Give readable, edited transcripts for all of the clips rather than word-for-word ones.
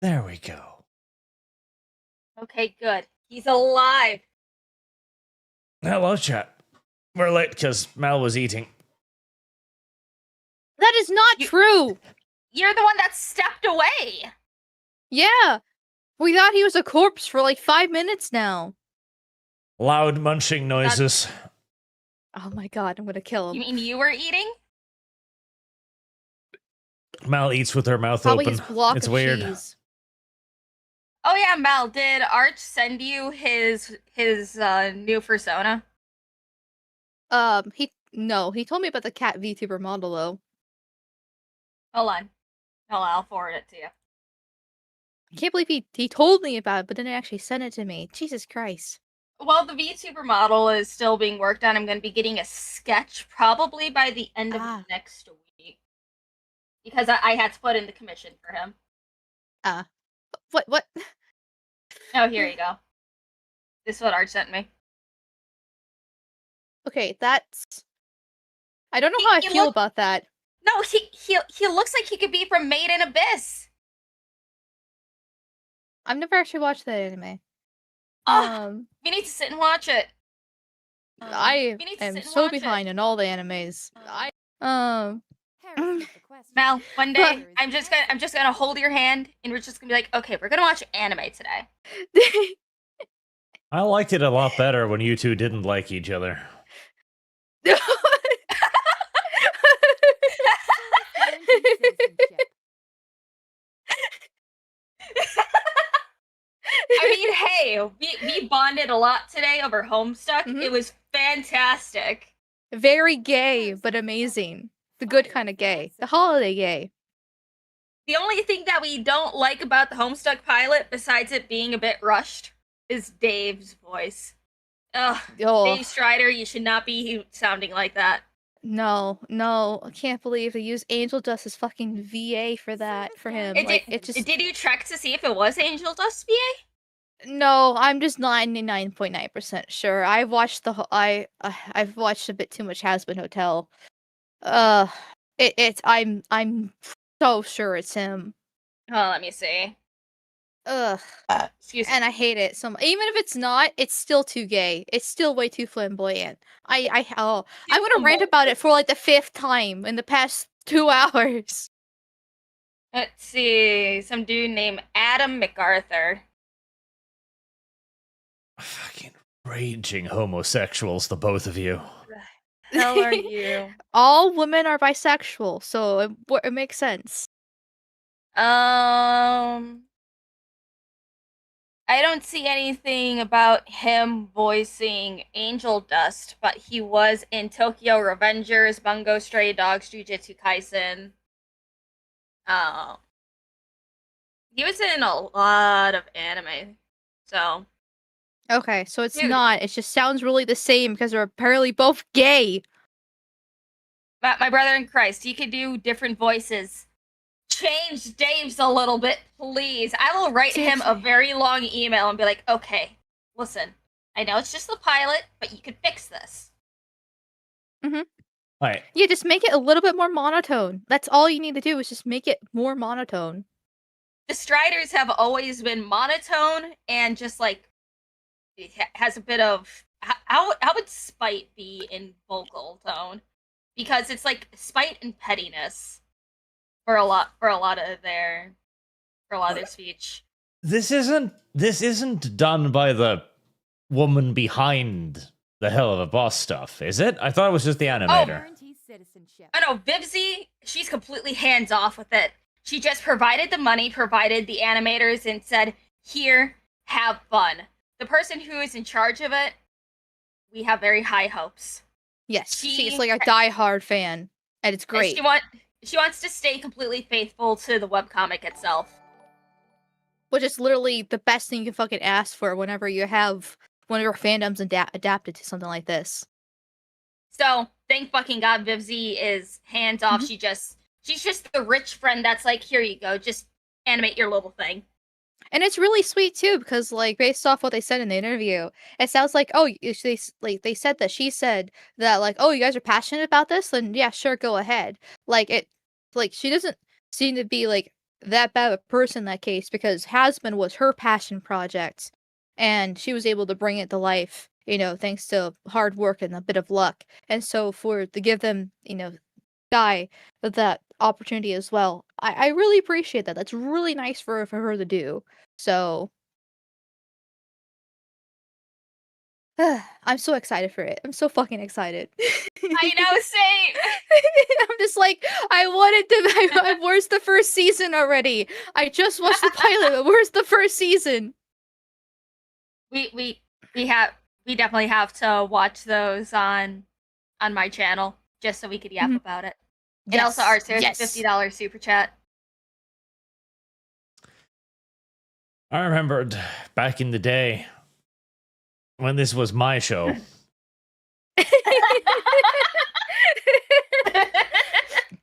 There we go. Okay, good. He's alive. Hello, chat. We're late because Mel was eating. That is not true! You're the one that stepped away! Yeah! We thought he was a corpse for like 5 minutes now. Loud munching noises. Oh my god, I'm gonna kill him. You mean you were eating? Mel eats with her mouth Probably open. his block It's of weird. cheese. Oh yeah, Mel, did Arch send you his new persona? He told me about the cat VTuber model though. Hold on. I'll forward it to you. I can't believe he told me about it, but didn't actually send it to me. Jesus Christ. Well, the VTuber model is still being worked on. I'm going to be getting a sketch probably by the end of next week. Because I had to put in the commission for him. What? Oh, here you go. This is what Arch sent me. Okay, that's... I don't know how I feel about that. No, he looks like he could be from Made in Abyss. I've never actually watched that anime. We need to sit and watch it. I am so behind in all the animes. Mel, one day I'm just gonna hold your hand and we're just gonna be like, okay, we're gonna watch anime today. I liked it a lot better when you two didn't like each other. I mean, hey, we bonded a lot today over Homestuck. It was fantastic. Very gay, but amazing. The good kind of gay. The holiday gay. The only thing that we don't like about the Homestuck pilot, besides it being a bit rushed, is Dave's voice. Ugh, Dave Strider, you should not be sounding like that. No, I can't believe they used Angel Dust as fucking VA for that, for him. Did you check to see if it was Angel Dust VA? No, I'm just 99.9% sure. I've watched I've watched a bit too much Hazbin Hotel. I'm so sure it's him. Oh, let me see. Excuse me. And I hate it. So even if it's not, it's still too gay. It's still way too flamboyant. I'm gonna rant about it for like the 5th time in the past 2 hours. Let's see. Some dude named Adam MacArthur. Fucking raging homosexuals, the both of you. What the hell are you? All women are bisexual, so it makes sense. I don't see anything about him voicing Angel Dust, but he was in Tokyo Revengers, Bungo Stray Dogs, Jujutsu Kaisen. He was in a lot of anime, so... Okay, so it's not. It just sounds really the same because they're apparently both gay. My brother in Christ, he could do different voices. Change Dave's a little bit, please. I will write him a very long email and be like, okay, listen, I know it's just the pilot, but you could fix this. Right. Yeah, just make it a little bit more monotone. That's all you need to do is just make it more monotone. The Striders have always been monotone and just like it has a bit of how would spite be in vocal tone? Because it's like spite and pettiness for a lot of their speech. This isn't done by the woman behind the Hell of a Boss stuff, is it? I thought it was just the animator. Oh no, Vivzy, she's completely hands off with it. She just provided the money, provided the animators, and said, "Here, have fun." The person who is in charge of it, we have very high hopes. Yes, she's like a die-hard fan, and it's great. She wants to stay completely faithful to the webcomic itself. Which is literally the best thing you can fucking ask for whenever you have one of your fandoms adapted to something like this. So, thank fucking God Vivzy is hands off. She's just the rich friend that's like, here you go, just animate your little thing. And it's really sweet too, because like based off what they said in the interview, it sounds like they said that she said that like, oh, you guys are passionate about this, then yeah, sure, go ahead. Like she doesn't seem to be like that bad of a person in that case because Hasbin was her passion project, and she was able to bring it to life, thanks to hard work and a bit of luck. And so to give them, Guy that opportunity as well, I really appreciate that. That's really nice for her to do. So I'm so excited for it. I'm so fucking excited. I know, same. I'm just like, I wanted to. Where's the first season already? I just watched the pilot, but where's the first season? We definitely have to watch those on my channel just so we could yap about it. And also, Art, there's a $50 super chat. I remembered back in the day when this was my show.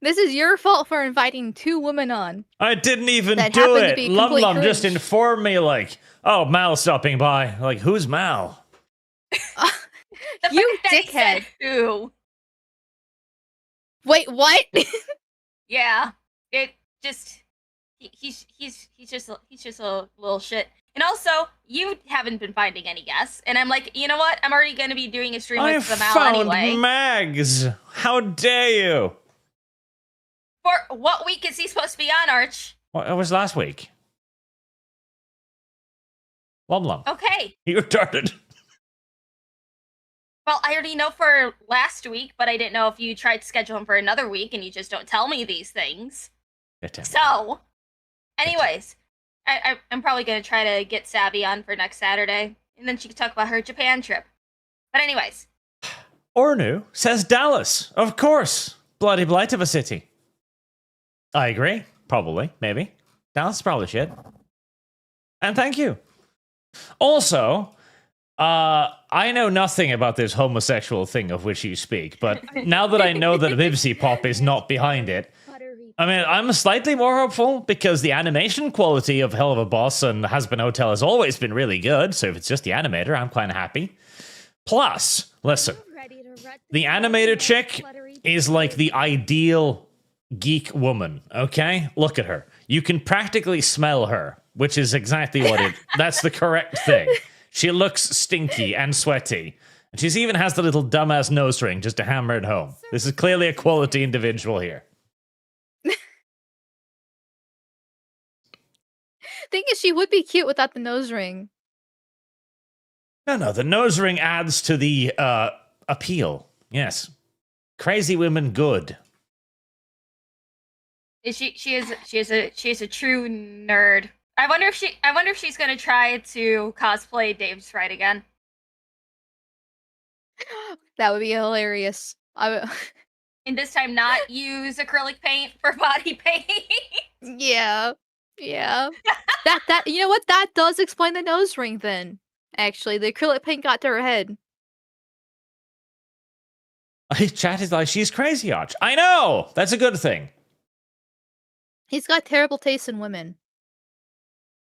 This is your fault for inviting 2 women on. I didn't even do it. Lum just informed me, like, oh, Mal's stopping by. Like, who's Mal? You dickhead. Who? Wait, what? Yeah, it just he's just a little shit. And also, you haven't been finding any guests, and I'm like, you know what? I'm already going to be doing a stream with the Mal anyway. Mags. How dare you? For what week is he supposed to be on, Arch? Well, it was last week. Lum. Okay. You retarded. Well, I already know for last week, but I didn't know if you tried to schedule him for another week, and you just don't tell me these things. So, anyways, I'm probably going to try to get Savvy on for next Saturday, and then she can talk about her Japan trip. But anyways. Ornu says Dallas. Of course. Bloody blight of a city. I agree. Probably. Maybe. Dallas is probably shit. And thank you. Also, I know nothing about this homosexual thing of which you speak, but now that I know that Bibsy Pop is not behind it, I mean, I'm slightly more hopeful because the animation quality of Hell of a Boss and Has-Been Hotel has always been really good, so if it's just the animator, I'm kind of happy. Plus, listen, the animator chick is like the ideal geek woman, okay? Look at her. You can practically smell her, which is exactly what that's the correct thing. She looks stinky and sweaty. And she even has the little dumbass nose ring just to hammer it home. This is clearly a quality individual here. Thing is, she would be cute without the nose ring. No, the nose ring adds to the appeal. Yes. Crazy women good. She is a true nerd. I wonder if she's gonna try to cosplay Dave's Fright again. That would be hilarious. And this time not use acrylic paint for body paint. Yeah. That you know what? That does explain the nose ring then. Actually, the acrylic paint got to her head. Chat is like, she's crazy, Arch. I know! That's a good thing. He's got terrible taste in women.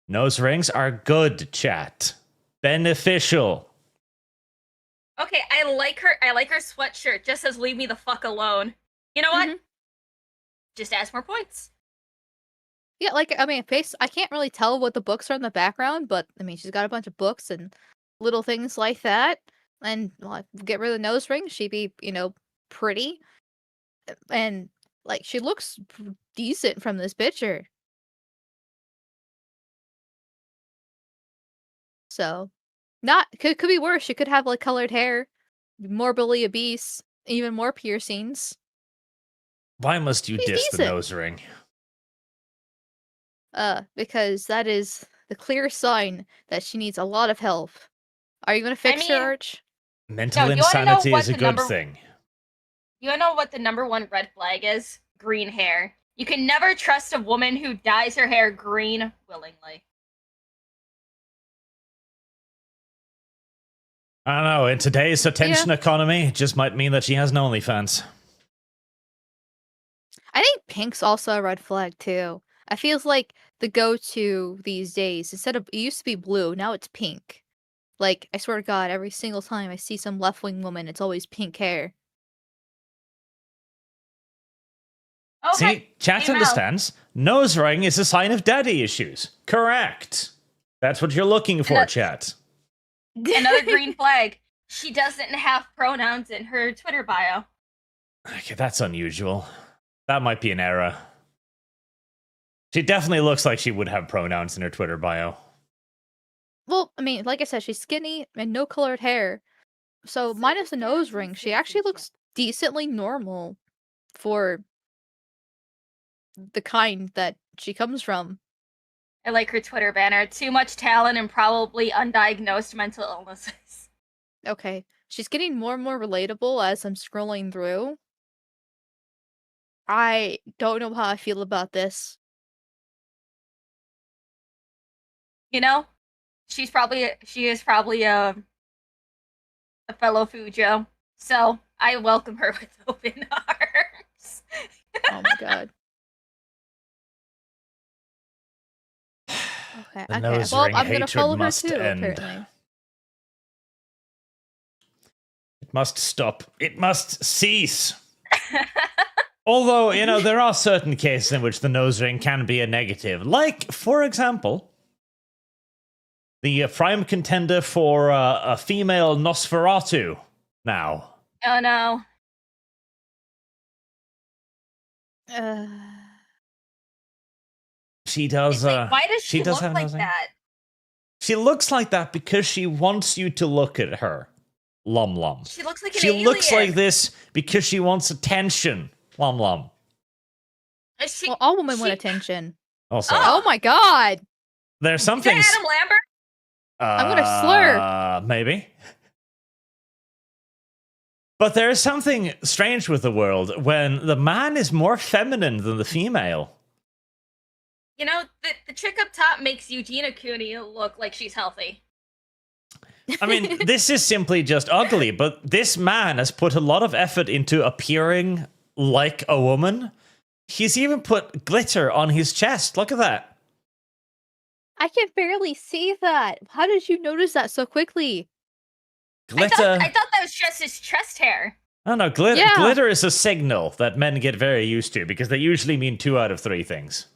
Nose rings are good, chat. Beneficial. Okay, I like her sweatshirt. Just says leave me the fuck alone. You know what? Just ask more points. Yeah, like, I mean, I can't really tell what the books are in the background, but, I mean, she's got a bunch of books and little things like that. And, well, get rid of the nose ring, she'd be, pretty. And, like, she looks decent from this picture. So, could be worse. She could have, like, colored hair, morbidly obese, even more piercings. Why must you diss the nose ring? Because that is the clear sign that she needs a lot of help. Are you gonna fix her, Arch? Mental insanity is a good thing. You wanna know what the #1 red flag is? Green hair. You can never trust a woman who dyes her hair green willingly. I don't know, in today's attention economy, it just might mean that she has an OnlyFans. I think pink's also a red flag, too. I feels like the go-to these days, it used to be blue, now it's pink. Like, I swear to God, every single time I see some left-wing woman, it's always pink hair. Oh, See, hey, chat hey, Mel. understands. Nose ring is a sign of daddy issues. Correct. That's what you're looking for, chat. Another green flag. She doesn't have pronouns in her Twitter bio. Okay, that's unusual. That might be an error. She definitely looks like she would have pronouns in her Twitter bio. Well, I mean, like I said, she's skinny and no colored hair. So minus the nose ring, she actually looks decently normal for the kind that she comes from. I like her Twitter banner. Too much talent and probably undiagnosed mental illnesses. Okay. She's getting more and more relatable as I'm scrolling through. I don't know how I feel about this. You know, she is probably a fellow Fujo. So I welcome her with open arms. Oh my god. Okay, The okay. nose Well, ring I'm gonna hatred follow her must too, end. apparently. It must stop. It must cease. Although, you know, there are certain cases in which the nose ring can be a negative. Like, for example, the prime contender for a female Nosferatu now. Oh no. She does. It's like, why does she look have a like nose ring. that? She looks like that because she wants you to look at her. Lum Lum. She looks like an She alien. looks like this because she wants attention. Lum Lum. Well, all women want attention. Also, Oh my god! there's Is something. that Adam Lambert? I'm gonna slur. Maybe. But there is something strange with the world when the man is more feminine than the female. You know, the chick up top makes Eugenia Cooney look like she's healthy. I mean, this is simply just ugly, but this man has put a lot of effort into appearing like a woman. He's even put glitter on his chest. Look at that. I can barely see that. How did you notice that so quickly? Glitter. I thought that was just his chest hair. Oh no, glitter. Yeah. Glitter is a signal that men get very used to because they usually mean 2 out of 3 things.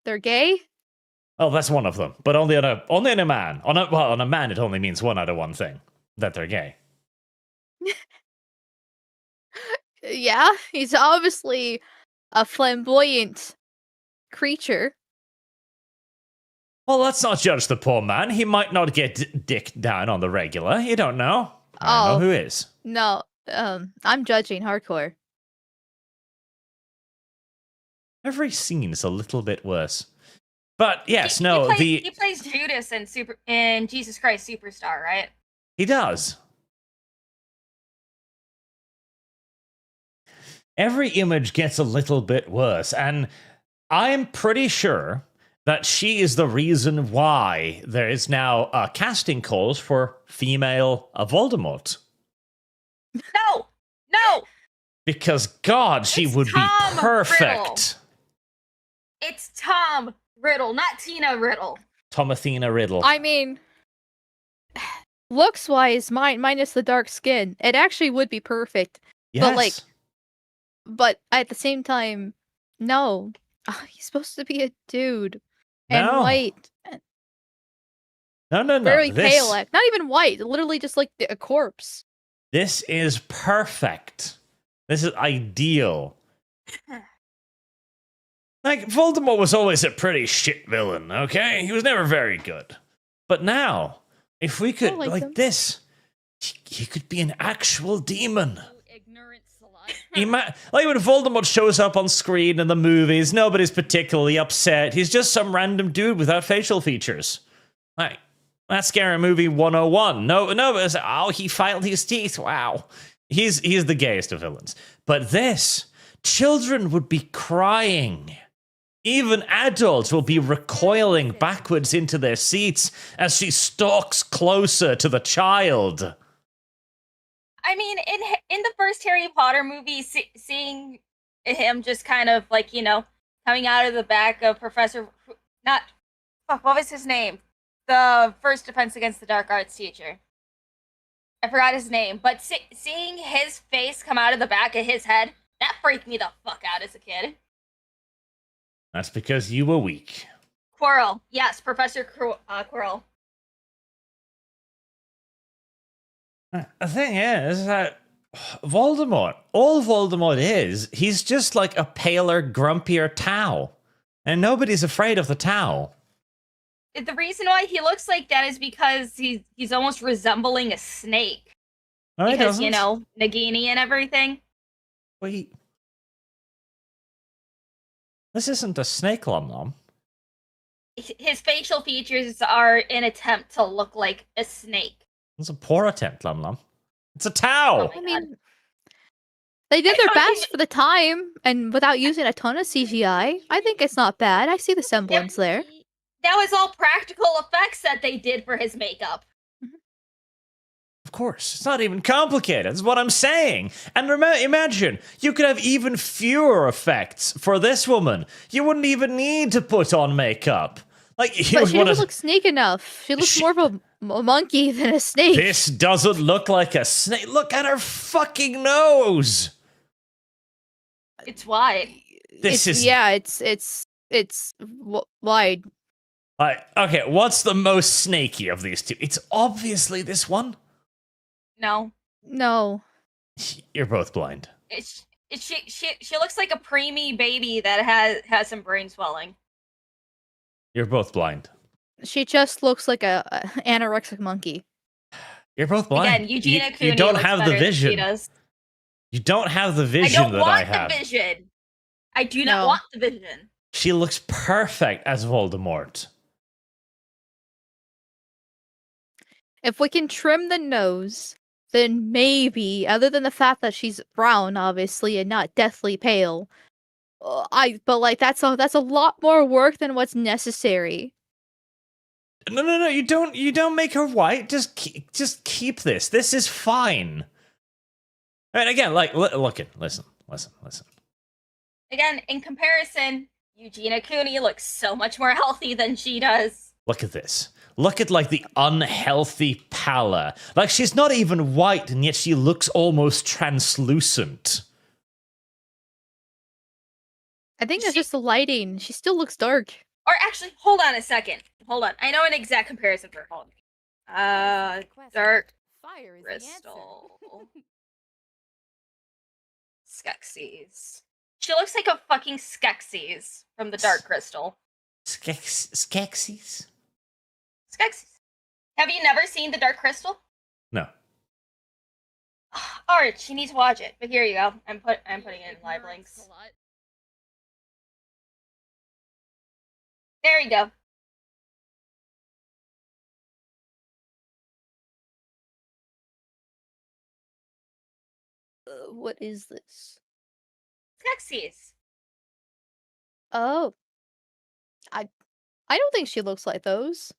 They're gay? Oh, that's one of them, but only on a man. On a man, it only means 1 out of 1 thing, that they're gay. Yeah, he's obviously a flamboyant creature. Well, let's not judge the poor man. He might not get dicked down on the regular. You don't know. I don't know who is. No, I'm judging hardcore. Every scene is a little bit worse. But yes, he plays Judas in Jesus Christ Superstar, right? He does. Every image gets a little bit worse, and I'm pretty sure that she is the reason why there is now casting calls for female Voldemort. No! Because, God, she would be perfect. Riddle. It's Tom Riddle, not Tina Riddle. Tomathina Riddle. I mean, looks-wise, minus the dark skin, it actually would be perfect. Yes. But at the same time, no. He's supposed to be a dude. And No. white. No. Very pale. Not even white. Literally just like a corpse. This is perfect. This is ideal. Like, Voldemort was always a pretty shit villain, okay? He was never very good. But now, if we could, like him. this, he could be an actual demon. You ignorant slut. Like when Voldemort shows up on screen in the movies, nobody's particularly upset. He's just some random dude without facial features. Like, that's Scary Movie 101. No, it's, oh, he filed his teeth. Wow. He's the gayest of villains. But this, children would be crying. Even adults will be recoiling backwards into their seats as she stalks closer to the child. I mean, in the first Harry Potter movie, seeing him just kind of like, you know, coming out of the back of what was his name? The first Defense Against the Dark Arts teacher. I forgot his name, but seeing his face come out of the back of his head, that freaked me the fuck out as a kid. That's because you were weak. Quirrell. Yes, Professor Quirrell. The thing is that Voldemort, all Voldemort is, he's just like a paler, grumpier Tau. And nobody's afraid of the Tau. The reason why he looks like that is because he's almost resembling a snake. No, he Because, doesn't. Nagini and everything. Wait. This isn't a snake, Lum. His facial features are an attempt to look like a snake. It's a poor attempt, Lum. It's a Tau! Oh I mean, they did their best for the time, and without using a ton of CGI, I think it's not bad. I see the semblance there. That was all practical effects that they did for his makeup. Of course, it's not even complicated. That's what I'm saying. And imagine, you could have even fewer effects for this woman. You wouldn't even need to put on makeup. Like, But she doesn't look snake enough. She looks more of a monkey than a snake. This doesn't look like a snake. Look at her fucking nose. It's wide. It's wide. Okay, what's the most snaky of these two? It's obviously this one. No. You're both blind. She looks like a preemie baby that has some brain swelling. You're both blind. She just looks like a anorexic monkey. You're both blind. Again, Eugenia Cooney you don't looks have the better than she vision. does. You don't have the vision that I have. I don't want the vision. I do not want the vision. She looks perfect as Voldemort. If we can trim the nose, then maybe, other than the fact that she's brown, obviously, and not deathly pale, that's a lot more work than what's necessary. No, you don't make her white. Just keep this. This is fine. And again, listen. Again, in comparison, Eugenia Cooney looks so much more healthy than she does. Look at this. Look at, like, the unhealthy pallor. Like, she's not even white, and yet she looks almost translucent. I think that's just the lighting. She still looks dark. Or actually, hold on a second. Hold on. I know an exact comparison for her. Dark Fire is Crystal. Skeksis. She looks like a fucking Skeksis from the Dark Crystal. Skeksis? Skeksis. Have you never seen the Dark Crystal? No. Arch, you need to watch it. But here you go. I'm putting it in live links. There you go. What is this? Skeksis. Oh. I don't think she looks like those.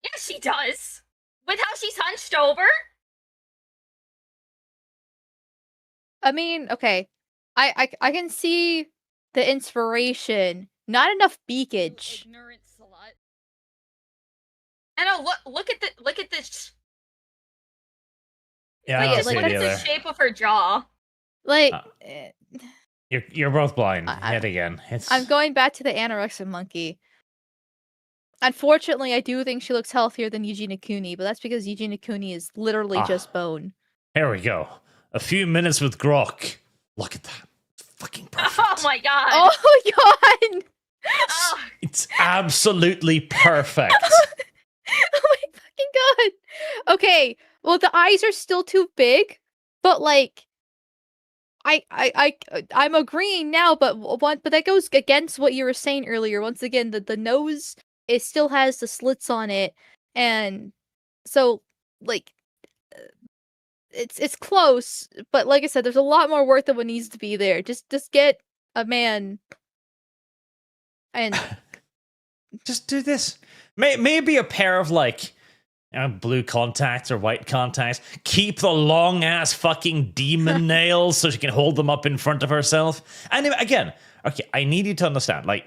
Yeah, she does. With how she's hunched over. I mean, okay. I can see the inspiration. Not enough beakage. Ignorant slut. I know. Look at this. Yeah, Like, I don't see Look it at the either. shape of her jaw. Like, You're both blind. Yet again. I'm going back to the anorexic monkey. Unfortunately, I do think she looks healthier than Eugenia Cooney, but that's because Eugenia Cooney is literally just bone. Here we go. A few minutes with Grok. Look at that. It's fucking perfect. Oh my god. Oh my god! Oh, It's absolutely perfect. Oh my fucking god! Okay, well the eyes are still too big, but like, I'm agreeing now, but that goes against what you were saying earlier. Once again, the nose, it still has the slits on it, and so like, it's close. But like I said, there's a lot more work than what needs to be there. Just get a man, and Just do this. Maybe a pair of, like, blue contacts or white contacts. Keep the long ass fucking demon nails so she can hold them up in front of herself. And again, okay, I need you to understand, like,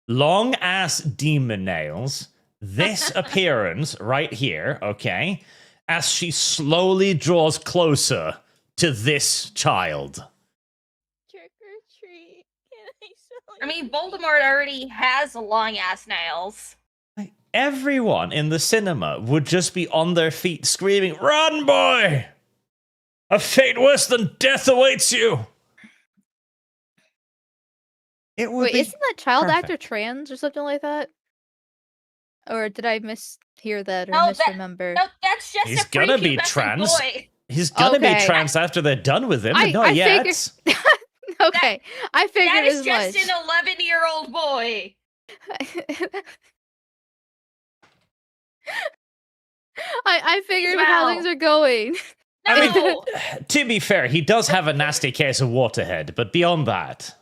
long ass demon nails, this appearance right here, okay, as she slowly draws closer to this child. Trick or I mean, Voldemort already has long ass nails. Like, everyone in the cinema would just be on their feet screaming, "Run, boy! A fate worse than death awaits you!" It would Wait, be isn't that child actor perfect. trans or something like that? Or did I mishear that or No, misremember? No, that's just He's a gonna be prepubescent trans. boy. He's gonna be Okay. trans after they're done with him, but I not yet. figured. Okay, I That figured is as just much. an 11-year-old boy. I figured Wow. how things are going. I mean, No. to be fair, he does have a nasty case of waterhead, but beyond that,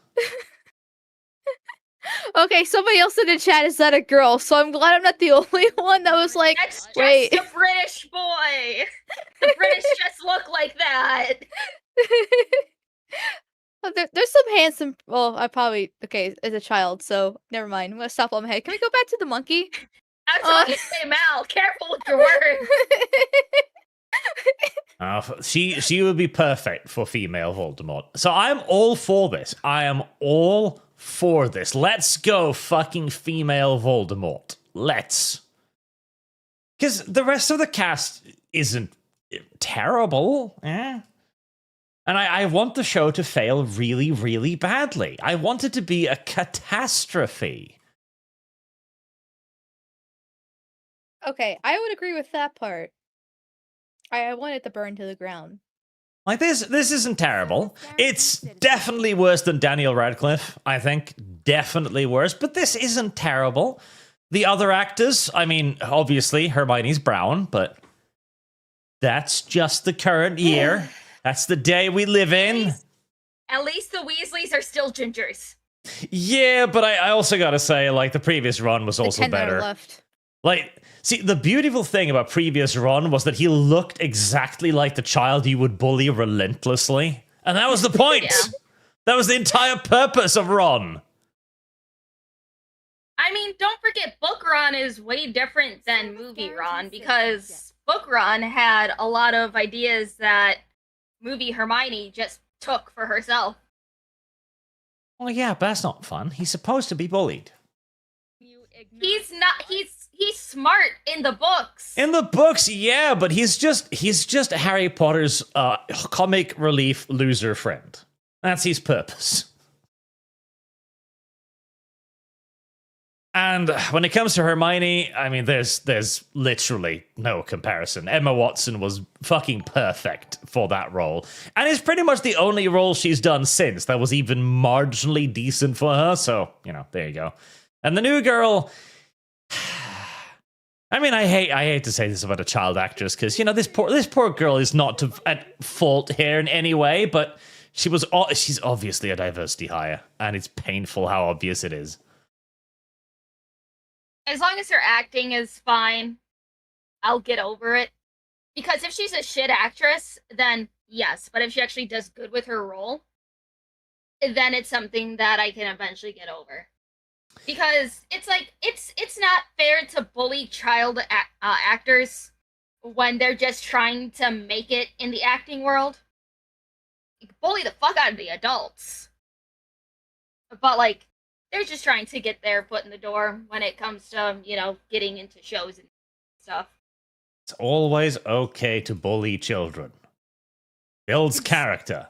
Okay, somebody else in the chat is that a girl, so I'm glad I'm not the only one that was like, That's just wait. a British boy. The British just look like that. There's some handsome. Well, I probably okay as a child, so never mind. I'm gonna stop on my head. Can we go back to the monkey? I'm talking to Mal. Careful with your words. she would be perfect for female Voldemort. So I'm all for this. I am all for this. Let's go, fucking female Voldemort. Let's. Because the rest of the cast isn't terrible. And I want the show to fail really, really badly. I want it to be a catastrophe. Okay, I would agree with that part. I want it to burn to the ground. Like this isn't terrible. It's definitely worse than Daniel Radcliffe, I think. Definitely worse, but this isn't terrible. The other actors, I mean, obviously Hermione's brown, but that's just the current year. That's the day we live in. At least the Weasleys are still gingers. Yeah, but I also gotta say, like, the previous run was The also 10 that are better. left. Like, see, the beautiful thing about previous Ron was that he looked exactly like the child you would bully relentlessly. And that was the point! Yeah. That was the entire purpose of Ron. I mean, don't forget, book Ron is way different than movie Ron, because book Ron had a lot of ideas that movie Hermione just took for herself. Well, yeah, but that's not fun. He's supposed to be bullied. He's not. He's smart in the books. In the books, yeah, but he's just Harry Potter's comic relief loser friend. That's his purpose. And when it comes to Hermione, I mean, there's literally no comparison. Emma Watson was fucking perfect for that role. And it's pretty much the only role she's done since that was even marginally decent for her. So, you know, there you go. And the new girl, I mean, I hate to say this about a child actress, because, you know, this poor girl is not at fault here in any way, but she's obviously a diversity hire, and it's painful how obvious it is. As long as her acting is fine, I'll get over it. Because if she's a shit actress, then yes. But if she actually does good with her role, then it's something that I can eventually get over. Because it's like, it's not fair to bully child actors when they're just trying to make it in the acting world. You can bully the fuck out of the adults. But, like, they're just trying to get their foot in the door when it comes to, you know, getting into shows and stuff. It's always okay to bully children. Builds character.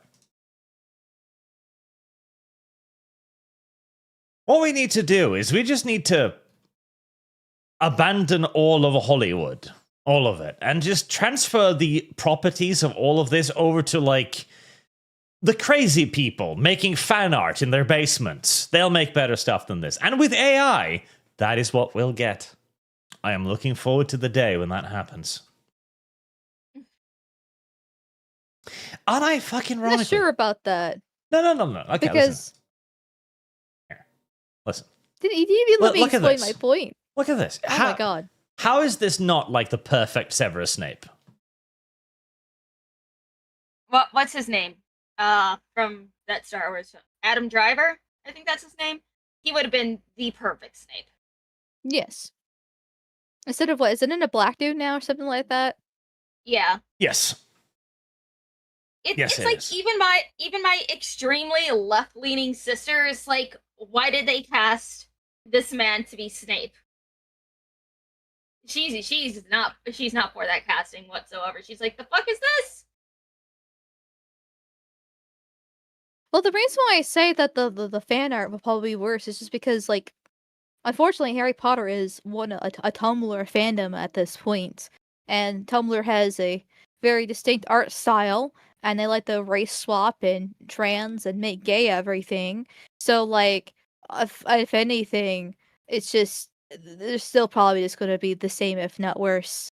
What we need to do is we just need to abandon all of Hollywood. All of it. And just transfer the properties of all of this over to, like, the crazy people making fan art in their basements. They'll make better stuff than this. And with AI, that is what we'll get. I am looking forward to the day when that happens. Aren't I fucking I'm wrong? not sure about that. No. Okay, Because listen. didn't you even let me Look at explain this. my point? Look at this. Oh my god. How is this not like the perfect Severus Snape? What's his name? From that Star Wars film. Adam Driver? I think that's his name. He would have been the perfect Snape. Yes. Instead of what? Is it in a black dude now or something like that? Yeah. Yes. Yes, it's it like is. even my extremely left leaning sister is like, why did they cast this man to be Snape? She's not for that casting whatsoever. She's like, the fuck is this? Well, the reason why I say that the fan art will probably be worse is just because, like, unfortunately, Harry Potter is a Tumblr fandom at this point, and Tumblr has a very distinct art style, and they like to race swap and trans and make gay everything. So, like, if anything, it's just there's still probably just going to be the same, if not worse.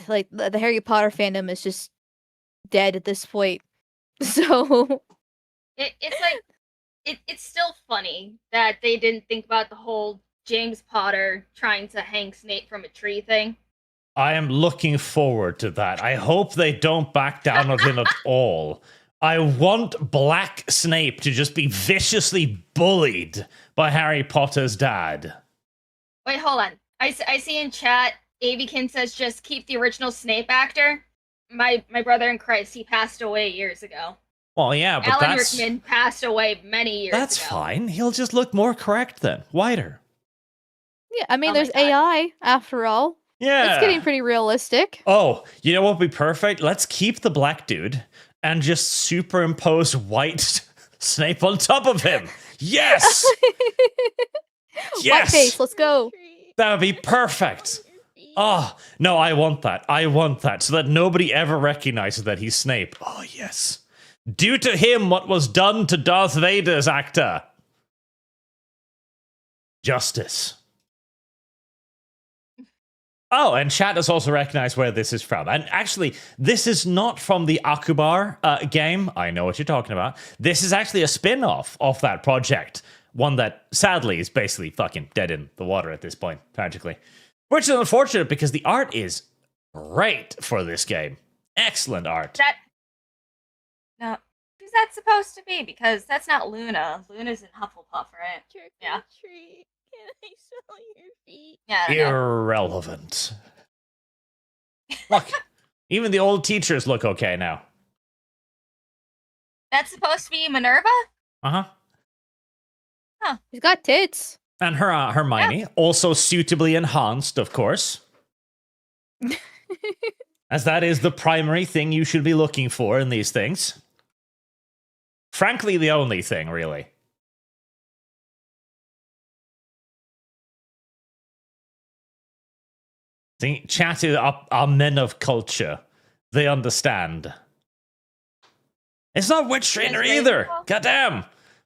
Like the Harry Potter fandom is just dead at this point. So. It's like it's still funny that they didn't think about the whole James Potter trying to hang Snape from a tree thing. I am looking forward to that. I hope they don't back down on him at all. I want Black Snape to just be viciously bullied by Harry Potter's dad. Wait, hold on. I see in chat, Avikin says just keep the original Snape actor. My brother in Christ, he passed away years ago. Well, yeah, but Alan that's Rickman passed away many years that's ago. fine. He'll just look more correct then, whiter. Yeah, I mean, Oh my there's God. AI after all. Yeah, It's getting pretty realistic. Oh, you know what would be perfect? Let's keep the black dude and just superimpose white Snape on top of him. Yes, White yes, face, let's go. that would be perfect. Oh no, I want that. I want that so that nobody ever recognizes that he's Snape. Oh yes. Do to him what was done to Darth Vader's actor. Justice. Oh, and chat has also recognized where this is from. And actually, this is not from the Akubar game. I know what you're talking about. This is actually a spin-off of that project. One that, sadly, is basically fucking dead in the water at this point, tragically. Which is unfortunate because the art is great for this game. Excellent art. No, who's that supposed to be? Because that's not Luna. Luna's in Hufflepuff, right? Trick Yeah. or treat. Can I smell your feet? Yeah. I don't know. Irrelevant. Look, even the old teachers look okay now. That's supposed to be Minerva? Uh-huh. She's got tits. And her Hermione, also suitably enhanced, of course. As that is the primary thing you should be looking for in these things. Frankly, the only thing, really. See, chat are men of culture. They understand. It's not witch trainer Yes, either. Rachel. Goddamn.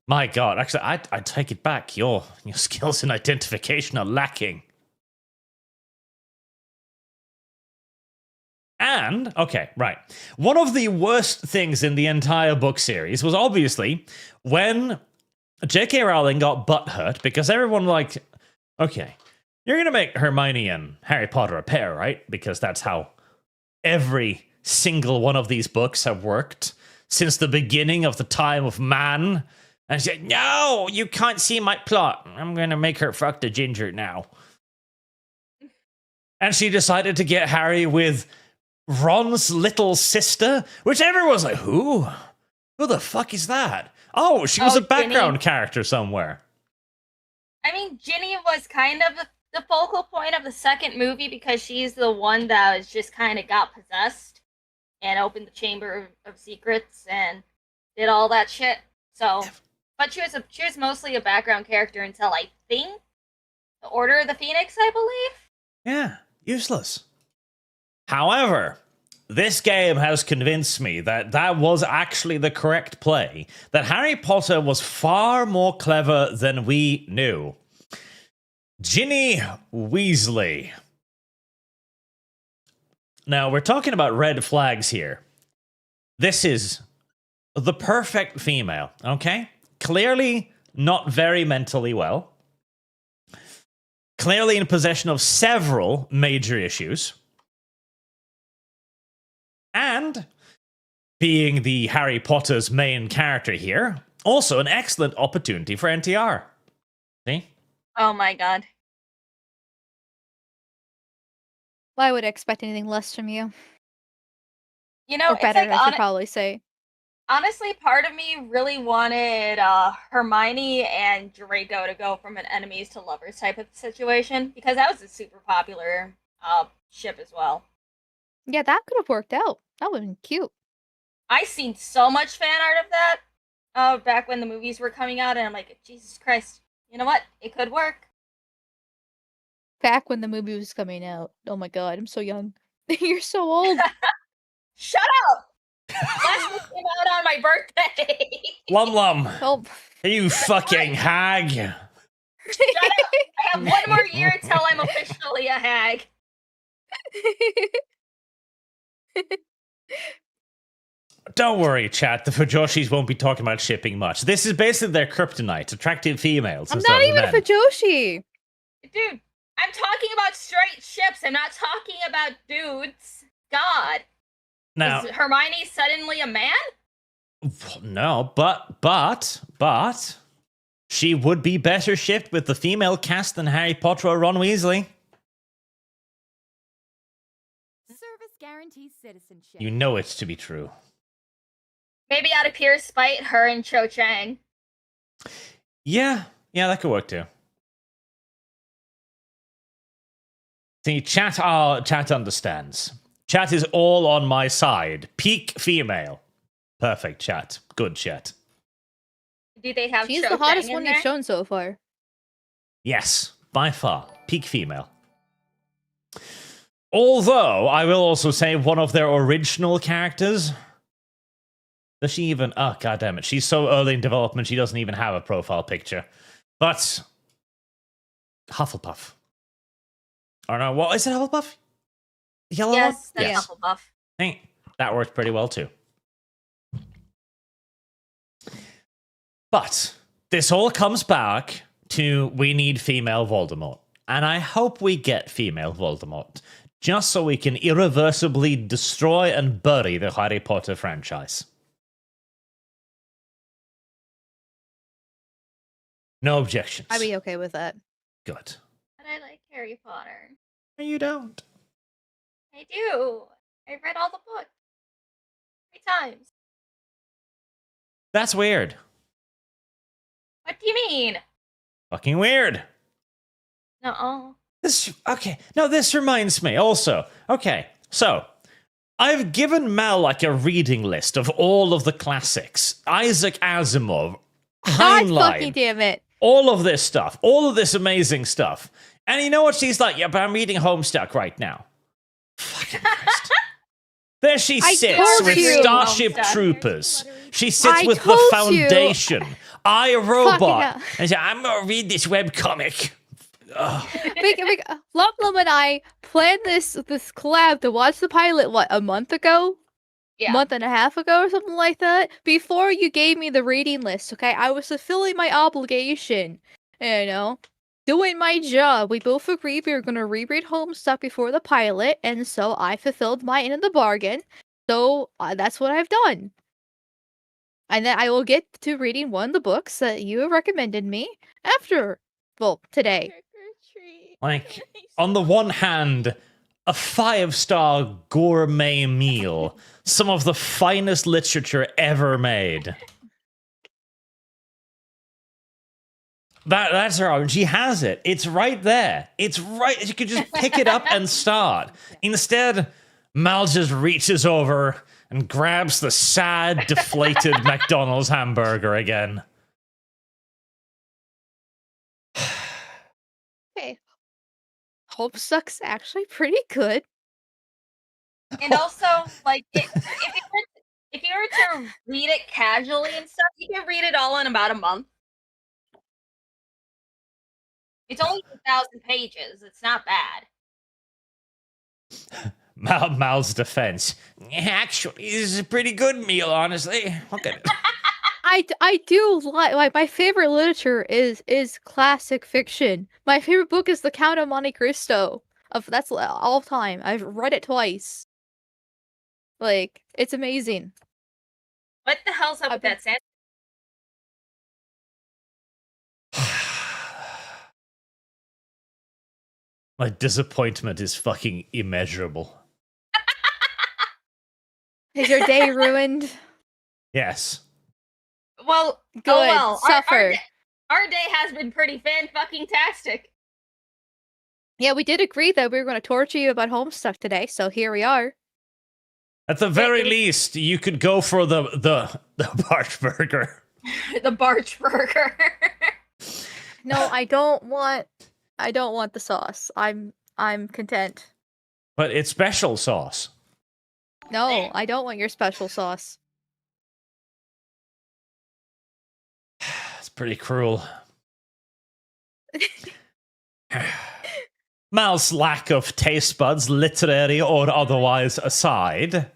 My God, actually, I take it back. Your skills in identification are lacking. And, okay, right. One of the worst things in the entire book series was obviously when J.K. Rowling got butthurt because everyone like, okay, you're going to make Hermione and Harry Potter a pair, right? Because that's how every single one of these books have worked since the beginning of the time of man. And she said, no, you can't see my plot. I'm going to make her fuck the ginger now. And she decided to get Harry with Ron's little sister, which everyone was like, who? Who the fuck is that? Oh, she was Oh, a background Ginny. character somewhere. I mean, Ginny was kind of the focal point of the second movie because she's the one that was just kind of got possessed and opened the Chamber of Secrets and did all that shit. So, but she was mostly a background character until I think the Order of the Phoenix, I believe. Yeah, useless. However, this game has convinced me that that was actually the correct play, that Harry Potter was far more clever than we knew. Ginny Weasley. Now, we're talking about red flags here. This is the perfect female, okay? Clearly not very mentally well. Clearly in possession of several major issues. And being the Harry Potter's main character here, also an excellent opportunity for NTR. See? Oh my god. Why would I expect anything less from you? You know, Or it's better, like I should probably say. honestly, part of me really wanted Hermione and Draco to go from an enemies to lovers type of situation because that was a super popular ship as well. Yeah, that could have worked out. That would have been cute. I seen so much fan art of that back when the movies were coming out, and I'm like, Jesus Christ, you know what? It could work. Back when the movie was coming out. Oh my god, I'm so young. You're so old. Shut up! Last one came out on my birthday. Lum, Oh. you fucking hag. Shut up! I have one more year till I'm officially a hag. Don't worry, chat. The Fujoshis won't be talking about shipping much. This is basically their kryptonite, attractive females. I'm instead not of even a men. Fujoshi. Dude, I'm talking about straight ships. I'm not talking about dudes. God. Now, Is Hermione suddenly a man? no, but she would be better shipped with the female cast than Harry Potter or Ron Weasley. Service guarantees citizenship. You know it to be true. Maybe out of pure spite, her and Cho Chang. Yeah, that could work too. See, chat understands. Chat is all on my side. Peak female. Perfect chat. Good chat. Do they have She's Cho the hottest Chang in one there? you've shown so far. Yes, by far. Peak female. Although, I will also say one of their original characters. Does she even... Oh, goddammit. She's so early in development, she doesn't even have a profile picture. But... Hufflepuff. Or no, what is it, Hufflepuff? The yellow one? Yes, that's Yes. Hufflepuff. Hey, that worked pretty well too. But this all comes back to we need female Voldemort. And I hope we get female Voldemort. Just so we can irreversibly destroy and bury the Harry Potter franchise. No objections. I'd be okay with that. Good. But I like Harry Potter. No, you don't. I do. I read all the books 3 times. That's weird. What do you mean? Fucking weird. No. This reminds me also. Okay, so I've given Mel like a reading list of all of the classics. Isaac Asimov, God Heinlein, fucking damn it. all of this stuff, all of this amazing stuff. And you know what she's like? Yeah, but I'm reading Homestuck right now. Fucking Christ. There she I sits told with you. Starship Homestuck. Troopers. She sits I with the told you. Foundation. I, a robot. Fucking hell. And she's like, I'm going to read this webcomic. Ugh. Lum and I planned this collab to watch the pilot, what, a month ago? Yeah. Month and a half ago or something like that? Before you gave me the reading list, okay? I was fulfilling my obligation, you know? Doing my job. We both agreed we were going to reread Homestuck before the pilot, and so I fulfilled my end of the bargain. So that's what I've done. And then I will get to reading one of the books that you recommended me after, well, today. Trick or treat. Like, I on the saw one hand, a 5-star gourmet meal, some of the finest literature ever made. That's her own. She has it. It's right there. It's right. You could just pick it up and start. Instead, Mal just reaches over and grabs the sad, deflated McDonald's hamburger again. Okay. Homestuck's actually pretty good. And also, like, if you were to read it casually and stuff, you can read it all in about a month. It's only 2,000 pages. It's not bad. Mal's defense. Actually, this is a pretty good meal, honestly. Look at it. I do like my favorite literature is classic fiction. My favorite book is The Count of Monte Cristo. That's all time. I've read it twice. Like, it's amazing. What the hell's up with that sand? My disappointment is fucking immeasurable. Is your day ruined? Yes. Well, Good. oh well. Suffer. Our day has been pretty fan-fucking-tastic. Yeah, we did agree that we were going to torture you about Homestuck today, so here we are. At the very it was- least, you could go for the Barch Burger. The Barch Burger. No, I don't want the sauce. I'm content. But it's special sauce. No, I don't want your special sauce. It's pretty cruel. Mal's lack of taste buds, literary or otherwise, aside,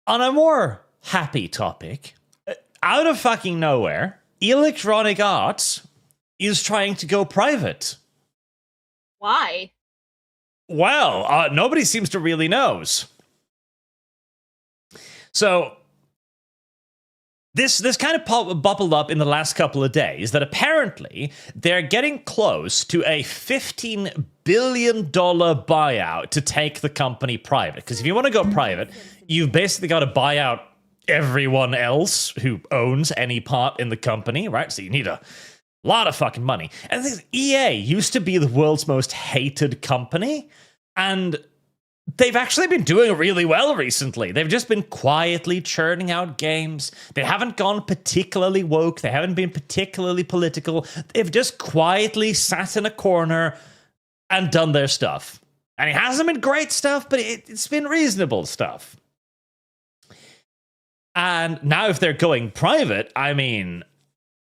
on a more happy topic, out of fucking nowhere, Electronic Arts is trying to go private. Why? Well, nobody seems to really knows. So this kind of bubbled up in the last couple of days that apparently they're getting close to a $15 billion buyout to take the company private. Because if you want to go private, you've basically got to buy out everyone else who owns any part in the company, right? So you need a lot of fucking money. And the thing is, EA used to be the world's most hated company, and they've actually been doing really well recently. They've just been quietly churning out games. They haven't gone particularly woke. They haven't been particularly political. They've just quietly sat in a corner and done their stuff. And it hasn't been great stuff, but it's been reasonable stuff. And now if they're going private, I mean,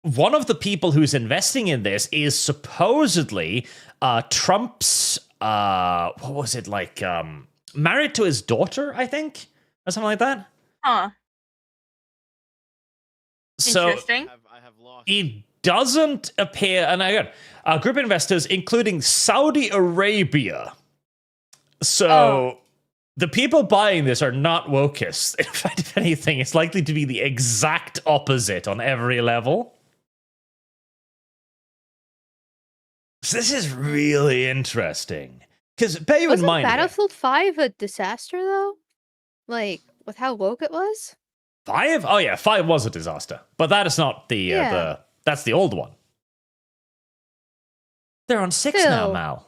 one of the people who's investing in this is supposedly Trump's what was it, like married to his daughter, I think, or something like that. Huh. So Interesting. I have lost. it doesn't appear, and again, a group of investors, including Saudi Arabia. So the people buying this are not wokeists. In fact, if anything, it's likely to be the exact opposite on every level. So this is really interesting. Because bear you in Wasn't mind, here, Battlefield 5 a disaster though? Like with how woke it was? 5? Oh yeah, 5 was a disaster. But that is not the that's the old one. They're on 6 now, Still. Mal.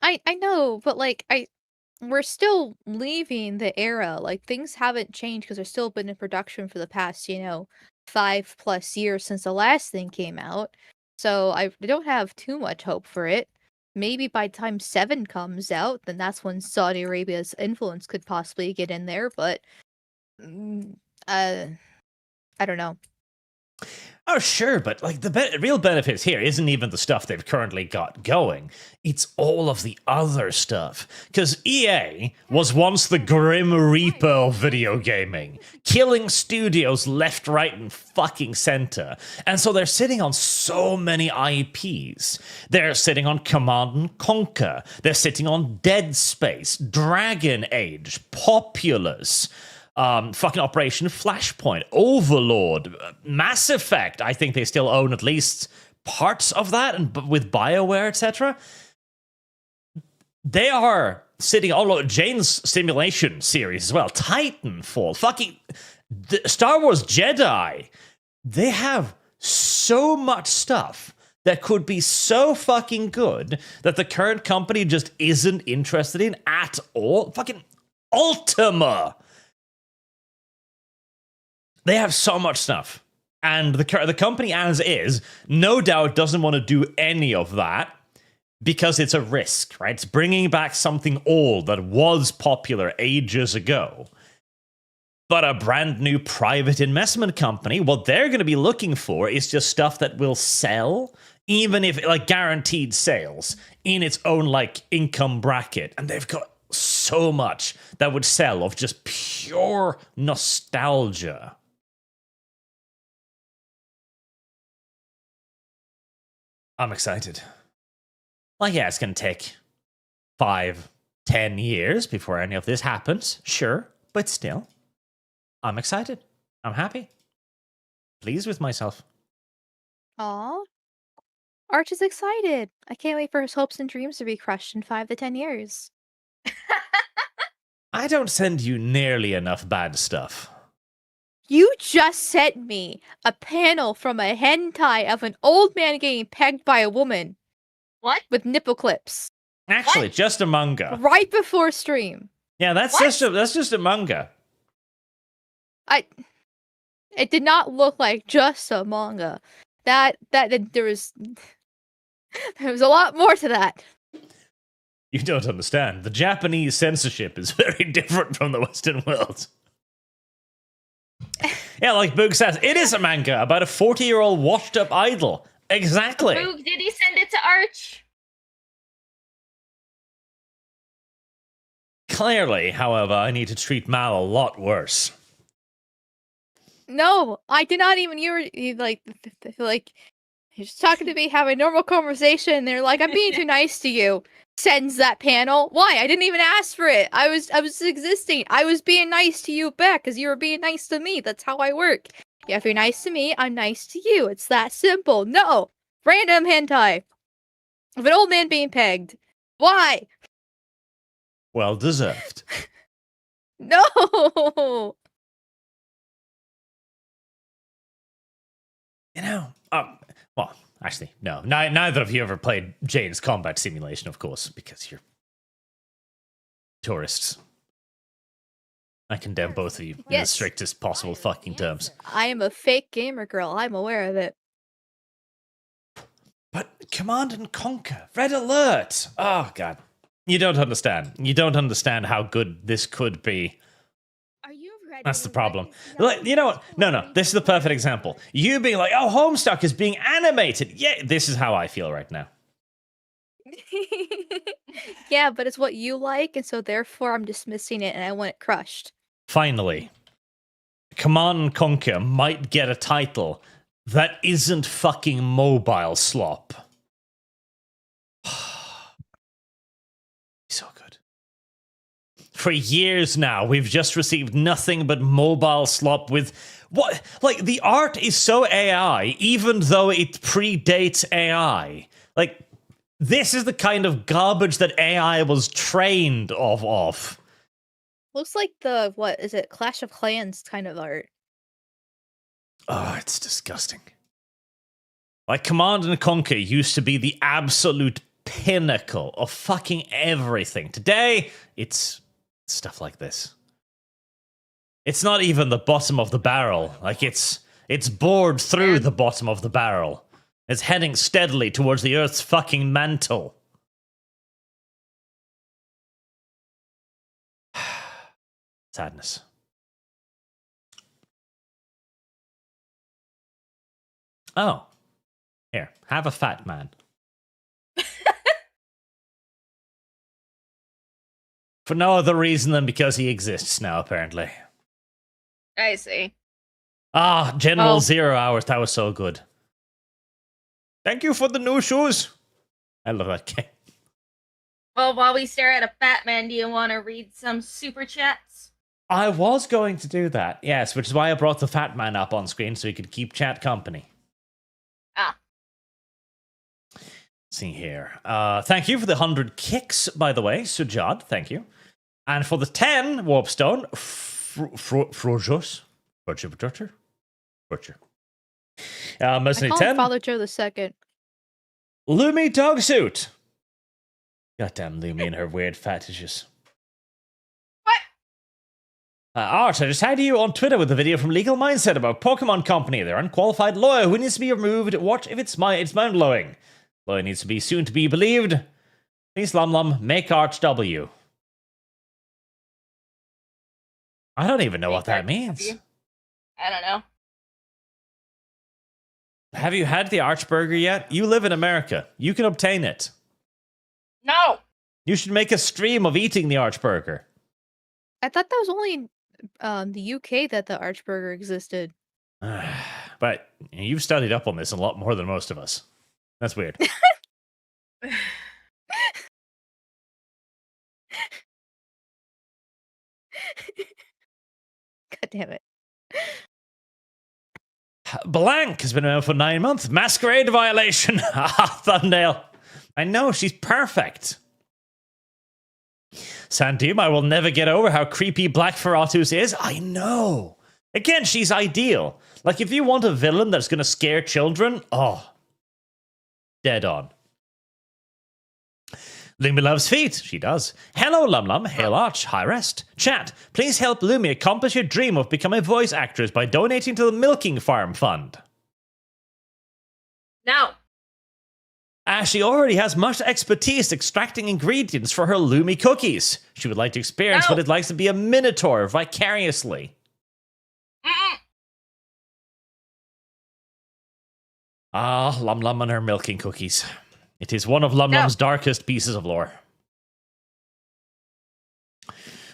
I know, but like we're still leaving the era. Like things haven't changed because they're still been in production for the past, 5+ years since the last thing came out. So I don't have too much hope for it. Maybe by the time 7 comes out, then that's when Saudi Arabia's influence could possibly get in there, but I don't know. Oh, sure, but like the real benefits here isn't even the stuff they've currently got going. It's all of the other stuff. Because EA was once the Grim Reaper of video gaming, killing studios left, right, and fucking center. And so they're sitting on so many IPs. They're sitting on Command and Conquer. They're sitting on Dead Space, Dragon Age, Populous, fucking Operation Flashpoint, Overlord, Mass Effect. I think they still own at least parts of that, and with BioWare, etc. They are sitting all over Jane's Simulation series as well, Titanfall, fucking Star Wars Jedi. They have so much stuff that could be so fucking good that the current company just isn't interested in at all. Fucking Ultima. They have so much stuff. And the company as is, no doubt doesn't want to do any of that because it's a risk, right? It's bringing back something old that was popular ages ago. But a brand new private investment company, what they're going to be looking for is just stuff that will sell, even if, like, guaranteed sales in its own, like, income bracket. And they've got so much that would sell of just pure nostalgia. I'm excited. Like, yeah, it's going to take 5-10 years before any of this happens, sure, but still, I'm excited. I'm happy. Pleased with myself. Aw. Arch is excited. I can't wait for his hopes and dreams to be crushed in 5 to 10 years. I don't send you nearly enough bad stuff. You just sent me a panel from a hentai of an old man getting pegged by a woman What? with nipple clips Actually, just a manga. right before stream. Yeah, that's just a manga. It did not look like just a manga. That there was a lot more to that. You don't understand. The Japanese censorship is very different from the Western world. Yeah, like Boog says, it is a manga about a 40-year-old washed-up idol. Exactly. Boog, did he send it to Arch? Clearly, however, I need to treat Mal a lot worse. No, I did not even. You like you're just talking to me, having a normal conversation. And they're like, "I'm being too nice to you." Sends that panel. Why? I didn't even ask for it. I was existing. I was being nice to you back because you were being nice to me. That's how I work. Yeah, if you're nice to me, I'm nice to you. It's that simple. No, random hentai of an old man being pegged. Why? Well deserved. No. You know, well, actually, no. Neither of you ever played Jane's Combat Simulation, of course, because you're tourists. I condemn both of you in the Yes. strictest possible fucking terms. I am a fake gamer girl. I'm aware of it. But Command and Conquer, Red Alert! Oh, God. You don't understand. You don't understand how good this could be. Are you ready? That's the problem. Like, you know what? No. This is the perfect example. You being like, oh, Homestuck is being animated. Yeah, this is how I feel right now. Yeah, but it's what you like, and so therefore I'm dismissing it and I want it crushed. Finally, Command and Conquer might get a title that isn't fucking mobile slop. So good. For years now, we've just received nothing but mobile slop with what? Like, the art is so AI, even though it predates AI. Like, this is the kind of garbage that AI was trained off. Looks like the, what is it, Clash of Clans kind of art. Oh, it's disgusting. Like, Command and Conquer used to be the absolute pinnacle of fucking everything. Today, it's stuff like this. It's not even the bottom of the barrel. Like, it's bored through the bottom of the barrel. It's heading steadily towards the Earth's fucking mantle. Sadness. Oh. Here, have a fat man. For no other reason than because he exists now, apparently. I see. Ah, General Oh. 0 hours. That was so good. Thank you for the new shoes. I love that game. Well, while we stare at a fat man, do you want to read some super chats? I was going to do that, yes, which is why I brought the fat man up on screen so he could keep chat company. Ah. Let's see here. Thank you for the 100 kicks, by the way, Sujad. Thank you. And for the 10 Warpstone, Frojos. Butcher. I Mercenary call 10. him Father Joe II. Lumi Dogsuit. Goddamn Lumi and her weird fetishes. What? Art, I just had you on Twitter with a video from Legal Mindset about Pokemon Company. Their unqualified lawyer who needs to be removed. What if it's mind-blowing? Lawyer needs to be soon to be believed. Please, Lum, make Arch W. I don't even know what that means. I don't know. Have you had the Arch Burger yet? You live in America. You can obtain it. No! You should make a stream of eating the Arch Burger. I thought that was only in the UK that the Archburger existed. But you've studied up on this a lot more than most of us. That's weird. God damn it. Blank has been around for 9 months. Masquerade violation. Ah, Thundale. I know, she's perfect. Sandoom, I will never get over how creepy Black Ferratus is. I know. Again, she's ideal. Like, if you want a villain that's going to scare children, dead on. Lumi loves feet. She does. Hello, Lum Lum. Hail Arch. High rest. Chat, please help Lumi accomplish your dream of becoming a voice actress by donating to the Milking Farm Fund. No. She already has much expertise extracting ingredients for her Lumi cookies. She would like to experience what it likes to be a minotaur vicariously. Lum Lum and her milking cookies. It is one of Lum Lum's darkest pieces of lore.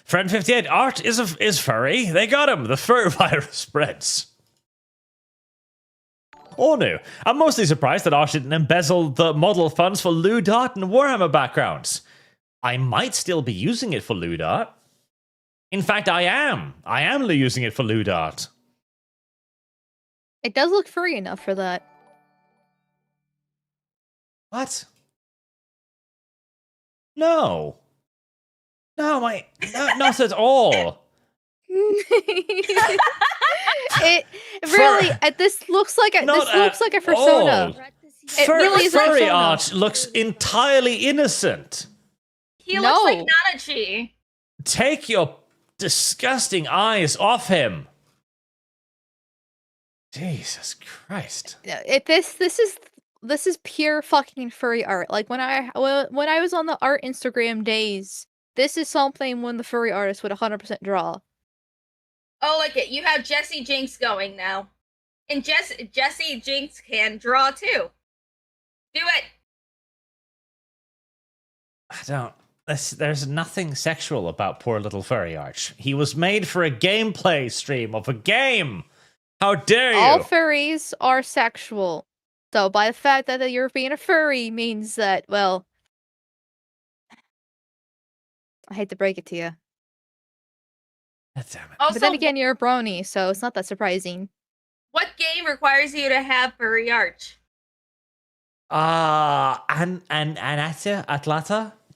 Friend 58, Art is furry. They got him. The fur virus spreads. Oh no. I'm mostly surprised that Art didn't embezzle the model funds for Ludot and Warhammer backgrounds. I might still be using it for Ludot. In fact, I am. I am using it for Ludot. It does look furry enough for that. What? No. No, not at all. It really, this looks like a persona. It really is a furry persona. Art looks entirely innocent. He looks like Nanachi. Take your disgusting eyes off him. Jesus Christ. This is pure fucking furry art. Like when I was on the art Instagram days, this is something when the furry artist would 100% draw. Oh, like it. You have Jesse Jinx going now. And Jesse Jinx can draw too. Do it. I don't. There's nothing sexual about poor little furry Arch. He was made for a gameplay stream of a game. How dare you? All furries are sexual. So by the fact that you're being a furry means that, well, I hate to break it to you. God damn it. Also, But then again, you're a brony, so it's not that surprising. what game requires you to have furry Arch? Atlanta,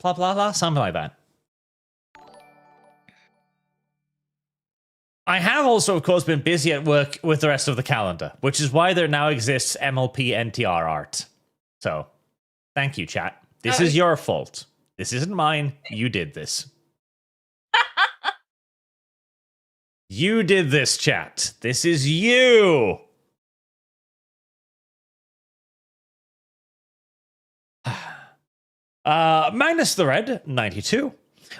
blah blah blah, something like that. I have also, of course, been busy at work with the rest of the calendar, which is why there now exists MLP NTR art. So, thank you, chat. This is your fault. This isn't mine. You did this. You did this, chat. This is you. Magnus the Red, 92.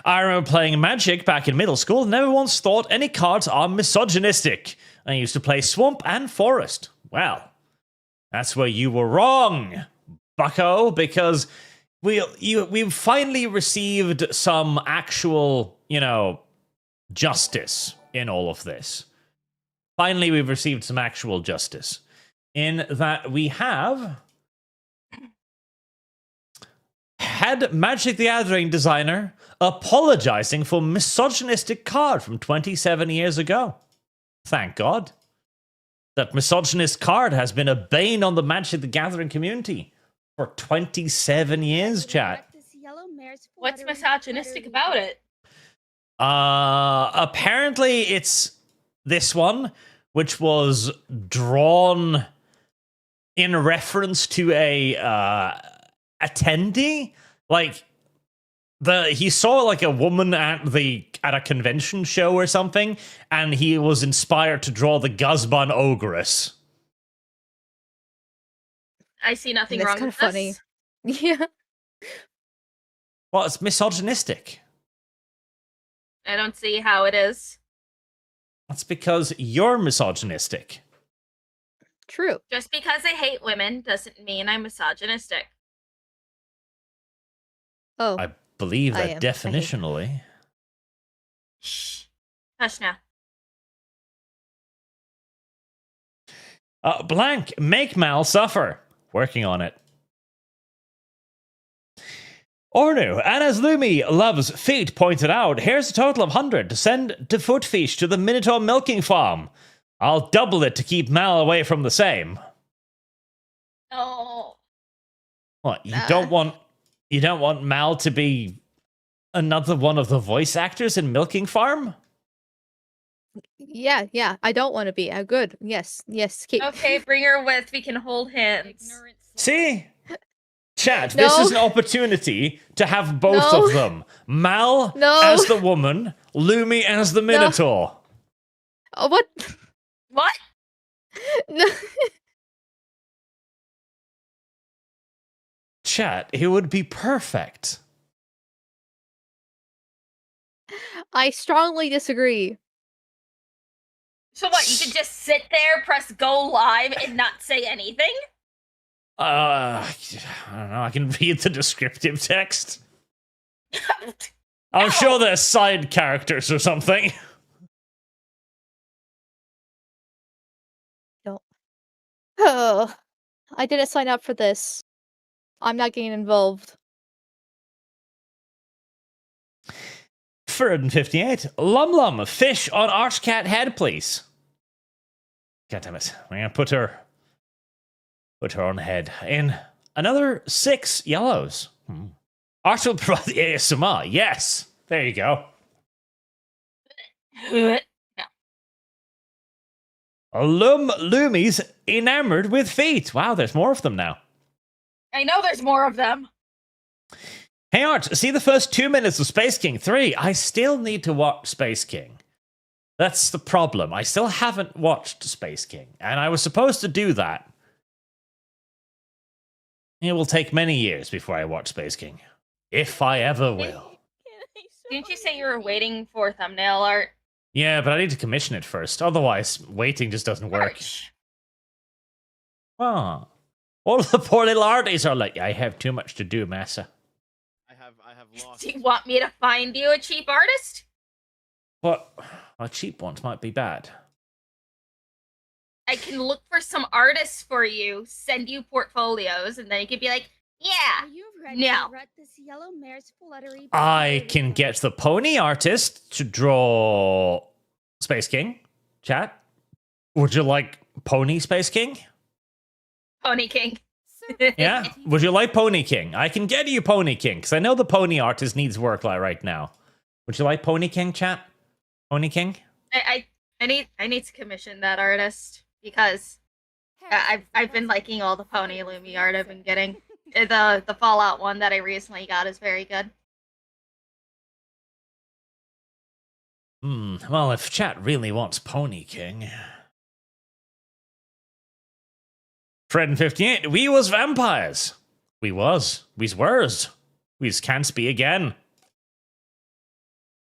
I remember playing Magic back in middle school. Never once thought any cards are misogynistic. I used to play Swamp and Forest. Well, that's where you were wrong, bucko, because we've finally received some actual, justice in all of this. Finally, we've received some actual justice in that we have had Magic the Gathering designer apologizing for misogynistic card from 27 years ago. Thank God. That misogynist card has been a bane on the Magic the Gathering community for 27 years, chat. What's misogynistic about it? Apparently it's this one, which was drawn in reference to a attendee. Like, he saw like a woman at a convention show or something, and he was inspired to draw the Guzban Ogress. I see nothing That's wrong kind with of funny. this. Yeah. Well, it's misogynistic. I don't see how it is. That's because you're misogynistic. True. Just because I hate women doesn't mean I'm misogynistic. Oh. I believe I that am. I hate definitionally. Shh. Hush now. Blank, make Mal suffer. Working on it. Ornu, and as Lumi loves feet pointed out, here's a total of 100 to send to Footfish to the Minotaur milking farm. I'll double it to keep Mal away from the same. Oh. What, you don't want Mal to be Another one of the voice actors in Milking Farm? Yeah, I don't want to be. Good. Yes. Keep. Okay, bring her with. We can hold hands. See? Chat, No. this is an opportunity to have both No. of them. Mal No. as the woman, Lumi as the Minotaur. Oh, what? What? No. Chat, it would be perfect. I strongly disagree. So what? You could just sit there, press go live, and not say anything? I don't know. I can read the descriptive text. I'm sure there's side characters or something. Oh, I didn't sign up for this. I'm not getting involved. 458. Lum, fish on Archcat head, please. God damn it. I'm gonna put her on head. In another 6 yellows. Arch will provide the ASMR. Yes. There you go. Lumi's enamored with feet. Wow, there's more of them now. I know there's more of them. Hey Arch, see the first 2 minutes of Space King 3. I still need to watch Space King. That's the problem. I still haven't watched Space King, and I was supposed to do that. It will take many years before I watch Space King. If I ever will. Didn't you say you were waiting for thumbnail art? Yeah, but I need to commission it first. Otherwise, waiting just doesn't work. Arch. Oh. All the poor little artists are like, I have too much to do, massa. I have lost. Do you want me to find you a cheap artist? But cheap ones might be bad. I can look for some artists for you, send you portfolios, and then you could be like, Are yeah, you ready No. to rut this yellow mare's fluttery? I can get the pony artist to draw Space King. Chat, would you like Pony Space King? Pony King. Service Yeah? guaranteed Would you like Pony King? I can get you Pony King, because I know the pony artist needs work like right now. Would you like Pony King, chat? Pony King? I need to commission that artist because I've been liking all the Pony Lumi art I've been getting. The Fallout one that I recently got is very good. Well, if chat really wants Pony King. Fred and 58, we was vampires. We was. We's wers. We's can't be again.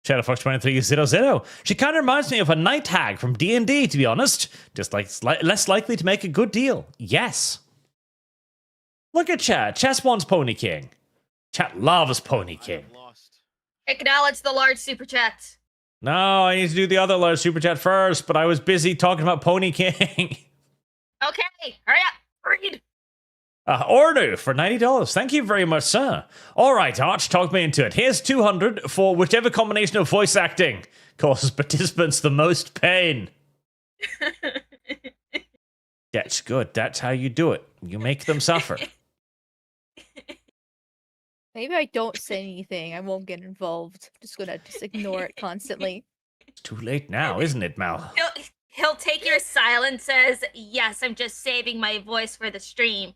Shadowfox2300. She kind of reminds me of a night hag from D&D, to be honest. Just like less likely to make a good deal. Yes. Look at chat. Chat wants Pony King. Chat loves Pony King. I have lost. Acknowledge the large super chat. No, I need to do the other large super chat first, but I was busy talking about Pony King. Okay, hurry up, read. Ornu for $90. Thank you very much, sir. All right, Arch, talk me into it. Here's 200 for whichever combination of voice acting causes participants the most pain. That's good. That's how you do it. You make them suffer. Maybe I don't say anything. I won't get involved. I'm just gonna ignore it constantly. It's too late now, isn't it, Mal? He'll take your silence as yes. I'm just saving my voice for the stream.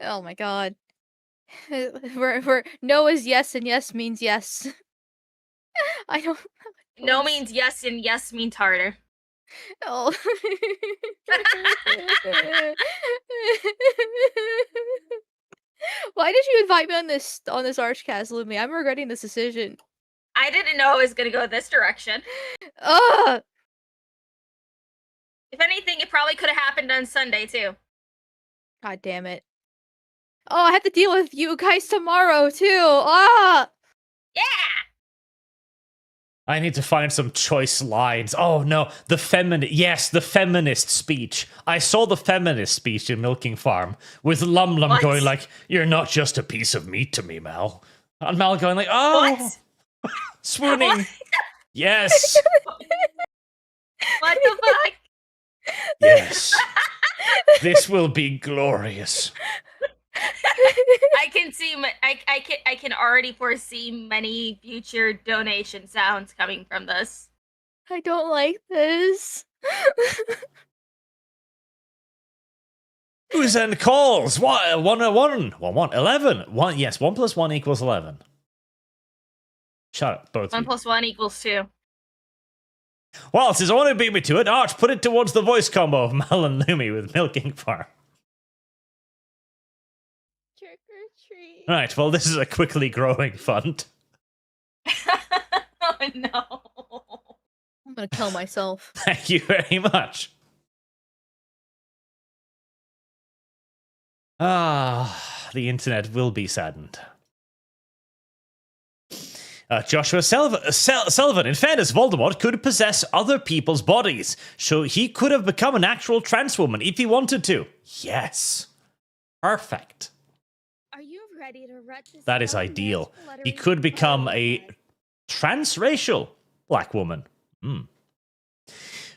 Oh my god. Where no is yes and yes means yes. I don't. No means yes, and yes means harder. Oh. Why did you invite me on this ArchCast, Lumi? I'm regretting this decision. I didn't know it was gonna go this direction. Ugh! If anything, it probably could have happened on Sunday too. God damn it. Oh, I have to deal with you guys tomorrow too. Ah! Yeah. I need to find some choice lines. Oh no, the feminist speech. I saw the feminist speech in Milking Farm with Lum What? going like, "You're not just a piece of meat to me, Mal." And Mal going like, "Oh, What? swooning." What? Yes, What the fuck? yes. This will be glorious. I can see. I can already foresee many future donation sounds coming from this. I don't like this. Who send calls? What? 101. 11. 1, yes, 1 plus 1 equals 11. Shut up, both 1 of you. plus 1 equals 2. Well, since I want to beat me to it, Arch, put it towards the voice combo of Mal and Lumi with Milking Farm. Trick or treat. Right, well, this is a quickly growing fund. Oh no. I'm gonna kill myself. Thank you very much. Ah, the internet will be saddened. Joshua Sullivan. In fairness, Voldemort could possess other people's bodies, so he could have become an actual trans woman if he wanted to. Yes. Perfect. Are you ready to read this? That is yellow ideal. marriage He letter could in become front of a you? transracial black woman.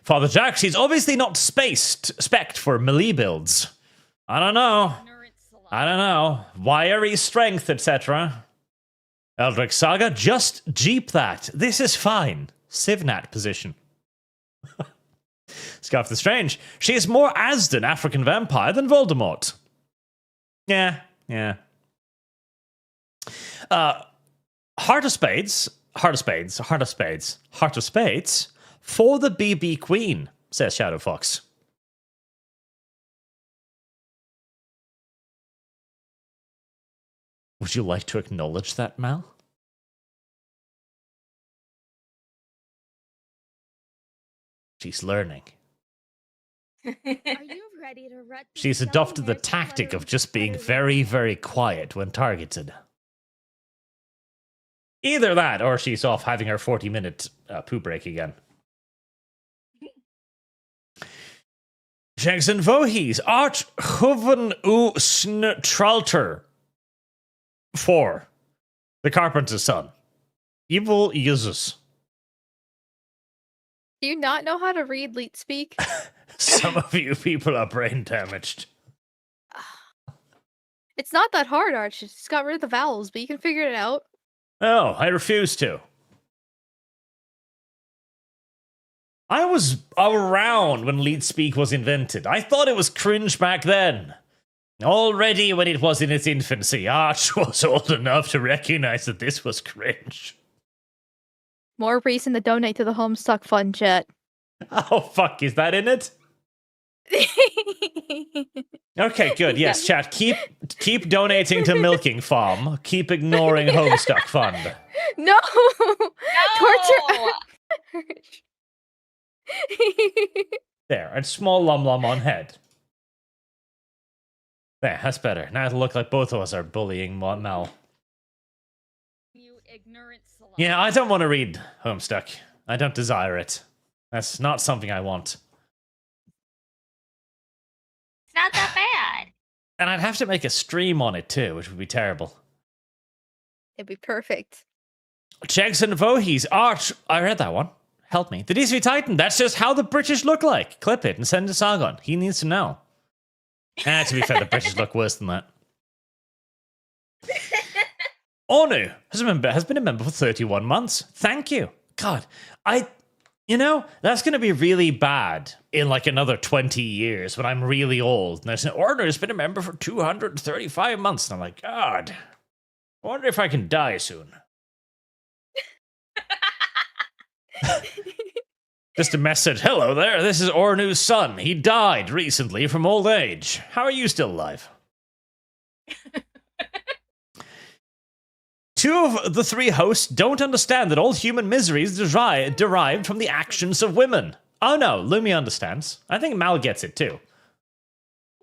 Father Jax, he's obviously not spec'd for melee builds. I don't know. Wiry strength, etc. Eldrick Saga, just jeep that. This is fine. Civnat position. Scarf the Strange, she is more Asden African vampire than Voldemort. Yeah. Heart of Spades for the BB Queen, says Shadow Fox. Would you like to acknowledge that, Mal? She's learning. Are you ready to read this She's yellow adopted the marriage tactic letter of in just being front of very, you? very quiet when targeted. Either that, or she's off having her 40-minute poo break again. Jackson Voorhees, Arch Hoven U Sntralter 4. The Carpenter's Son. Evil Jesus. Do you not know how to read Leet Speak? Some of you people are brain damaged. It's not that hard, Arch. You just got rid of the vowels, but you can figure it out. No, I refuse to. I was around when Leet Speak was invented. I thought it was cringe back then. Already when it was in its infancy, Arch was old enough to recognize that this was cringe. More reason to donate to the Homestuck Fund, chat. Oh, fuck, is that in it? Okay, good. Yes, chat. Keep donating to Milking Farm. Keep ignoring Homestuck Fund. No! Torture! There, and small lum on head. There, that's better. Now it'll look like both of us are bullying Mel. You ignorant slut. Yeah, I don't want to read Homestuck. I don't desire it. That's not something I want. It's not that bad. And I'd have to make a stream on it too, which would be terrible. It'd be perfect. Jackson Voorhees, Arch. I read that one. Help me. The DC Titan, that's just how the British look like. Clip it and send to Sargon. He needs to know. To be fair, the British look worse than that. Onu has been a member for 31 months. Thank you. God, that's going to be really bad in like another 20 years when I'm really old. And there's an Order has been a member for 235 months. And I'm like, God, I wonder if I can die soon. Just a message. Hello there, this is Ornu's son. He died recently from old age. How are you still alive? 2 of the 3 hosts don't understand that all human misery is derived from the actions of women. Oh no, Lumi understands. I think Mal gets it too.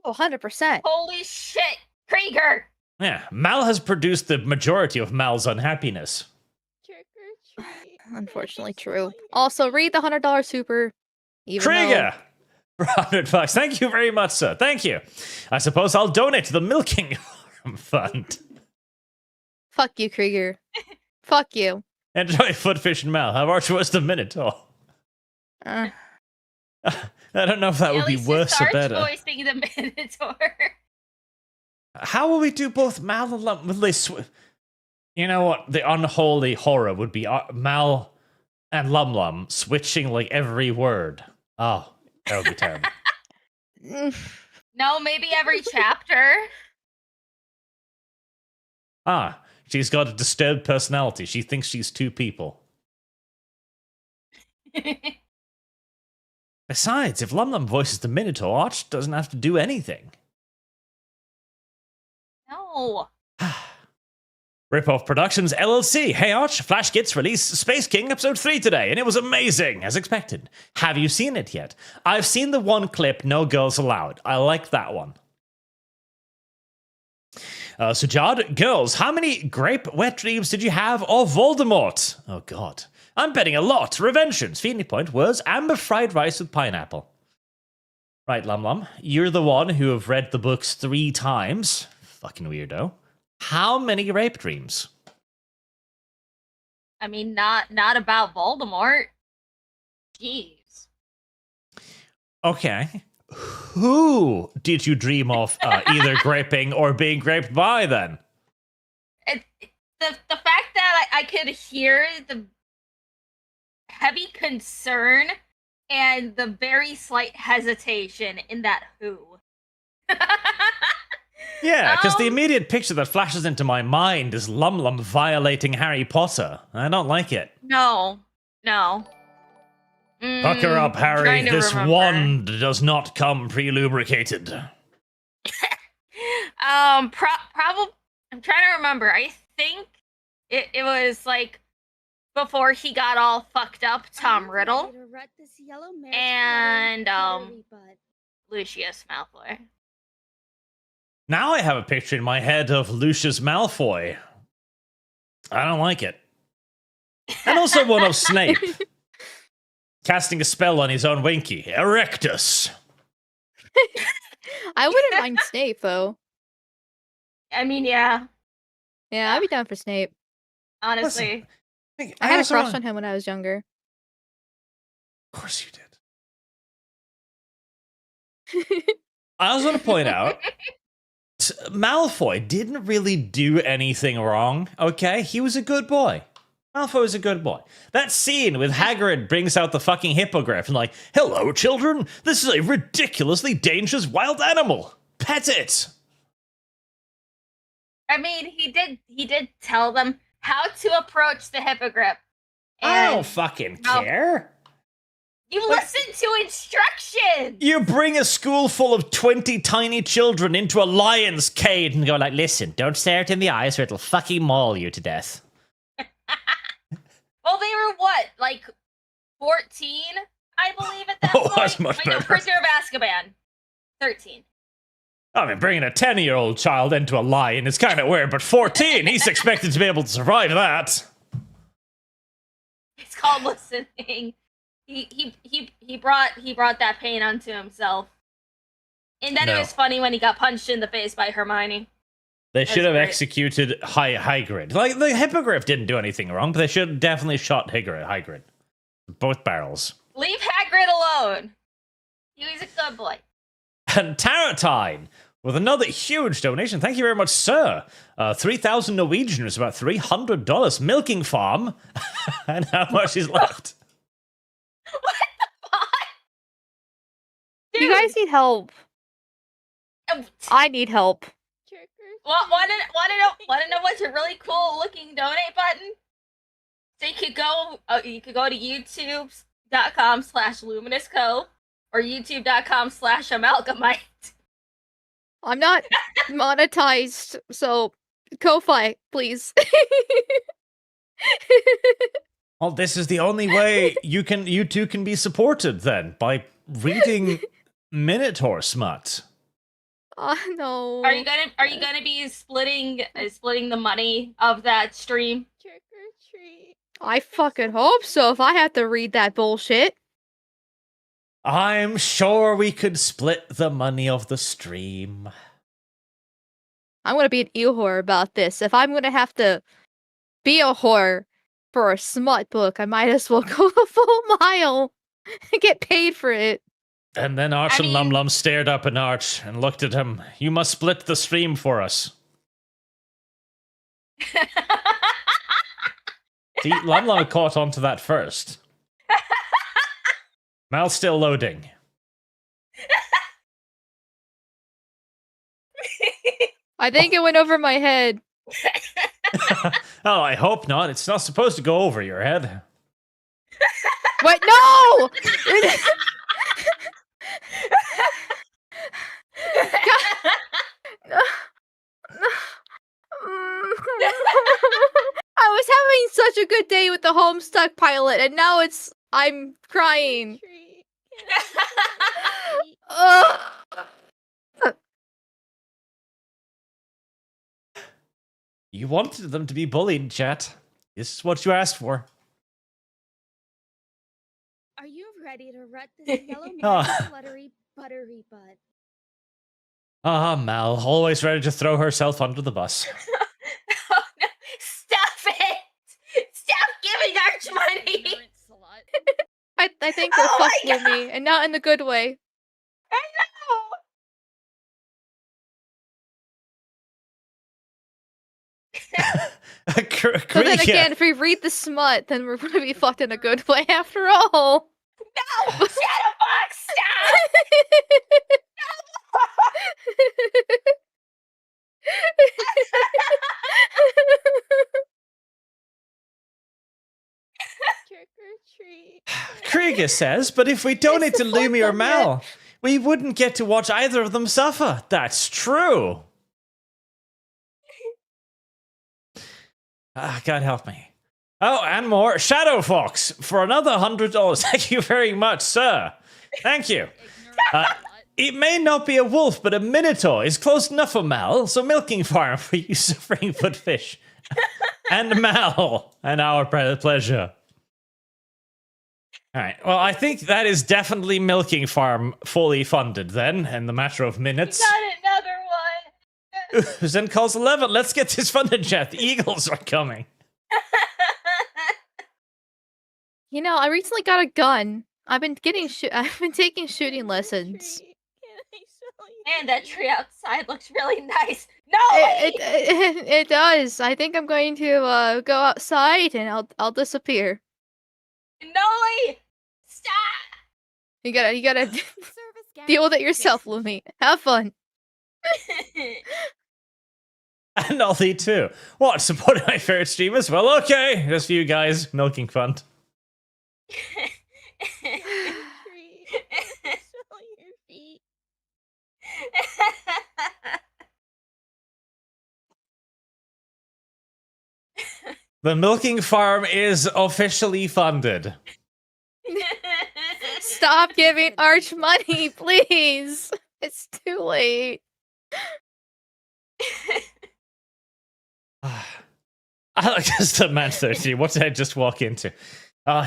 Oh, 100%. Holy shit, Krieger! Yeah, Mal has produced the majority of Mal's unhappiness. Trick or treat. Unfortunately true. Also, read the $100 super. Even Krieger! For $100. Thank you very much, sir. Thank you. I suppose I'll donate to the Milking Farm Fund. Fuck you, Krieger. Fuck you. Enjoy Footfish and Mal. Have Arch worse the Minotaur. Uh, I don't know if that would At be least worse it's or Arch better. voicing the Minotaur. How will we do both Mal and Lum? Will they you know what? The unholy horror would be Mal and Lum Lum switching like every word. Oh, that would be terrible. No, maybe every chapter. She's got a disturbed personality. She thinks she's two people. Besides, if Lum Lum voices the Minotaur, Arch doesn't have to do anything. No. Ripoff Productions LLC. Hey Arch, Flash Gets released Space King episode 3 today, and it was amazing, as expected. Have you seen it yet? I've seen the one clip, No Girls Allowed. I like that one. Sujad, girls, how many grape wet dreams did you have of Voldemort? Oh god. I'm betting a lot. Reventions. Feeding point was amber fried rice with pineapple. Right, Lum Lum. You're the one who have read the books 3 times. Fucking weirdo. How many rape dreams? I mean, not about Voldemort. Jeez. Okay. Who did you dream of either graping or being graped by then? The fact that I could hear the heavy concern and the very slight hesitation in that who. Yeah, because the immediate picture that flashes into my mind is Lum Lum violating Harry Potter. I don't like it. No. Pucker up, Harry. This wand does not come pre-lubricated. Probably. I'm trying to remember. I think it was like before he got all fucked up. Tom Riddle and Lucius Malfoy. Now I have a picture in my head of Lucius Malfoy. I don't like it. And also one of Snape. Casting a spell on his own Winky. Erectus. I wouldn't mind Snape, though. I mean, yeah. Yeah, I'd be down for Snape. Honestly. Listen, I had a crush on him when I was younger. Of course you did. I also want to point out, Malfoy didn't really do anything wrong, okay? He was a good boy. Malfoy was a good boy. That scene with Hagrid brings out the fucking hippogriff and like, hello, children, this is a ridiculously dangerous wild animal. Pet it. I mean, he did tell them how to approach the hippogriff. I don't fucking care. You listen to instructions! You bring a school full of 20 tiny children into a lion's cage and go like, listen, don't stare it in the eyes or it'll fucking maul you to death. Well, they were what, like 14, I believe, at that point? That's much better. No, Prisoner of Azkaban. 13. I mean, bringing a 10-year-old child into a lion is kind of weird, but 14, he's expected to be able to survive that. It's called listening. He brought that pain onto himself. And then it was funny when he got punched in the face by Hermione. They should have executed Hagrid. Like, the hippogriff didn't do anything wrong, but they should have definitely shot Hagrid. Both barrels. Leave Hagrid alone. He was a good boy. And Taratine, with another huge donation. Thank you very much, sir. 3,000 Norwegian is about $300. Milking farm. And how much is left? What the fuck? Dude. You guys need help. I need help. Want to know what's a really cool looking donate button? So you could go to youtube.com/luminousco or youtube.com/amalgamite. I'm not monetized, so Ko-Fi, please. Well, this is the only way you two can be supported then, by reading Minotaur smut. No. Are you gonna be splitting the money of that stream? Trick or treat. I fucking hope so if I have to read that bullshit. I'm sure we could split the money of the stream. I'm gonna be an e-whore about this. If I'm gonna have to be a whore for a smut book, I might as well go the full mile and get paid for it. And then Arch I and Lum mean- Lum stared up at Arch and looked at him. You must split the stream for us. See, Lum Lum caught on to that first. Mal's still loading. I think it went over my head. Oh, I hope not. It's not supposed to go over your head. Wait, no! I was having such a good day with the Homestuck pilot, and now I'm crying. Tree. Can I sit on your feet? Ugh. You wanted them to be bullied, chat. This is what you asked for. Are you ready to rut this yellow Ah. man fluttery buttery butt? Ah, Mal, always ready to throw herself under the bus. Oh, no. Stop it! Stop giving Arch money! Ignorant slut. I think we're Oh my fucked with me, and not in the good way. I know! But then again, if we read the smut, then we're gonna be fucked in a good way after all. No! Shadowbox, stop! Trick or treat. Kriega says, but if we donate to the fuck Lumi or up, Mal, we wouldn't get to watch either of them suffer. That's true. Ah, God help me. Oh, and more. Shadow Fox for another $100. Thank you very much, sir. Thank you. Ignorant slut. It may not be a wolf, but a minotaur is close enough for Mal, so milking farm for you suffering footfish. And Mal, and our pleasure. All right, well, I think that is definitely milking farm fully funded then, in the matter of minutes. Got another one! Zen calls 11. Let's get this funded, chat. The Eagles are coming. You know, I recently got a gun. I've been taking shooting lessons. Tree. Can I show you Man, the that tree? tree outside looks really nice. No! It does. I think I'm going to go outside and I'll disappear. Noli! Stop! You gotta Service deal with it guaranteed. yourself, Lumi. Have fun. And Ollie, too. What? Supporting my favorite streamers? Well, okay. Just for you guys. Milking fund. Tree. Can I show your feet? The milking farm is officially funded. Stop giving Arch money, please. It's too late. I like this the man 30. What did I just walk into?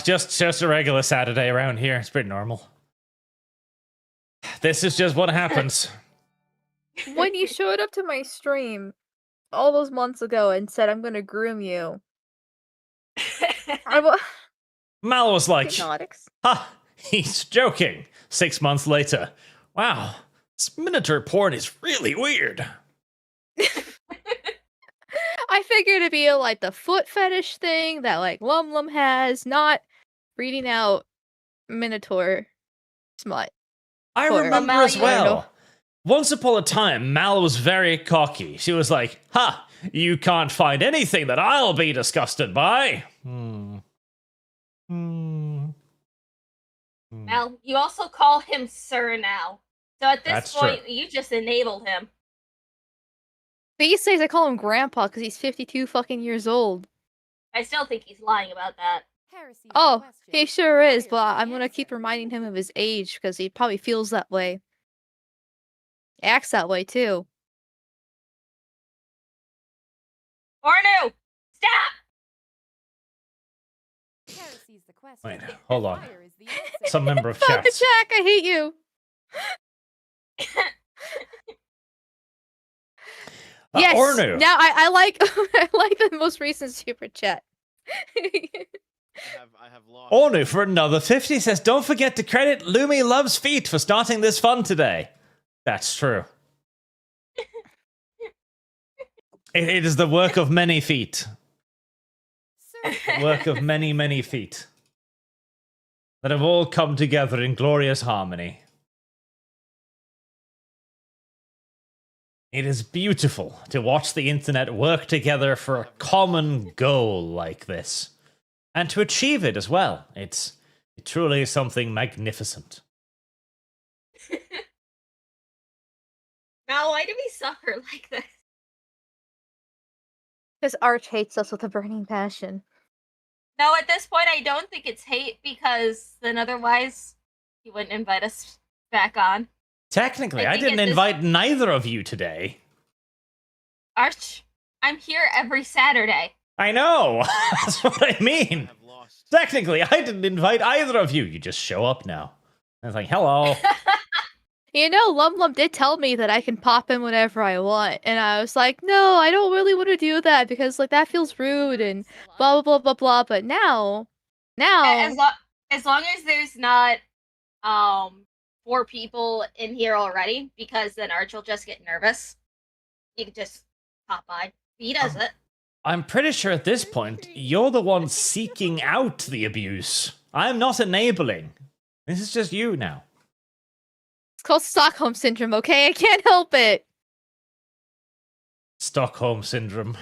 Just a regular Saturday around here. It's pretty normal. This is just what happens. When you showed up to my stream all those months ago and said I'm gonna groom you, I was Mal was like, hypnotics. ha, he's joking. 6 months later. Wow, this miniature porn is really weird. I figured it'd be like the foot fetish thing that like Lum Lum has, not reading out Minotaur smut. I Or- remember Mal, as you- well. Once upon a time, Mal was very cocky. She was like, ha, you can't find anything that I'll be disgusted by. Mal, you also call him Sir now. So at this That's point, true. you just enabled him. These days I call him Grandpa because he's 52 fucking years old. I still think he's lying about that. Heresy is the Oh, question. he sure is, Fire but is the I'm gonna keep answer. reminding him of his age because he probably feels that way. Acts that way too. Ornu! Stop! Heresy is the question. Wait, hold on. Fire is the answer. Some member of Fuck chat. Jack, I hate you. Yes. Ornu. Now I like I like the most recent super chat. I have lost. Ornu for another 50 says, don't forget to credit Lumi Loves Feet for starting this fun today. That's true. It is the work of many feet. Work of many, many feet. That have all come together in glorious harmony. It is beautiful to watch the internet work together for a common goal like this. And to achieve it as well. It truly is something magnificent. Now, why do we suffer like this? Because Arch hates us with a burning passion. No, at this point, I don't think it's hate, because then otherwise he wouldn't invite us back on. Technically, I I think didn't at this- invite neither of you today. Arch, I'm here every Saturday. I know. That's what I I mean. have lost. Technically, I didn't invite either of you. You just show up now. I was like, hello. You know, Lum did tell me that I can pop in whenever I want, and I was like, no, I don't really want to do that because like that feels rude and blah blah blah blah blah. But now, As long as there's not 4 people in here already, because then Arch will just get nervous. You can just pop by. He does it. I'm pretty sure at this point, you're the one seeking out the abuse. I'm not enabling. This is just you now. it's called Stockholm syndrome. Okay, I can't help it. Stockholm Syndrome.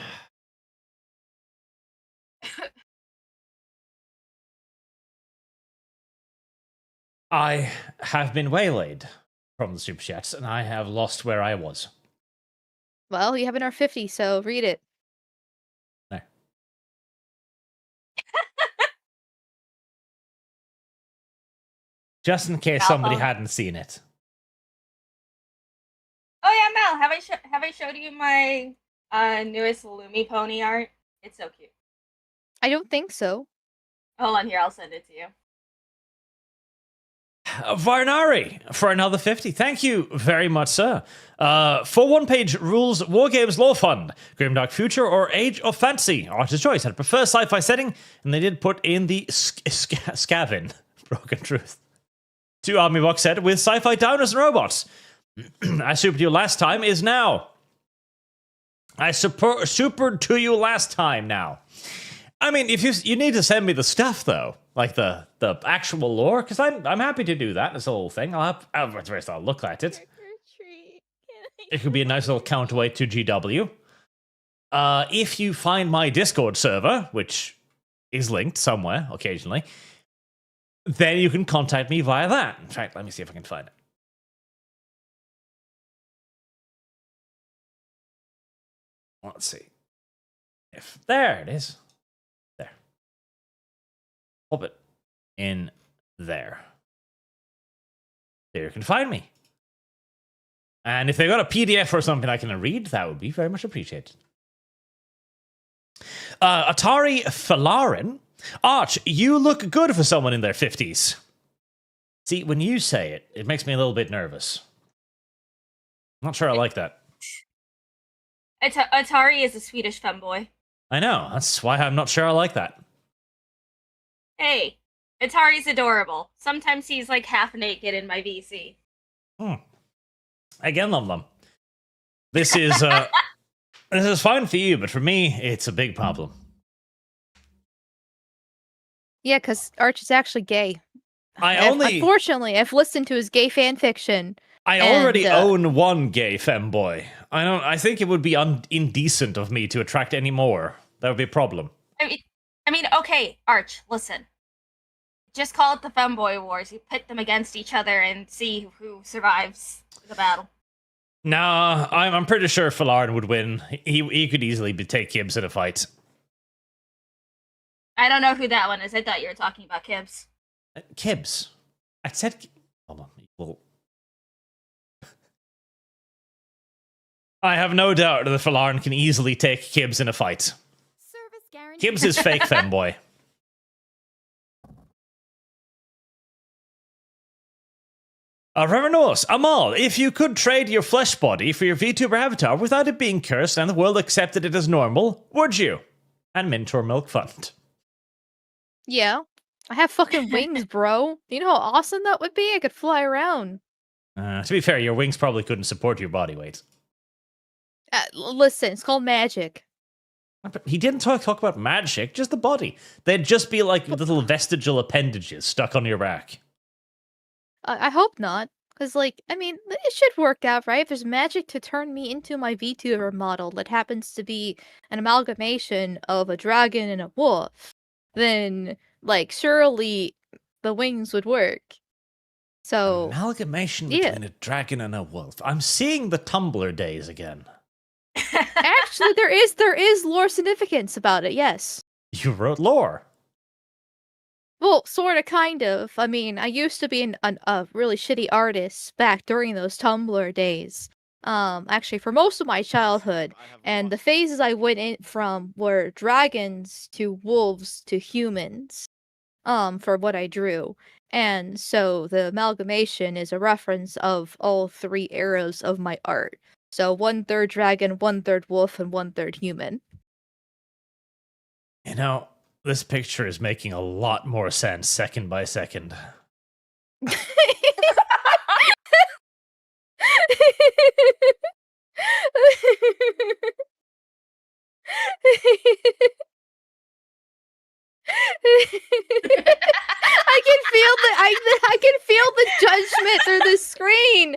I have been waylaid from the Superchats, and I have lost where I was. Well, you have an R50, so read it. There. Just in case somebody Malcolm. hadn't seen it. Oh yeah, Mel, have I showed you my newest Lumi pony art? It's so cute. I don't think so. Hold on here, I'll send it to you. Varnari for another 50. Thank you very much, sir. For one-page rules, Wargames Law Fund, Grimdark Future, or Age of Fantasy. Artist's choice. I'd prefer sci-fi setting, and they did put in the Scavin. Broken Truth. 2 Army box set with sci-fi downers and robots. I supered you last time is now. I supered to you last time now. I mean, if you need to send me the stuff though, like the actual lore, because I'm happy to do that. This whole thing. I'll look at it. It could be a nice little counterweight to GW. If you find my Discord server, which is linked somewhere occasionally, then you can contact me via that. In fact, let me see if I can find it. Let's see. If there it is. There. Pop it in there. There you can find me. And if they got a PDF or something I can read, that would be very much appreciated. Atari Falarin. Arch, you look good for someone in their 50s. See, when you say it, it makes me a little bit nervous. I'm not sure I like that. Atari is a Swedish femboy. I know, that's why I'm not sure I like that. Hey, Atari's adorable. Sometimes he's like half naked in my VC. Again, Lum. This is this is fine for you, but for me, it's a big problem. Yeah, because Arch is actually gay. Unfortunately, I've listened to his gay fan fiction. I already own one gay femboy. I think it would be indecent of me to attract any more. That would be a problem. I mean, okay, Arch, listen. Just call it the femboy wars. You pit them against each other and see who survives the battle. Nah, I'm pretty sure Falarin would win. He could easily take Gibbs in a fight. I don't know who that one is. I thought you were talking about Kibbs. Kibbs. I said... Hold on. Well, I have no doubt that Falarin can easily take Kibbs in a fight. Service guarantee. Kibbs is fake femboy. Revenos, Amal, if you could trade your flesh body for your VTuber avatar without it being cursed and the world accepted it as normal, would you? And Mentor Milk Fund. Yeah. I have fucking wings, bro. You know how awesome that would be? I could fly around. To be fair, your wings probably couldn't support your body weight. Listen, it's called magic. But he didn't talk about magic, just the body. They'd just be like little vestigial appendages stuck on your back. I hope not. Because, like, I mean, it should work out, right? If there's magic to turn me into my VTuber model that happens to be an amalgamation of a dragon and a wolf, then, like, surely the wings would work. So, Amalgamation yeah. between a dragon and a wolf. I'm seeing the Tumblr days again. Actually, there is lore significance about it, yes. You wrote lore. Well, sort of, kind of. I mean, I used to be a really shitty artist back during those Tumblr days. Actually, for most of my childhood. And the phases I went in from were dragons to wolves to humans, for what I drew. And so the amalgamation is a reference of all three eras of my art. So 1/3 dragon, 1/3 wolf, and 1/3 human. You know, this picture is making a lot more sense second by second. I can feel the judgment through the screen.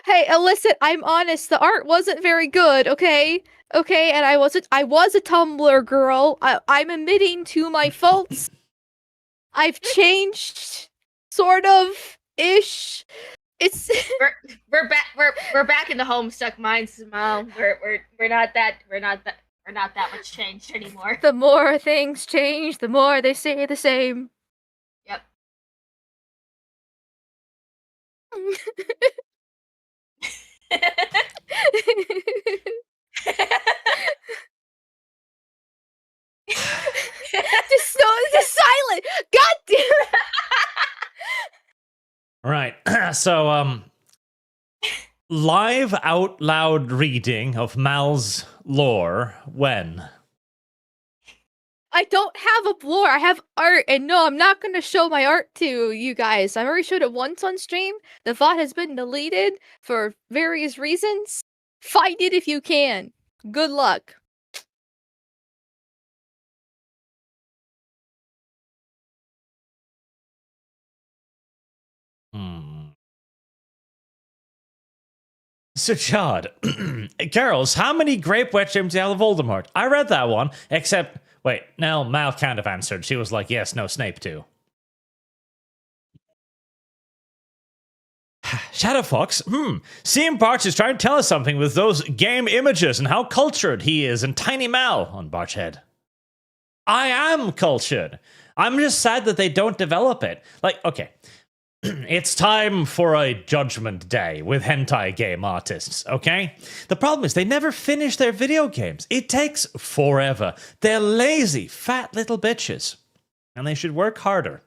Hey, listen, I'm honest. The art wasn't very good, okay? Okay, and I was a Tumblr girl. I'm admitting to my faults. I've changed, sort of, ish. It's we're back in the Homestuck minds, Mom. We're not that much changed anymore. The more things change, the more they stay the same. Yep. just silent. God damn it. Right. So, live out loud reading of Mal's lore when? I don't have a lore. I have art, and no, I'm not going to show my art to you guys. I already showed it once on stream. The VOD has been deleted for various reasons. Find it if you can. Good luck. So, Chad, Carols, how many grape wet dreams out of Voldemort? I read that one, except, wait, now Mal kind of answered. She was like, yes, no, Snape too. Shadowfox, CM Barch is trying to tell us something with those game images and how cultured he is and Tiny Mal on Barchhead. I am cultured. I'm just sad that they don't develop it. Like, okay. It's time for a judgment day with hentai game artists, okay? The problem is they never finish their video games. It takes forever. They're lazy, fat little bitches. And they should work harder.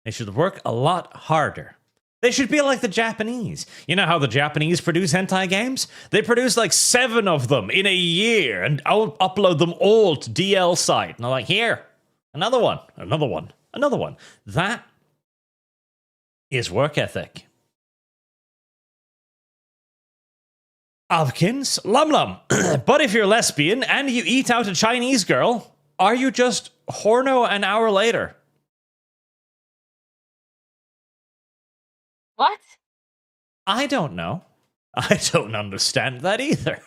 They should work a lot harder. They should be like the Japanese. You know how the Japanese produce hentai games? They produce like 7 of them in a year and upload them all to DL site. And they're like, here, another one, another one, another one. That is work ethic. Alkins, Lum. But if you're lesbian and you eat out a Chinese girl, are you just horno an hour later? What? I don't know. I don't understand that either.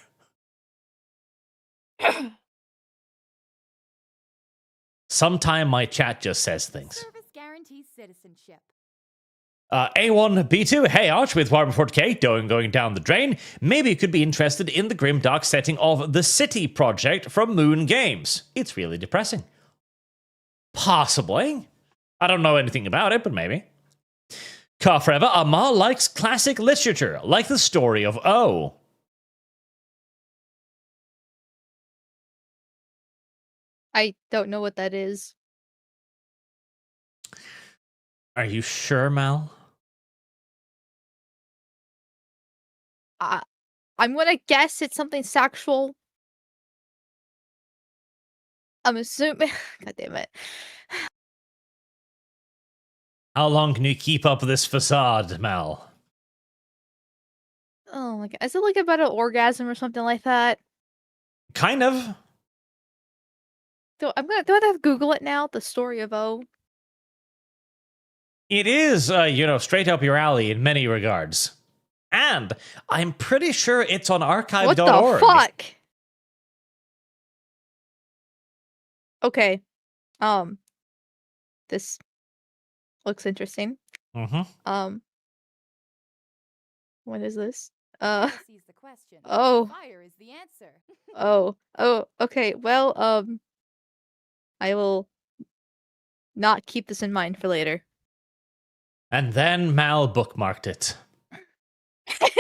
Sometime my chat just says things. Service guarantees citizenship. A1, B2, hey Arch with War Before K, going down the drain. Maybe you could be interested in the grimdark setting of The City Project from Moon Games. It's really depressing. Possibly. I don't know anything about it, but maybe. Car Forever, Amal likes classic literature, like the story of O. I don't know what that is. Are you sure, Mal? I'm gonna guess it's something sexual. I'm assuming. God damn it. How long can you keep up this facade, Mal? Oh my god. Is it like about an orgasm or something like that? Kind of. Do I have to Google it now? The story of O. It is, straight up your alley in many regards. And I'm pretty sure it's on archive.org. What the fuck? Okay. This looks interesting. Mm-hmm. What is this? Sees the question. Oh. Fire is the answer. Oh, okay. Well, I will not keep this in mind for later. And then Mal bookmarked it. I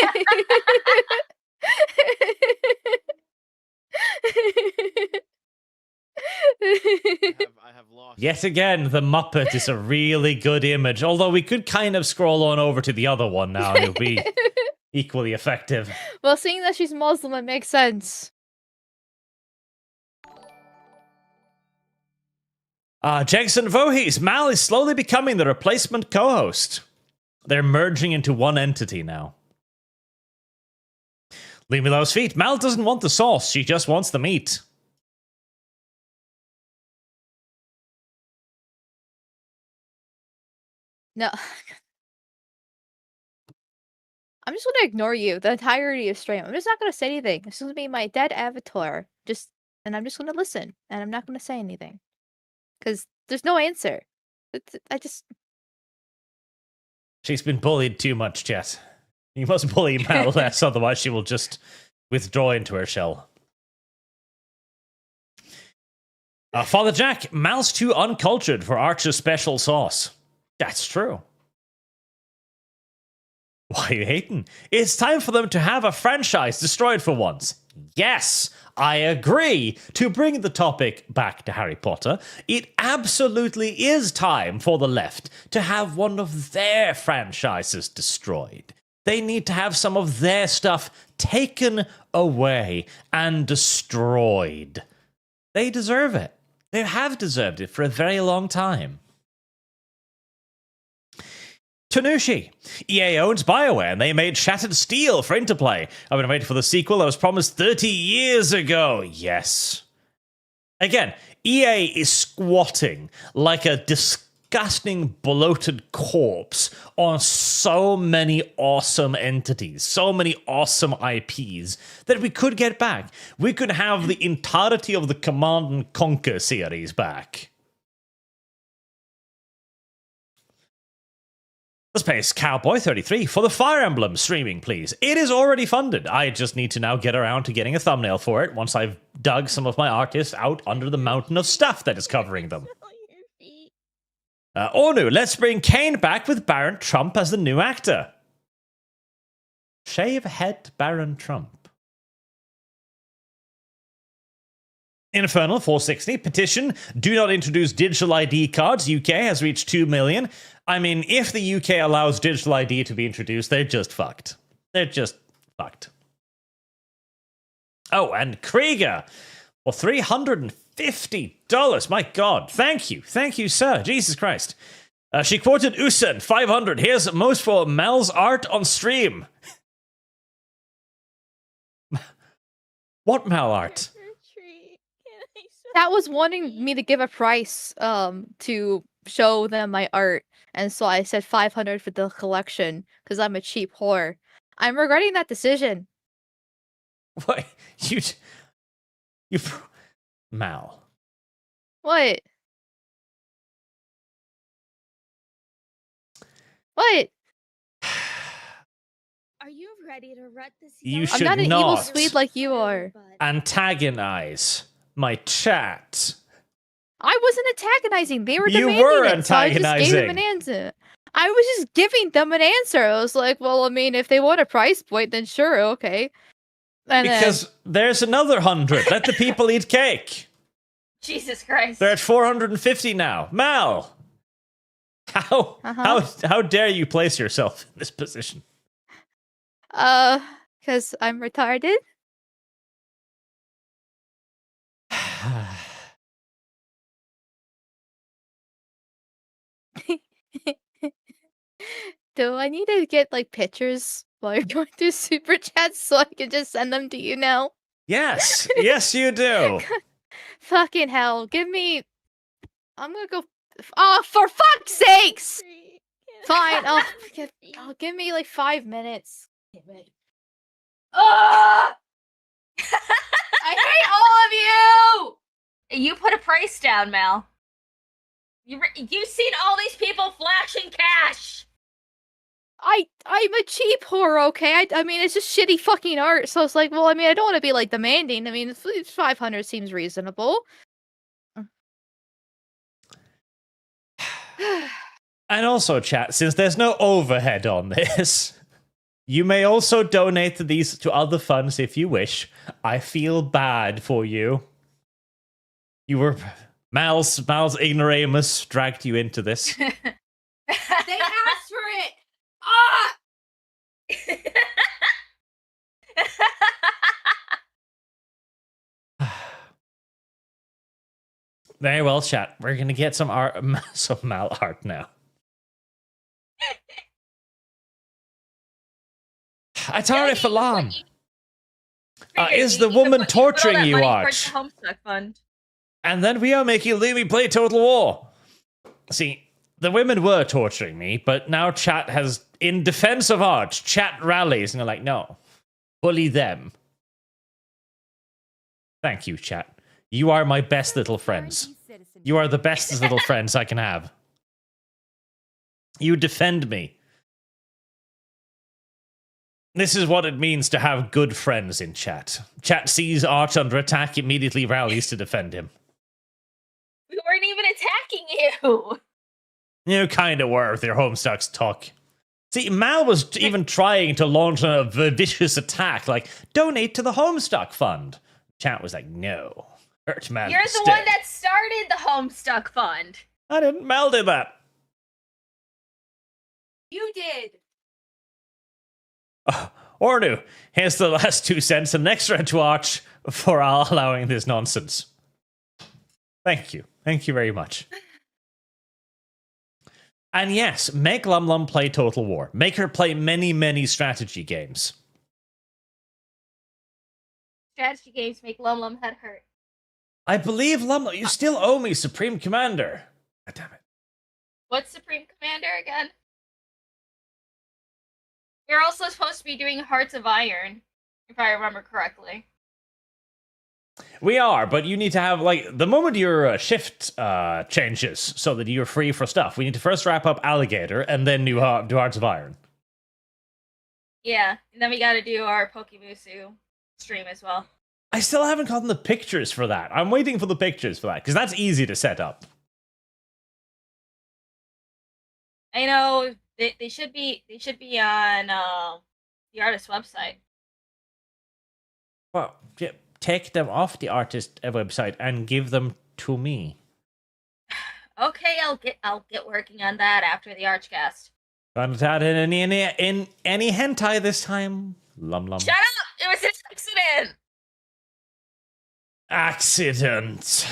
have lost. Yet again, the Muppet is a really good image, although we could kind of scroll on over to the other one now and it'll be equally effective. Well, seeing that she's Muslim, it makes sense. Jackson Voorhees, Mal is slowly becoming the replacement co-host. They're merging into one entity now. Leave me those feet. Mal doesn't want the sauce, she just wants the meat. No. I'm just gonna ignore you the entirety of stream. I'm just not gonna say anything. It's gonna be my dead avatar. And I'm just gonna listen. And I'm not gonna say anything. Because there's no answer. She's been bullied too much, Jess. You must bully Mal less, otherwise she will just withdraw into her shell. Father Jack, Mal's too uncultured for Archer's special sauce. That's true. Why are you hating? It's time for them to have a franchise destroyed for once. Yes, I agree. To bring the topic back to Harry Potter, it absolutely is time for the left to have one of their franchises destroyed. They need to have some of their stuff taken away and destroyed. They deserve it. They have deserved it for a very long time. Tanushi. EA owns BioWare, and they made Shattered Steel for Interplay. I've been waiting for the sequel that was promised 30 years ago. Yes. Again, EA is squatting like a disgusting, bloated corpse on so many awesome entities, so many awesome IPs that we could get back. We could have the entirety of the Command and Conquer series back. Let's pay Cowboy33 for the Fire Emblem streaming, please. It is already funded. I just need to now get around to getting a thumbnail for it once I've dug some of my artists out under the mountain of stuff that is covering them. Onu, let's bring Kane back with Baron Trump as the new actor. Shave head Baron Trump. Infernal 460 petition, do not introduce digital ID cards. UK has reached 2 million. I mean, if the UK allows digital ID to be introduced, they're just fucked. They're just fucked. Oh, and Krieger for $350. My God, thank you. Thank you, sir. Jesus Christ. She quoted Usain, 500. Here's most for Mel's art on stream. What Mel art? That was wanting me to give a price to show them my art, and so I said 500 for the collection because I'm a cheap whore. I'm regretting that decision. What? You Mal. What? What? Are you ready to rut this? You I'm should not an evil not Swede like you are. antagonize my chat. I wasn't antagonizing. They were You demanding were it, so I just gave them antagonizing. an answer. I was just giving them an answer. I was like, well, I mean, if they want a price point, then sure, okay. And Because there's another 100. Let the people eat cake. Jesus Christ. They're at 450 now. Mal. How dare you place yourself in this position? Because I'm retarded. Do I need to get like pictures while you're going through super chats so I can just send them to you now? Yes, yes, you do. Fucking hell, give me. I'm gonna go. Oh, for fuck's sakes! Fine, I'll give me like 5 minutes. Ah! I hate all of you! You put a price down, Mal. You've seen all these people flashing cash. I'm a cheap whore, okay? I mean, it's just shitty fucking art, so it's like, well, I mean, I don't want to be like demanding. I mean, it's 500 seems reasonable. And also, chat, since there's no overhead on this, you may also donate these to other funds if you wish. I feel bad for you. You were Mal's ignoramus dragged you into this. They asked for it! Ah! Very well, chat. We're gonna get some art, some Mal art now. Atari for Lam. Is the woman torturing you, Arch? And then we are making Lumi play Total War. See, the women were torturing me, but now chat has, in defense of Arch, chat rallies, and they're like, no, bully them. Thank you, chat. You are my best little friends. You are the bestest little friends I can have. You defend me. This is what it means to have good friends in chat. Chat sees Arch under attack, immediately rallies to defend him. We weren't even attacking you. You kind of were with your Homestuck's talk. See, Mal was even trying to launch a vicious attack, like, donate to the Homestuck Fund. Chat was like, no. Hurt man. You're the one that started the Homestuck Fund. I didn't. Mal did that. You did. Ornu, here's the last 2 cents, an extra to Arch for allowing this nonsense. Thank you. Thank you very much. And yes, make Lum Lum play Total War. Make her play many, many strategy games. Strategy games make Lum Lum head hurt. I believe Lum Lum, you still owe me Supreme Commander. God damn it. What's Supreme Commander again? You're also supposed to be doing Hearts of Iron, if I remember correctly. We are, but you need to have, like, the moment your shift changes so that you're free for stuff, we need to first wrap up Alligator and then do Hearts of Iron. Yeah, and then we gotta do our Pokemusu stream as well. I still haven't gotten the pictures for that. I'm waiting for the pictures for that, because that's easy to set up. I know they should be on the artist website. Well, take them off the artist website and give them to me. Okay, I'll get working on that after the ArchCast. Found out in any hentai this time. Lum Lum. Shut up! It was an accident. Accident.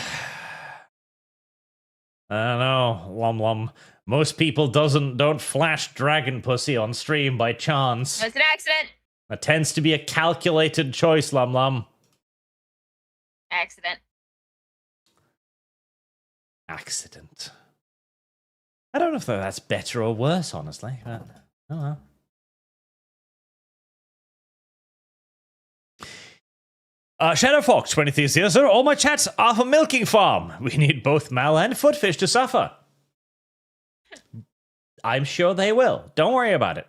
I don't know, Lum Lum. Most people don't flash dragon pussy on stream by chance. It was an accident. That tends to be a calculated choice, Lum Lum. Accident. Accident. I don't know if that's better or worse, honestly. But, oh well. Shadow Fox 2300. All my chats are for milking farm. We need both Mal and Footfish to suffer. I'm sure they will. Don't worry about it.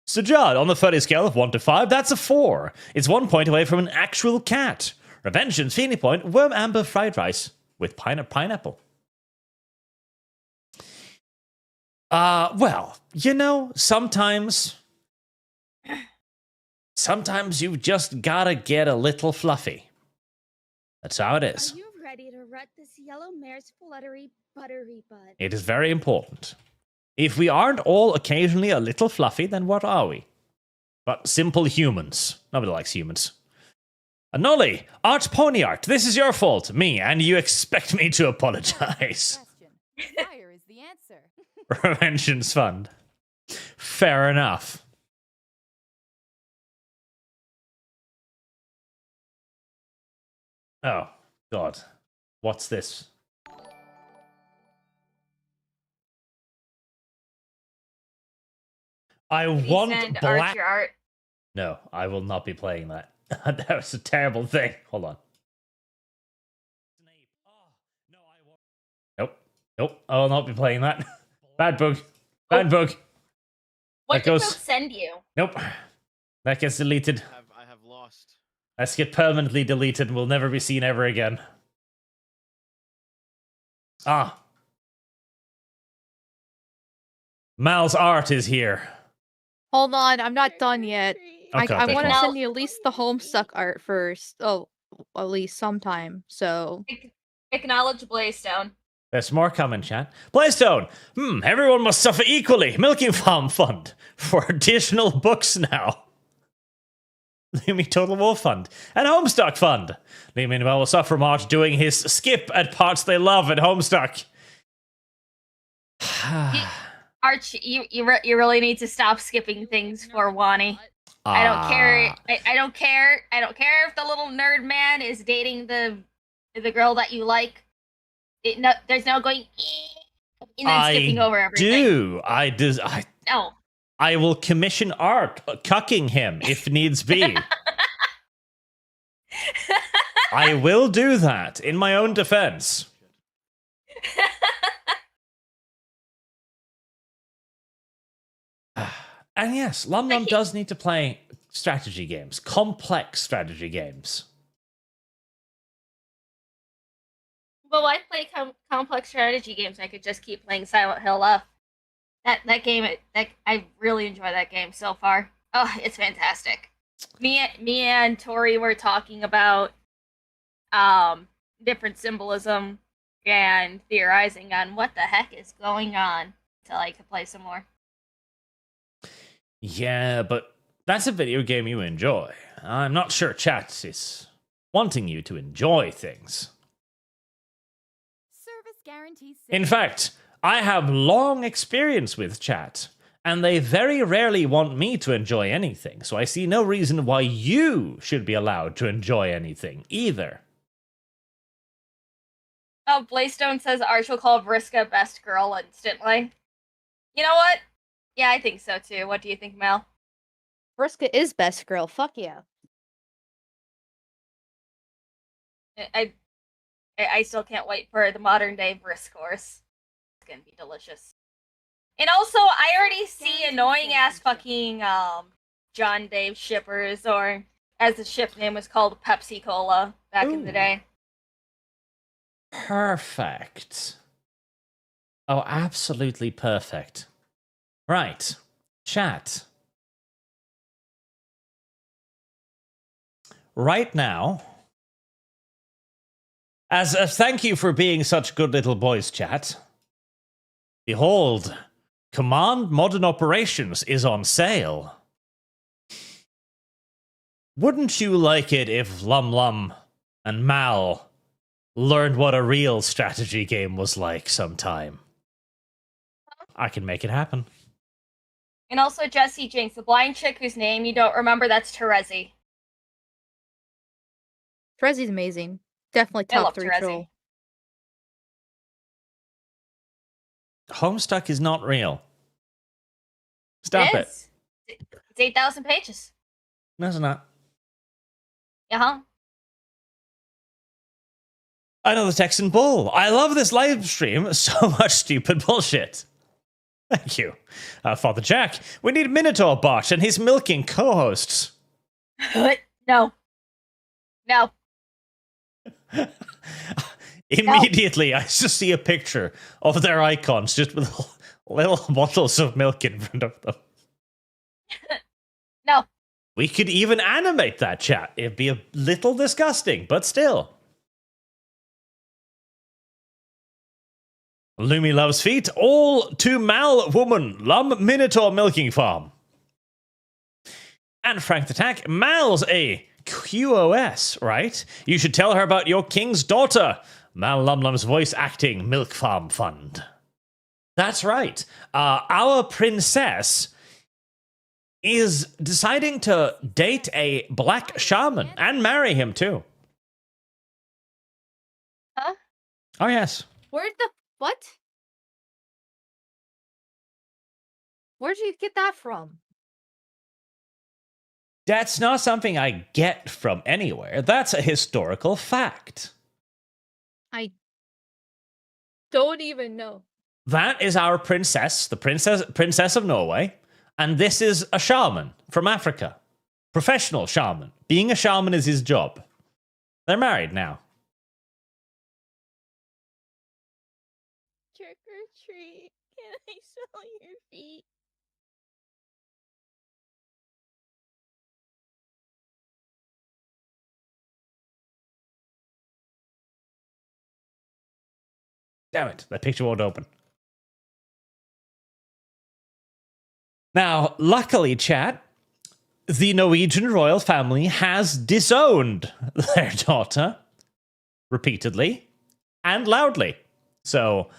Sajad, on the 30 scale of 1 to 5, that's a 4. It's 1 point away from an actual cat. Revengeance, Feeny Point, Worm Amber Fried Rice with pineapple. Well, you know, sometimes you've just gotta get a little fluffy. That's how it is. Are you ready to rut this yellow mare's fluttery buttery butt? It is very important. If we aren't all occasionally a little fluffy, then what are we? But simple humans. Nobody likes humans. Anoli, Arch Pony Art, this is your fault, me, and you expect me to apologize. Question. Fire is the answer. Preventions Fund. Fair enough. Oh, God. What's this? I want Resend black... Archer art. No, I will not be playing that. That was a terrible thing. Hold on. Nope. Nope. I will not be playing that. Bad bug. Bad bug. What That did goes- Book send you? Nope. That gets deleted. I have lost. Let's get permanently deleted and will never be seen ever again. Ah. Mal's art is here. Hold on, I'm not done yet. Okay, I that's want to fine. send you at least the Homestuck art first. Oh, at least sometime. So Acknowledge Blaystone. There's more coming, chat. Playstone! Everyone must suffer equally. Milking Farm Fund. For additional books now. Lumi Total Wolf Fund. And Homestuck Fund. Lumi will suffer much doing his skip at parts they love at Homestuck. Arch, you really need to stop skipping things for Wani. I don't care. I don't care. I don't care if the little nerd man is dating the girl that you like. There's no going and then skipping over everything. No. I will commission art cucking him if needs be. I will do that in my own defense. And yes, Lum does need to play strategy games, complex strategy games. Well, I play complex strategy games. I could just keep playing Silent Hill F. That game, I really enjoy that game so far. Oh, it's fantastic. Me and Tori were talking about different symbolism and theorizing on what the heck is going on until I could play some more. Yeah, but that's a video game you enjoy. I'm not sure chat is wanting you to enjoy things. Service guarantee. In fact, I have long experience with chat, and they very rarely want me to enjoy anything, so I see no reason why you should be allowed to enjoy anything either. Oh, Blaystone says Arch will call Vriska best girl instantly. You know what? Yeah, I think so too. What do you think, Mel? Vriska is best girl. Fuck yeah. I still can't wait for the modern day Brisk course. It's gonna be delicious. And also, I already see annoying ass fucking John Dave shippers, or as the ship name was called, Pepsi Cola back in the day. Perfect. Oh, absolutely perfect. Right. Chat. Right now, as a thank you for being such good little boys, chat, behold, Command Modern Operations is on sale. Wouldn't you like it if Lum and Mal learned what a real strategy game was like sometime? I can make it happen. And also Jessie Jinx, the blind chick whose name you don't remember, that's Terezi. Terezi's amazing. Definitely I top love 3 Terezi. troll. Homestuck is not real. Stop it. is. It's 8,000 pages. No, it's not. Uh-huh. I know the Texan Bull. I love this live stream. So much stupid bullshit. Thank you. Father Jack, we need Minotaur Bot and his milking co-hosts. No. No. Immediately, I just see a picture of their icons just with little bottles of milk in front of them. No. We could even animate that, chat. It'd be a little disgusting, but still. Lumi loves feet. All to Mal Woman. Lum Minotaur Milking Farm. And Frank the Tank. Mal's a QoS, right? You should tell her about your king's daughter. Mal Lum Lum's voice acting Milk Farm Fund. That's right. Our princess is deciding to date a black shaman and marry him too. Huh? Oh, yes. Where'd the what? Where'd you get that from? That's not something I get from anywhere. That's a historical fact. I don't even know. That is our princess, the princess of Norway, and this is a shaman from Africa. Professional shaman. Being a shaman is his job. They're married now. Trick or treat. Can I smell your feet? Damn it, that picture won't open. Now, luckily, chat, the Norwegian royal family has disowned their daughter repeatedly and loudly. So,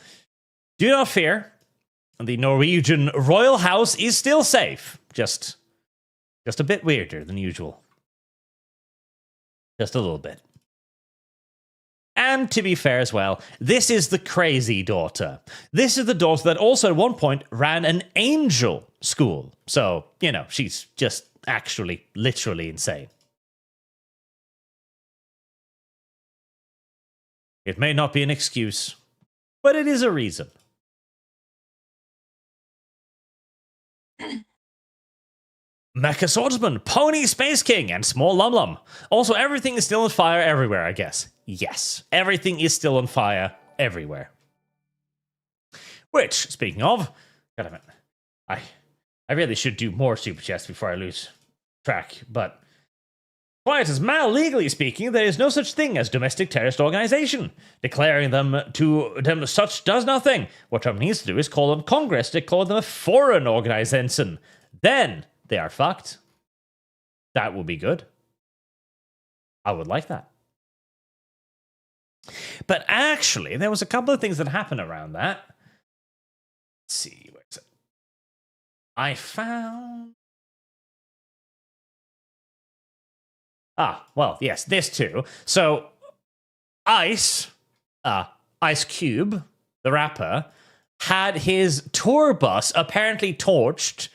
do not fear. The Norwegian royal house is still safe. Just a bit weirder than usual. Just a little bit. And to be fair as well, this is the crazy daughter. This is the daughter that also at one point ran an angel school. So, you know, she's just actually literally insane. It may not be an excuse, but it is a reason. Mecha Swordsman, Pony Space King, and Small Lum Lum. Also, everything is still on fire everywhere, I guess. Yes, everything is still on fire everywhere. Which, speaking of, God damn it, I really should do more super chats before I lose track, but quiet as Mal, legally speaking, there is no such thing as domestic terrorist organization. Declaring them to them such does nothing. What Trump needs to do is call on Congress to call them a foreign organization. Then they are fucked. That would be good. I would like that. But actually, there was a couple of things that happened around that. Let's see, where is it? I found... well, yes, this too. So, Ice Cube, the rapper, had his tour bus apparently torched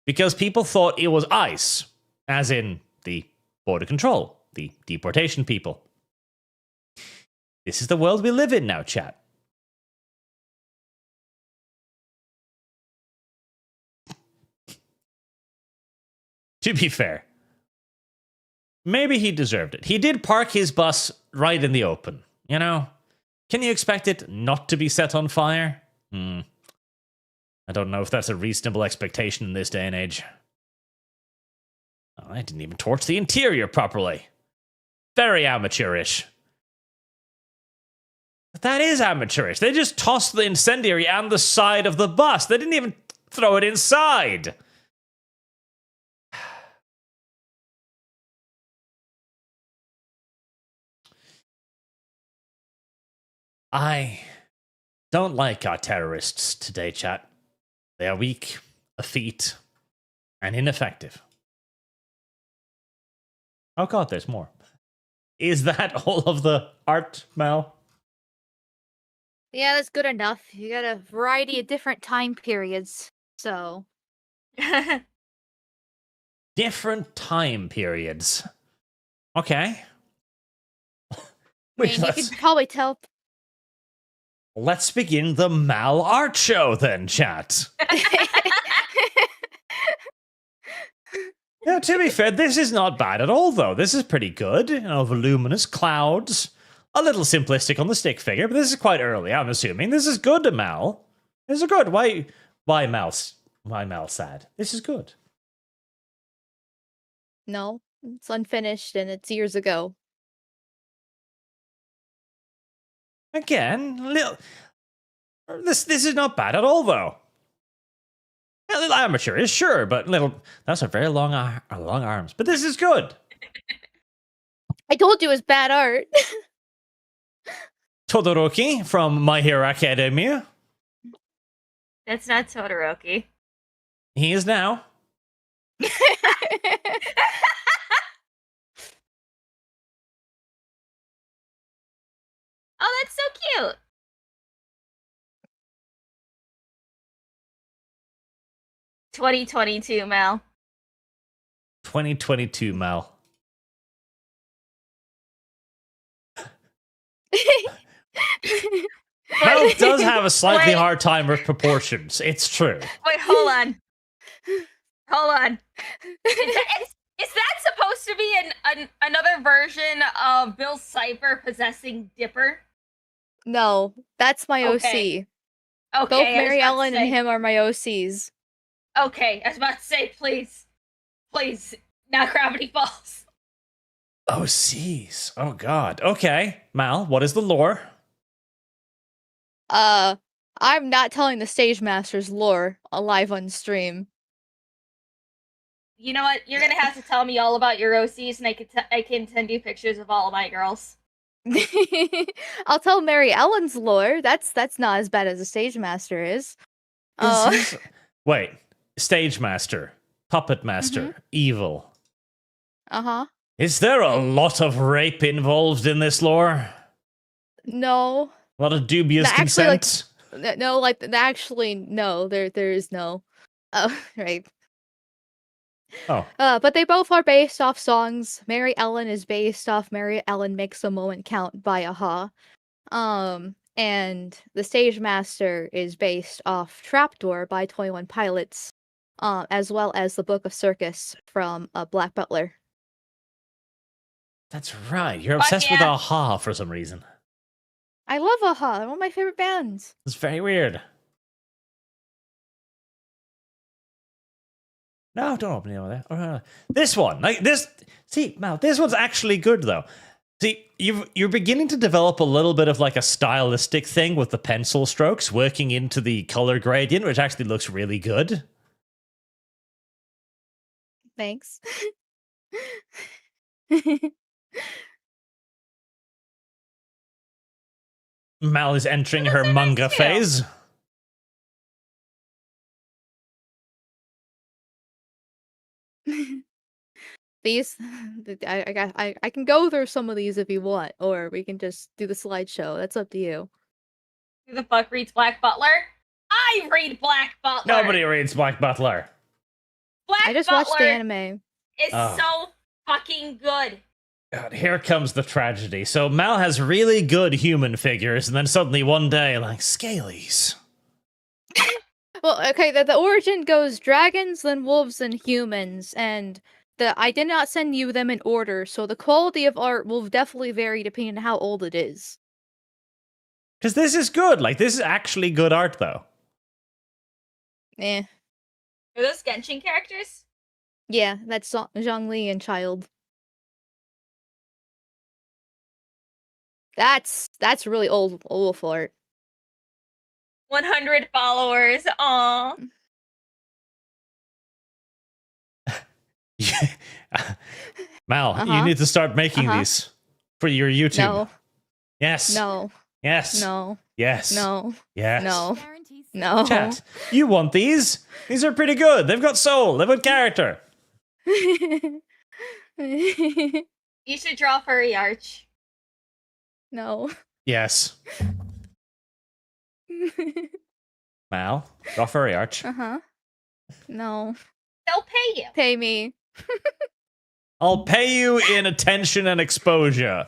because people thought it was ICE, as in the border control, the deportation people. This is the world we live in now, chat. To be fair, maybe he deserved it. He did park his bus right in the open, you know? Can you expect it not to be set on fire? I don't know if that's a reasonable expectation in this day and age. Oh, I didn't even torch the interior properly. Very amateurish. But that is amateurish. They just tossed the incendiary on the side of the bus. They didn't even throw it inside. I don't like our terrorists today, chat. They are weak, effete, and ineffective. Oh god, there's more. Is that all of the art, Mel? Yeah, that's good enough. You got a variety of different time periods, so... Different time periods. Okay. I mean, you could probably tell... Let's begin the Mal Art Show then, chat. Yeah, to be fair, this is not bad at all, though. This is pretty good. You know, voluminous clouds. A little simplistic on the stick figure, but this is quite early, I'm assuming. This is good, Mal. This is good. Why Mal sad? This is good. No, it's unfinished and it's years ago. Again, This is not bad at all, though. A little amateurish, sure, but that's a very long arms. But this is good. I told you it was bad art. Todoroki from My Hero Academia. That's not Todoroki. He is now. Oh, that's so cute. $2022, Mel. 2022, Mal. Mal does have a slightly Wait. hard time with proportions. It's true. Wait, hold on. Hold on. Is that supposed to be another version of Bill Cipher possessing Dipper? No, that's my Okay. OC. Okay, Both I was Mary about to Ellen say- and him are my OCs. Okay, I was about to say, please, not Gravity Falls. Oh, jeez. Oh, God. Okay. Mal, what is the lore? I'm not telling the Stage Master's lore live on stream. You know what? You're gonna have to tell me all about your OCs, and I can send you pictures of all of my girls. I'll tell Mary Ellen's lore. That's not as bad as the Stage Master is. Wait. Stage Master. Puppet Master. Evil. Uh-huh. Is there a lot of rape involved in this lore? No. A lot of dubious No, actually, like- consent? No, actually, no. There is no. Oh, right. Oh. But they both are based off songs. Mary Ellen is based off Mary Ellen Makes a Moment Count by Aha. And the Stage Master is based off Trapdoor by 21 Pilots, as well as the Book of Circus from Black Butler. That's right. You're Fuck obsessed with yeah. Aha for some reason. I love Aha. They're one of my favorite bands. It's very weird. No, don't open it over there. This one, like this. See, Mal, this one's actually good though. See, you're beginning to develop a little bit of like a stylistic thing with the pencil strokes working into the color gradient, which actually looks really good. Thanks. Mal is entering her so nice manga too. phase. These, I can go through some of these if you want, or we can just do the slideshow. That's up to you. Who the fuck reads Black Butler? I read Black Butler. Nobody reads Black Butler. Black I just Butler watched the anime. is Oh. so fucking good. God, here comes the tragedy. So Mal has really good human figures, and then suddenly one day, like, scalies. Well, okay, the origin goes dragons, then wolves, then humans, and I did not send you them in order, so the quality of art will definitely vary depending on how old it is. Because this is good. Like, this is actually good art, though. Eh. Are those Genshin characters? Yeah, that's Zhongli and Child. That's really old wolf art. 100 followers. Aww. Mal, you Uh-huh. need to start making Uh-huh. these for your YouTube. No, Yes. no, Yes. no, Yes. no, Yes. no, Guaranteed no. Chat, you want these? These are pretty good. They've got soul. They've got character. You should draw furry Arch. No. Yes. Mal, draw furry arch. Uh-huh. No. They'll pay you. Pay me. I'll pay you in attention and exposure.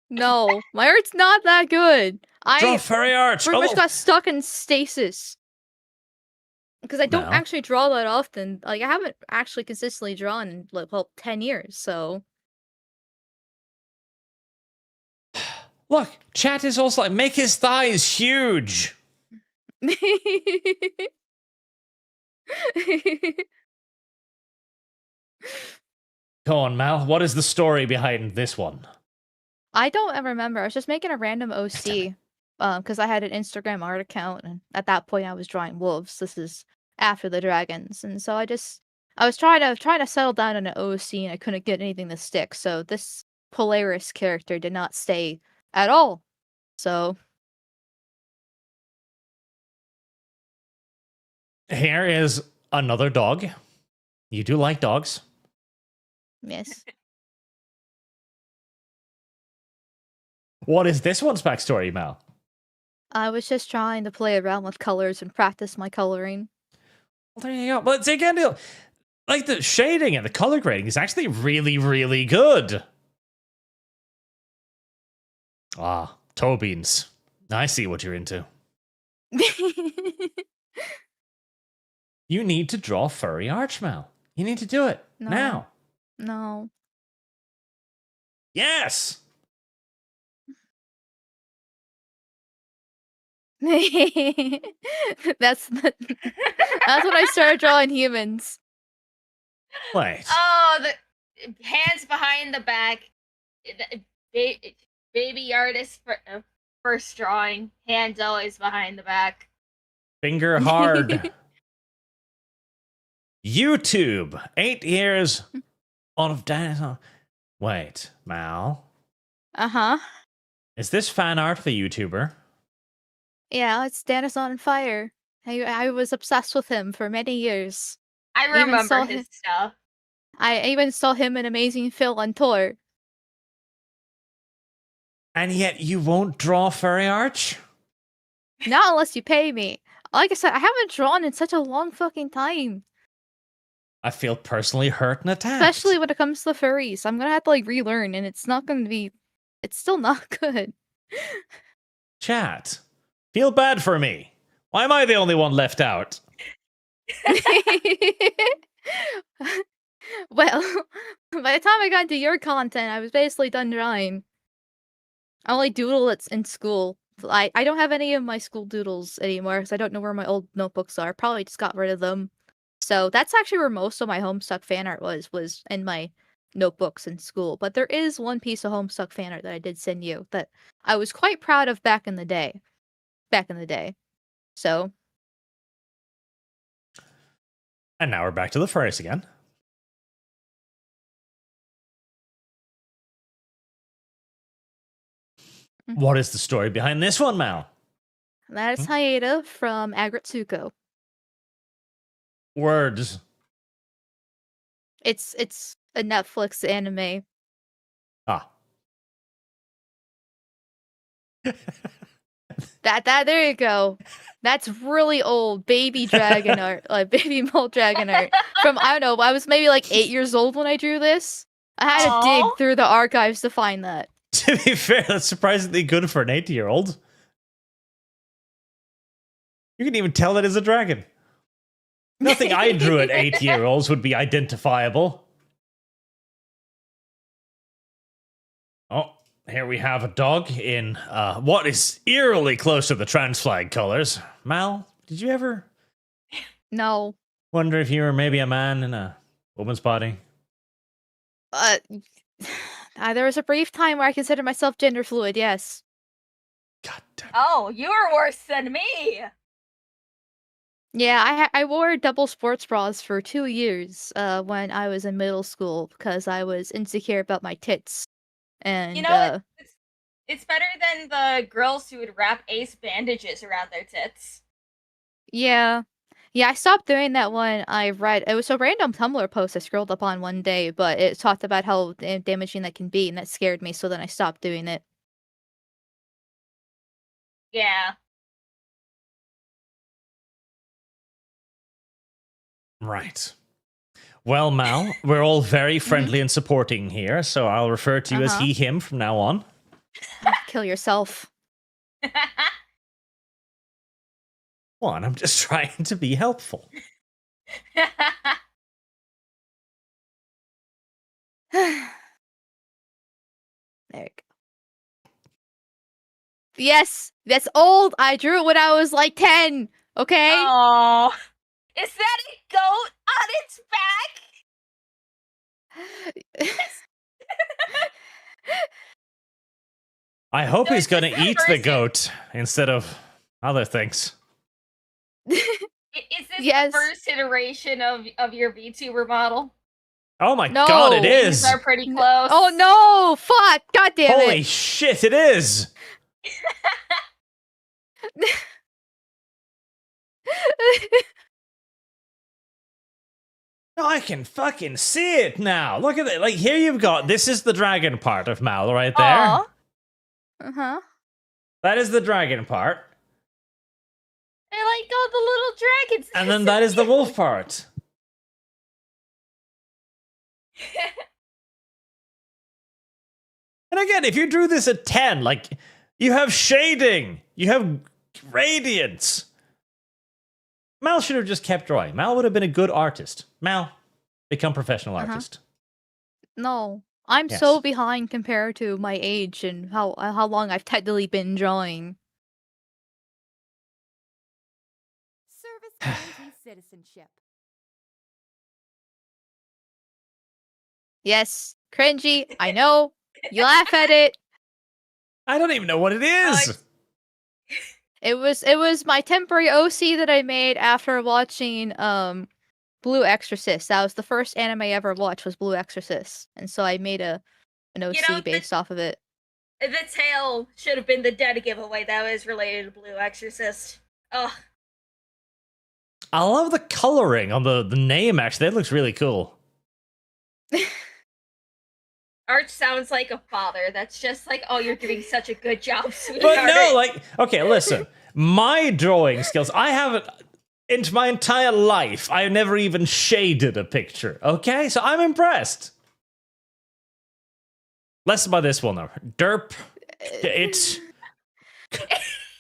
No. My art's not that good. Draw I furry arch. pretty Oh. much got stuck in stasis. Because I don't No. actually draw that often. Like, I haven't actually consistently drawn in, like, well, 10 years, so... Look, chat is also like, make his thighs huge. Go on, Mal. What is the story behind this one? I don't ever remember. I was just making a random Tell OC. me. because I had an Instagram art account, and at that point I was drawing wolves. This is after the dragons, and so I was trying to settle down on an OC, and I couldn't get anything to stick. So this Polaris character did not stay at all. So Here is another dog. You do like dogs. yes. What is this one's backstory, Mal? I was just trying to play around with colors and practice my coloring. Well, there you go. But again, like the shading and the color grading is actually really, really good. Ah, toe beans. I see what you're into. You need to draw furry Archmal. You need to do it No. now. No. Yes. That's when I started drawing humans. Wait. Oh, the hands behind the back. Baby artist first drawing. Hands always behind the back. Finger hard. YouTube. 8 years of data. Wait, Mal. Uh-huh. Is this fan art of a YouTuber? Yeah, it's Dennis on Fire. I was obsessed with him for many years. I Even remember saw his his- stuff. I even saw him in Amazing Phil on tour. And yet you won't draw furry arch? Not unless you pay me. Like I said, I haven't drawn in such a long fucking time. I feel personally hurt and attacked. Especially when it comes to furries. I'm gonna have to relearn, and it's not gonna be. It's still not good. Chat. Feel bad for me. Why am I the only one left out? Well, by the time I got into your content, I was basically done drawing. I only doodle it's in school. I don't have any of my school doodles anymore because I don't know where my old notebooks are. Probably just got rid of them. So that's actually where most of my Homestuck fan art was in my notebooks in school. But there is one piece of Homestuck fan art that I did send you that I was quite proud of back in the day. So And now we're back to the furries again. What is the story behind this one, Mal? that is Hayata from Agritsuko. Words. It's a Netflix anime. Ah. That there you go. That's really old baby dragon art, like baby mole dragon art. From I don't know, I was maybe 8 years old when I drew this. I had to dig Aw. through the archives to find that. To be fair, that's surprisingly good for an 8-year-old. You can even tell it is a dragon. Nothing I drew at 8-year-olds would be identifiable. Oh, here we have a dog in what is eerily close to the trans flag colors. Mal, did you ever No. wonder if you were maybe a man in a woman's body? There was a brief time where I considered myself gender fluid, yes. God damn. Oh, you were worse than me. Yeah, I wore double sports bras for 2 years when I was in middle school because I was insecure about my tits. And You know, it's better than the girls who would wrap ace bandages around their tits. yeah. Yeah, I stopped doing that when I read it was a random Tumblr post I scrolled up on one day, but it talked about how damaging that can be, and that scared me, so then I stopped doing it. Yeah. Right. Well, Mal, we're all very friendly and supporting here, so I'll refer to you as Uh-huh. he, him from now on. Kill yourself. Well, and I'm just trying to be helpful. There we go. Yes, that's old. I drew it when I was 10. Okay. Oh, is that a goat on its back? I hope So he's is this gonna the eat the first- goat instead of other things. Is this Yes. the first iteration of your VTuber model? Oh my No. god, it Things is! are pretty close. Oh no! Fuck! God damn Holy it! shit, it is! No, I can fucking see it now. Look at it. Like, here you've got, this is the dragon part of Mal right there. Aw. Uh-huh. That is the dragon part. I like all the little dragons. And then that is the wolf part. And again, if you drew this at 10, like, you have shading, you have radiance. Mal should have just kept drawing. Mal would have been a good artist. Mal, become professional artist. No. I'm Yes. so behind compared to my age and how long I've technically been drawing. Service guarantees citizenship. Yes, cringy, I know. You laugh at it. I don't even know what it is. It was my temporary OC that I made after watching Blue Exorcist. That was the first anime I ever watched was Blue Exorcist. And so I made an OC know, based off of it. The tail should have been the dead giveaway. That was related to Blue Exorcist. Oh, I love the coloring on the name, actually. That looks really cool. Arch sounds like a father. That's just like, oh, you're doing such a good job, sweetheart. But no, like, okay, listen. My drawing skills, I haven't, in my entire life, I've never even shaded a picture, okay? So I'm impressed. Less about this one, though. Derp. It's...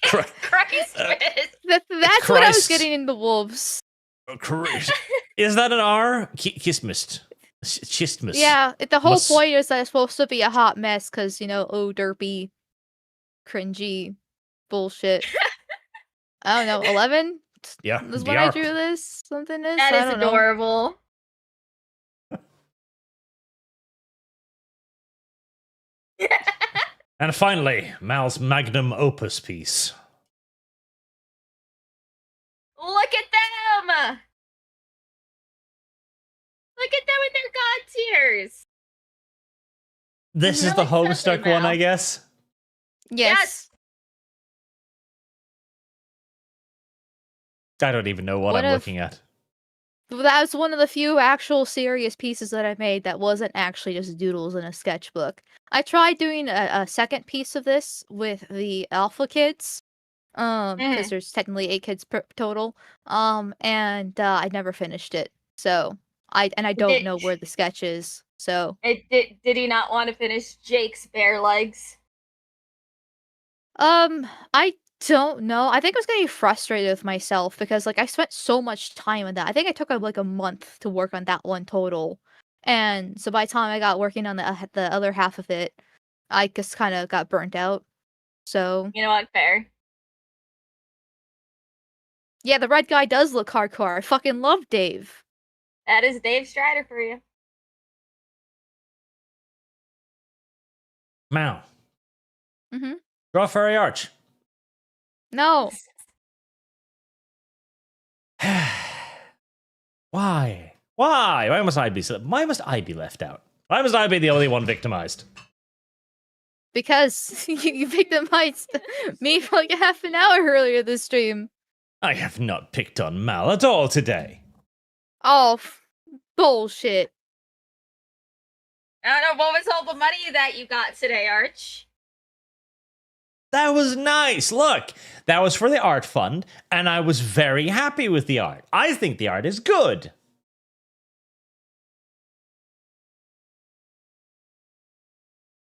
Christ. That's what I was Christ. getting in the wolves. Is that an R? Kismist. Chismus. Yeah, the whole Must- point is that it's supposed to be a hot mess because, oh, derpy, cringy, bullshit. I don't know, 11? Yeah. Is when I yarp. drew this? Something is? That I is don't know. adorable. And finally, Mal's magnum opus piece. Look at them! Look at them in their god tears. This is Really the Homestuck something, one, Mal. I guess. Yes. I don't even know what What I'm if- looking at. That was one of the few actual serious pieces that I made that wasn't actually just doodles in a sketchbook. I tried doing a second piece of this with the Alpha Kids, because there's technically 8 kids per total, and I never finished it. So I don't know where the sketch is. So Did he not want to finish Jake's bare legs? I don't know. I think I was getting frustrated with myself because I spent so much time on that. I think I took a month to work on that one total. And so by the time I got working on the other half of it, I just kind of got burnt out. So, You know what? Fair. yeah, the red guy does look hardcore. I fucking love Dave. That is Dave Strider for you. Mal. Mhm. Draw furry arch. No. Why? Why? Why must I be left out? Why must I be the only one victimized? Because you victimized me for like a half an hour earlier this stream. I have not picked on Mal at all today. Oh, bullshit. I don't know, what was all the money that you got today, Arch? That was nice. Look, that was for the art fund, and I was very happy with the art. I think the art is good.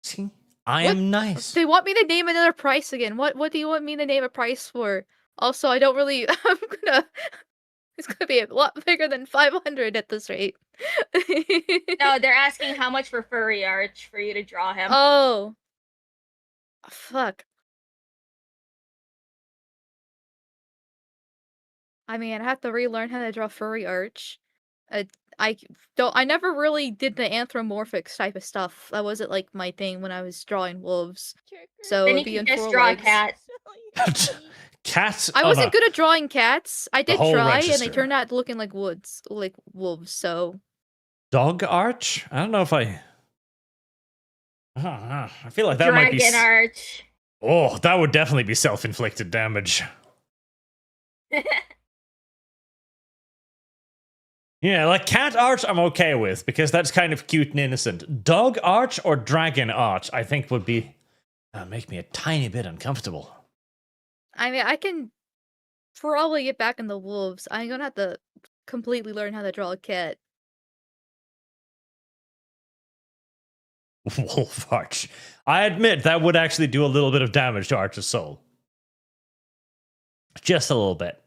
See, I What? am nice. They want me to name another price again. What do you want me to name a price for? Also, I don't really it's gonna be a lot bigger than 500 at this rate. No, they're asking how much for furry Arch for you to draw him. Oh. Fuck. I mean, I have to relearn how to draw furry arch. I never really did the anthropomorphic type of stuff. That wasn't like my thing when I was drawing wolves. So Then you it'd be can on just 4 draw a legs. cat. Cats. I oh, wasn't no. good at drawing cats. I did whole try, and register. they turned out looking like wolves. So Dog arch? I don't know if I don't know. I feel like that might be. Dragon arch. Oh, that would definitely be self-inflicted damage. Yeah, like cat arch I'm okay with, because that's kind of cute and innocent. Dog arch or dragon arch, I think would be make me a tiny bit uncomfortable. I mean, I can probably get back in the wolves. I'm gonna have to completely learn how to draw a cat. Wolf arch. I admit that would actually do a little bit of damage to Arch's soul. Just a little bit.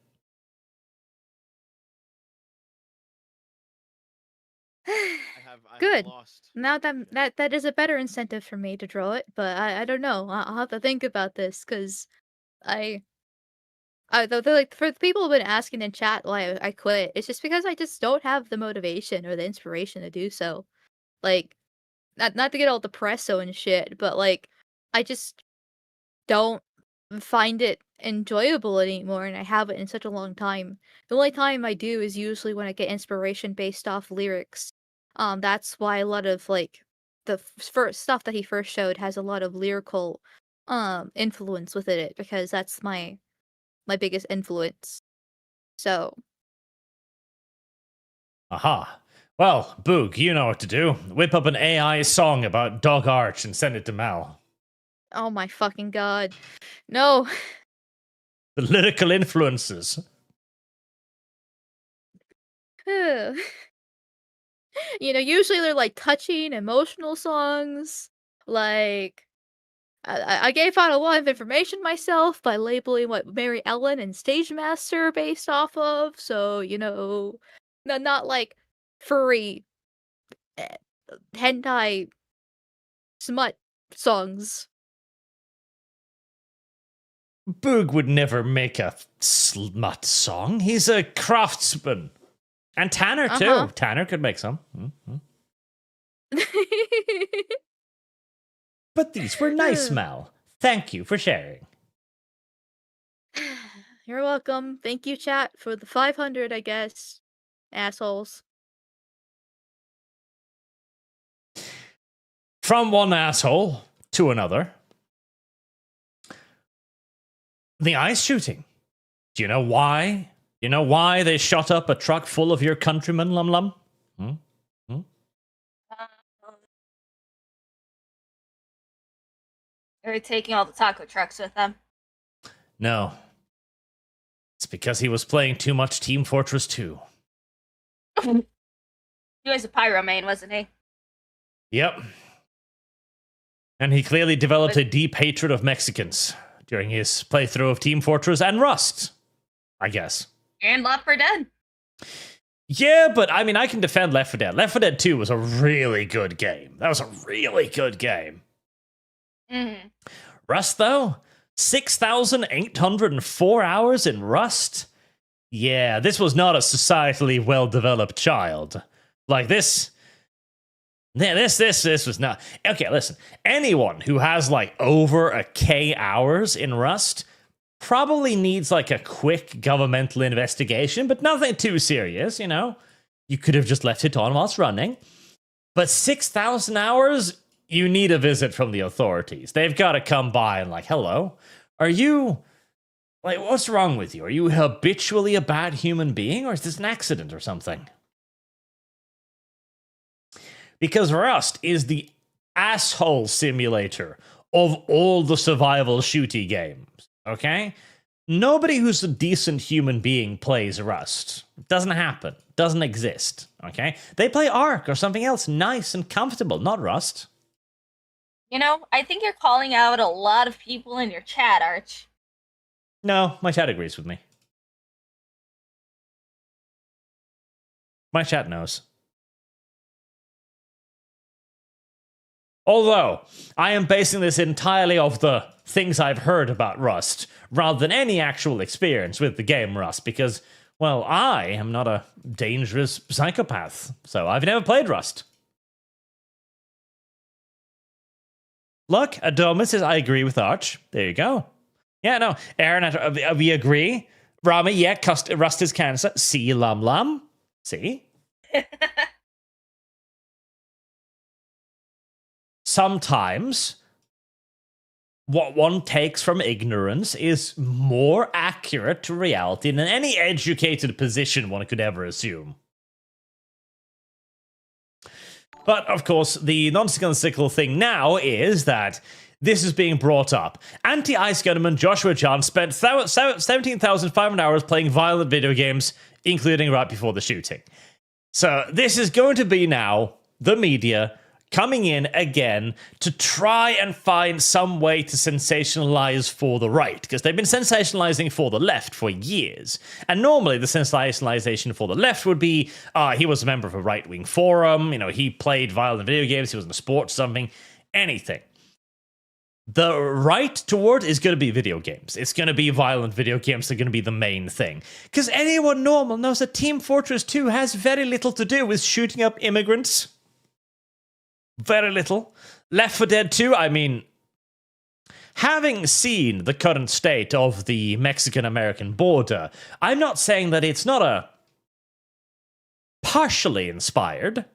I Good. have lost. Now that is a better incentive for me to draw it, but I don't know. I'll have to think about this because like for the people who've been asking in chat why I quit, it's just because I just don't have the motivation or the inspiration to do so. Like, not to get all depresso and shit, but like I just don't find it enjoyable anymore, and I haven't in such a long time. The only time I do is usually when I get inspiration based off lyrics. That's why a lot of like the first stuff that he first showed has a lot of lyrical influence within it, because that's my biggest influence. So Aha. Well, Boog, you know what to do. Whip up an AI song about Dog Arch and send it to Mal. oh my fucking god. No. The lyrical influences. Usually they're like touching, emotional songs. Like, I gave out a lot of information myself by labeling what Mary Ellen and Stage Master are based off of. So, not like furry hentai smut songs. Boog would never make a smut song. He's a craftsman. And Tanner, Uh-huh. too. Tanner could make some. Mm-hmm. But these were nice, Mal. Thank you for sharing. You're welcome. Thank you, chat, for the 500, I guess. Assholes. From one asshole to another. The ice shooting. Do you know why? You know why they shot up a truck full of your countrymen, Lum Lum? They're taking all the taco trucks with them. No. It's because he was playing too much Team Fortress 2. He was a pyro main, wasn't he? Yep. And he clearly developed a deep hatred of Mexicans during his playthrough of Team Fortress and Rust, I guess. And Left 4 Dead. Yeah, but I mean, I can defend Left 4 Dead. Left 4 Dead 2 was a really good game. That was a really good game. Mm-hmm. Rust, though? 6,804 hours in Rust? Yeah, this was not a societally well-developed child. Like, this was not... Okay, listen. Anyone who has, like, over a K hours in Rust probably needs, like, a quick governmental investigation, but nothing too serious, you know? You could have just left it on whilst running. But 6,000 hours... You need a visit from the authorities. They've got to come by and like, hello, are you, like, what's wrong with you? Are you habitually a bad human being, or is this an accident or something? Because Rust is the asshole simulator of all the survival shooty games, okay? Nobody who's a decent human being plays Rust. It doesn't happen. It doesn't exist, okay? They play Ark or something else nice and comfortable, not Rust. I think you're calling out a lot of people in your chat, Arch. No, my chat agrees with me. My chat knows. Although, I am basing this entirely off the things I've heard about Rust, rather than any actual experience with the game Rust, because, Well, I am not a dangerous psychopath, so I've never played Rust. Look, Adoma says, I agree with Arch. There you go. Yeah, no. Aaron, we agree. Rami, yeah, Rust is cancer. See, Lum. See? Sometimes what one takes from ignorance is more accurate to reality than any educated position one could ever assume. But, of course, the nonsensical thing now is that this is being brought up. Anti-Ice Gunman Joshua John spent 17,500 hours playing violent video games, including right before the shooting. So this is going to be now the media coming in again to try and find some way to sensationalize for the right, because they've been sensationalizing for the left for years. And normally the sensationalization for the left would be, he was a member of a right-wing forum, he played violent video games, he was in a sports something, anything. The right toward is going to be video games. It's going to be violent video games that are going to be the main thing. Because anyone normal knows that Team Fortress 2 has very little to do with shooting up immigrants. Very little. Left 4 Dead 2, I mean, having seen the current state of the Mexican-American border, I'm not saying that it's not a partially inspired,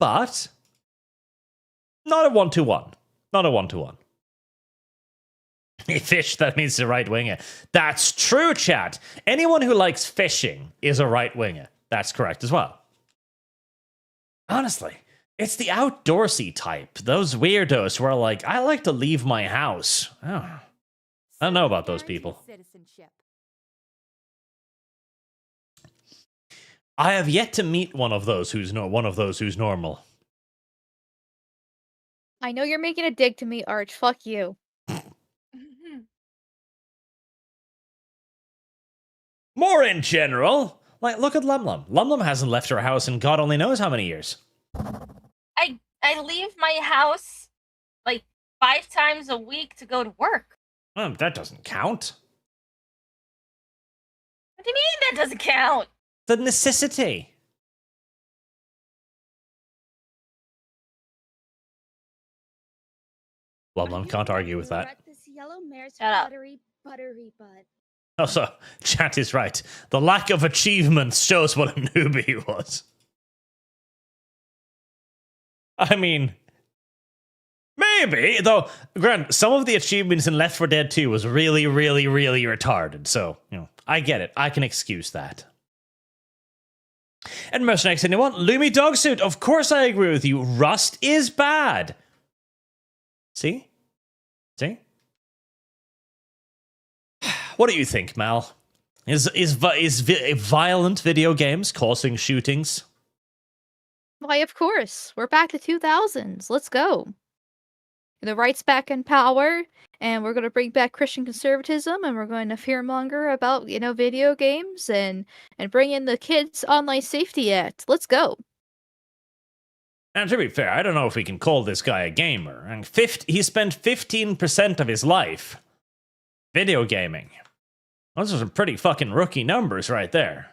but not a one-to-one. Not a one-to-one. Fish, that means the right winger. That's true, chat. Anyone who likes fishing is a right winger. That's correct as well. Honestly, it's the outdoorsy type. Those weirdos who are like, I like to leave my house. Oh, I don't know about those people. Citizenship. I have yet to meet one of those who's normal. I know you're making a dig to me, Arch. Fuck you. More in general, like, look at Lum. Lum hasn't left her house in God only knows how many years. I leave my house like 5 times a week to go to work. That doesn't count. What do you mean that doesn't count? The necessity. Lum can't argue with that. This yellow mare's Shut up. buttery butt. Also, chat is right. The lack of achievements shows what a newbie he was. I mean, maybe, though, Grant, some of the achievements in Left 4 Dead 2 was really, really, really retarded, so, I get it. I can excuse that. And Mercenaries anyone? Lumi Dogsuit, of course I agree with you. Rust is bad. See? What do you think, Mal? Is violent video games causing shootings? Why, of course. We're back to 2000s. Let's go. The right's back in power, and we're going to bring back Christian conservatism, and we're going to fearmonger about, video games, and bring in the Kids Online Safety Act. Let's go. And to be fair, I don't know if we can call this guy a gamer. And he spent 15% of his life video gaming. Those are some pretty fucking rookie numbers right there.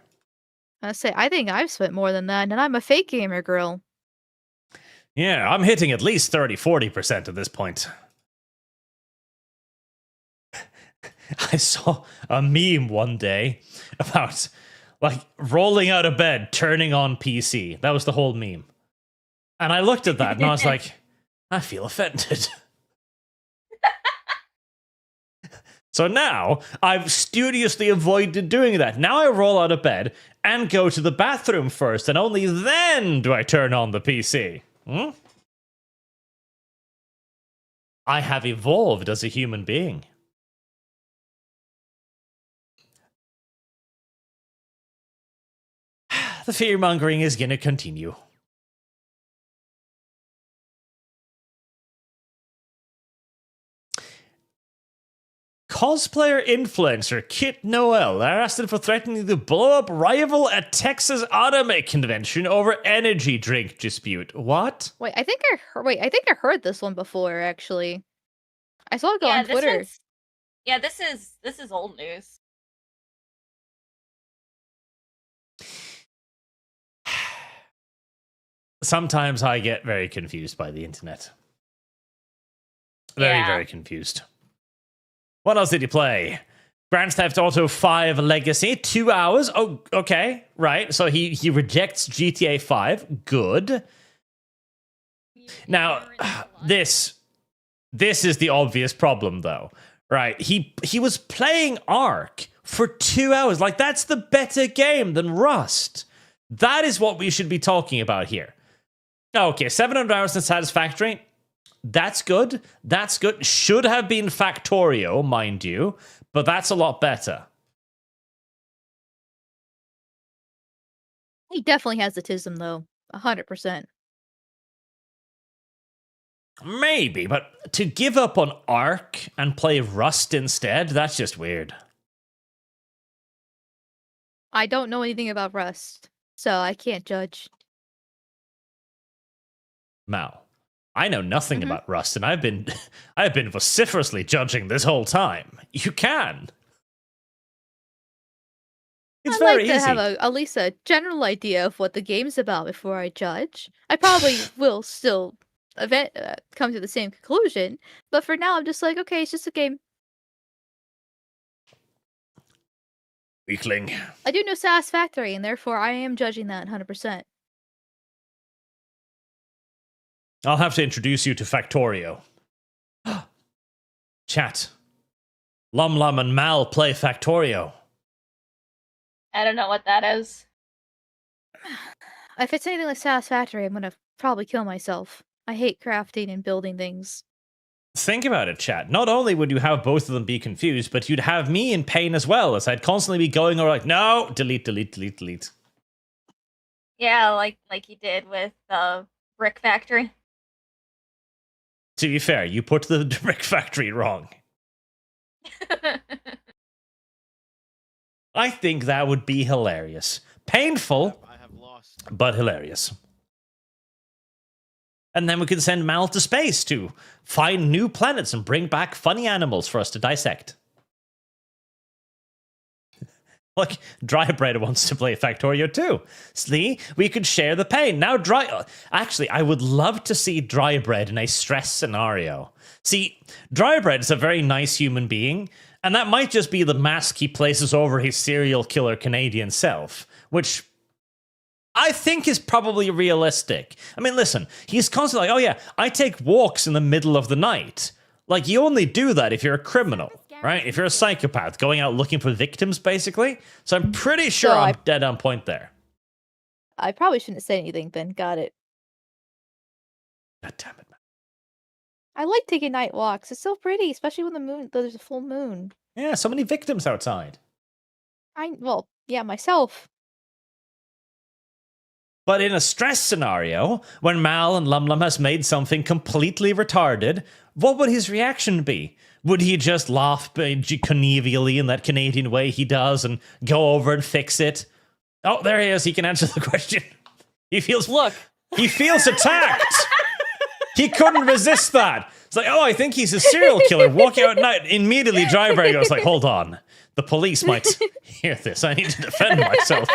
I think I've spent more than that, and I'm a fake gamer girl. Yeah, I'm hitting at least 30-40% at this point. I saw a meme one day about, rolling out of bed, turning on PC. That was the whole meme. And I looked at that, and I was like, I feel offended. So now, I've studiously avoided doing that. Now I roll out of bed and go to the bathroom first, and only then do I turn on the PC. I have evolved as a human being. The fear-mongering is going to continue. Cosplayer influencer Kit Noel arrested for threatening to blow up rival at Texas Anime Convention over energy drink dispute. What? Wait, I think I heard this one before, actually. I saw it go on Twitter. This is old news. Sometimes I get very confused by the internet. Very, Yeah. very confused. What else did you play? Grand Theft Auto 5 Legacy, 2 hours. Oh, okay, right. So he rejects GTA 5. Good. Now, this is the obvious problem, though, right? He was playing Ark for 2 hours. Like, that's the better game than Rust. That is what we should be talking about here. Okay, 700 hours in Satisfactory. That's good. That's good. Should have been Factorio, mind you, but that's a lot better. He definitely has autism, though. 100%. Maybe, but to give up on Ark and play Rust instead, that's just weird. I don't know anything about Rust, so I can't judge. Mal, I know nothing Mhm. about Rust, and I've been vociferously judging this whole time. You can. It's I'd very like to easy. have at least a general idea of what the game's about before I judge. I probably will still come to the same conclusion, but for now, I'm just like, okay, it's just a game. Weakling. I do know Satisfactory, and therefore I am judging that 100%. I'll have to introduce you to Factorio. Chat. Lum and Mal play Factorio. I don't know what that is. If it's anything like Satisfactory, I'm gonna probably kill myself. I hate crafting and building things. Think about it, chat. Not only would you have both of them be confused, but you'd have me in pain as well, as I'd constantly be going over like, no, delete. Yeah, like you did with the Brick Factory. To be fair, you put the brick factory wrong. I think that would be hilarious. Painful, I have lost. but hilarious. And then we can send Mal to space to find new planets and bring back funny animals for us to dissect. Look, Drybread wants to play Factorio too. See, we could share the pain. Now, Actually, I would love to see Drybread in a stress scenario. See, Drybread is a very nice human being, and that might just be the mask he places over his serial killer Canadian self, which I think is probably realistic. I mean, listen, he's constantly like, oh yeah, I take walks in the middle of the night. Like, you only do that if you're a criminal, right? If you're a psychopath going out looking for victims, basically. So I'm pretty sure So I'm dead on point there. I probably shouldn't say anything then. Got it. God damn it, man. I like taking night walks. It's so pretty, especially when there's a full moon. Yeah, so many victims outside. Well, yeah, myself. But in a stress scenario, when Mal and Lum has made something completely retarded, what would his reaction be? Would he just laugh connivially in that Canadian way he does and go over and fix it? Oh, there he is. He can answer the question. He feels attacked. He couldn't resist that. It's like, oh, I think he's a serial killer walking out at night. Immediately, Drybread goes like, hold on. The police might hear this. I need to defend myself.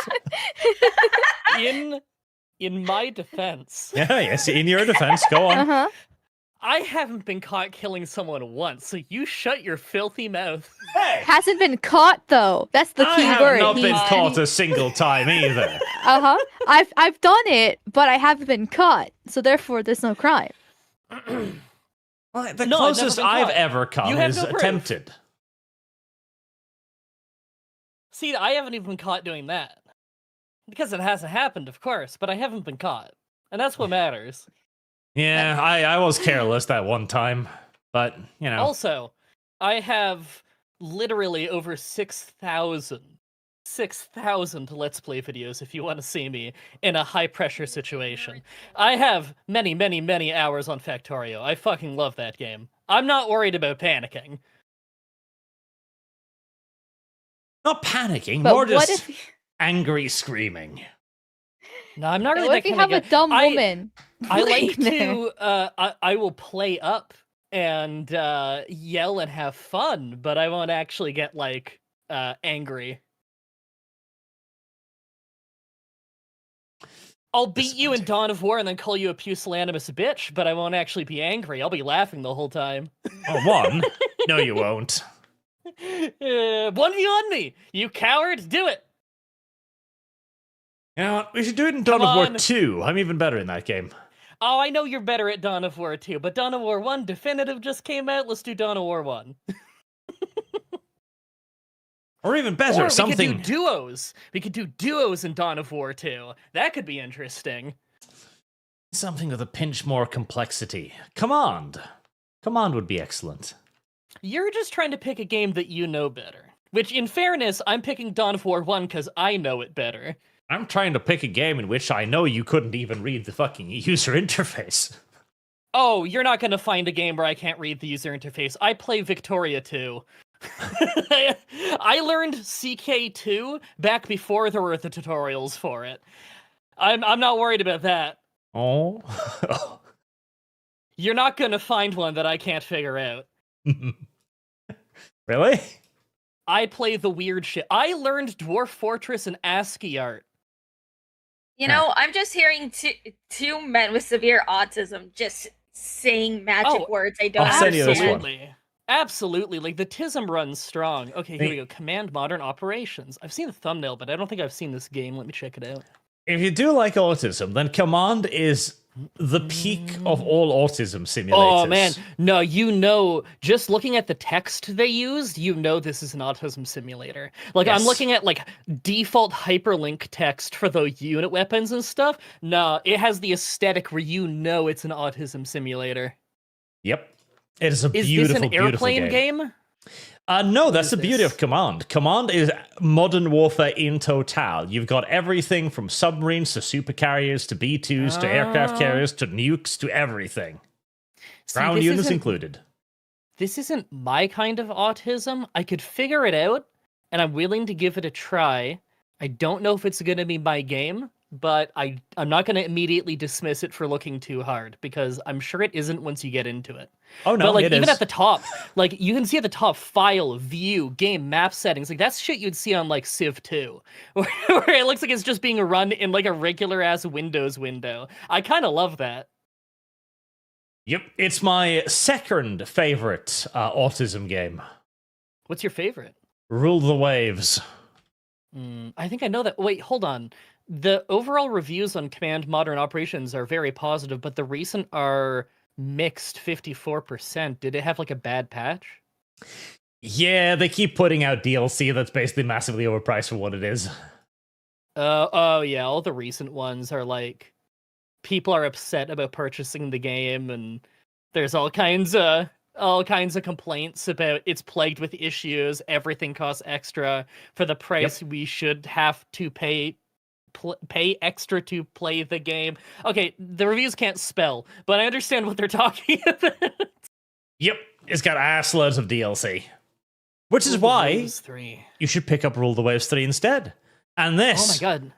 In my defense, Yes, in your defense. Go on. Uh-huh. I haven't been caught killing someone once, so you shut your filthy mouth. Hey! Hasn't been caught though. That's the I key have word. not been He's- caught a single time either. Uh-huh. I've done it, but I haven't been caught. So therefore there's no crime. Well, the No, I've closest never been I've caught. ever come You have is no proof. attempted. See, I haven't even been caught doing that. Because it hasn't happened, of course, but I haven't been caught. And that's what matters. Yeah, I was careless that one time, but you know. Also, I have literally over 6,000 Let's Play videos if you want to see me in a high-pressure situation. I have many, many, many hours on Factorio. I fucking love that game. I'm not worried about panicking. Not panicking, But more what just if angry screaming. No, I'm not really what that if you kind have of a dumb I- woman? I like laying there? to, I will play up and yell and have fun, but I won't actually get, like, angry. I'll beat you in Disappointing. Dawn of War and then call you a pusillanimous bitch, but I won't actually be angry. I'll be laughing the whole time. Oh, one? No, you won't. 1v1 me! You coward! Do it! You know what? We should do it in Dawn Come of War on. 2. I'm even better in that game. Oh, I know you're better at Dawn of War 2, but Dawn of War 1 Definitive just came out. Let's do Dawn of War 1. Or even better, Or something. we could do duos. We could do duos in Dawn of War 2. That could be interesting. Something with a pinch more complexity. Command. Command would be excellent. You're just trying to pick a game that you know better. Which, in fairness, I'm picking Dawn of War 1 because I know it better. I'm trying to pick a game in which I know you couldn't even read the fucking user interface. Oh, you're not going to find a game where I can't read the user interface. I play Victoria 2. I learned CK2 back before there were the tutorials for it. I'm not worried about that. Oh. You're not going to find one that I can't figure out. Really? I play the weird shit. I learned Dwarf Fortress and ASCII art. You know, I'm just hearing two men with severe autism just saying magic words I don't I'll send you this one. Absolutely. Absolutely. Like, the TISM runs strong. Okay, here we go. Command Modern Operations. I've seen the thumbnail, but I don't think I've seen this game. Let me check it out. If you do like autism, then Command is the peak of all autism simulators. Oh, man. No, you know, just looking at the text they used, you know this is an autism simulator. Like, Yes. I'm looking at, like, default hyperlink text for the unit weapons and stuff. No, it has the aesthetic where you know it's an autism simulator. Yep. It is a Is beautiful, this an beautiful airplane game? No, that's is the beauty this? of Command. Command is modern warfare in total. You've got everything from submarines to supercarriers to B-2s to aircraft carriers to nukes to everything. See, Ground this units isn't- included. This isn't my kind of autism. I could figure it out, and I'm willing to give it a try. I don't know if it's going to be my game, but I'm not going to immediately dismiss it for looking too hard, because I'm sure it isn't once you get into it. Oh, no, But, like, it even is. at the top, like, you can see at the top, file, view, game, map settings. Like, that's shit you'd see on, like, Civ 2, where it looks like it's just being run in, like, a regular-ass Windows window. I kind of love that. Yep, it's my second favorite autism game. What's your favorite? Rule the Waves. I think I know that. Wait, hold on. The overall reviews on Command Modern Operations are very positive, but the recent are mixed 54%. Did it have, like, a bad patch? Yeah, they keep putting out DLC that's basically massively overpriced for what it is. Oh yeah, all the recent ones are like, people are upset about purchasing the game, and there's all kinds of complaints about it's plagued with issues. Everything costs extra for the price we should have to pay extra to play the game. Okay, the reviews can't spell, but I understand what they're talking about. Yep, it's got assloads of DLC. Which is Rule the why Waves 3. you should pick up Rule the Waves 3 instead. And this, Oh my god.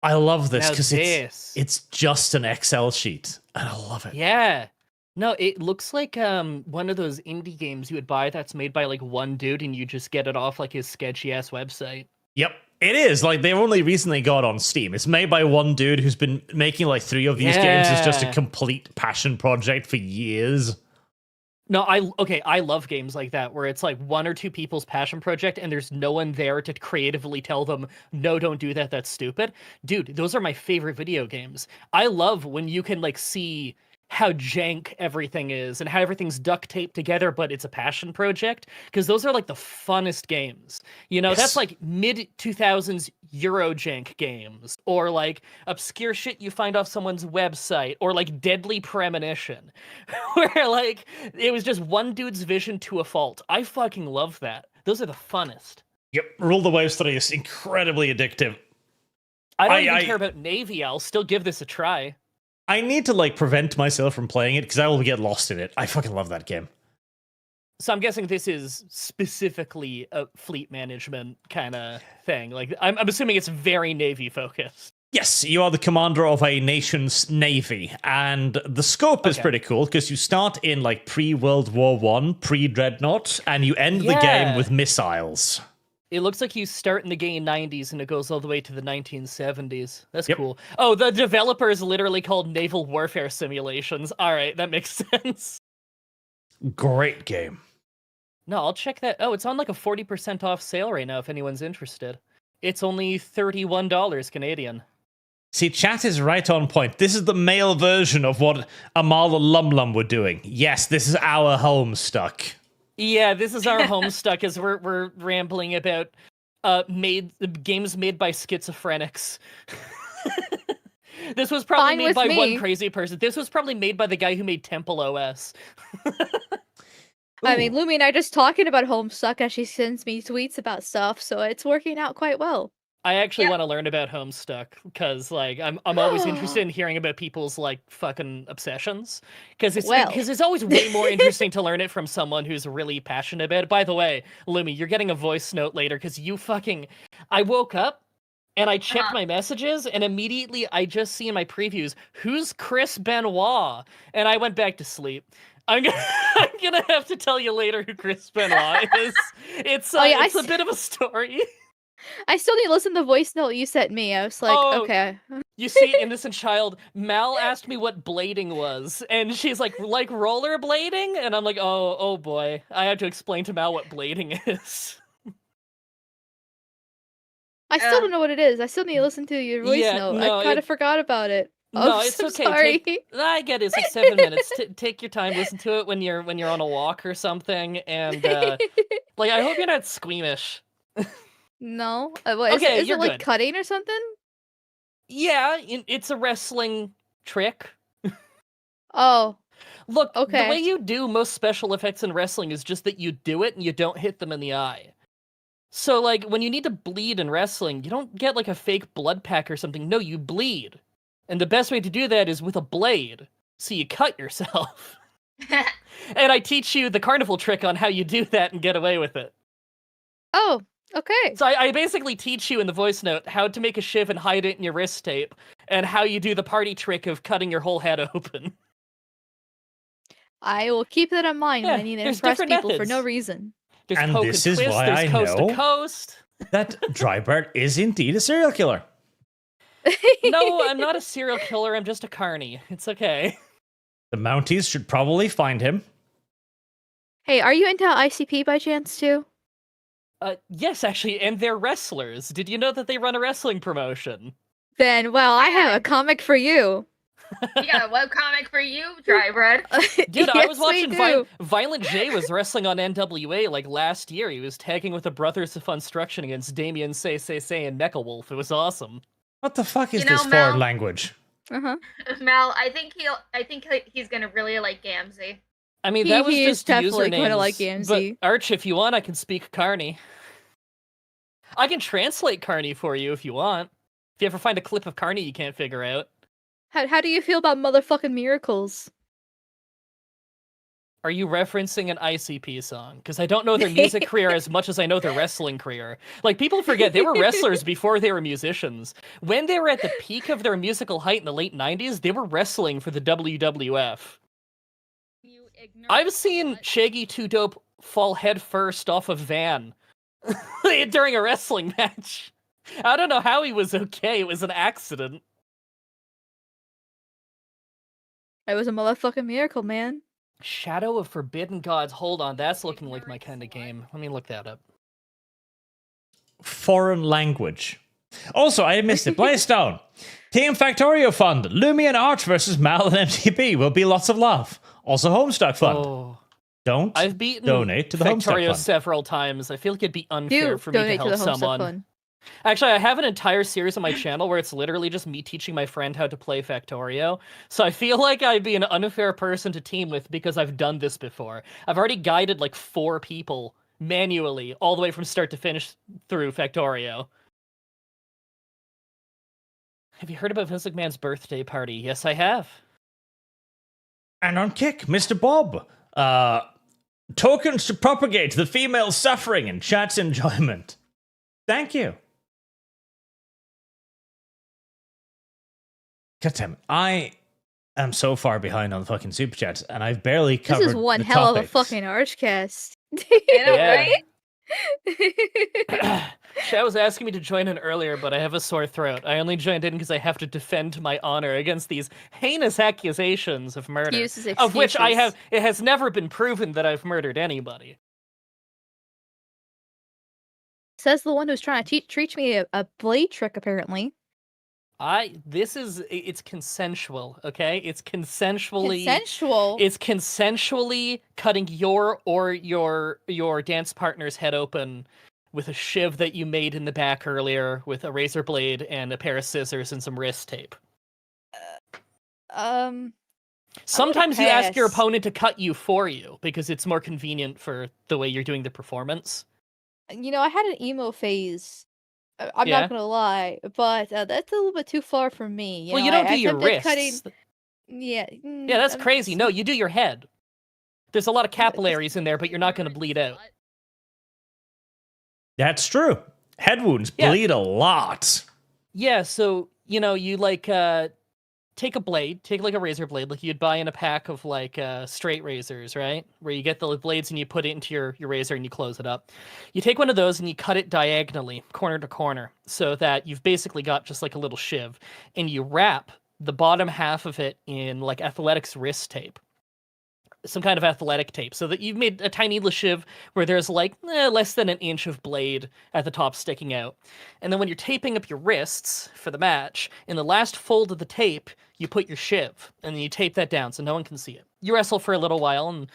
I love this Now because this. it's just an Excel sheet, and I love it. Yeah. No, it looks like one of those indie games you would buy that's made by like one dude and you just get it off like his sketchy ass website. Yep, it is. Like, they've only recently got on Steam. It's made by one dude who's been making like 3 of these games. It's just a Yeah. complete passion project for years. No, I love games like that where it's like 1 or 2 people's passion project and there's no one there to creatively tell them, no, don't do that, that's stupid. Dude, those are my favorite video games. I love when you can like see how jank everything is and how everything's duct taped together, but it's a passion project, because those are like the funnest games. You know, Yes. that's like mid-2000s Euro jank games, or like obscure shit you find off someone's website, or like Deadly Premonition, where like it was just one dude's vision to a fault. I fucking love that. Those are the funnest. Yep, Rule the Waves 3 is incredibly addictive. I don't I- even I- care about Navy. I'll still give this a try. I need to like prevent myself from playing it because I will get lost in it. I fucking love that game. So I'm guessing this is specifically a fleet management kind of thing. Like, I'm assuming it's very Navy focused. Yes, you are the commander of a nation's navy, and the scope is Okay. pretty cool because you start in like pre-World War I, pre-Dreadnought, and you end the game Yeah. with missiles. It looks like you start in the gay 90s and it goes all the way to the 1970s. That's Yep. cool. Oh, the developer is literally called Naval Warfare Simulations. All right, that makes sense. Great game. No, I'll check that. Oh, it's on like a 40% off sale right now if anyone's interested. It's only $31 Canadian. See, chat is right on point. This is the male version of what Amal and Lum were doing. Yes, this is our Homestuck. Yeah, this is our Homestuck as we're rambling about games made by schizophrenics. This was probably Fine made with by me. one crazy person. This was probably made by the guy who made Temple OS. I mean, Lumi and I are just talking about Homestuck as she sends me tweets about stuff, so it's working out quite well. I actually Yeah. want to learn about Homestuck because, like, I'm always interested in hearing about people's like fucking obsessions because Well. it's always way more interesting to learn it from someone who's really passionate about it. By the way, Lumi, you're getting a voice note later because I woke up and I checked my messages and immediately I just see in my previews who's Chris Benoit and I went back to sleep. I'm gonna have to tell you later who Chris Benoit is. It's yeah, it's a bit of a story. I still need to listen to the voice note you sent me. I was like, Oh. okay. You see, innocent child, Mal asked me what blading was, and she's like rollerblading? And I'm like, oh boy. I had to explain to Mal what blading is. I still don't know what it is. I still need to listen to your voice Yeah, note. no, I kind it- of forgot about it. No, Oh, it's I'm okay. sorry. I get it. It's like 7 minutes. Take your time, listen to it when you're on a walk or something, and like I hope you're not squeamish. No. What, Okay, is you're it like good. cutting or something? Yeah, it's a wrestling trick. Oh, Look, the Okay. way you do most special effects in wrestling is just that you do it and you don't hit them in the eye. So, like, when you need to bleed in wrestling, you don't get, like, a fake blood pack or something. No, you bleed. And the best way to do that is with a blade. So you cut yourself. And I teach you the carnival trick on how you do that and get away with it. oh, okay. So I basically teach you in the voice note how to make a shiv and hide it in your wrist tape, and how you do the party trick of cutting your whole head open. I will keep that in mind when Yeah, I need to there's impress different people for methods. no reason. There's And poke this and is twist, why there's I coast know. to coast. That Drybird is indeed a serial killer. No, I'm not a serial killer, I'm just a carny. It's okay. The Mounties should probably find him. Hey, are you into ICP by chance too? Yes, actually, and they're wrestlers. Did you know that they run a wrestling promotion? Then, well, I have a comic for you. You got a webcomic for you, Dry Bread. Dude, I was Yes, we watching do. Violent J was wrestling on NWA like last year. He was tagging with the Brothers of Funstruction against Damien Say and Mecha Wolf. It was awesome. What the fuck is You know, this foreign Mel- language? Uh-huh. Mal, I think he's gonna really like Gamzee. I mean, He- that was he is just definitely usernames. kinda like But AMZ. Arch, if you want, I can speak Carney. I can translate Carney for you if you want. If you ever find a clip of Carney you can't figure out. How do you feel about motherfucking miracles? Are you referencing an ICP song? Because I don't know their music career as much as I know their wrestling career. Like, people forget they were wrestlers before they were musicians. When they were at the peak of their musical height in the late 90s, they were wrestling for the WWF. You ignorant I've seen slut. Shaggy 2 Dope fall head first off a van during a wrestling match. I don't know how he was okay. It was an accident. It was a motherfucking miracle, man. Shadow of Forbidden Gods. Hold on, that's looking like my kind of game. Let me look that up. Foreign language. Also, I missed it. Blaze down. Team Factorio Fund. Lumi and Arch versus Mal and MTB will be lots of love. Also, Homestuck Fund. Oh, Don't I've beaten donate to the Homestuck Factorio Fund. several times. I feel like it'd be unfair Do for me to donate help to the Homestuck someone. Fund. Actually, I have an entire series on my channel where it's literally just me teaching my friend how to play Factorio. So I feel like I'd be an unfair person to team with because I've done this before. I've already guided like 4 people manually all the way from start to finish through Factorio. Have you heard about Vince McMahon's birthday party? Yes, I have. And on Kick, Mr. Bob. Tokens to propagate the female suffering and chat's enjoyment. Thank you. God damn it. I am so far behind on the fucking super chats, and I've barely covered This is one the hell topics. of a fucking ArchCast. You know, Yeah. right? Chad was asking me to join in earlier, but I have a sore throat. I only joined in because I have to defend my honor against these heinous accusations of murder, Excuses, of which I have. excuses. It has never been proven that I've murdered anybody. Says the one who's trying to teach me a blade trick, apparently. It's consensual, okay? It's consensually. Consensual. It's consensually cutting your or your dance partner's head open with a shiv that you made in the back earlier with a razor blade and a pair of scissors and some wrist tape. Sometimes you ask your pass. opponent to cut you for you because it's more convenient for the way you're doing the performance. You know, I had an emo phase. I'm Yeah. not gonna lie, but that's a little bit too far for me. Well, know, you don't I do your attempted wrists. Cutting... Yeah. Yeah, that's crazy. No, you do your head. There's a lot of capillaries in there, but you're not going to bleed out. That's true. Head wounds Yeah. bleed a lot. Yeah, so, you take a blade, take like a razor blade, like you'd buy in a pack of like straight razors, right? Where you get the blades and you put it into your razor and you close it up. You take one of those and you cut it diagonally, corner to corner, so that you've basically got just like a little shiv. And you wrap the bottom half of it in like athletics wrist tape. Some kind of athletic tape, so that you've made a tiny little shiv where there's like less than an inch of blade at the top sticking out. And then when you're taping up your wrists for the match, in the last fold of the tape, you put your shiv, and then you tape that down so no one can see it. You wrestle for a little while, and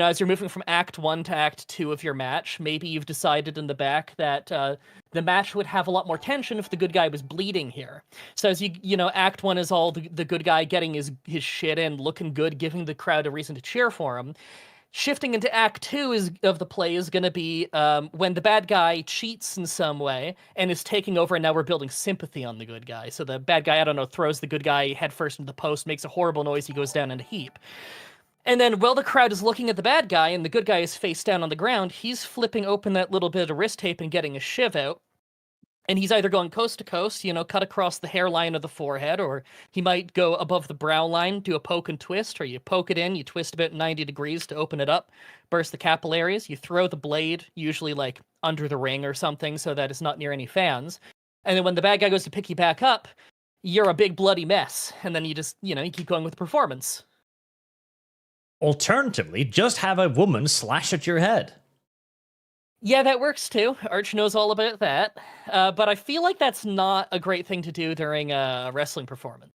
as you're moving from Act 1 to Act 2 of your match, maybe you've decided in the back that the match would have a lot more tension if the good guy was bleeding here. So as Act 1 is all the good guy getting his shit in, looking good, giving the crowd a reason to cheer for him. Shifting into Act 2 of the play is going to be when the bad guy cheats in some way and is taking over, and now we're building sympathy on the good guy. So the bad guy, throws the good guy headfirst into the post, makes a horrible noise, he goes down in a heap. And then while the crowd is looking at the bad guy and the good guy is face down on the ground, he's flipping open that little bit of wrist tape and getting a shiv out. And he's either going coast to coast, cut across the hairline of the forehead, or he might go above the brow line, do a poke and twist, or you poke it in, you twist about 90 degrees to open it up, burst the capillaries, you throw the blade, usually like under the ring or something so that it's not near any fans. And then when the bad guy goes to pick you back up, you're a big bloody mess. And then you just, you keep going with the performance. Alternatively, just have a woman slash at your head. Yeah, that works too. Arch knows all about that. But I feel like that's not a great thing to do during a wrestling performance.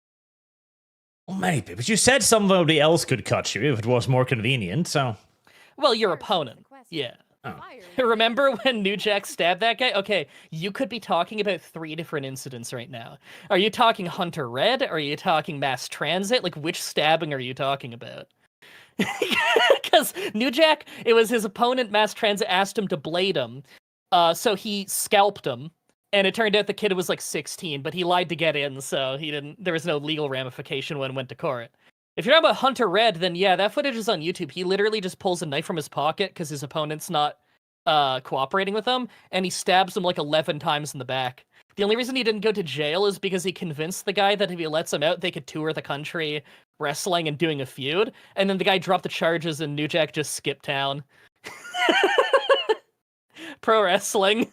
Well, maybe, but you said somebody else could cut you if it was more convenient, so... Well, your opponent. Yeah. Oh. Remember when New Jack stabbed that guy? Okay, you could be talking about 3 different incidents right now. Are you talking Hunter Red? Are you talking mass transit? Like, which stabbing are you talking about? Because New Jack, it was his opponent, Mass Transit, asked him to blade him, so he scalped him, and it turned out the kid was like 16, but he lied to get in, so there was no legal ramification when it went to court. If you're talking about Hunter Red, then yeah, that footage is on YouTube. He literally just pulls a knife from his pocket because his opponent's not cooperating with him, and he stabs him like 11 times in the back. The only reason he didn't go to jail is because he convinced the guy that if he lets him out, they could tour the country wrestling and doing a feud. And then the guy dropped the charges and New Jack just skipped town. Pro wrestling.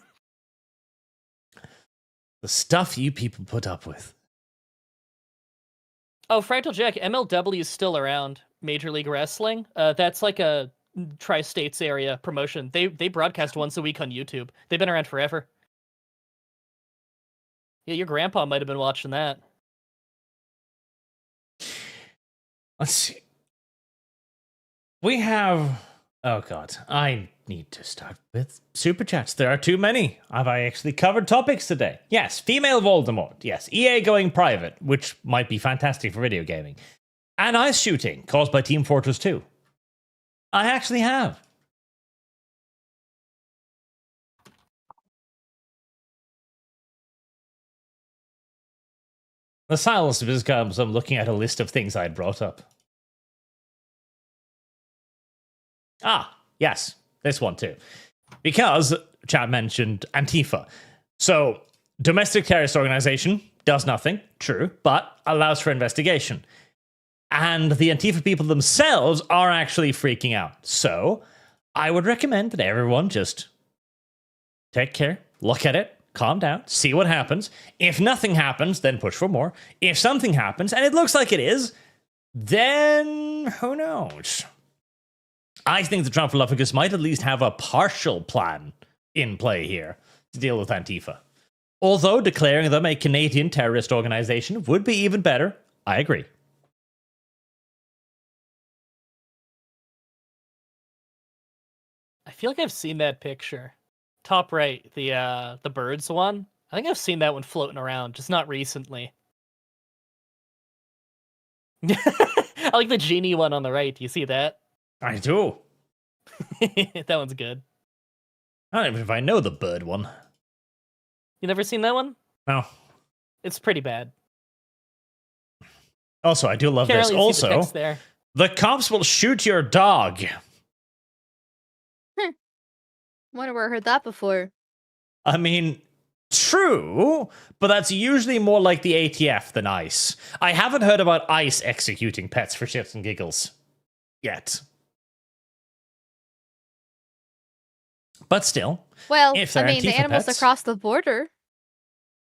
The stuff you people put up with. Oh, Fractal Jack, MLW is still around. Major League Wrestling. That's like a tri-states area promotion. They broadcast once a week on YouTube. They've been around forever. Yeah, your grandpa might have been watching that. Let's see. We have... Oh, God. I need to start with Super Chats. There are too many. Have I actually covered topics today? Yes. Female Voldemort. Yes. EA going private, which might be fantastic for video gaming. And ice shooting, caused by Team Fortress 2. I actually have. The silence is because I'm looking at a list of things I had brought up. Ah, yes, this one too. Because chat mentioned Antifa. So, domestic terrorist organization does nothing, true, but allows for investigation. And the Antifa people themselves are actually freaking out. So, I would recommend that everyone just Take care. Look at it. Calm down. See what happens. If nothing happens, then push for more. If something happens, and it looks like it is, then who knows? I think the Trumphalophagus might at least have a partial plan in play here to deal with Antifa. Although declaring them a Canadian terrorist organization would be even better, I agree. I feel like I've seen that picture. Top right, the birds one. I think I've seen that one floating around, just not recently. I like the genie one on the right. Do you see that? I do. That one's good. I don't even know if I know the bird one. You never seen that one? No. It's pretty bad. Also, I do love Can't this. really see the Also, text there. the cops will shoot your dog. Wonder where I heard that before. I mean, true, but that's usually more like the ATF than ICE. I haven't heard about ICE executing pets for shits and giggles yet. But still, Well, if I they're mean, the Antifa animals pets- across the border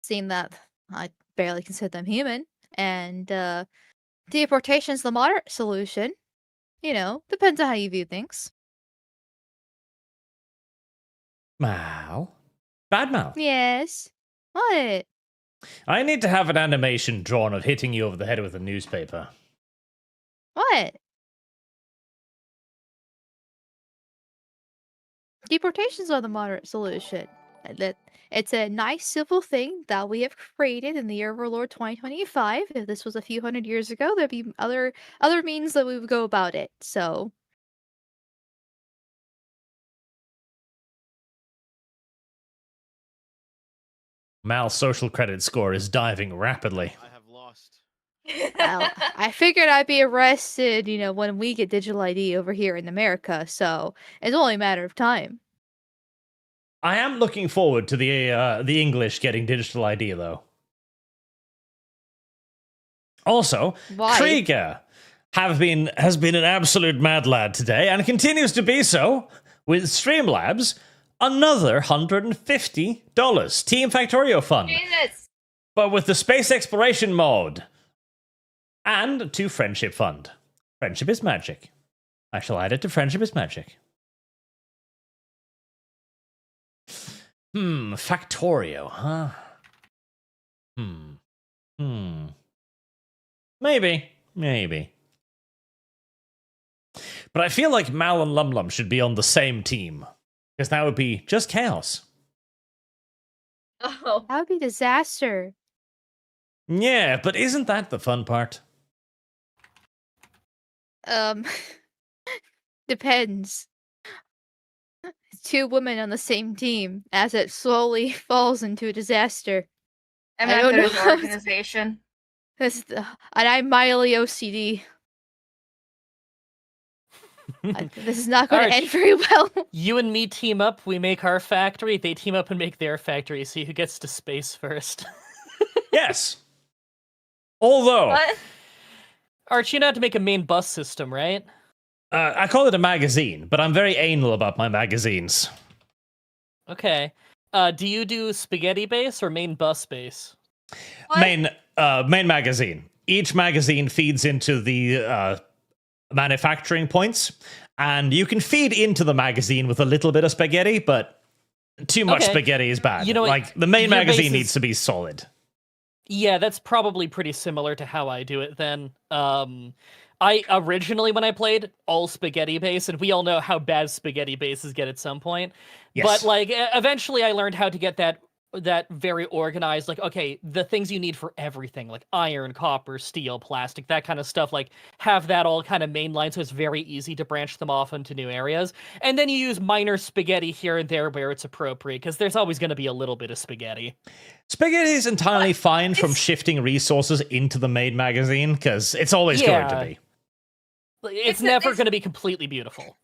seem that I barely consider them human, and deportation's the moderate solution. You know, depends on how you view things. Mal. Bad Mal. Yes. What? I need to have an animation drawn of hitting you over the head with a newspaper. What? Deportations are the moderate solution. That it's a nice civil thing that we have created in the year of our Lord 2025. If this was a few hundred years ago, there'd be other means that we would go about it. So Mal's social credit score is diving rapidly. I have lost. well, I figured I'd be arrested, you know, when we get digital ID over here in America. So it's only a matter of time. I am looking forward to the English getting digital ID, though. Also, Why? Krieger has been an absolute mad lad today, and continues to be so with Streamlabs. Another $150 Team Factorio fund, Jesus. but with the space exploration mode, and to Friendship Fund. Friendship is magic. I shall add it to Friendship is magic. Factorio, huh? Maybe. But I feel like Mal and Lum should be on the same team, because that would be just chaos. Oh. That would be disaster. Yeah, but isn't that the fun part? Depends. Two women on the same team as it slowly falls into a disaster. I'm I not don't good at know. organization. And I'm mildly OCD. This is not going Arch. to end very well. You and me team up, we make our factory, they team up and make their factory, see who gets to space first. Yes. Although, What? Arch, you know how to make a main bus system, right? I call it a magazine, but I'm very anal about my magazines. Okay. Do you do spaghetti base or main bus base? What? Main magazine. Each magazine feeds into the manufacturing points, and you can feed into the magazine with a little bit of spaghetti, but too much Okay. spaghetti is bad. You know what? Like, the main Your base magazine is- needs to be solid. Yeah, that's probably pretty similar to how I do it then. I originally, when I played, all spaghetti base, and we all know how bad spaghetti bases get at some point. Yes. But like, eventually, I learned how to get that very organized. Like, okay, the things you need for everything, like iron, copper, steel, plastic, that kind of stuff. Like, have that all kind of mainline, so it's very easy to branch them off into new areas. And then you use minor spaghetti here and there where it's appropriate, because there's always going to be a little bit of spaghetti. Spaghetti is entirely What? fine from It's- shifting resources into the main magazine, because it's always going to Yeah. be. It's a- never it's- going to be completely beautiful.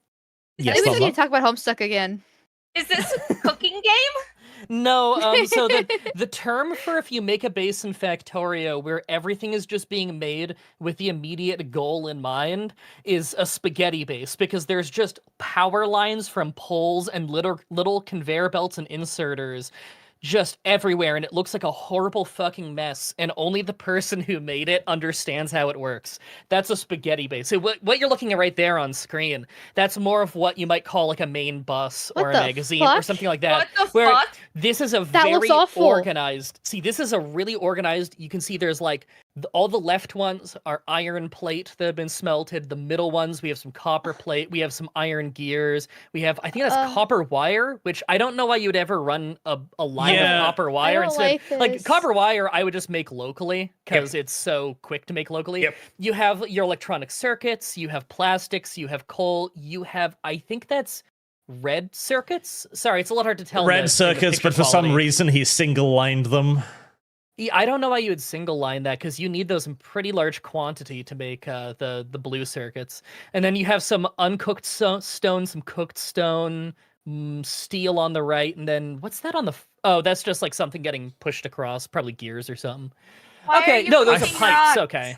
Yes, Maybe we Lum-Lum? need to talk about Homestuck again. Is this a cooking game? No, so the term for if you make a base in Factorio where everything is just being made with the immediate goal in mind is a spaghetti base, because there's just power lines from poles and little conveyor belts and inserters just everywhere, and it looks like a horrible fucking mess, and only the person who made it understands how it works. That's a spaghetti base. So what you're looking at right there on screen, that's more of what you might call like a main bus What or a the magazine or fuck? something like that. What the where fuck? this is a That looks very awful. organized. See, this is a really organized. You can see there's like all the left ones are iron plate that have been smelted. The middle ones, we have some copper plate. We have some iron gears. We have, I think that's copper wire, which I don't know why you would ever run a line Yeah. of copper wire don't instead. like this. Copper wire, I would just make locally because it's so quick to make locally. Yep. You have your electronic circuits. You have plastics. You have coal. You have, I think that's red circuits. Sorry, it's a little hard to tell. in Red the circuits, picture but for some quality. reason he single-lined them. Yeah, I don't know why you would single line that, because you need those in pretty large quantity to make the blue circuits. And then you have some uncooked stone, some cooked stone, steel on the right, and then what's that on the? Oh, that's just like something getting pushed across, probably gears or something. Why are Okay, you no, those are cooking pipes. rocks? Okay.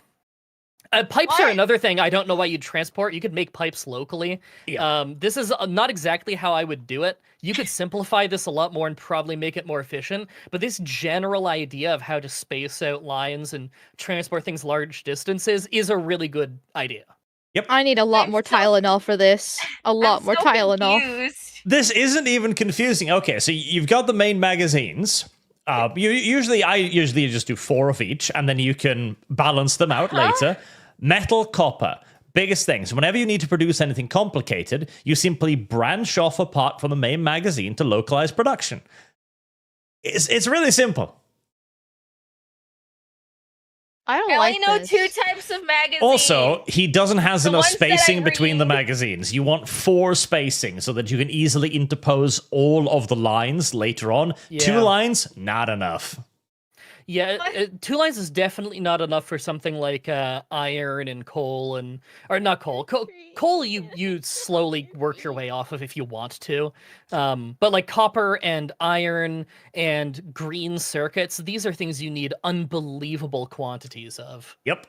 Pipes are What? another thing I don't know why you'd transport. You could make pipes locally. Yeah. This is not exactly how I would do it. You could simplify this a lot more and probably make it more efficient. But this general idea of how to space out lines and transport things large distances is a really good idea. I need a lot I'm more so- Tylenol for this. A lot I'm more so Tylenol. confused. This isn't even confusing. Okay, so you've got the main magazines. I usually just do 4 of each, and then you can balance them out later. Metal, copper, biggest things. Whenever you need to produce anything complicated, you simply branch off a part from the main magazine to localize production. It's really simple. I don't I like only know this. 2 types of magazines. Also, he doesn't have The enough ones that I spacing between the read. magazines. You want 4 spacing so that you can easily interpose all of the lines later on. 2 Yeah. lines, not enough. Yeah, What? 2 lines is definitely not enough for something like iron and coal or not coal. Coal you slowly work your way off of if you want to. But like copper and iron and green circuits, these are things you need unbelievable quantities of. Yep.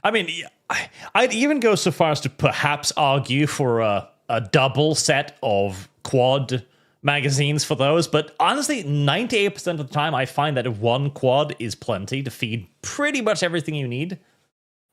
I mean, I'd even go so far as to perhaps argue for a double set of quad magazines for those, but honestly, 98% of the time, I find that 1 quad is plenty to feed pretty much everything you need.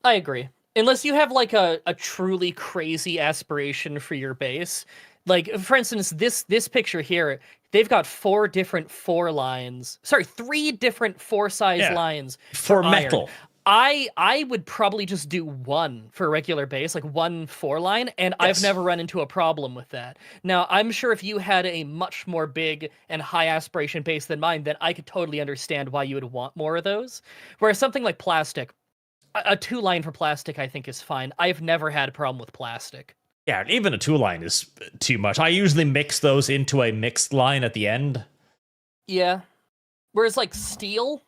I agree. Unless you have like a truly crazy aspiration for your base. Like, for instance, this picture here, they've got 4 different 4 lines. Sorry, 3 different 4 size Yeah. lines For iron. metal. I would probably just do 1 for a regular base, like 1 4 line, and I've Yes. never run into a problem with that. Now, I'm sure if you had a much more big and high aspiration base than mine, then I could totally understand why you would want more of those. Whereas something like plastic, a 2 line for plastic, I think is fine. I've never had a problem with plastic. Yeah, even a 2 line is too much. I usually mix those into a mixed line at the end. Yeah. Whereas like steel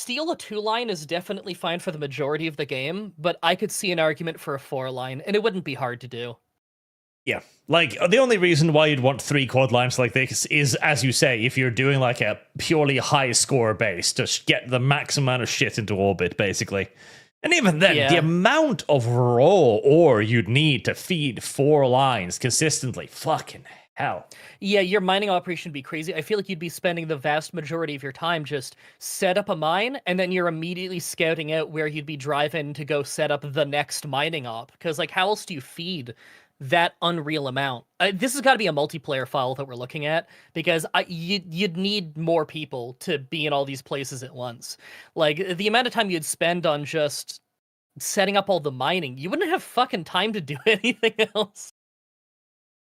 a 2 line is definitely fine for the majority of the game, but I could see an argument for a 4 line, and it wouldn't be hard to do. Yeah, like the only reason why you'd want 3 quad lines like this is, as you say, if you're doing like a purely high score base to get the max amount of shit into orbit, basically. And even then, Yeah. the amount of raw ore you'd need to feed 4 lines consistently, fucking hell. Yeah, your mining operation would be crazy. I feel like you'd be spending the vast majority of your time just set up a mine, and then you're immediately scouting out where you'd be driving to go set up the next mining op. Because, like, how else do you feed that unreal amount? This has got to be a multiplayer file that we're looking at, because you'd need more people to be in all these places at once. Like, the amount of time you'd spend on just setting up all the mining, you wouldn't have fucking time to do anything else.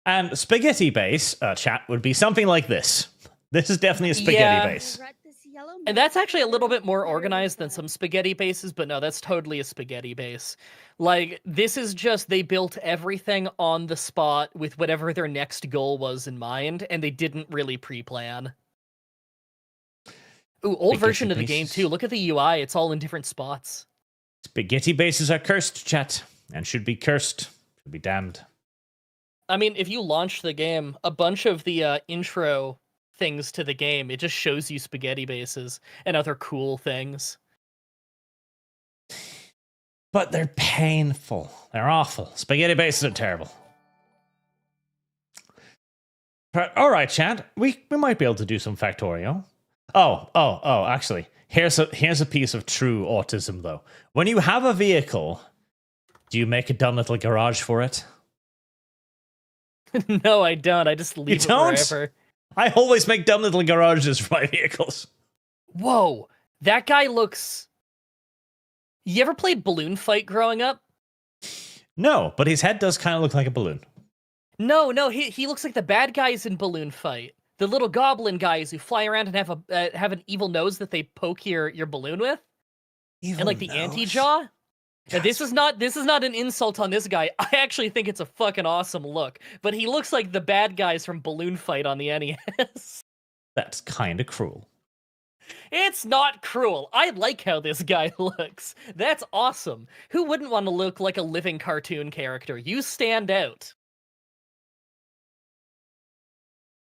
And spaghetti base, chat, would be something like this. This is definitely a spaghetti Yeah. base. And that's actually a little bit more organized than some spaghetti bases, but no, that's totally a spaghetti base. Like, this is just, they built everything on the spot with whatever their next goal was in mind, and they didn't really pre-plan. Ooh, old Spaghetti version of the game bases. too. Look at the UI, it's all in different spots. Spaghetti bases are cursed, chat, and should be cursed. Should be damned. I mean, if you launch the game, a bunch of the intro things to the game. It just shows you spaghetti bases and other cool things. But they're painful. They're awful. Spaghetti bases are terrible. But, all right, chat. We might be able to do some Factorio. Oh, actually, here's a piece of true autism, though. When you have a vehicle, do you make a dumb little garage for it? No, I don't. I just leave it wherever. I always make dumb little garages for my vehicles. Whoa, that guy looks... You ever played Balloon Fight growing up? No, but his head does kind of look like a balloon. No, he looks like the bad guys in Balloon Fight. The little goblin guys who fly around and have an evil nose that they poke your balloon with. Evil and like the nose. anti-jaw. Now, this is not an insult on this guy. I actually think it's a fucking awesome look. But he looks like the bad guys from Balloon Fight on the NES. That's kind of cruel. It's not cruel. I like how this guy looks. That's awesome. Who wouldn't want to look like a living cartoon character? You stand out.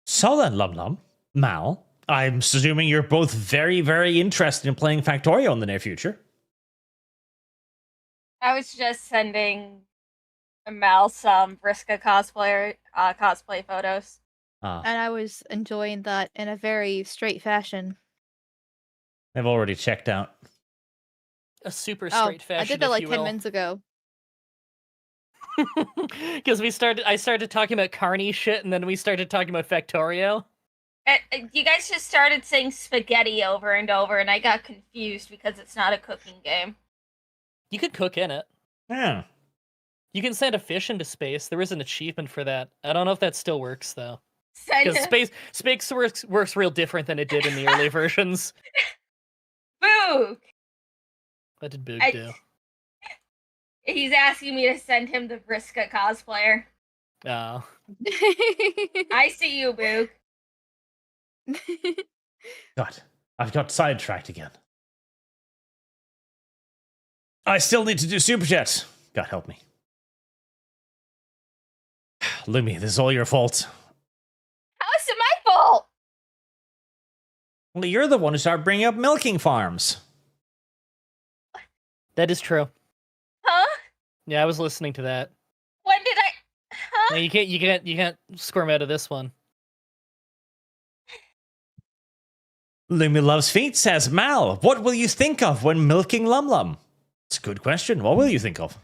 So then, Lum, Mal, I'm assuming you're both very, very interested in playing Factorio in the near future. I was just sending Mal some Vriska cosplay photos. And I was enjoying that in a very straight fashion. They've already checked out. A super straight fashion. I did that like 10 minutes ago. Because I started talking about carny shit, and then we started talking about Factorio. You guys just started saying spaghetti over and over, and I got confused because it's not a cooking game. You could cook in it. Yeah. You can send a fish into space. There is an achievement for that. I don't know if that still works, though. Send Because space works real different than it did in the early versions. Boog! What did Boog do? He's asking me to send him the Vriska cosplayer. Oh. I see you, Boog. God, I've got sidetracked again. I still need to do Superchats. God help me. Lumi, this is all your fault. How is it my fault? Well, you're the one who started bringing up milking farms. That is true. Huh? Yeah, I was listening to that. When did I? Huh? No, you can't squirm out of this one. Lumi Loves Feet says, Mal, what will you think of when milking Lum? It's a good question. What will you think of?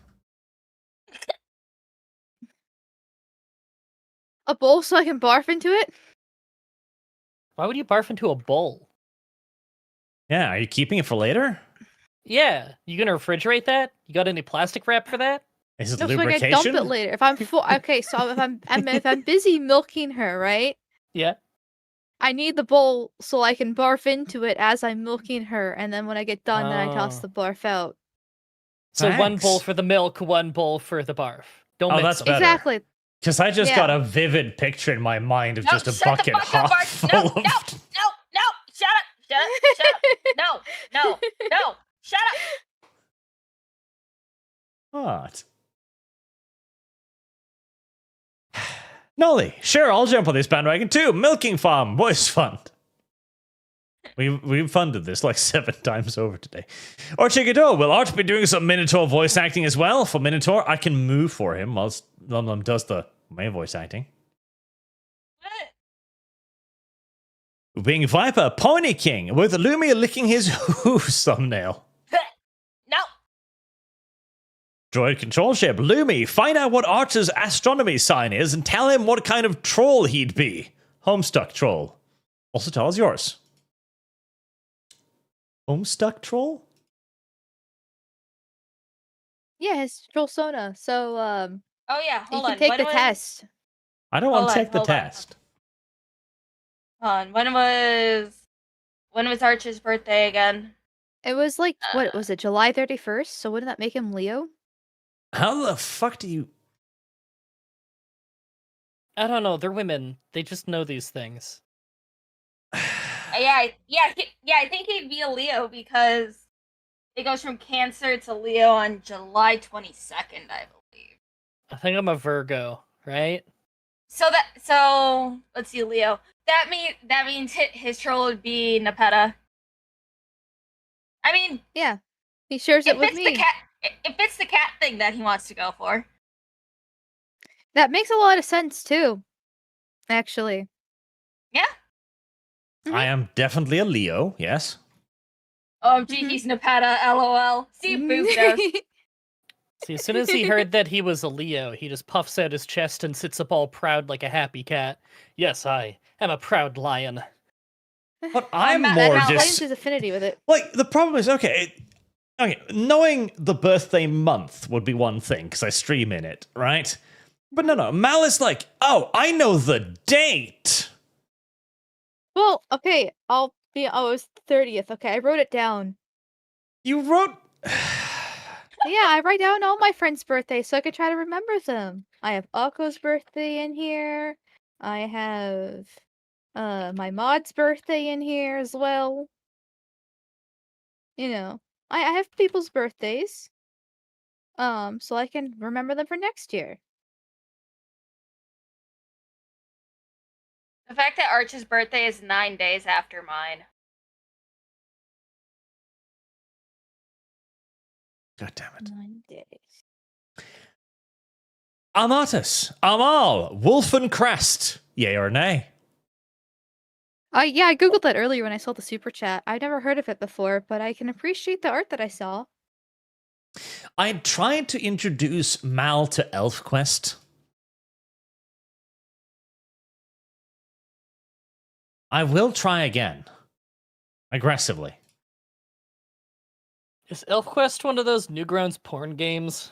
A bowl so I can barf into it? Why would you barf into a bowl? Yeah, are you keeping it for later? Yeah, you gonna refrigerate that? You got any plastic wrap for that? Is it No, so I can lubrication? dump it later. If I'm full, okay. So if I'm busy milking her, right? Yeah. I need the bowl so I can barf into it as I'm milking her, and then when I get done, then I toss Oh. the barf out. So one Thanks. bowl for the milk, one bowl for the barf. Don't Oh, mix that's them. better. Exactly. Because I just Yeah. got a vivid picture in my mind of No, just a shut the bucket fuck up, half Bart. full No, of... no, shut up, no, shut up. What? Nolly, sure, I'll jump on this bandwagon too. Milking farm was fun. We've funded this like 7 times over today. Or Chickadoo, will Art be doing some Minotaur voice acting as well? For Minotaur, I can move for him whilst Lum does the main voice acting. Wing Viper, Pony King, with Lumi licking his hooves thumbnail. No. Droid control ship, Lumi, find out what Archer's astronomy sign is and tell him what kind of troll he'd be. Homestuck troll. Also tell us yours. Homestuck troll? Yeah, it's troll Sona. So Oh yeah, you hold can on. take When the was- test. I don't want Hold to on, take the hold on. test. Hold on. When was Archer's birthday again? It was like what was it, July 31st? So wouldn't that make him Leo? How the fuck do you... I don't know. They're women. They just know these things. I think he'd be a Leo because it goes from Cancer to Leo on July 22nd, I believe. I think I'm a Virgo, right? So let's see, Leo. that means his troll would be Nepeta. I mean, Yeah, he shares it with it's me. the cat. If it's the cat thing that he wants to go for. That makes a lot of sense too. Actually, Yeah. I am definitely a Leo, yes. Oh, gee, he's Nepeta. LOL. See, Boop knows. See, as soon as he heard that he was a Leo, he just puffs out his chest and sits up all proud like a happy cat. Yes, I am a proud lion. But I'm Matt- more Matt Claims just... his affinity with it. Like, the problem is, okay, knowing the birthday month would be one thing, because I stream in it, right? But no, Mal is like, oh, I know the date! Well, okay, oh, it was 30th. Okay, I wrote it down. You wrote... Yeah, I write down all my friends' birthdays so I can try to remember them. I have Akko's birthday in here. I have my mod's birthday in here as well. You know, I have people's birthdays. So I can remember them for next year. The fact that Arch's birthday is 9 days after mine. God damn it. 9 days. Amatus, Amal, Wolfencrest, yay or nay? Yeah, I googled that earlier when I saw the super chat. I've never heard of it before, but I can appreciate the art that I saw. I tried to introduce Mal to ElfQuest. I will try again. Aggressively. Is ElfQuest one of those Newgrounds porn games?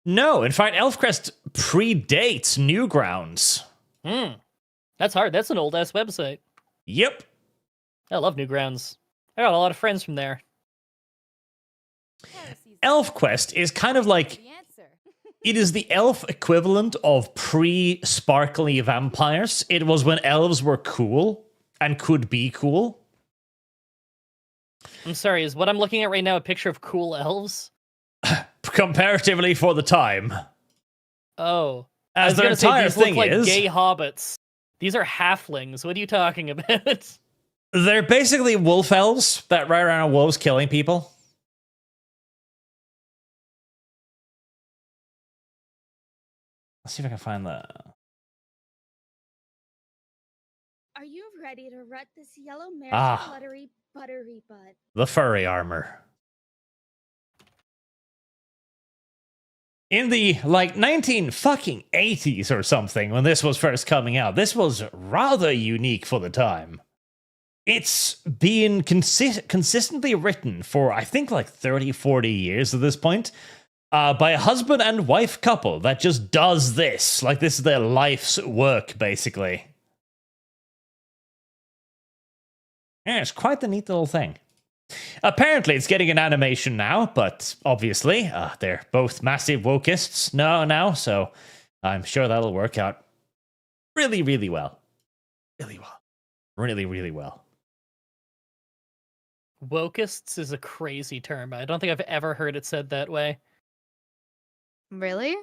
No, in fact, ElfQuest predates Newgrounds. That's hard. That's an old-ass website. Yep. I love Newgrounds. I got a lot of friends from there. ElfQuest is kind of like... The answer. It is the elf equivalent of pre-sparkly vampires. It was when elves were cool and could be cool. I'm sorry, is what I'm looking at right now a picture of cool elves? Comparatively for the time. Oh. I As was their gonna say, entire these look thing like is... gay hobbits. These are halflings. What are you talking about? They're basically wolf elves that ride around on wolves killing people. Let's see if I can find the... Are you ready to rut this yellow mare Ah. fluttery buttery butt? The furry armor. In the, 1980s or something, when this was first coming out, this was rather unique for the time. It's been consistently written for, I think, 30, 40 years at this point, by a husband and wife couple that just does this. This is their life's work, basically. Yeah, it's quite the neat little thing. Apparently, it's getting an animation now, but obviously, they're both massive wokists now, so I'm sure that'll work out really, really well. Really well. Really, really well. Wokists is a crazy term. I don't think I've ever heard it said that way. Really?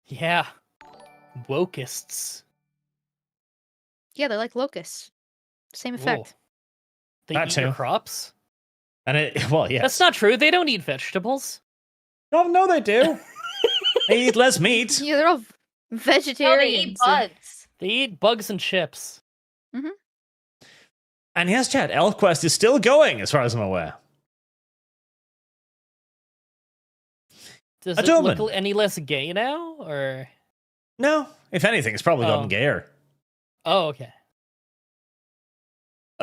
Yeah. Wokists. Yeah, they're like locusts. Same Whoa. effect. They That eat your too. crops? And it, well, yes. That's not true. They don't eat vegetables. Oh, no, they do. They eat less meat. Yeah, they're all No, they vegetarians. eat bugs. They eat bugs and chips. And yes, chat, ElfQuest is still going, as far as I'm aware. Does A it Doman. look any less gay now? Or No, if anything, it's probably gotten Oh. gayer. oh, okay.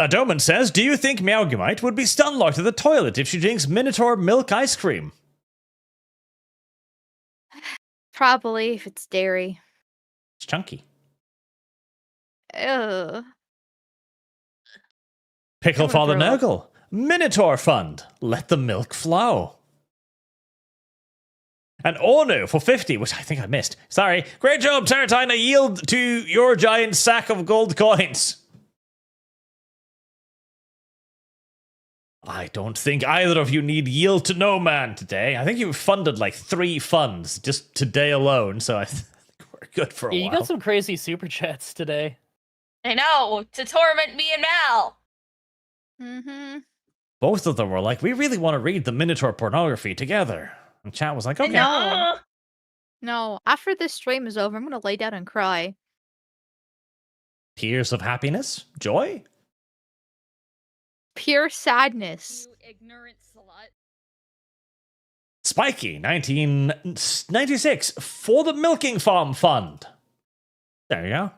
Doman says, do you think Meowgamite would be stunlocked at the toilet if she drinks Minotaur milk ice cream? Probably, if it's dairy. It's chunky. Ugh. Pickle I'm gonna Father throw up. Nurgle. Minotaur Fund. Let the milk flow. And Ornu for 50, which I think I missed. Sorry. Great job, Terratine. I yield to your giant sack of gold coins. I don't think either of you need yield to no man today. I think you've funded 3 funds just today alone, so I think we're good for a Yeah, you while. got some crazy super chats today. I know, to torment me and Mal. Mm-hmm. Both of them were like, we really want to read the Minotaur pornography together. And chat was like, okay. No. No, after this stream is over, I'm gonna lay down and cry. Tears of happiness? Joy? Pure sadness. You ignorant slut. Spiky, 1996, for the Milking Farm Fund. There you go.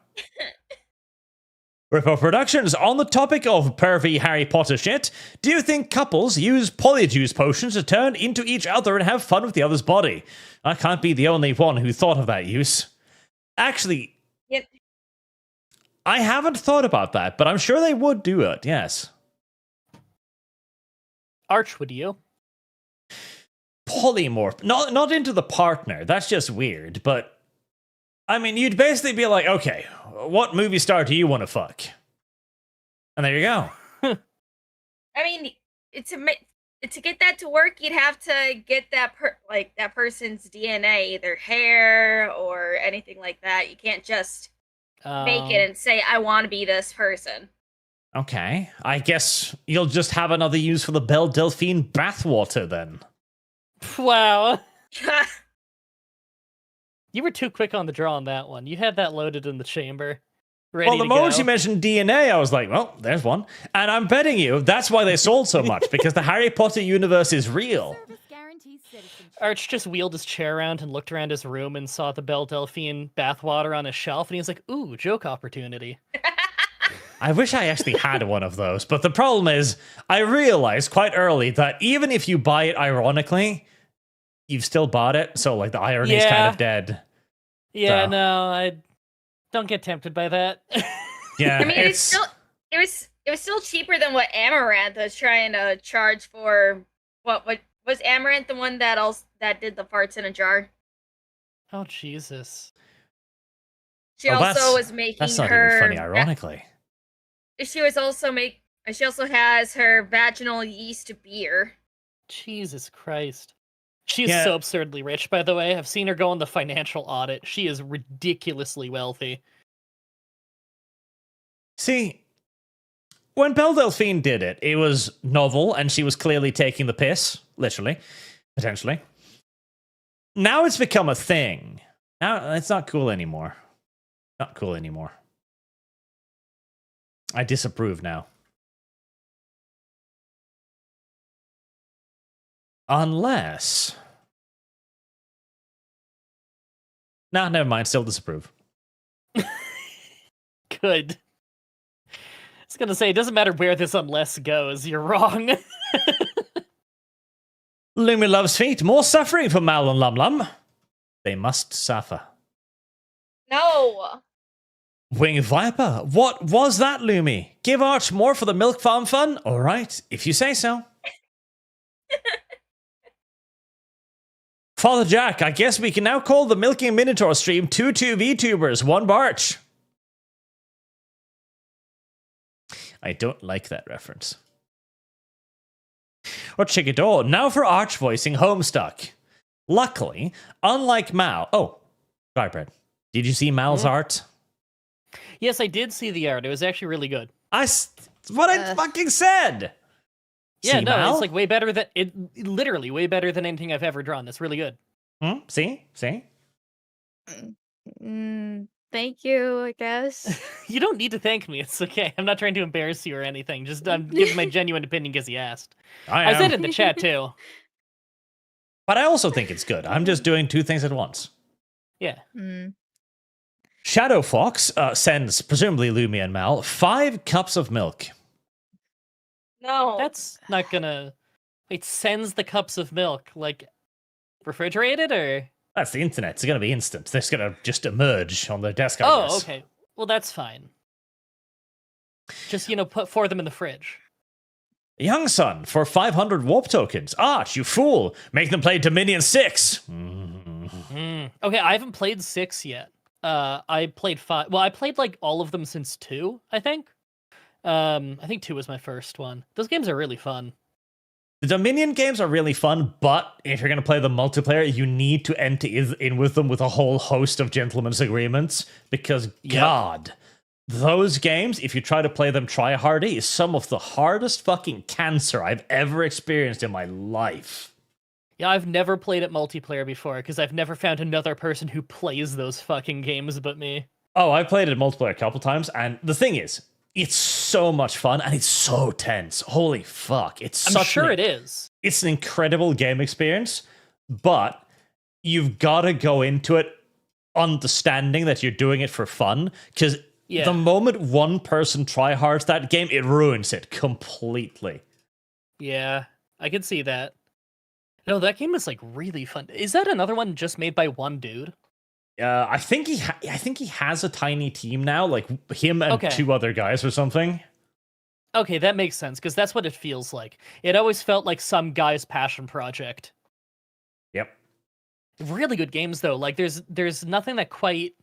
Ripple Productions, on the topic of pervy Harry Potter shit, do you think couples use polyjuice potions to turn into each other and have fun with the other's body? I can't be the only one who thought of that use. Actually, Yep. I haven't thought about that, but I'm sure they would do it, yes. Arch, would you? Polymorph. Not into the partner, that's just weird, but I mean, you'd basically be like, okay, what movie star do you want to fuck? And there you go. I mean, to get that to work, you'd have to get that that person's DNA, their hair or anything like that. You can't just make it and say, I want to be this person. Okay, I guess you'll just have another use for the Belle Delphine bathwater then. Wow. You were too quick on the draw on that one. You had that loaded in the chamber. Ready Well, the to moment go. you mentioned DNA, I was like, well, there's one. And I'm betting you that's why they sold so much, because the Harry Potter universe is real. Service guarantees citizenship. Arch just wheeled his chair around and looked around his room and saw the Belle Delphine bathwater on his shelf, and he was like, ooh, joke opportunity. I wish I actually had one of those, but the problem is, I realized quite early that even if you buy it ironically, you've still bought it, so like the irony's kind Yeah. of dead. Yeah, So. no, I don't get tempted by that. Yeah, I mean, it was still cheaper than what Amaranth was trying to charge for. What was Amaranth the one that did the farts in a jar? Oh, Jesus. She Oh, also was making That's not her. even funny, ironically. She also has her vaginal yeast beer. Jesus Christ. She's Yeah. so absurdly rich, by the way. I've seen her go on the financial audit. She is ridiculously wealthy. See, when Belle Delphine did it, it was novel, and she was clearly taking the piss, literally, potentially. Now it's become a thing. Now it's not cool anymore. Not cool anymore. I disapprove now. Unless... Nah, never mind. Still disapprove. Good. I was gonna say, it doesn't matter where this unless goes, you're wrong. Lumi loves feet. More suffering for Mal and Lum Lum. They must suffer. No. Winged Viper. What was that, Lumi? Give Arch more for the Milk Farm fun? All right, if you say so. Father Jack, I guess we can now call the Milking Minotaur stream 2 VTubers, 1 Barch. I don't like that reference. Or Chickador, now for Arch voicing Homestuck. Luckily, unlike Mal... Oh, sorry, Brad. Did you see Mal's art? Yes, I did see the art. It was actually really good. I fucking said! Yeah, See, no, Mal? it's like way better than... literally way better than anything I've ever drawn. That's really good. See? Thank you, I guess. You don't need to thank me. It's okay. I'm not trying to embarrass you or anything. Just I'm giving my genuine opinion because he asked. I said it in the chat too. But I also think it's good. I'm just doing 2 things at once. Yeah. Shadow Fox sends, presumably Lumi and Mal, 5 cups of milk. No. That's not gonna... It sends the cups of milk, like, refrigerated, or...? That's the internet. It's going to be instant. It's going to just emerge on their desk, I guess. Oh, okay. Well, that's fine. Just, put 4 of them in the fridge. Young Son for 500 warp tokens. Arch, you fool. Make them play Dominion 6. Okay, I haven't played 6 yet. I played 5. Well, I played, like, all of them since 2, I think. I think 2 was my first one. Those games are really fun. The Dominion games are really fun, but if you're going to play the multiplayer, you need to enter in with them with a whole host of gentlemen's agreements, because, God, those games, if you try to play them try-hardy, is some of the hardest fucking cancer I've ever experienced in my life. Yeah, I've never played it multiplayer before because I've never found another person who plays those fucking games but me. Oh, I played it multiplayer a couple times, and the thing is, it's so much fun and it's so tense. Holy fuck! I'm sure it is. It's an incredible game experience, but you've got to go into it understanding that you're doing it for fun, because the moment one person tryhards that game, it ruins it completely. Yeah, I can see that. No, that game is like really fun. Is that another one just made by one dude? I think he has a tiny team now, like him and two other guys or something. Okay, that makes sense, because that's what it feels like. It always felt like some guy's passion project. Yep. Really good games, though. Like, there's nothing that quite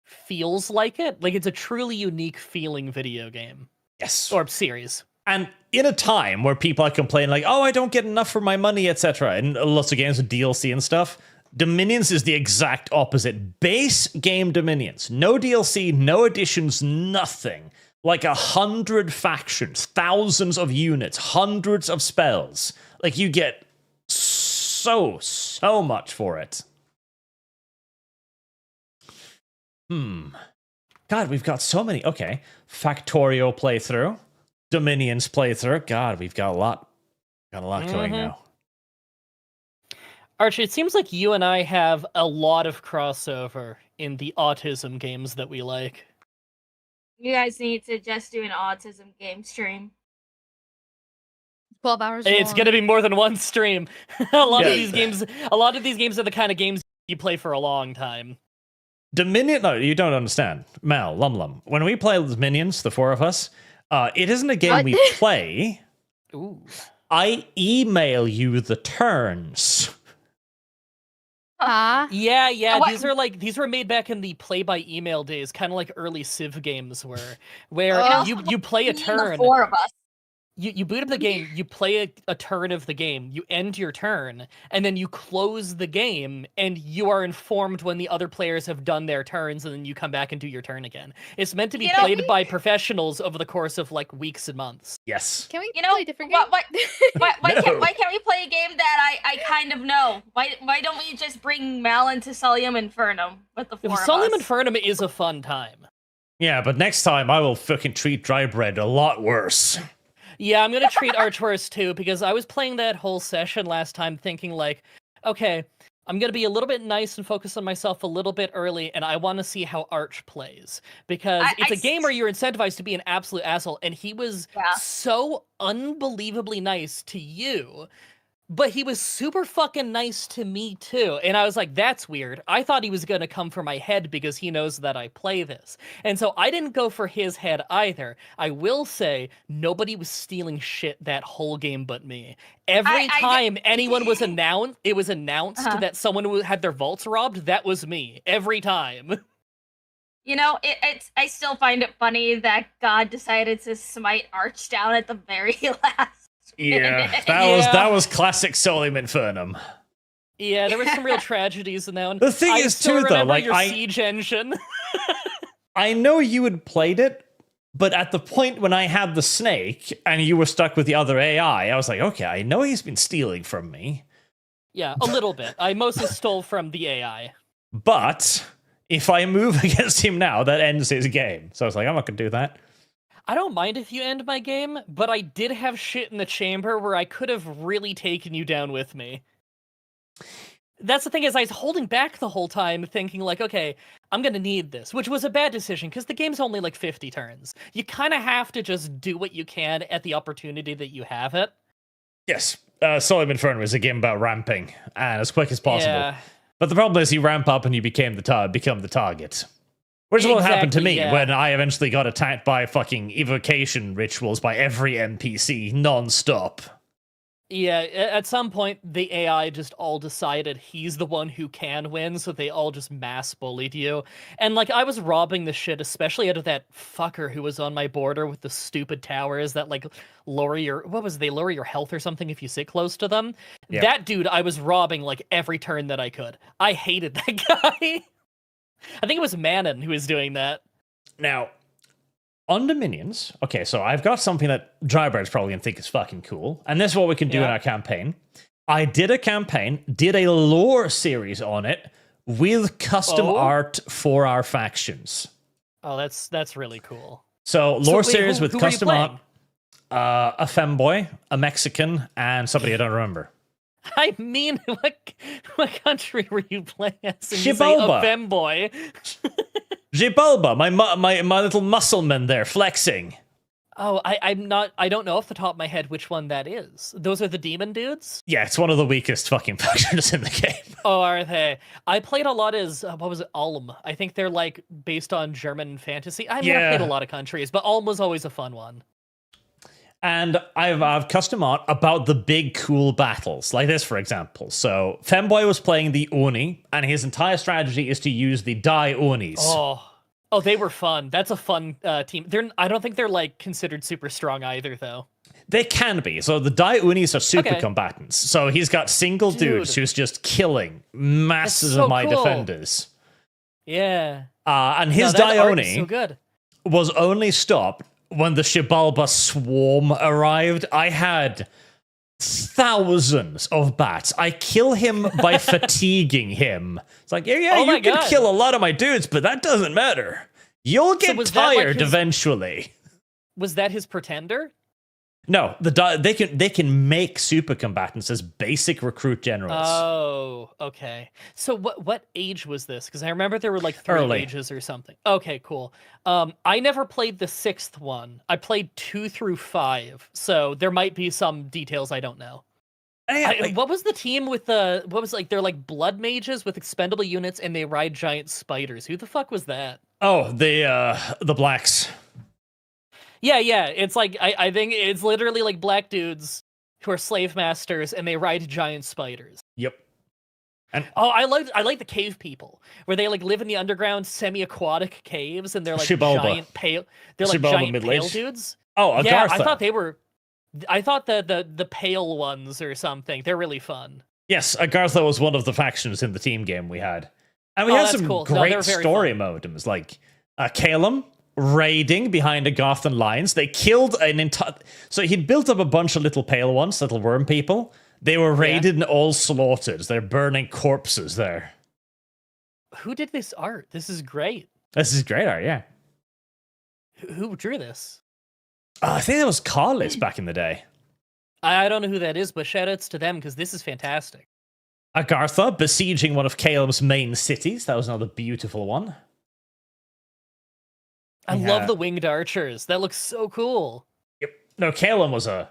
feels like it. Like, it's a truly unique feeling video game. Yes. Or series. And in a time where people are complaining, like, oh, I don't get enough for my money, etc., and lots of games with DLC and stuff, Dominions is the exact opposite. Base game Dominions. No DLC, no additions, nothing. Like 100 factions, thousands of units, hundreds of spells. Like, you get so much for it. God, we've got so many. Okay. Factorio playthrough. Dominions playthrough. God, we've got a lot. Got a lot going now. Archie, it seems like you and I have a lot of crossover in the autism games that we like. You guys need to just do an autism game stream. 12 hours It's long. gonna be more than one stream. a lot of these games are the kind of games you play for a long time. Dominion, no, you don't understand. Mal, Lum. When we play Dominions, the four of us, it isn't a game we play. Ooh. I email you the turns. Yeah. What? These were made back in the play by email days, kind of like early Civ games were, where you play a turn. The four of us. You boot up the game, you play a turn of the game, you end your turn, and then you close the game, and you are informed when the other players have done their turns, and then you come back and do your turn again. It's meant to be played by professionals over the course of like weeks and months. Yes. Can we play a different game? Why can't we play a game that I kind of know? Why don't we just bring Mal into Solium Infernum with the four of us? Solium Infernum is a fun time. Yeah, but next time I will fucking treat dry bread a lot worse. Yeah, I'm gonna treat Arch worse too, because I was playing that whole session last time thinking like, okay, I'm gonna be a little bit nice and focus on myself a little bit early, and I want to see how Arch plays. Because it's a game where you're incentivized to be an absolute asshole, and he was so unbelievably nice to you, but he was super fucking nice to me too. And I was like, that's weird. I thought he was gonna come for my head because he knows that I play this. And so I didn't go for his head either. I will say, nobody was stealing shit that whole game but me. Every time anyone was announced, that someone had their vaults robbed, that was me. Every time. You know, I still find it funny that God decided to smite Arch down at the very last. Yeah, that was classic Solium Infernum. Yeah, there were some real tragedies in that one. The thing is, too, though, like your siege engine. I know you had played it, but at the point when I had the snake and you were stuck with the other AI, I was like, okay, I know he's been stealing from me. Yeah, a little bit. I mostly stole from the AI. But if I move against him now, that ends his game. So I was like, I'm not going to do that. I don't mind if you end my game, but I did have shit in the chamber where I could have really taken you down with me. That's the thing, is I was holding back the whole time, thinking like, okay, I'm gonna need this, which was a bad decision, because the game's only like 50 turns. You kind of have to just do what you can at the opportunity that you have it. Yes, Solium Infernum is a game about ramping, and as quick as possible. Yeah. But the problem is you ramp up and you become the target. Which is what happened to me when I eventually got attacked by fucking evocation rituals by every NPC non-stop. Yeah, at some point, the AI just all decided he's the one who can win, so they all just mass bullied you. And, like, I was robbing the shit, especially out of that fucker who was on my border with the stupid towers that, like, lower your health or something if you sit close to them. Yep. That dude I was robbing, like, every turn that I could. I hated that guy. I think it was Manon who was doing that. Now, On Dominions, okay, so I've got something that Drybird's probably gonna think is fucking cool, and this is what we can do in our campaign. I did a campaign, did a lore series on it with custom art for our factions. Oh, that's really cool. So lore series who with were you custom playing? art, a femboy, a Mexican, and somebody I don't remember. I mean, what country were you playing as? And you say Xibalba. a femboy. Xibalba, my little muscleman there, flexing. Oh, I don't know off the top of my head which one that is. Those are the demon dudes? Yeah, it's one of the weakest fucking factions in the game. Oh, are they? I played a lot as, what was it, Ulm. I think they're like based on German fantasy. I mean, I've played a lot of countries, but Ulm was always a fun one. And I've custom art about the big cool battles, like this, for example. So Femboy was playing the Oni, and his entire strategy is to use the Dai Onis. Oh, they were fun. That's a fun team. I don't think they're like considered super strong either, though. They can be. So the Dai Unis are super combatants. So he's got single dudes who's just killing masses of my defenders. Yeah. And his Dai Oni so good. was only stopped when the Xibalba swarm arrived. I had thousands of bats. I kill him by fatiguing him. It's like, you can kill a lot of my dudes, but that doesn't matter. You'll get tired eventually. Was that his pretender? No, they can make super combatants as basic recruit generals. Oh, okay. So what age was this? Because I remember there were like 3 Early. ages or something. Okay, cool. I never played the 6th one. I played 2 through 5, so there might be some details I don't know. What was the team with the? What was they're like blood mages with expendable units and they ride giant spiders. Who the fuck was that? Oh, the blacks. Yeah. It's like I think it's literally like black dudes who are slave masters and they ride giant spiders. Yep. And I like the cave people where they like live in the underground semi-aquatic caves and they're like Xibalba. giant pale. They're like Xibalba giant middle-aged. pale dudes. Oh, Agartha. Yeah, I thought they were. I thought the pale ones or something. They're really fun. Yes, Agartha was one of the factions in the team game we had. And we had that's some cool. No, great they're very story fun. modems, like Calum raiding behind Agarthan lines. They killed an entire... So he'd built up a bunch of little pale ones, little worm people. They were raided and all slaughtered. They're burning corpses there. Who did this art? This is great. This is great art, yeah. Who drew this? I think it was Carlis back in the day. I don't know who that is, but shoutouts to them because this is fantastic. Agartha besieging one of Calum's main cities. That was another beautiful one. I love the winged archers. That looks so cool. Yep. No, Calum was a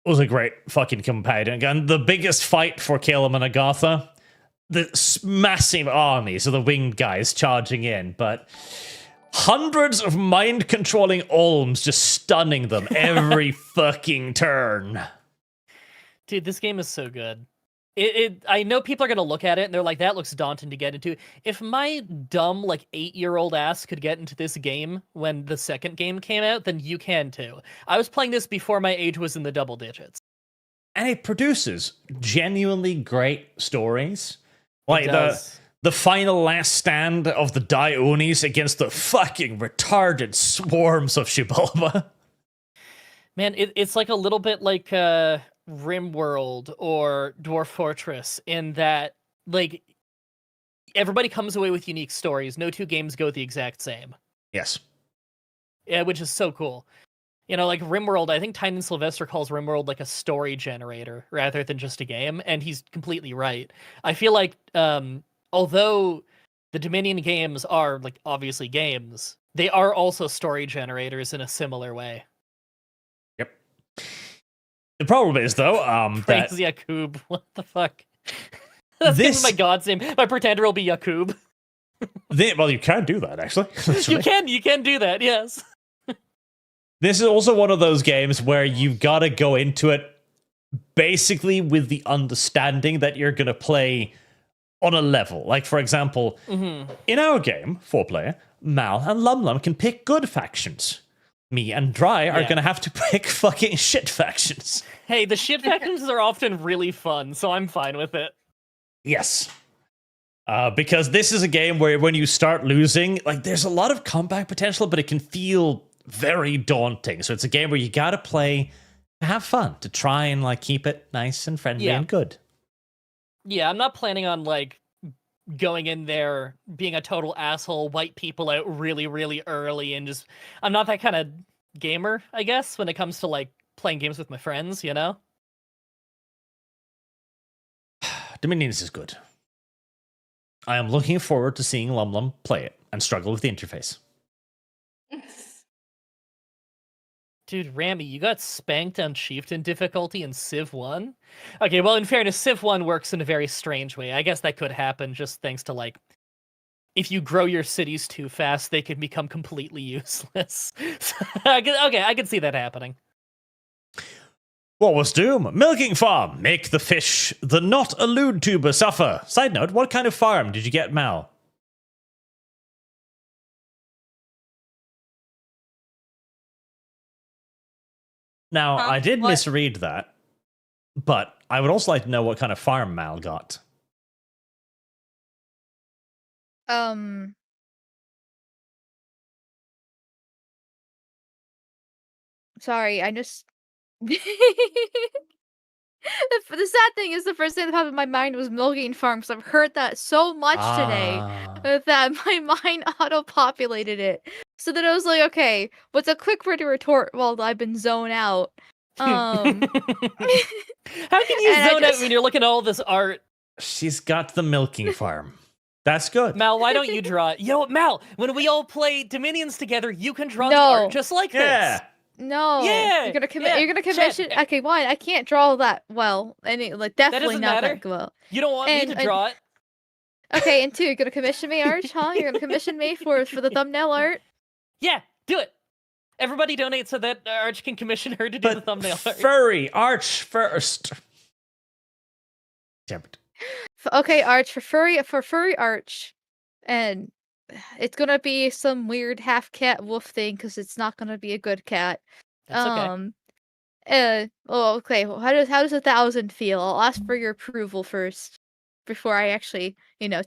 great fucking companion. Again, the biggest fight for Calum and Agartha, the massive armies of the winged guys charging in, but hundreds of mind-controlling Olms just stunning them every fucking turn. Dude, this game is so good. I know people are going to look at it and they're like, that looks daunting to get into. If my dumb, 8-year-old ass could get into this game when the second game came out, then you can too. I was playing this before my age was in the double digits. And it produces genuinely great stories. Like It does. the final last stand of the Dionis against the fucking retarded swarms of Xibalba. Man, it's like a little bit like RimWorld or Dwarf Fortress in that, everybody comes away with unique stories. No two games go the exact same. Yes. Yeah, which is so cool. You know, like RimWorld, I think Tynan Sylvester calls RimWorld like a story generator rather than just a game, and he's completely right. I feel like, although the Dominion games are, obviously games, they are also story generators in a similar way. Yep. The problem is, though, that... Praise Yakub. What the fuck? That's gonna be my god's name. My pretender will be Yakub. Well, you can do that, actually. You can do that, yes. This is also one of those games where you've got to go into it basically with the understanding that you're going to play on a level. Like, for example, in our game, 4-player, Mal and Lum can pick good factions. Me and Dry are going to have to pick fucking shit factions. Hey, the shit factions are often really fun, so I'm fine with it. Yes. Because this is a game where when you start losing, there's a lot of comeback potential, but it can feel very daunting. So it's a game where you gotta play to have fun, to try and like keep it nice and friendly Yeah. and good. Yeah, I'm not planning on like going in there being a total asshole, wipe people out really, really early, and just I'm not that kind of gamer, I guess, when it comes to like playing games with my friends, you know? Dominions is good. I am looking forward to seeing Lum play it and struggle with the interface. Dude, Rami, you got spanked on Chieftain difficulty in Civ 1? Okay, well, in fairness, Civ 1 works in a very strange way. I guess that could happen just thanks to, like, if you grow your cities too fast, they can become completely useless. I can see that happening. What was Doom? Milking farm. Make the fish the not allude tuber suffer. Side note, what kind of farm did you get, Mal? Now, I did What? misread that, but I would also like to know what kind of farm Mal got. Sorry, I just. The sad thing is, the first thing that popped in my mind was milking farm, because I've heard that so much today that my mind auto-populated it. So then I was like, okay, what's a quick way to retort while I've been zoned out? How can you And I zone out just- when you're looking at all this art? She's got the milking farm. That's good. Mal, why don't you draw it? You know what, Mal, when we all play Dominions together, you can draw the No. art just like Yeah. this. No, Yeah, you're gonna yeah, you're gonna Chet, commission. Okay, one, I can't draw that well, like definitely doesn't not matter. that well. You don't want And- me to draw it? Okay, and two, you're gonna commission me, Arch, huh? You're gonna commission me for the thumbnail art. Yeah, do it. Everybody donate so that Arch can commission her to do the But thumbnail art. furry, Arch first. Damn it. Okay, Arch for furry Arch, and it's gonna be some weird half cat wolf thing because it's not gonna be a good cat. That's okay. Oh, okay. Well, how does 1,000 feel? I'll ask for your approval first before I actually,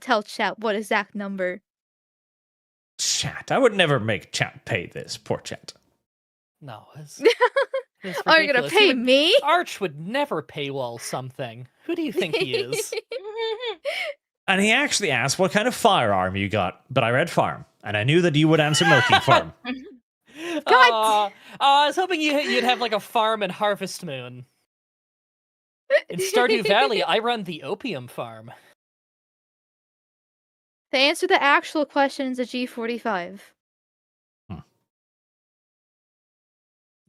tell chat what exact number. Chat. I would never make chat pay this. Poor chat. No, it's Are you gonna ridiculous. pay me? Arch would never paywall something. Who do you think he is? And he actually asked what kind of firearm you got, but I read farm, and I knew that you would answer milking farm. I was hoping you'd have like a farm in Harvest Moon. In Stardew Valley, I run the opium farm. To answer the actual questions of G45.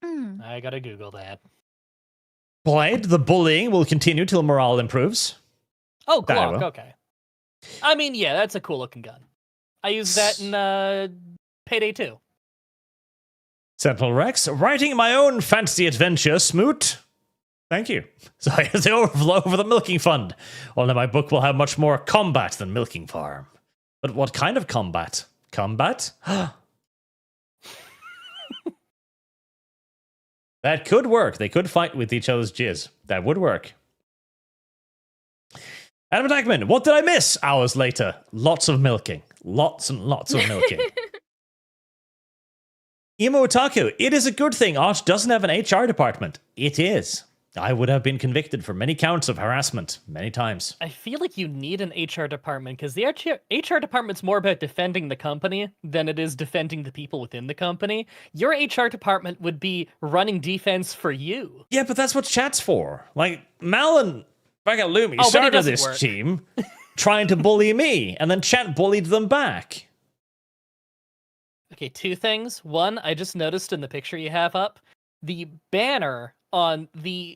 I gotta Google that. Blade, the bullying will continue till morale improves. Oh, That I Glock, will. okay. I mean, yeah, that's a cool looking gun. I used that in Payday 2. Sentinel Rex, writing my own fantasy adventure, Smoot. Thank you. So I have the overflow for the milking fund. Only my book will have much more combat than milking farm. But what kind of combat? Combat? That could work. They could fight with each other's jizz. That would work. Adam Attackman, what did I miss? Hours later. Lots of milking. Lots and lots of milking. Emo Otaku, it is a good thing Arch doesn't have an HR department. It is. I would have been convicted for many counts of harassment, many times. I feel like you need an HR department because the HR department's more about defending the company than it is defending the people within the company. Your HR department would be running defense for you. Yeah, but that's what chat's for. Like, Malin, back at Lumi, but it started doesn't this work. team trying to bully me, and then chat bullied them back. Okay, two things. One, I just noticed in the picture you have up, the banner on the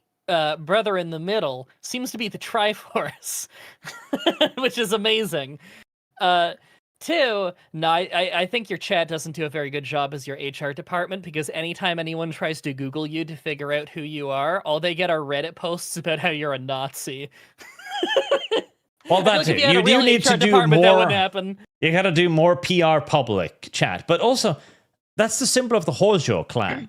brother in the middle seems to be the Triforce, which is amazing. Two, no, I think your chat doesn't do a very good job as your HR department because anytime anyone tries to Google you to figure out who you are, all they get are Reddit posts about how you're a Nazi. Well, I feel that like too. if you had a You do real need HR to do department, that more. wouldn't happen. You gotta do more PR public chat. But also, that's the symbol of the Hojo clan.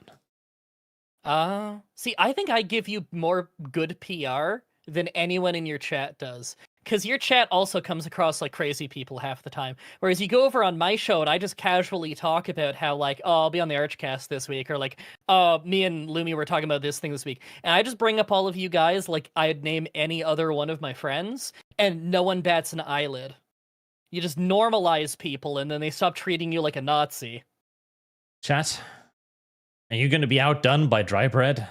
See, I think I give you more good PR than anyone in your chat does. because your chat also comes across like crazy people half the time. Whereas you go over on my show and I just casually talk about how like, oh, I'll be on the ArchCast this week, or like, oh, me and Lumi were talking about this thing this week, and I just bring up all of you guys like I'd name any other one of my friends, and no one bats an eyelid. You just normalize people, and then they stop treating you like a Nazi. Chat, are you going to be outdone by dry bread?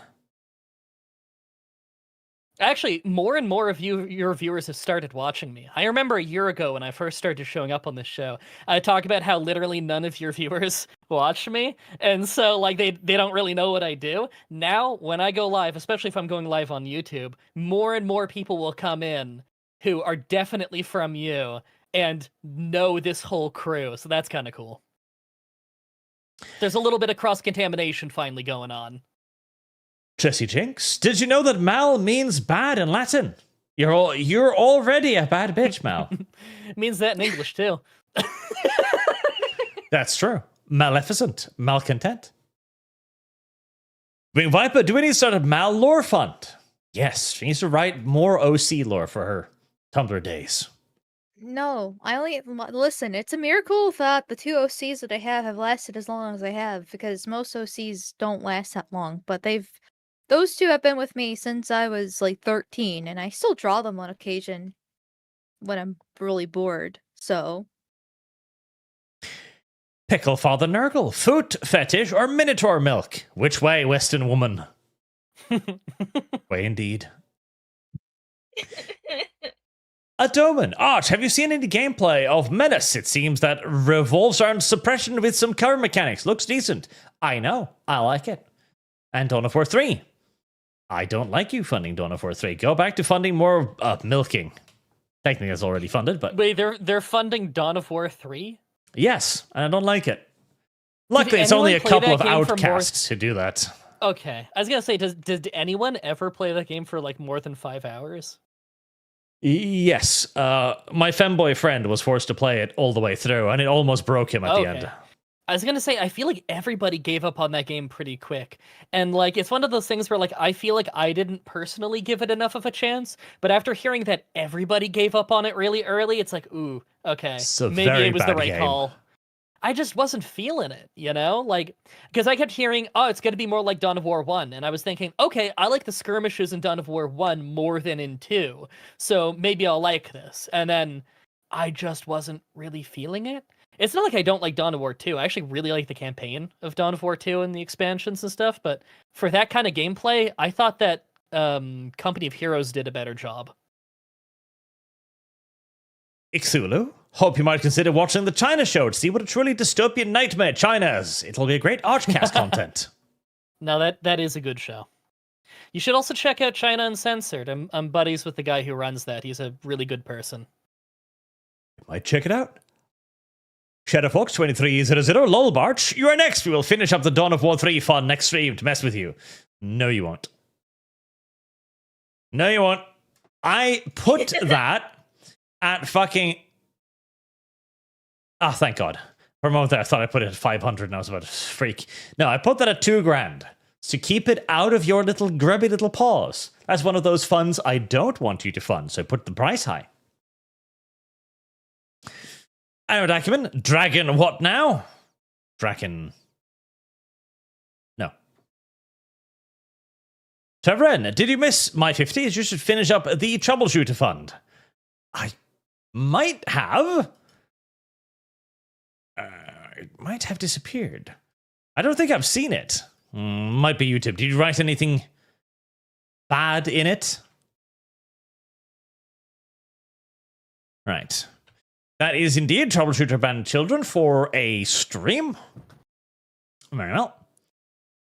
Actually, more and more of your viewers have started watching me. I remember a year ago when I first started showing up on this show, I talked about how literally none of your viewers watch me, and so like they don't really know what I do. Now, when I go live, especially if I'm going live on YouTube, more and more people will come in who are definitely from you and know this whole crew, so that's kind of cool. There's a little bit of cross-contamination finally going on. Jesse Jinx, did you know that mal means bad in Latin? You're already a bad bitch, Mal. It means that in English, too. That's true. Maleficent, malcontent. Wing Viper, do we need to start a Mal lore fund? Yes, she needs to write more OC lore for her Tumblr days. No, I only listen. It's a miracle that the 2 OCs that I have lasted as long as I have, because most OCs don't last that long. But those 2 have been with me since I was like 13, and I still draw them on occasion when I'm really bored. So, Pickle Father Nurgle, foot fetish or minotaur milk? Which way, Western woman? Way indeed. Adoman, Arch, have you seen any gameplay of Menace? It seems that revolves around suppression with some cover mechanics. Looks decent. I know. I like it. And Dawn of War 3. I don't like you funding Dawn of War 3. Go back to funding more milking. Technically, it's already funded, but... Wait, they're funding Dawn of War 3? Yes, and I don't like it. Luckily, it's only a couple of outcasts who do that. Okay. I was gonna say, did anyone ever play that game for like more than 5 hours? Yes, my femboy friend was forced to play it all the way through, and it almost broke him at the end. I was gonna say, I feel like everybody gave up on that game pretty quick. And like, it's one of those things where like, I feel like I didn't personally give it enough of a chance, but after hearing that everybody gave up on it really early, it's like, ooh, okay, maybe it was the right call. I just wasn't feeling it, you know? Like, because I kept hearing, oh, it's gonna be more like Dawn of War 1, and I was thinking, okay, I like the skirmishes in Dawn of War 1 more than in 2, so maybe I'll like this. And then I just wasn't really feeling it. It's not like I don't like Dawn of War 2. I actually really like the campaign of Dawn of War 2 and the expansions and stuff, but for that kind of gameplay, I thought that Company of Heroes did a better job. Ixulu, hope you might consider watching the China show to see what a truly dystopian nightmare China is. It'll be a great ArchCast content. No, that is a good show. You should also check out China Uncensored. I'm buddies with the guy who runs that. He's a really good person. You might check it out. Shadowfox2300, Lolbarch, you are next. We will finish up the Dawn of War 3 fun next stream to mess with you. No, you won't. No, you won't. I put that at fucking... Ah, thank God. For a moment there, I thought I put it at 500 and I was about to freak. No, I put that at $2,000. So keep it out of your little grubby little paws. That's one of those funds I don't want you to fund, so I put the price high. Anno Document, Dragon what now? Dragon... No. Tavren, did you miss my 50s? You should finish up the Troubleshooter Fund. I might have. It might have disappeared. I don't think I've seen it. Might be YouTube. Did you write anything bad in it? Right. That is indeed Troubleshooter Banned Children for a stream. Very well.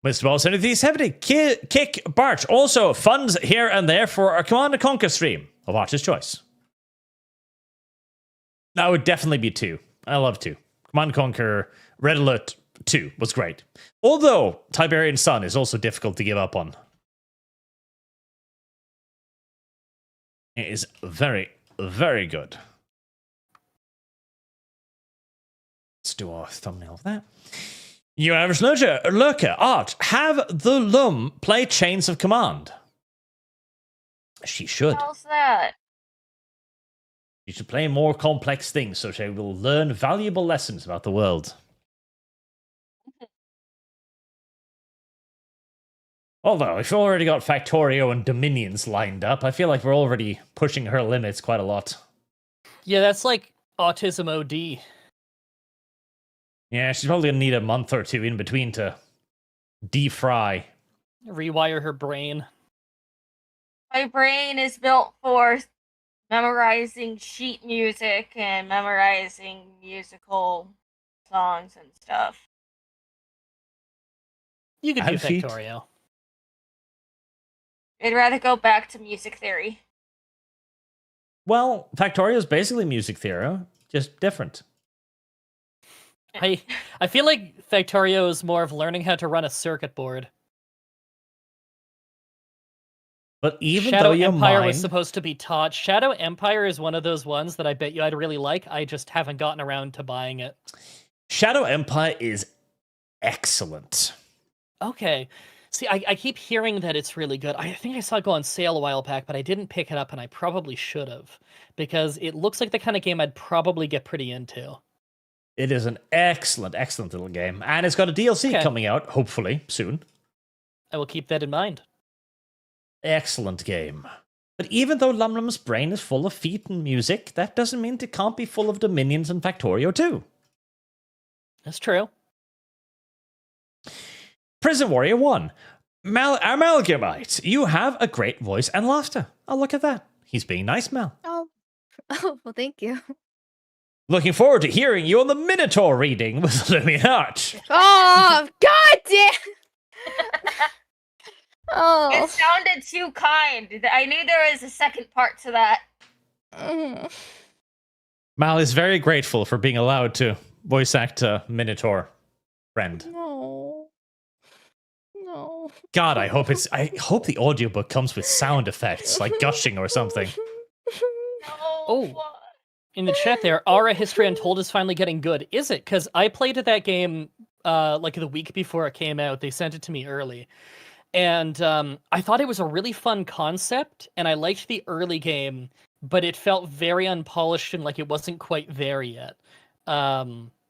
Mr. Ball 70 Kick Barch. Also, funds here and there for a Command & Conquer stream of Arch's choice. That would definitely be 2. I love 2. Command & Conquer Red Alert 2 was great. Although Tiberian Sun is also difficult to give up on. It is very, very good. Let's do our thumbnail of that. You average lurker, Art, have the Lum play Chains of Command. She should. How's that? You should play more complex things so she will learn valuable lessons about the world. Although, if you've already got Factorio and Dominions lined up, I feel like we're already pushing her limits quite a lot. Yeah, that's like autism OD. Yeah, she's probably going to need a month or two in between to defry. Rewire her brain. My brain is built for memorizing sheet music and memorizing musical songs and stuff. You could do And feet. Factorio. I'd rather go back to music theory. Well, Factorio is basically music theory, just different. I feel like Factorio is more of learning how to run a circuit board. But even Shadow though your Empire mind... was supposed to be taught. Shadow Empire is one of those ones that I bet you I'd really like. I just haven't gotten around to buying it. Shadow Empire is excellent. Okay. See, I keep hearing that it's really good. I think I saw it go on sale a while back, but I didn't pick it up, and I probably should have. Because it looks like the kind of game I'd probably get pretty into. It is an excellent, excellent little game. And it's got a DLC coming out, hopefully, soon. I will keep that in mind. Excellent game. But even though Lumnum's brain is full of feet and music, that doesn't mean it can't be full of Dominions and Factorio too. That's true. Prison Warrior 1. Amalgamite, you have a great voice and laughter. Oh, look at that. He's being nice, Mal. Oh, well, thank you. Looking forward to hearing you on the Minotaur reading with Lumi Arch. Oh, god damn! Oh. It sounded too kind. I knew there was a second part to that. Mal is very grateful for being allowed to voice act a Minotaur friend. No. No. God, I hope the audiobook comes with sound effects, like gushing or something. No. Oh. In the chat there, Aura History Untold is finally getting good. Is it? Because I played that game like the week before it came out. They sent it to me early. And I thought it was a really fun concept, and I liked the early game, but it felt very unpolished and like it wasn't quite there yet.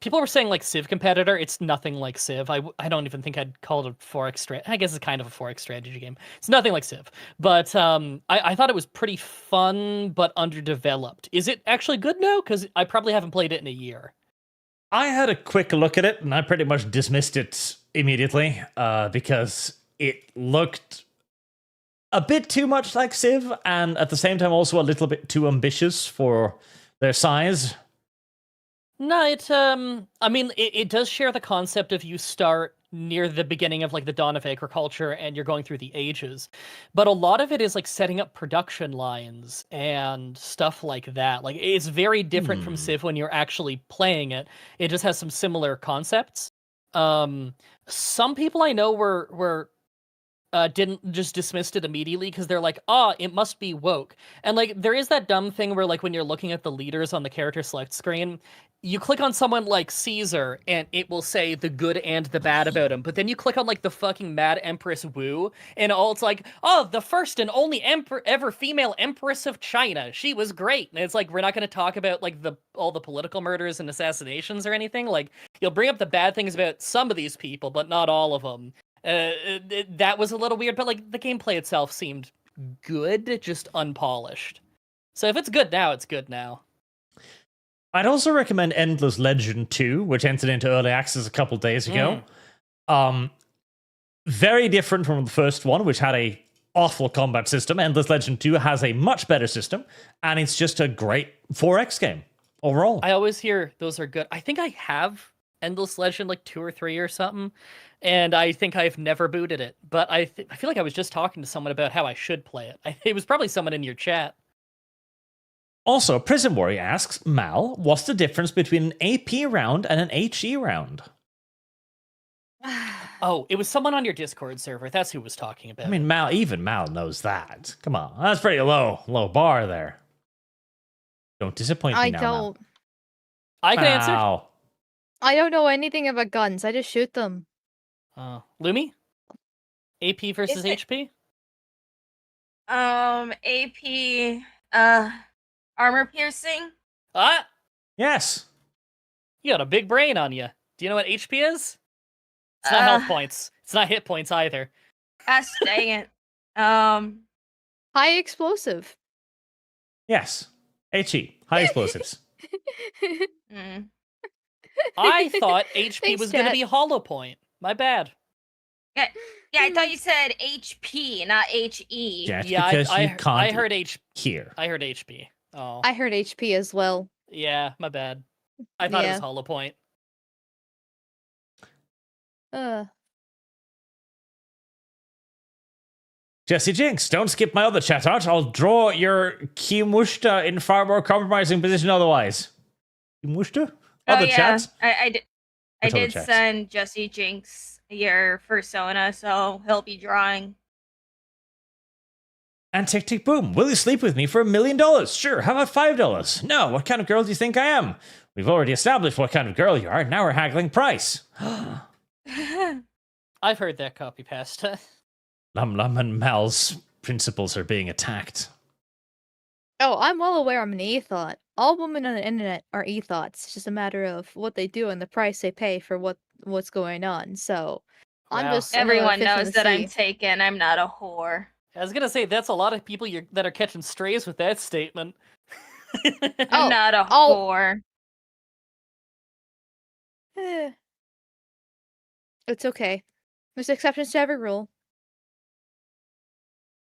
People were saying like Civ competitor. It's nothing like Civ. I don't even think I'd call it a 4X I guess it's kind of a 4X strategy game. It's nothing like Civ. But I thought it was pretty fun, but underdeveloped. Is it actually good now? Because I probably haven't played it in a year. I had a quick look at it, and I pretty much dismissed it immediately because it looked a bit too much like Civ, and at the same time also a little bit too ambitious for their size. No, it does share the concept of you start near the beginning of like the dawn of agriculture and you're going through the ages. But a lot of it is like setting up production lines and stuff like that. Like it's very different from Civ when you're actually playing it. It just has some similar concepts. Some people I know were didn't just dismissed it immediately because they're like, it must be woke. And like there is that dumb thing where like when you're looking at the leaders on the character select screen, you click on someone like Caesar and it will say the good and the bad about him. But then you click on like the fucking Mad Empress Wu and it's like, the first and only ever female empress of China. She was great. And it's like, we're not going to talk about like all the political murders and assassinations or anything. Like you'll bring up the bad things about some of these people, but not all of them. That was a little weird, but like the gameplay itself seemed good, just unpolished. So if it's good now, it's good now. I'd also recommend Endless Legend 2, which entered into early access a couple days ago. Very different from the first one, which had a awful combat system. Endless Legend 2 has a much better system, and it's just a great 4X game overall. I always hear those are good. I think I have Endless Legend like 2 or 3 or something, and I think I've never booted it. But I feel like I was just talking to someone about how I should play it. It was probably someone in your chat. Also, Prison Warrior asks, Mal, what's the difference between an AP round and an HE round? Oh, it was someone on your Discord server. That's who was talking about. I mean, even Mal knows that. Come on, that's pretty low bar there. Don't disappoint me now, Mal. I can answer. I don't know anything about guns. I just shoot them. Lumi? AP versus HP? AP, armor piercing. Ah, Yes. you got a big brain on you. Do you know what HP is? It's not health Uh, points. It's not hit points either. Gosh dang it. High explosive. Yes. HE. High explosives. mm. I thought HP Thanks, was going to chat. be hollow point. My bad. Yeah, I thought you said HP, not HE. Just Yeah, because you can't I heard hear. I heard HP. Oh, I heard HP as well. yeah, my bad. I thought it was Yeah. hollow point. Jesse Jinx, don't skip my other chat out. I'll draw your Kimushta in far more compromising position otherwise. Kimushta? Other chat? I did. I What's other did chats? send Jesse Jinx your persona, so he'll be drawing. And Tick Tick Boom, will you sleep with me for $1 million? Sure, how about $5? No, what kind of girl do you think I am? We've already established what kind of girl you are, now we're haggling price. I've heard that copy paste. Lum Lum and Mal's principles are being attacked. Oh, I'm well aware I'm an e-thought. All women on the internet are e-thoughts. It's just a matter of what they do and the price they pay for what's going on. So I'm Wow. just another Everyone fish in knows the that I'm sea. taken. I'm not a whore. I was gonna say that's a lot of people that are catching strays with that statement. Oh, I'm not a oh. whore. Eh. It's okay. There's exceptions to every rule.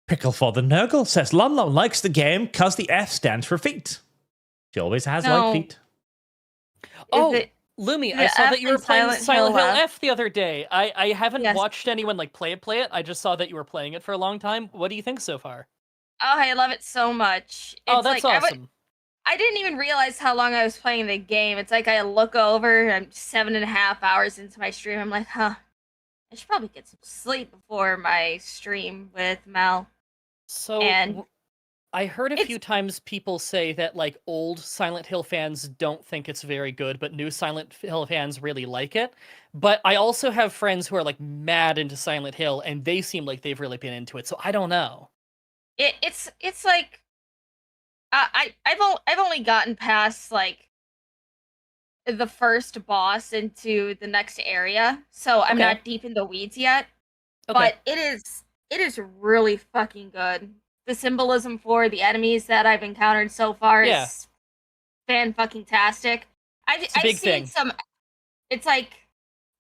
Pickle for the Nurgle says Lum Lum likes the game because the F stands for feet. She always has No. like feet. Oh, it- Lumi, the I saw F that you were in playing Silent Silent Hill Hill F. F the other day. I haven't Yes. watched anyone like play it. I just saw that you were playing it for a long time. What do you think so far? Oh, I love it so much. It's Oh, that's like, awesome. I didn't even realize how long I was playing the game. It's like I look over, I'm 7.5 hours into my stream. I'm like, I should probably get some sleep before my stream with Mel. So And I heard a it's- few times people say that like old Silent Hill fans don't think it's very good, but new Silent Hill fans really like it. But I also have friends who are like mad into Silent Hill, and they seem like they've really been into it. So I don't know. it's like I've only gotten past like the first boss into the next area, so I'm Okay. not deep in the weeds yet. Okay. But it is really fucking good. The symbolism for the enemies that I've encountered so far Yeah. is fan-fucking-tastic. It's a I've big seen thing. some. It's like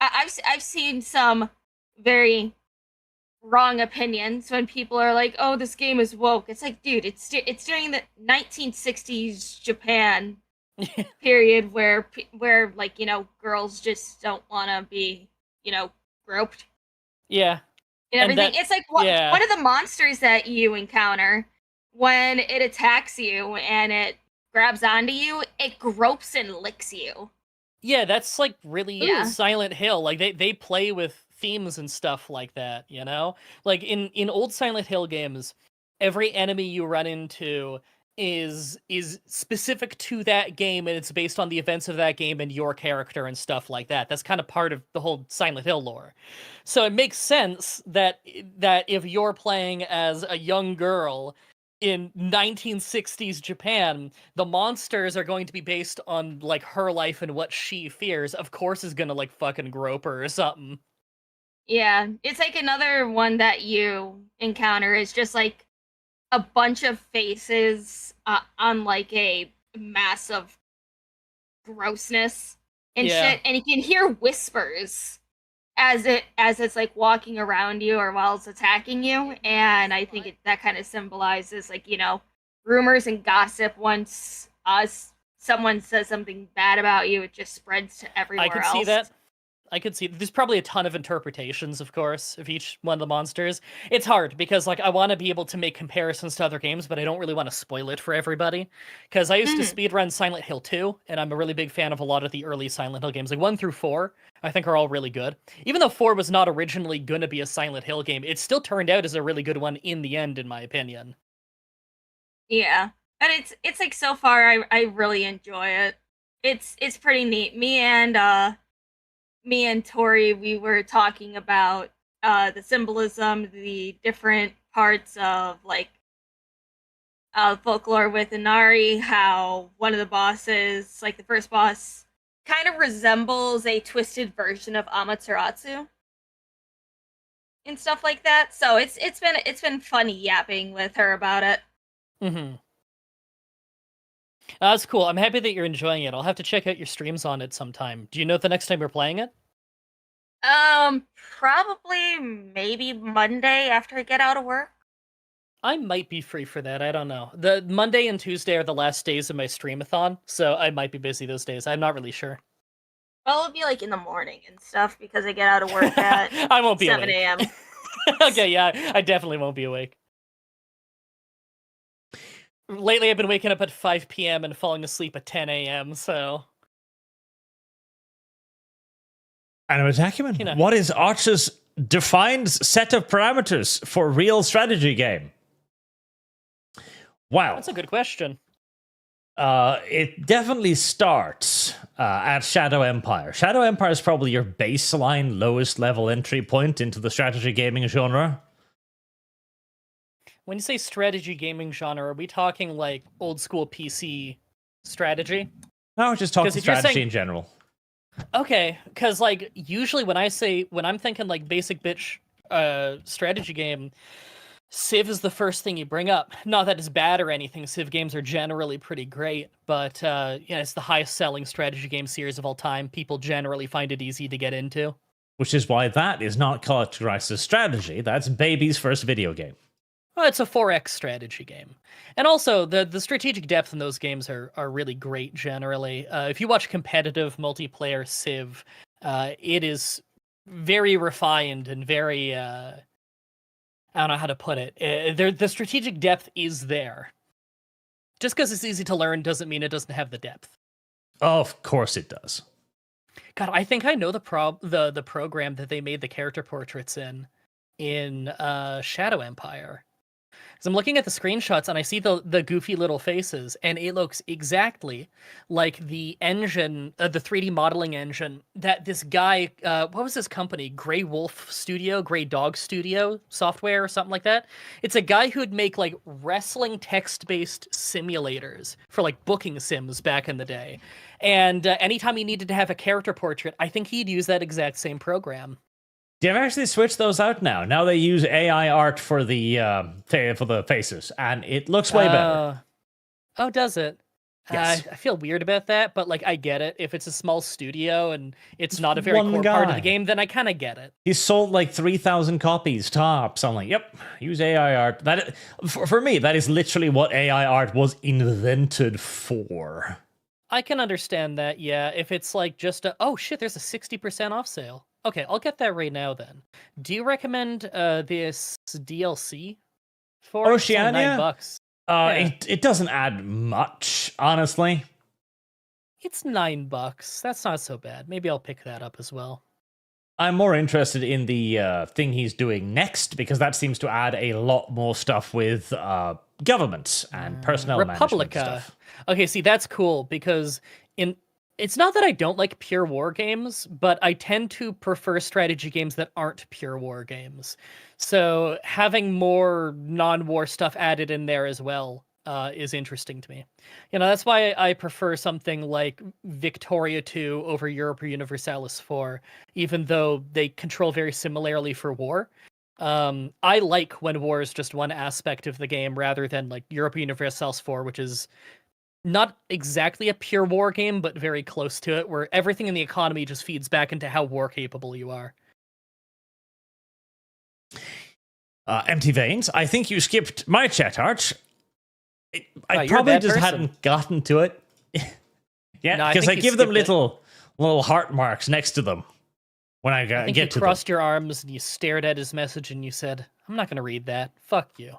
I've seen some very wrong opinions when people are like, "Oh, this game is woke." It's like, dude, it's during the 1960s Japan period where like, you know, girls just don't want to be, you know, groped Yeah. and And everything. that- It's like yeah. one of the monsters that you encounter when it attacks you and it grabs onto you, it gropes and licks you. Yeah, that's like really Yeah. Silent Hill. Like they play with themes and stuff like that, you know? Like in old Silent Hill games, every enemy you run into is specific to that game, and it's based on the events of that game and your character and stuff like that. That's kind of part of the whole Silent Hill lore. So it makes sense that if you're playing as a young girl in 1960s Japan, the monsters are going to be based on like her life and what she fears. Of course is going to like fucking grope her or something. Yeah, it's like another one that you encounter is just like a bunch of faces on like a mass of grossness and Yeah. shit, and you can hear whispers as it's like walking around you or while it's attacking you, and I think that kind of symbolizes like, you know, rumors and gossip. Once someone says something bad about you, it just spreads to everywhere I could else. see that. I could see there's probably a ton of interpretations, of course, of each one of the monsters. It's hard because like I want to be able to make comparisons to other games, but I don't really want to spoil it for everybody. Because I used to speedrun Silent Hill 2, and I'm a really big fan of a lot of the early Silent Hill games. Like 1 through 4, I think are all really good. Even though 4 was not originally gonna be a Silent Hill game, it still turned out as a really good one in the end, in my opinion. Yeah, and it's like so far I really enjoy it. It's pretty neat. Me and Tori, we were talking about the symbolism, the different parts of like folklore with Inari, how one of the bosses, like the first boss, kind of resembles a twisted version of Amaterasu and stuff like that. So it's been funny yapping with her about it. Mm-hmm. That's cool. I'm happy that you're enjoying it. I'll have to check out your streams on it sometime. Do you know the next time you're playing it? Probably maybe Monday after I get out of work. I might be free for that. I don't know. The Monday and Tuesday are the last days of my streamathon, so I might be busy those days. I'm not really sure. Well, it'll be like in the morning and stuff because I get out of work at I won't be 7 awake. a.m. Okay, yeah, I definitely won't be awake. Lately, I've been waking up at 5 p.m. and falling asleep at 10 a.m., so... Anime Acumen, You know. what is Arch's defined set of parameters for a real strategy game? Wow. That's a good question. It definitely starts at Shadow Empire. Shadow Empire is probably your baseline, lowest level entry point into the strategy gaming genre. When you say strategy gaming genre, are we talking like old school PC strategy? No, we're just talking 'Cause if you're strategy saying- in general. Okay, because like usually when I'm thinking like basic bitch strategy game, Civ is the first thing you bring up. Not that it's bad or anything. Civ games are generally pretty great, but yeah, it's the highest selling strategy game series of all time. People generally find it easy to get into. Which is why that is not categorized as strategy. That's baby's first video game. Well, it's a 4X strategy game. And also, the strategic depth in those games are really great generally. If you watch competitive multiplayer Civ, it is very refined and very... I don't know how to put it. The strategic depth is there. Just because it's easy to learn doesn't mean it doesn't have the depth. Of course it does. God, I think I know the program that they made the character portraits in Shadow Empire. Because I'm looking at the screenshots and I see the goofy little faces, and it looks exactly like the engine, the 3D modeling engine that this guy, what was his company? Grey Wolf Studio, Grey Dog Studio software or something like that. It's a guy who'd make like wrestling text-based simulators for like booking sims back in the day. And anytime he needed to have a character portrait, I think he'd use that exact same program. They've actually switched those out now. Now they use AI art for the faces, and it looks way better. Oh, does it? Yes. I feel weird about that, but like I get it. If it's a small studio and it's not a very one core part of guy. the game, then I kind of get it. He sold like 3,000 copies tops. I'm like, yep, use AI art. That for me, that is literally what AI art was invented for. I can understand that, yeah. If it's like just oh shit, there's a 60% off sale. Okay, I'll get that right now then. Do you recommend this DLC for it? It's only Oceania? $9. Yeah. It doesn't add much, honestly. It's $9. That's not so bad. Maybe I'll pick that up as well. I'm more interested in the thing he's doing next, because that seems to add a lot more stuff with government and personnel management Republica. stuff. Okay, see, that's cool because it's not that I don't like pure war games, but I tend to prefer strategy games that aren't pure war games. So having more non-war stuff added in there as well is interesting to me. You know, that's why I prefer something like Victoria 2 over Europa Universalis 4, even though they control very similarly for war. I like when war is just one aspect of the game rather than like Europa Universalis 4, which is not exactly a pure war game, but very close to it, where everything in the economy just feeds back into how war capable you are. Empty Veins, I think you skipped my chat, Arch. I you're a probably bad just person. hadn't gotten to it. Yeah, No, I because think I you give them skipped it. little heart marks next to them when I I think you get to them. crossed your arms and you stared at his message and you said, I'm not going to read that. Fuck you.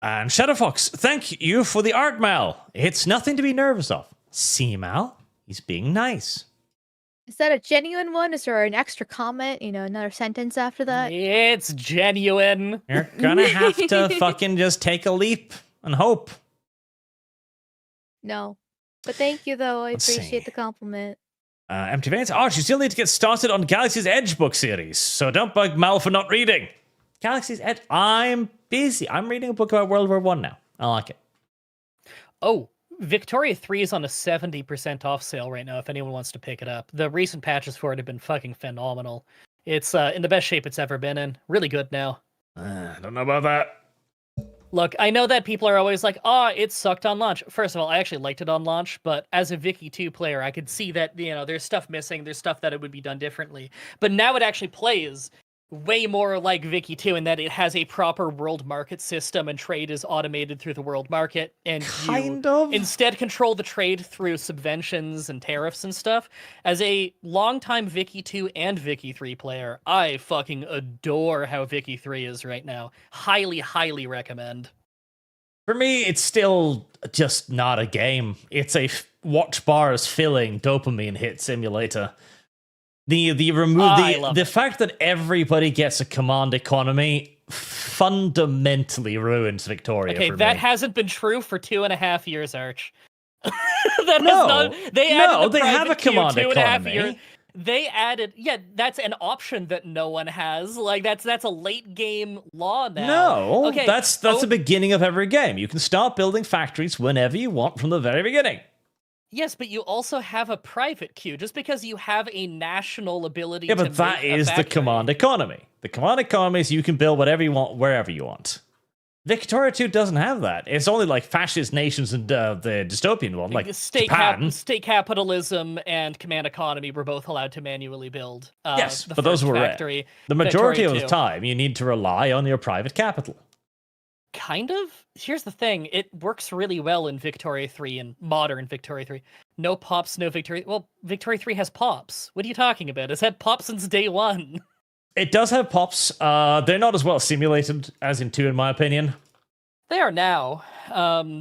And Shadowfox, thank you for the art, Mal. It's nothing to be nervous of. See, Mal? He's being nice. Is that a genuine one? Is there an extra comment? You know, another sentence after that? It's genuine. You're gonna have to fucking just take a leap and hope. No. But thank you, though. I Let's see. appreciate the compliment. Empty Veins, Arch, you still need to get started on Galaxy's Edge book series, so don't bug Mal for not reading. Galaxy's Edge, I'm Busy. I'm reading a book about World War One now. I like it. Oh, Victoria 3 is on a 70% off sale right now if anyone wants to pick it up. The recent patches for it have been fucking phenomenal. It's in the best shape it's ever been in. Really good now. I don't know about that. Look, I know that people are always like, oh, it sucked on launch. First of all, I actually liked it on launch, but as a Vicky 2 player, I could see that, there's stuff missing, there's stuff that it would be done differently. But now it actually plays way more like Vicky 2 in that it has a proper world market system and trade is automated through the world market, and you instead control the trade through subventions and tariffs and stuff. As a longtime Vicky 2 and Vicky 3 player, I fucking adore how Vicky 3 is right now. Highly, highly recommend. For me, it's still just not a game. It's a watch bars filling dopamine hit simulator. The fact that everybody gets a command economy fundamentally ruins Victoria. Okay, for that me. hasn't been true for 2.5 years, Arch. They have a command economy. They added, that's an option that no one has. Like that's a late game law now. No, okay, that's the beginning of every game. You can start building factories whenever you want from the very beginning. Yes, but you also have a private queue. Just because you have a national ability to but that is the command economy. The command economy is you can build whatever you want, wherever you want. Victoria 2 doesn't have that. It's only like fascist nations and the dystopian one, like Japan. State capitalism and command economy were both allowed to manually build. Yes, but those were rare. The majority of the time, you need to rely on your private capital. Kind of. Here's the thing. It works really well in Victoria 3 and modern Victoria 3. No pops, no Victoria... Well, Victoria 3 has pops. What are you talking about? It's had pops since day one. It does have pops. They're not as well simulated as in 2, in my opinion. They are now.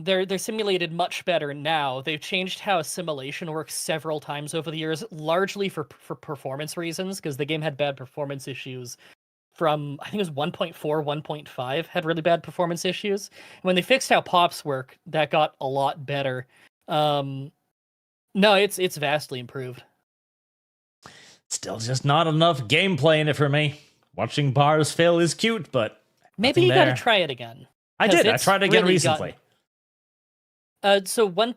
They're simulated much better now. They've changed how assimilation works several times over the years, largely for performance reasons, because the game had bad performance issues from, I think it was 1.4, 1.5 had really bad performance issues. When they fixed how pops work, that got a lot better. No, it's vastly improved. Still just not enough gameplay in it for me. Watching bars fail is cute, but maybe you gotta try it again. I did. I tried it again recently. So 1.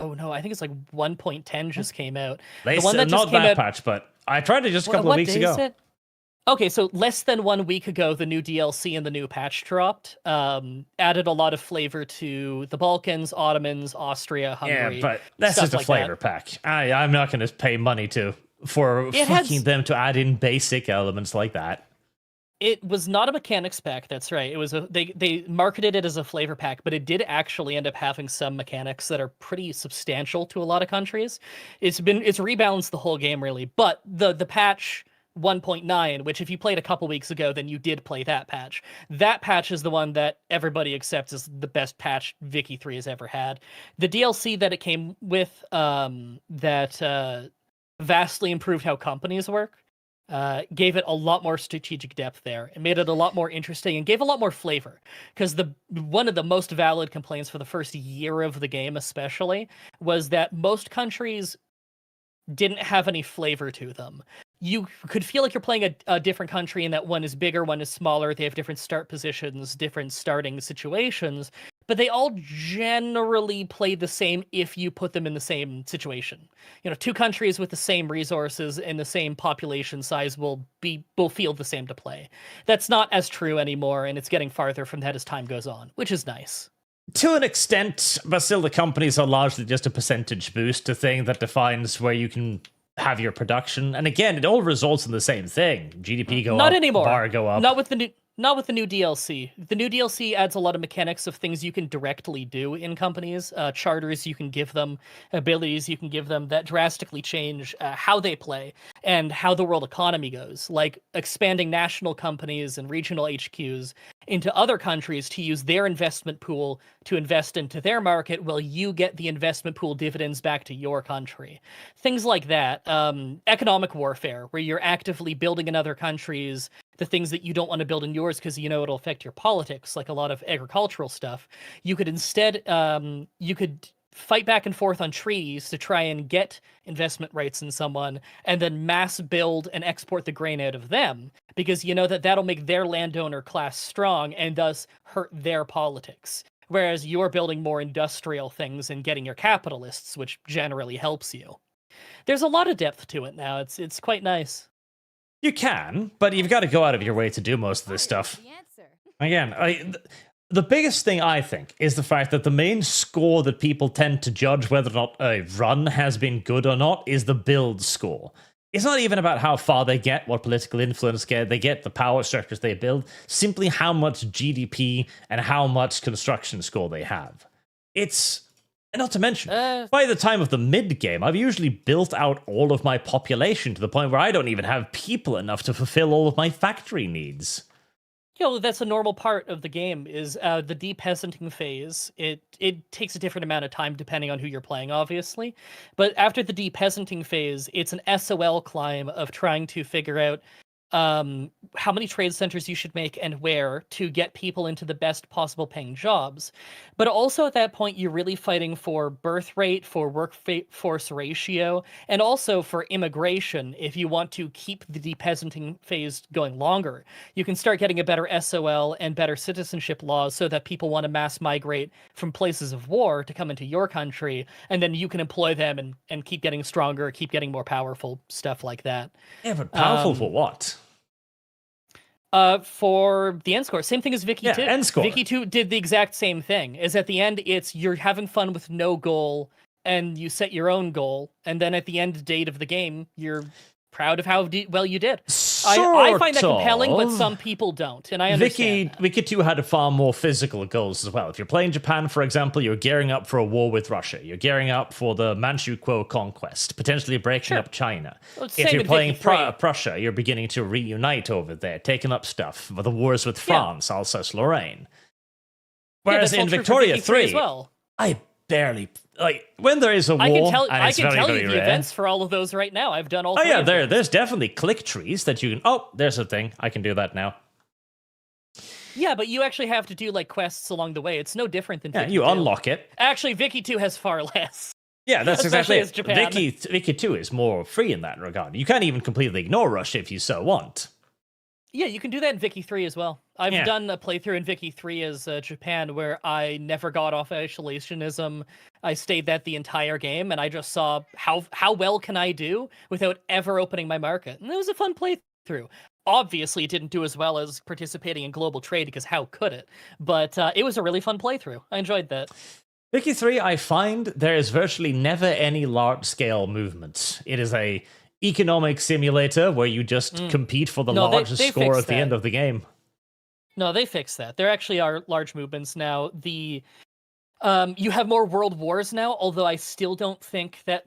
Oh no, I think it's like 1.10 just came out. The one that just came out, patch, but I tried it just a couple of weeks ago. Okay, so less than 1 week ago, the new DLC and the new patch dropped. Added a lot of flavor to the Balkans, Ottomans, Austria, Hungary. Yeah, but that's just a flavor pack. I'm not going to pay money for them to add in basic elements like that. It was not a mechanics pack, that's right. It was they marketed it as a flavor pack, but it did actually end up having some mechanics that are pretty substantial to a lot of countries. It's rebalanced the whole game really, but the patch 1.9, which if you played a couple weeks ago, then you did play that patch. That patch is the one that everybody accepts as the best patch Vicky 3 has ever had. The DLC that it came with that vastly improved how companies work, gave it a lot more strategic depth there. It made it a lot more interesting and gave a lot more flavor. Because one of the most valid complaints for the first year of the game especially was that most countries didn't have any flavor to them. You could feel like you're playing a different country in that one is bigger, one is smaller, they have different start positions, different starting situations, but they all generally play the same if you put them in the same situation. 2 countries with the same resources and the same population size will feel the same to play. That's not as true anymore, and it's getting farther from that as time goes on, which is nice. To an extent, but still the companies are largely just a percentage boost, a thing that defines where you can have your production. And again, it all results in the same thing. GDP go up, not anymore. Bar go up. Not with the new DLC. The new DLC adds a lot of mechanics of things you can directly do in companies, charters you can give them, abilities you can give them that drastically change how they play and how the world economy goes, like expanding national companies and regional HQs into other countries to use their investment pool to invest into their market while you get the investment pool dividends back to your country. Things like that. Economic warfare, where you're actively building in other countries the things that you don't want to build in yours because it'll affect your politics, like a lot of agricultural stuff. You could instead, fight back and forth on treaties to try and get investment rights in someone, and then mass build and export the grain out of them, because you know that that'll make their landowner class strong and thus hurt their politics. Whereas you're building more industrial things and getting your capitalists, which generally helps you. There's a lot of depth to it now. It's quite nice. You can, but you've got to go out of your way to do most of this stuff. The answer. Again, the biggest thing I think is the fact that the main score that people tend to judge whether or not a run has been good or not is the build score. It's not even about how far they get, what political influence they get, the power structures they build, simply how much GDP and how much construction score they have. It's, not to mention, by the time of the mid-game, I've usually built out all of my population to the point where I don't even have people enough to fulfill all of my factory needs. You know, that's a normal part of the game, is the depeasanting phase. It takes a different amount of time depending on who you're playing, obviously. But after the depeasanting phase, it's an SOL climb of trying to figure out how many trade centers you should make and where to get people into the best possible paying jobs. But also at that point, you're really fighting for birth rate, for workforce ratio, and also for immigration. If you want to keep the depeasanting phase going longer, you can start getting a better SOL and better citizenship laws so that people want to mass migrate from places of war to come into your country, and then you can employ them and keep getting stronger, keep getting more powerful, stuff like that. Yeah, but powerful for what? For the end score, same thing as Vicky 2. End score. Vicky 2 did the exact same thing. Is at the end, it's you're having fun with no goal, and you set your own goal, and then at the end date of the game, you're proud of how well you did. I find that compelling, but some people don't, and I understand that. Vicky 2 had far more physical goals as well. If you're playing Japan, for example, you're gearing up for a war with Russia. You're gearing up for the Manchukuo conquest, potentially breaking up China. Well, if you're playing Prussia, you're beginning to reunite over there, taking up stuff for the wars with France, Alsace-Lorraine. Whereas in Victoria 3, as well. I barely... Like, when there is a war, I can tell you the events for all of those right now. I've done all three of them. There's definitely click trees that you can... Oh, there's a thing. I can do that now. Yeah, but you actually have to do, like, quests along the way. It's no different than Vicky 2. You unlock it. Actually, Vicky 2 has far less. Yeah, that's exactly as it. Japan. Vicky 2 is more free in that regard. You can't even completely ignore Russia if you so want. Yeah, you can do that in Vicky 3 as well. I've done a playthrough in Vicky 3 as Japan where I never got off isolationism. I stayed that the entire game, and I just saw how well can I do without ever opening my market. And it was a fun playthrough. Obviously, it didn't do as well as participating in global trade, because how could it? But it was a really fun playthrough. I enjoyed that. Vicky 3, I find there is virtually never any large-scale movements. It is a economic simulator where you just compete for the largest score at the end of the game. No, they fixed that. There actually are large movements now. You have more world wars now, although I still don't think that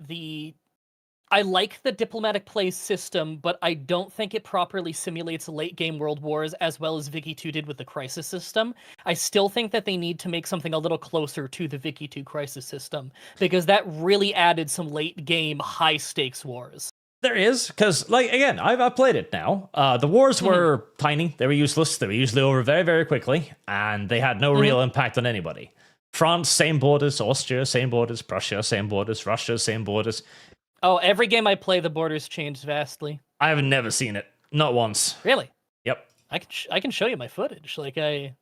I like the diplomatic play system, but I don't think it properly simulates late game world wars as well as Vicky 2 did with the crisis system. I still think that they need to make something a little closer to the Vicky 2 crisis system, because that really added some late game high stakes wars. There is, because, like, again, I've played it now. The wars were tiny, they were useless, they were usually over very, very quickly, and they had no real impact on anybody. France, same borders. Austria, same borders. Prussia, same borders. Russia, same borders. Oh, every game I play, the borders changed vastly. I have never seen it. Not once. Really? Yep. I can show you my footage. Like, I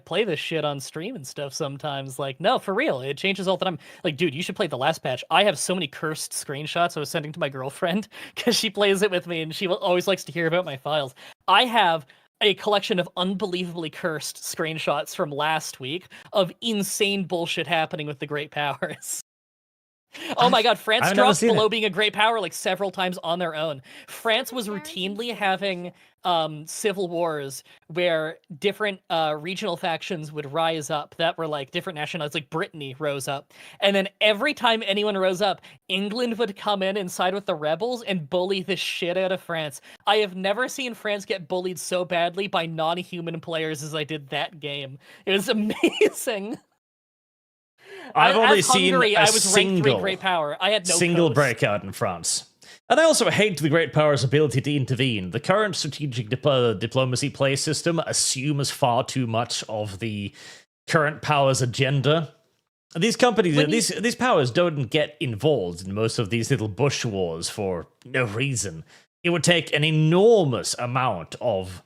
play this shit on stream and stuff sometimes. Like, no, for real, it changes all the time. Like, dude, you should play the last patch. I have so many cursed screenshots I was sending to my girlfriend because she plays it with me and she always likes to hear about my files. I have a collection of unbelievably cursed screenshots from last week of insane bullshit happening with the Great Powers. Oh my god, France dropped below being a great power like several times on their own. France was routinely having civil wars where different regional factions would rise up that were like different nationalities, like Brittany rose up. And then every time anyone rose up, England would come in and side with the rebels and bully the shit out of France. I have never seen France get bullied so badly by non-human players as I did that game. It was amazing. I've only seen a single great power. I had no single breakout in France. And I also hate the Great Power's ability to intervene. The current strategic diplomacy play system assumes far too much of the current power's agenda These companies, When you- these powers don't get involved in most of these little bush wars for no reason. It would take an enormous amount of,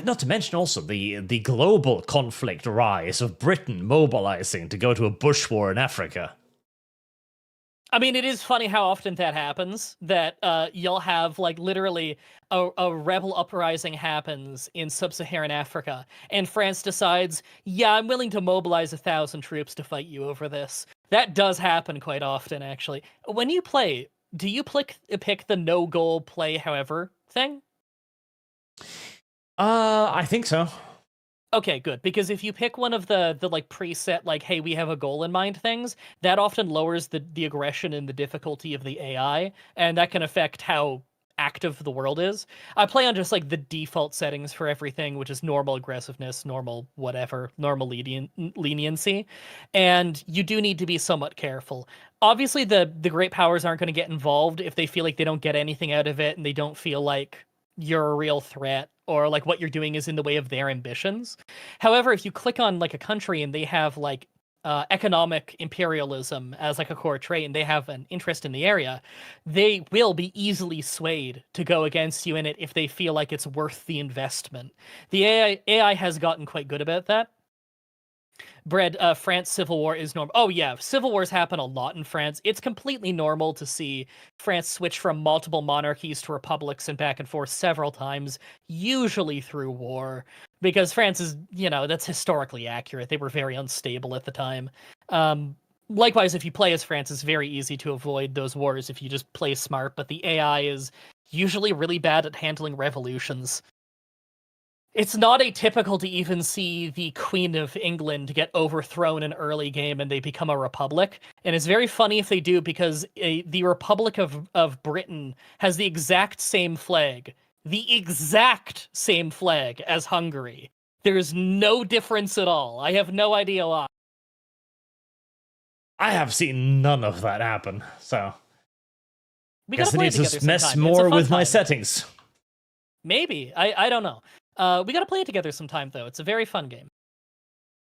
not to mention also the global conflict rise of Britain mobilizing to go to a bush war in Africa. I mean, it is funny how often that happens, that you'll have, like, literally a rebel uprising happens in sub-Saharan Africa, and France decides, yeah, I'm willing to mobilize 1,000 troops to fight you over this. That does happen quite often, actually. When you play, do you pick the no-goal play however thing? I think so. Okay, good. Because if you pick one of the like preset, like, hey, we have a goal in mind things, that often lowers the aggression and the difficulty of the AI, and that can affect how active the world is. I play on just like the default settings for everything, which is normal aggressiveness, normal whatever, normal leniency, and you do need to be somewhat careful. Obviously, the great powers aren't going to get involved if they feel like they don't get anything out of it and they don't feel like you're a real threat or like what you're doing is in the way of their ambitions. However, if you click on like a country and they have like economic imperialism as like a core trait and they have an interest in the area, they will be easily swayed to go against you in it if they feel like it's worth the investment. The AI has gotten quite good about that. Bread, France Civil War is normal. Oh yeah, civil wars happen a lot in France. It's completely normal to see France switch from multiple monarchies to republics and back and forth several times, usually through war, because France is, that's historically accurate. They were very unstable at the time. Likewise, if you play as France, it's very easy to avoid those wars if you just play smart, but the AI is usually really bad at handling revolutions. It's not atypical to even see the Queen of England get overthrown in early game and they become a republic. And it's very funny if they do, because the Republic of Britain has the exact same flag. The exact same flag as Hungary. There's no difference at all. I have no idea why. I have seen none of that happen, so We guess gotta I play need together to mess sometime. It's a more fun with my time. settings. Maybe. I don't know. We gotta play it together sometime, though. It's a very fun game.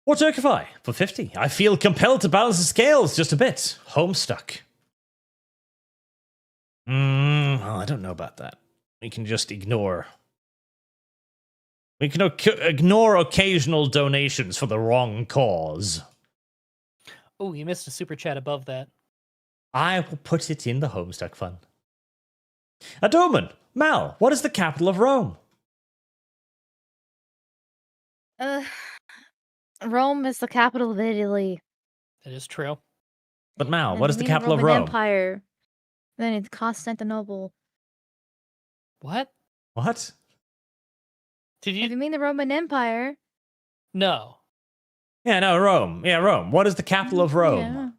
Or Turkify for 50. I feel compelled to balance the scales just a bit. Homestuck. Well, I don't know about that. We can just ignore. We can ignore occasional donations for the wrong cause. Oh, you missed a super chat above that. I will put it in the Homestuck fund. Adoman, Mal, what is the capital of Rome? Rome is the capital of Italy. That is true. But Mal, And what if is the you mean capital of Roman Rome? Empire. Then it's Constantinople. What? What? Did If you you? mean the Roman Empire. No. Yeah, no, Rome. Yeah, Rome. What is the capital of Rome?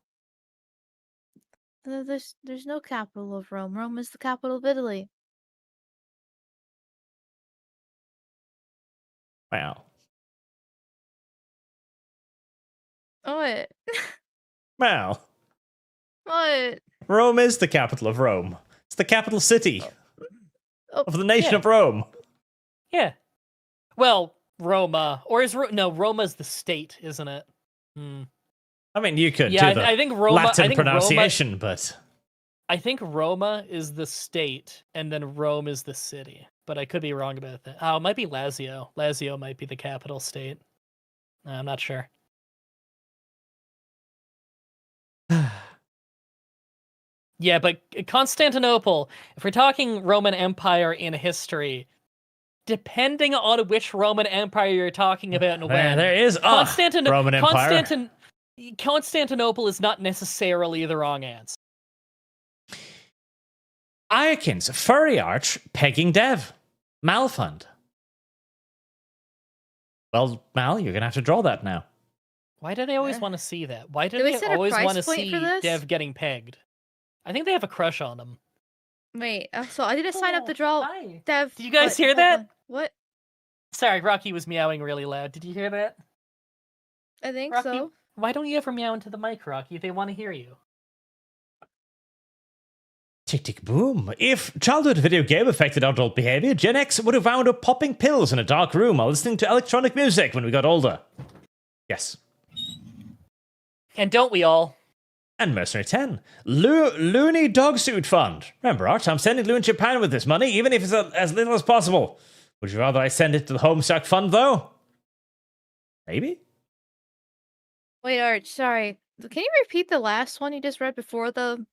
Yeah. There's no capital of Rome. Rome is the capital of Italy. Wow. What? Mal. What? Rome is the capital of Rome. It's the capital city Oh, of the nation yeah. of Rome. Yeah. Well, Roma, or is no Roma's the state, isn't it? I mean, you could Yeah, do the I think Roma. Latin I think Roma. pronunciation, but I think Roma is the state, and then Rome is the city. But I could be wrong about that. Oh, it might be Lazio. Lazio might be the capital state. I'm not sure. Yeah, but Constantinople, if we're talking Roman Empire in history, depending on which Roman Empire you're talking about and when, there is Roman Empire. Constantinople is not necessarily the wrong answer. Iakins, Furry Arch, Pegging Dev, Malfund. Well, Mal, you're going to have to draw that now. Why do they always want to see that? Why do Did we they set a always price want to point see for this? Dev getting pegged? I think they have a crush on him. Wait, so I didn't sign up to draw Hi. Dev. Did you guys what- hear hold that? on. What? Sorry, Rocky was meowing really loud. Did you hear that? I think Rocky, so. why don't you ever meow into the mic, Rocky? They want to hear you. Tick, tick, boom. If childhood video game affected adult behavior, Gen X would have wound up popping pills in a dark room while listening to electronic music when we got older. Yes. And don't we all? And Mercenary 10. Looney Dog Suit Fund. Remember, Arch, I'm sending Lou in Japan with this money, even if it's as little as possible. Would you rather I send it to the Homestuck Fund, though? Maybe? Wait, Arch, sorry. Can you repeat the last one you just read before the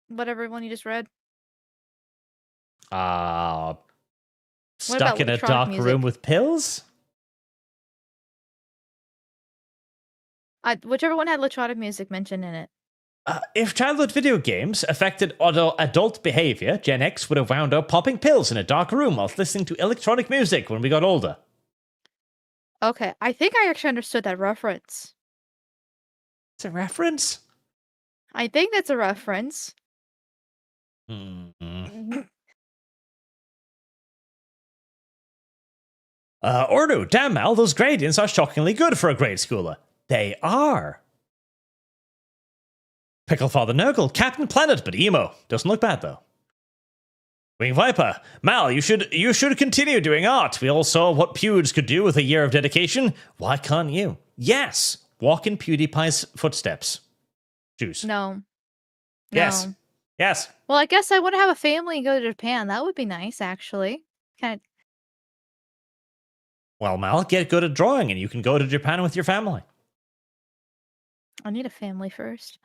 whatever one you just read? Stuck about in a electronic dark music? room with pills? Whichever one had electronic music mentioned in it. If childhood video games affected adult behavior, Gen X would have wound up popping pills in a dark room whilst listening to electronic music when we got older. Okay, I think I actually understood that reference. It's a reference? I think that's a reference. Ornu, damn Mal, those gradients are shockingly good for a grade schooler. They are. Pickle Father Nurgle, Captain Planet, but emo. Doesn't look bad, though. Wing Viper, Mal, you should continue doing art. We all saw what Pewds could do with a year of dedication. Why can't you? Yes, walk in PewDiePie's footsteps. Juice. No. Yes. No. Yes. Well, I guess I want to have a family and go to Japan. That would be nice, actually. Kind Well, Mal, get good at drawing and you can go to Japan with your family. I need a family first.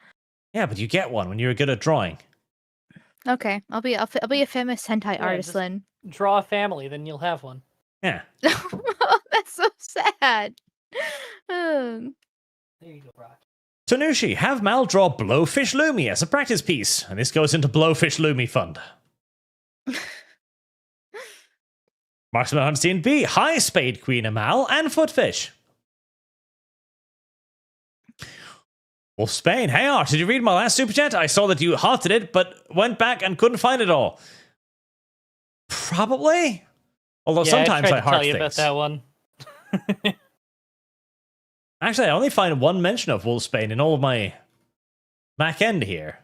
Yeah, but you get one when you're good at drawing. Okay, I'll be a famous hentai artist just- then. Draw a family, then you'll have one. Yeah. That's so sad. There you go, Brock. Tanushi, have Mal draw Blowfish Lumi as a practice piece, and this goes into Blowfish Lumi Fund. Marksman Hunstein B, hi Spade Queen Amal and Footfish. Wolf Spain, hey Art, did you read my last super chat? I saw that you hearted it, but went back and couldn't find it all. Probably. Although sometimes I tried to heart tell you things. about that one. Actually, I only find one mention of Wolfsbane in all of my back end here.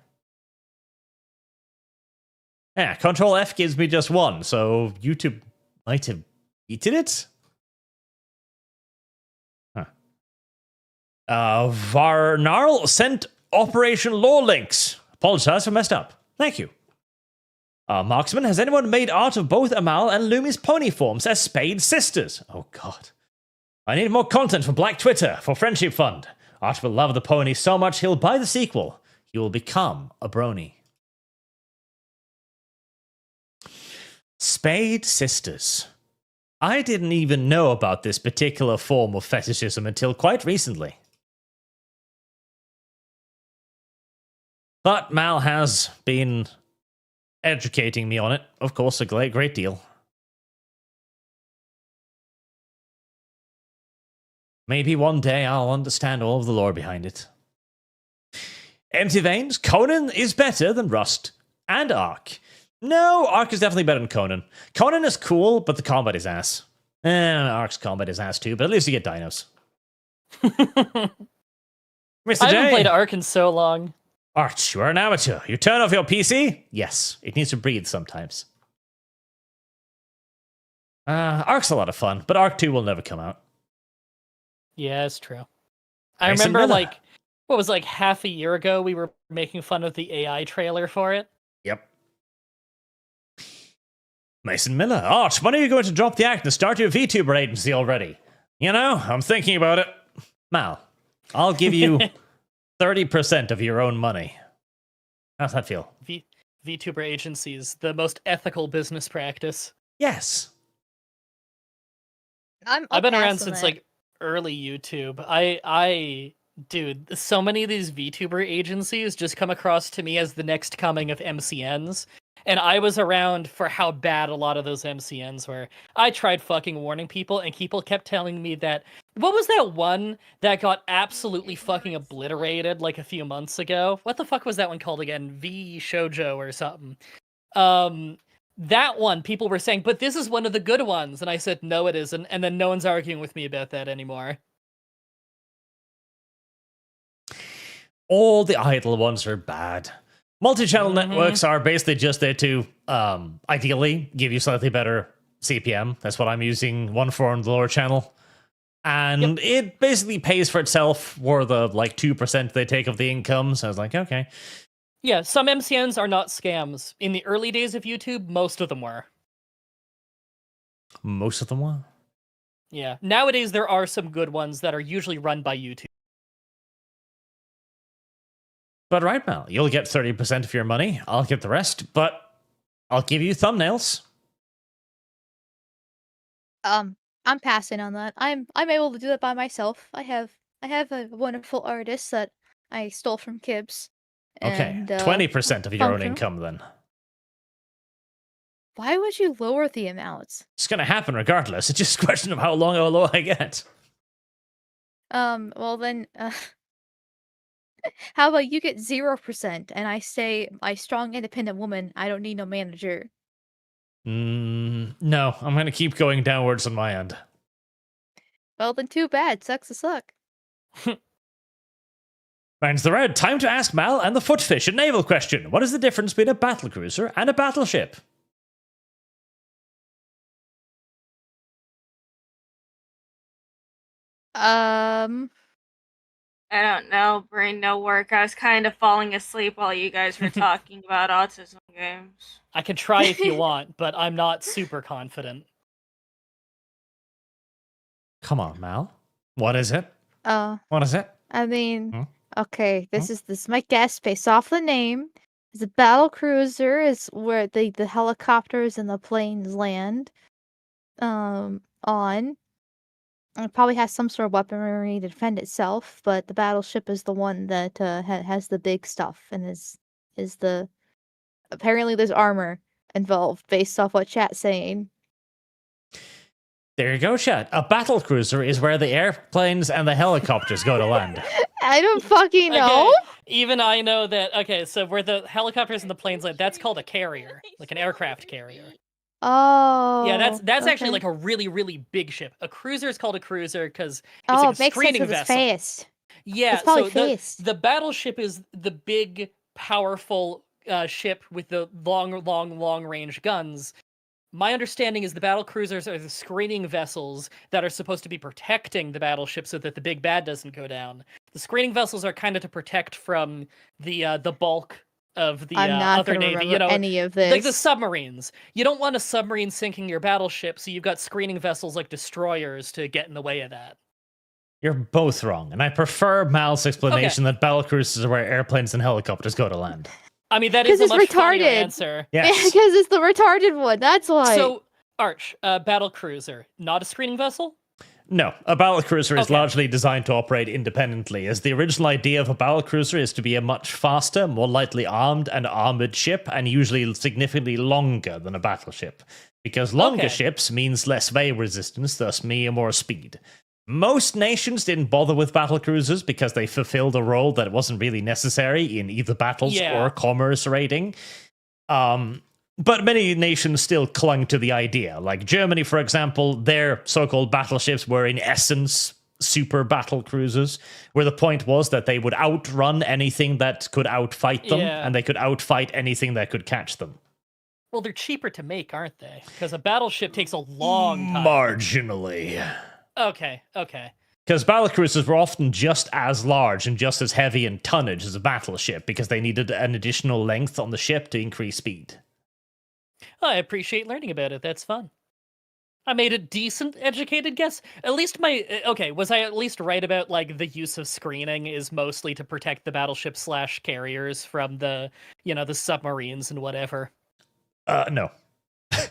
Yeah, Control F gives me just one, so YouTube might have eaten it? Huh. Varnarl sent Operation Lore links. Apologize for messed up. Thank you. Marksman, has anyone made art of both Amal and Lumi's pony forms as Spade sisters? Oh, God. I need more content for Black Twitter for Friendship Fund. Art will love the pony so much he'll buy the sequel. He will become a brony. Spade sisters. I didn't even know about this particular form of fetishism until quite recently. But Mal has been educating me on it, of course, a great deal. Maybe one day I'll understand all of the lore behind it. Empty Veins, Conan is better than Rust and Ark. No, Ark is definitely better than Conan. Conan is cool, but the combat is ass. Ark's combat is ass too, but at least you get dinos. Mr. I haven't J. played Ark in so long. Arch, you are an amateur. You turn off your PC? Yes, it needs to breathe sometimes. Ark's a lot of fun, but Ark 2 will never come out. Yeah, it's true. I Mason remember, Miller. what was half a year ago, we were making fun of the AI trailer for it. Yep. Mason Miller. Arch, when are you going to drop the act and start your VTuber agency already? You know, I'm thinking about it. Mal, I'll give you 30% of your own money. How's that feel? VTuber agencies, the most ethical business practice. Yes. I've been around since early YouTube. Dude, so many of these VTuber agencies just come across to me as the next coming of MCNs. And I was around for how bad a lot of those MCNs were. I tried fucking warning people, and people kept telling me that... What was that one that got absolutely fucking obliterated a few months ago? What the fuck was that one called again? V Shoujo or something. That one, people were saying, but this is one of the good ones. And I said, no, it isn't. And then no one's arguing with me about that anymore. All the idle ones are bad. Multi-channel networks are basically just there to, ideally, give you slightly better CPM. That's what I'm using one for on the lower channel. And it basically pays for itself for the 2% they take of the income. So I was like, okay. Yeah, some MCNs are not scams. In the early days of YouTube, most of them were. Most of them were. Yeah. Nowadays, there are some good ones that are usually run by YouTube. But right, Mel, you'll get 30% of your money. I'll get the rest, but I'll give you thumbnails. I'm passing on that. I'm able to do that by myself. I have a wonderful artist that I stole from Kibbs. Okay, And, 20% of your own functional. income then. Why would you lower the amounts? It's gonna happen regardless. It's just a question of how low I get. Well then, how about you get 0% and I say, I strong independent woman, I don't need no manager. No, I'm gonna keep going downwards on my end. Well then too bad, sucks to suck. Finds the road. Time to ask Mal and the Footfish a naval question. What is the difference between a battlecruiser and a battleship? I don't know. Brain no work. I was kind of falling asleep while you guys were talking about autism games. I can try if you want, but I'm not super confident. Come on, Mal. What is it? What is it? I mean, Hmm? okay, this is my guess based off the name. The battle cruiser is where the helicopters and the planes land. On. It probably has some sort of weaponry to defend itself, but the battleship is the one that has the big stuff and is the. Apparently, there's armor involved based off what chat's saying. There you go, chat. A battlecruiser is where the airplanes and the helicopters go to land. I don't fucking know. Okay, even I know that. Okay, so where the helicopters and the planes land, that's called a carrier, like an aircraft carrier. Oh. Yeah, that's actually okay. like a really, really big ship. A cruiser is called a cruiser because it's Oh, like it a makes sense screening 'cause it's vessel. fast. Yeah, It's probably so fast. the battleship is the big, powerful ship with the long range guns. My understanding is the battle cruisers are the screening vessels that are supposed to be protecting the battleship so that the big bad doesn't go down. The screening vessels are kind of to protect from the bulk of the I'm not other gonna navy. remember You know, any of this. like the submarines. You don't want a submarine sinking your battleship, so you've got screening vessels like destroyers to get in the way of that. You're both wrong, and I prefer Mal's explanation that battlecruisers are where airplanes and helicopters go to land. I mean, that is a Because much it's funnier retarded. answer. Yes. Because it's the retarded one. That's why. So, Arch, battle cruiser, not a screening vessel? No, a battlecruiser is Okay. largely designed to operate independently, as the original idea of a battlecruiser is to be a much faster, more lightly armed and armored ship, and usually significantly longer than a battleship. Because longer Okay. ships means less wave resistance, thus more speed. Most nations didn't bother with battlecruisers because they fulfilled a role that wasn't really necessary in either battles Yeah. or commerce raiding. But many nations still clung to the idea. Like Germany, for example, their so-called battleships were in essence super battle cruisers, where the point was that they would outrun anything that could outfight them, Yeah. and they could outfight anything that could catch them. Well, they're cheaper to make, aren't they? Because a battleship takes a long time. Marginally. Okay. Because battlecruisers were often just as large and just as heavy in tonnage as a battleship, because they needed an additional length on the ship to increase speed. I appreciate learning about it. That's fun. I made a decent, educated guess. At least was I at least right about, like, the use of screening is mostly to protect the battleship / carriers from the, the submarines and whatever? No.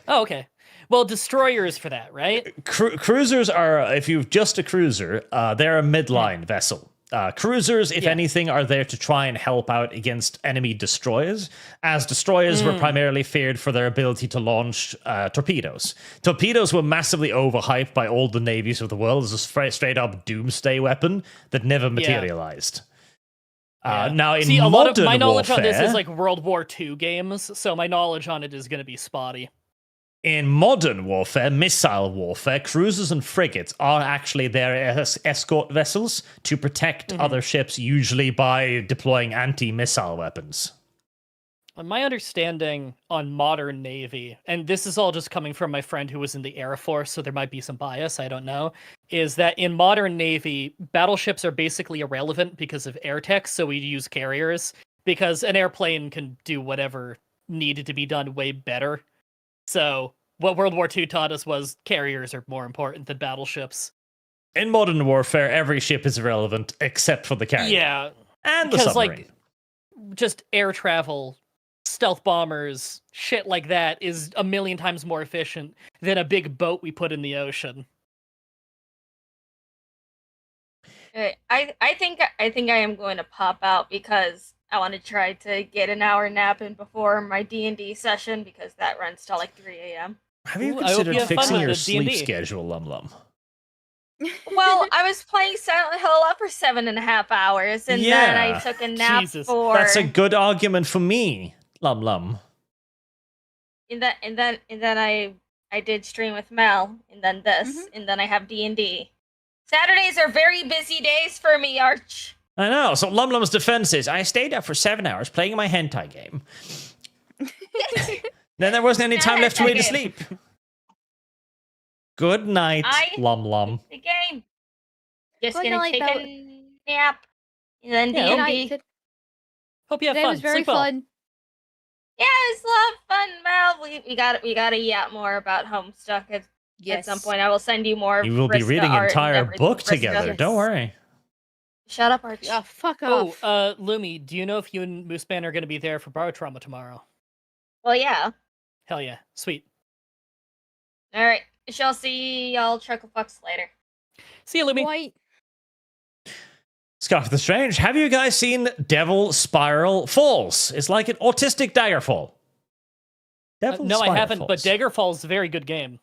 Oh, okay. Well, destroyers for that, right? Cruisers are, if you've just a cruiser, they're a midline vessel. Cruisers, if anything, are there to try and help out against enemy destroyers, as destroyers were primarily feared for their ability to launch torpedoes. Torpedoes were massively overhyped by all the navies of the world as a straight-up doomsday weapon that never materialized. Now, in See, a modern lot of my knowledge on this warfare- is like World War II games, so my knowledge on it is going to be spotty. In modern warfare, missile warfare, cruisers and frigates are actually there as escort vessels to protect other ships, usually by deploying anti-missile weapons. My understanding on modern Navy, and this is all just coming from my friend who was in the Air Force, so there might be some bias, I don't know, is that in modern Navy, battleships are basically irrelevant because of air tech, so we use carriers, because an airplane can do whatever needed to be done way better. So what World War II taught us was carriers are more important than battleships. In modern warfare, every ship is irrelevant except for the carrier. Yeah. And the Because, submarine. just air travel, stealth bombers, shit like that is a million times more efficient than a big boat we put in the ocean. I think I am going to pop out because I want to try to get an hour nap in before my D&D session because that runs till like 3 a.m. Have you Ooh, I hope considered you have fun fixing with your the sleep D&D. schedule, Lum? Well, I was playing Silent Hill up for 7.5 hours, and then I Yeah. took a nap Jesus. for. That's a good argument for me, Lum. And then I did stream with Mel, and then this, Mhm. and then I have D&D. Saturdays are very busy days for me, Arch. I know. So Lum's defense is, I stayed up for 7 hours playing my hentai game. Then there wasn't any time left for me to sleep. Good night, Lum. The game. Just Good gonna night, take Bella. a nap, and then Yeah, Good D&D. night. Hope you have Today fun. was very Sleep well. fun. Yeah, it's a lot of fun, Mel. We gotta yap more about Homestuck at Yes. some point. I will send you more. You will be Vriska reading an art and entire everything. book Vriska. together. Don't worry. Shut up, Arch. Oh, fuck Oh, off. Lumi, do you know if you and Mooseman are going to be there for Barotrauma tomorrow? Well, yeah. Hell yeah. Sweet. All right. I shall see y'all chuckle fucks later. See you, Lumi. White. Scarf the Strange, have you guys seen Devil Spiral Falls? It's like an autistic Daggerfall. Devil No, I Spiral haven't, but Falls. Daggerfall's a very good game.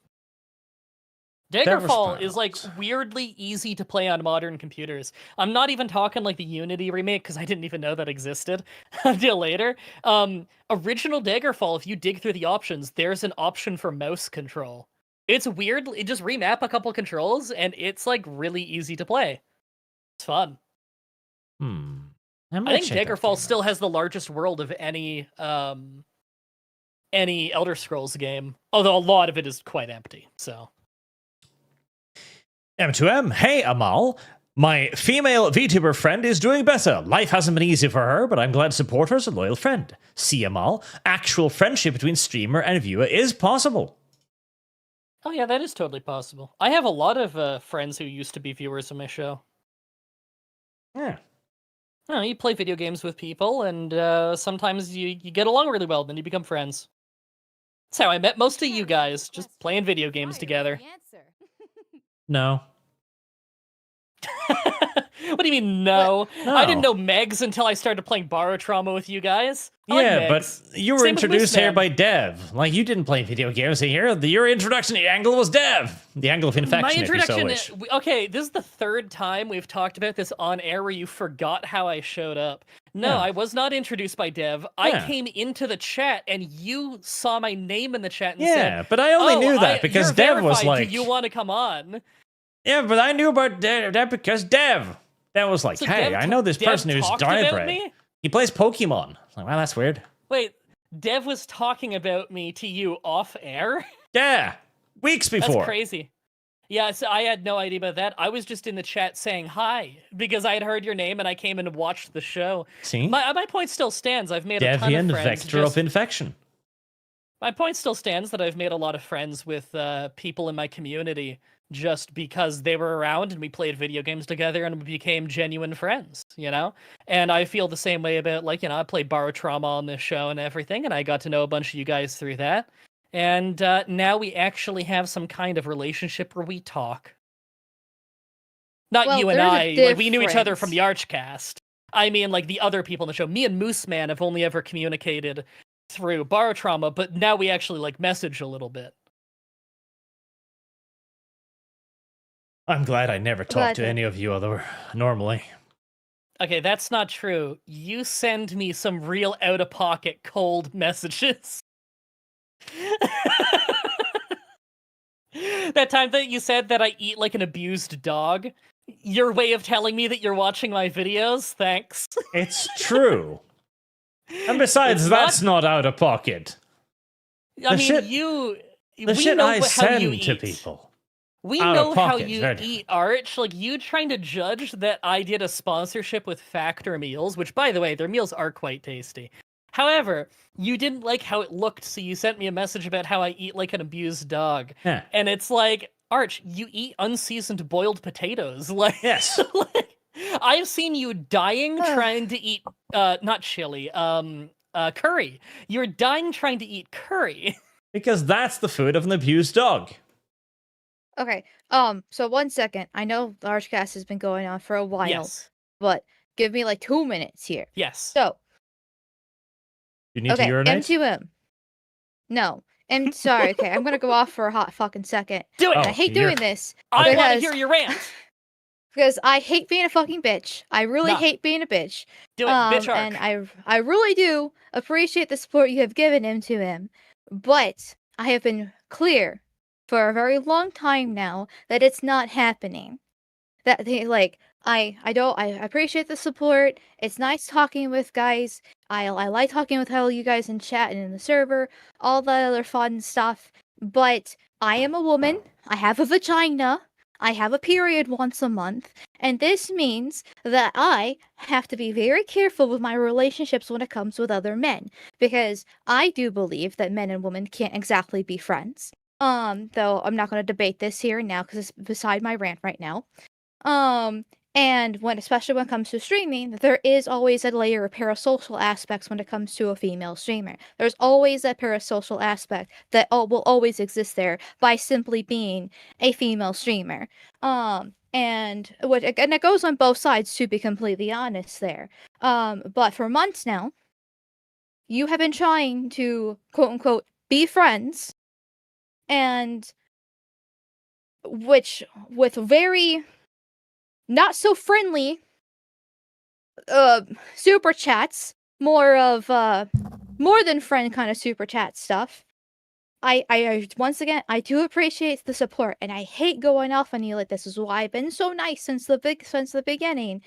Devil Daggerfall is like Spirals. weirdly easy to play on modern computers. I'm not even talking like the Unity remake because I didn't even know that existed until later. Original Daggerfall, if you dig through the options, there's an option for mouse control. It's weird. It just remap a couple controls and it's like really easy to play. It's fun. I think Daggerfall still has the largest world of any Elder Scrolls game, although a lot of it is quite empty. So. M2M, hey Amal. My female VTuber friend is doing better. Life hasn't been easy for her, but I'm glad to support her as a loyal friend. See Amal, actual friendship between streamer and viewer is possible. Oh yeah, that is totally possible. I have a lot of friends who used to be viewers of my show. Yeah. You know, you play video games with people, and sometimes you get along really well, then you become friends. That's how I met most of you guys, just playing video games together. No. What do you mean, no? No. I didn't know Megs until I started playing Barotrauma with you guys. I like Yeah, but Megs. you were Same with introduced here Mooseman. by Dev. Like, you didn't play video games here. Your introduction angle was Dev. The angle of infection, My if you so introduction. wish. Okay, this is the third time we've talked about this on air where you forgot how I showed up. No, Yeah. I was not introduced by Dev. Yeah. I came into the chat and you saw my name in the chat and Yeah, said, but I only "Oh, knew that because you're Dev was verified. like... Do you want to come on?" Yeah, but I knew about that because Dev was like, So hey, Dev I know this Dev person who's talked about diabetic. me? He plays Pokemon. Like, well, that's weird. Wait, Dev was talking about me to you off air? Yeah, weeks That's before. crazy. Yeah, so I had no idea about that. I was just in the chat saying hi because I had heard your name and I came and watched the show. See? My point still stands. I've made a ton of Deviant friends. vector of infection. My point still stands that I've made a lot of friends with people in my community just because they were around and we played video games together and we became genuine friends, you know? And I feel the same way about, like, you know, I played Barotrauma on this show and everything, and I got to know a bunch of you guys through that. And now we actually have some kind of relationship where we talk. Not Well, you and there's I, a like, we knew each other difference. from the ArchCast. I mean, like, the other people in the show. Me and Mooseman have only ever communicated through Barotrauma, but now we actually, like, message a little bit. I'm glad I never talk Glad to to- any of you other normally. Okay, that's not true. You send me some real out-of-pocket cold messages. That time that you said that I eat like an abused dog, your way of telling me that you're watching my videos, thanks. It's true. And besides, It's that's not out of pocket. I the mean, shit- you. The we shit know I how send you to eat. people. We out of know how pocket, you very eat, Arch. Like, you trying to judge that I did a sponsorship with Factor Meals, which, by the way, their meals are quite tasty. However, you didn't like how it looked, so you sent me a message about how I eat like an abused dog. Yeah. And it's like, Arch, you eat unseasoned boiled potatoes. Like, Yes. like, I've seen you dying trying to eat, not chili, curry. You're dying trying to eat curry. Because that's the food of an abused dog. Okay. So 1 second. I know the ArchCast has been going on for a while, Yes. but give me like 2 minutes here. Yes. So, You need okay, to urinate? M2M. No. Sorry, okay, I'm gonna go off for a hot fucking second. Do it. And Oh, I hate you're- doing this I want to because- hear your rant. because I hate being a fucking bitch. I really Nah. hate being a bitch. Do it, bitch arc. And I really do appreciate the support you have given M2M, but I have been clear for a very long time now that it's not happening. That they like I appreciate the support. It's nice talking with guys. I like talking with all you guys in chat and in the server, all the other fun stuff. But I am a woman. I have a vagina. I have a period once a month, and this means that I have to be very careful with my relationships when it comes with other men, because I do believe that men and women can't exactly be friends. Though I'm not going to debate this here and now because it's beside my rant right now. And especially when it comes to streaming, there is always a layer of parasocial aspects when it comes to a female streamer. There's always that parasocial aspect that will always exist there by simply being a female streamer. And it goes on both sides, to be completely honest there. But for months now, you have been trying to quote unquote be friends, and which with very not so friendly super chats, more than friend kind of super chat stuff. I once again, I do appreciate the support, and I hate going off on you like this. Is why I've been so nice since the beginning,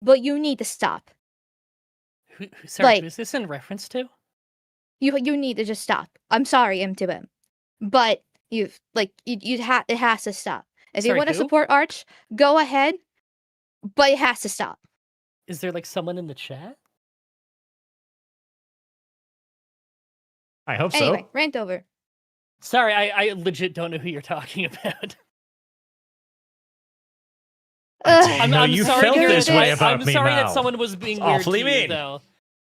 but you need to stop. Sorry, like- who's this in reference to? You need to just stop. I'm sorry, M2M, but it has to stop. If you Sorry, want to who? support Arch, go ahead, but it has to stop. Is there like someone in the chat? I hope Anyway, so. rant over. Sorry, I legit don't know who you're talking about. I I'm you sorry felt to hear this that- way about I'm me, sorry Mal. that someone was being It's weird awfully to you, mean. though.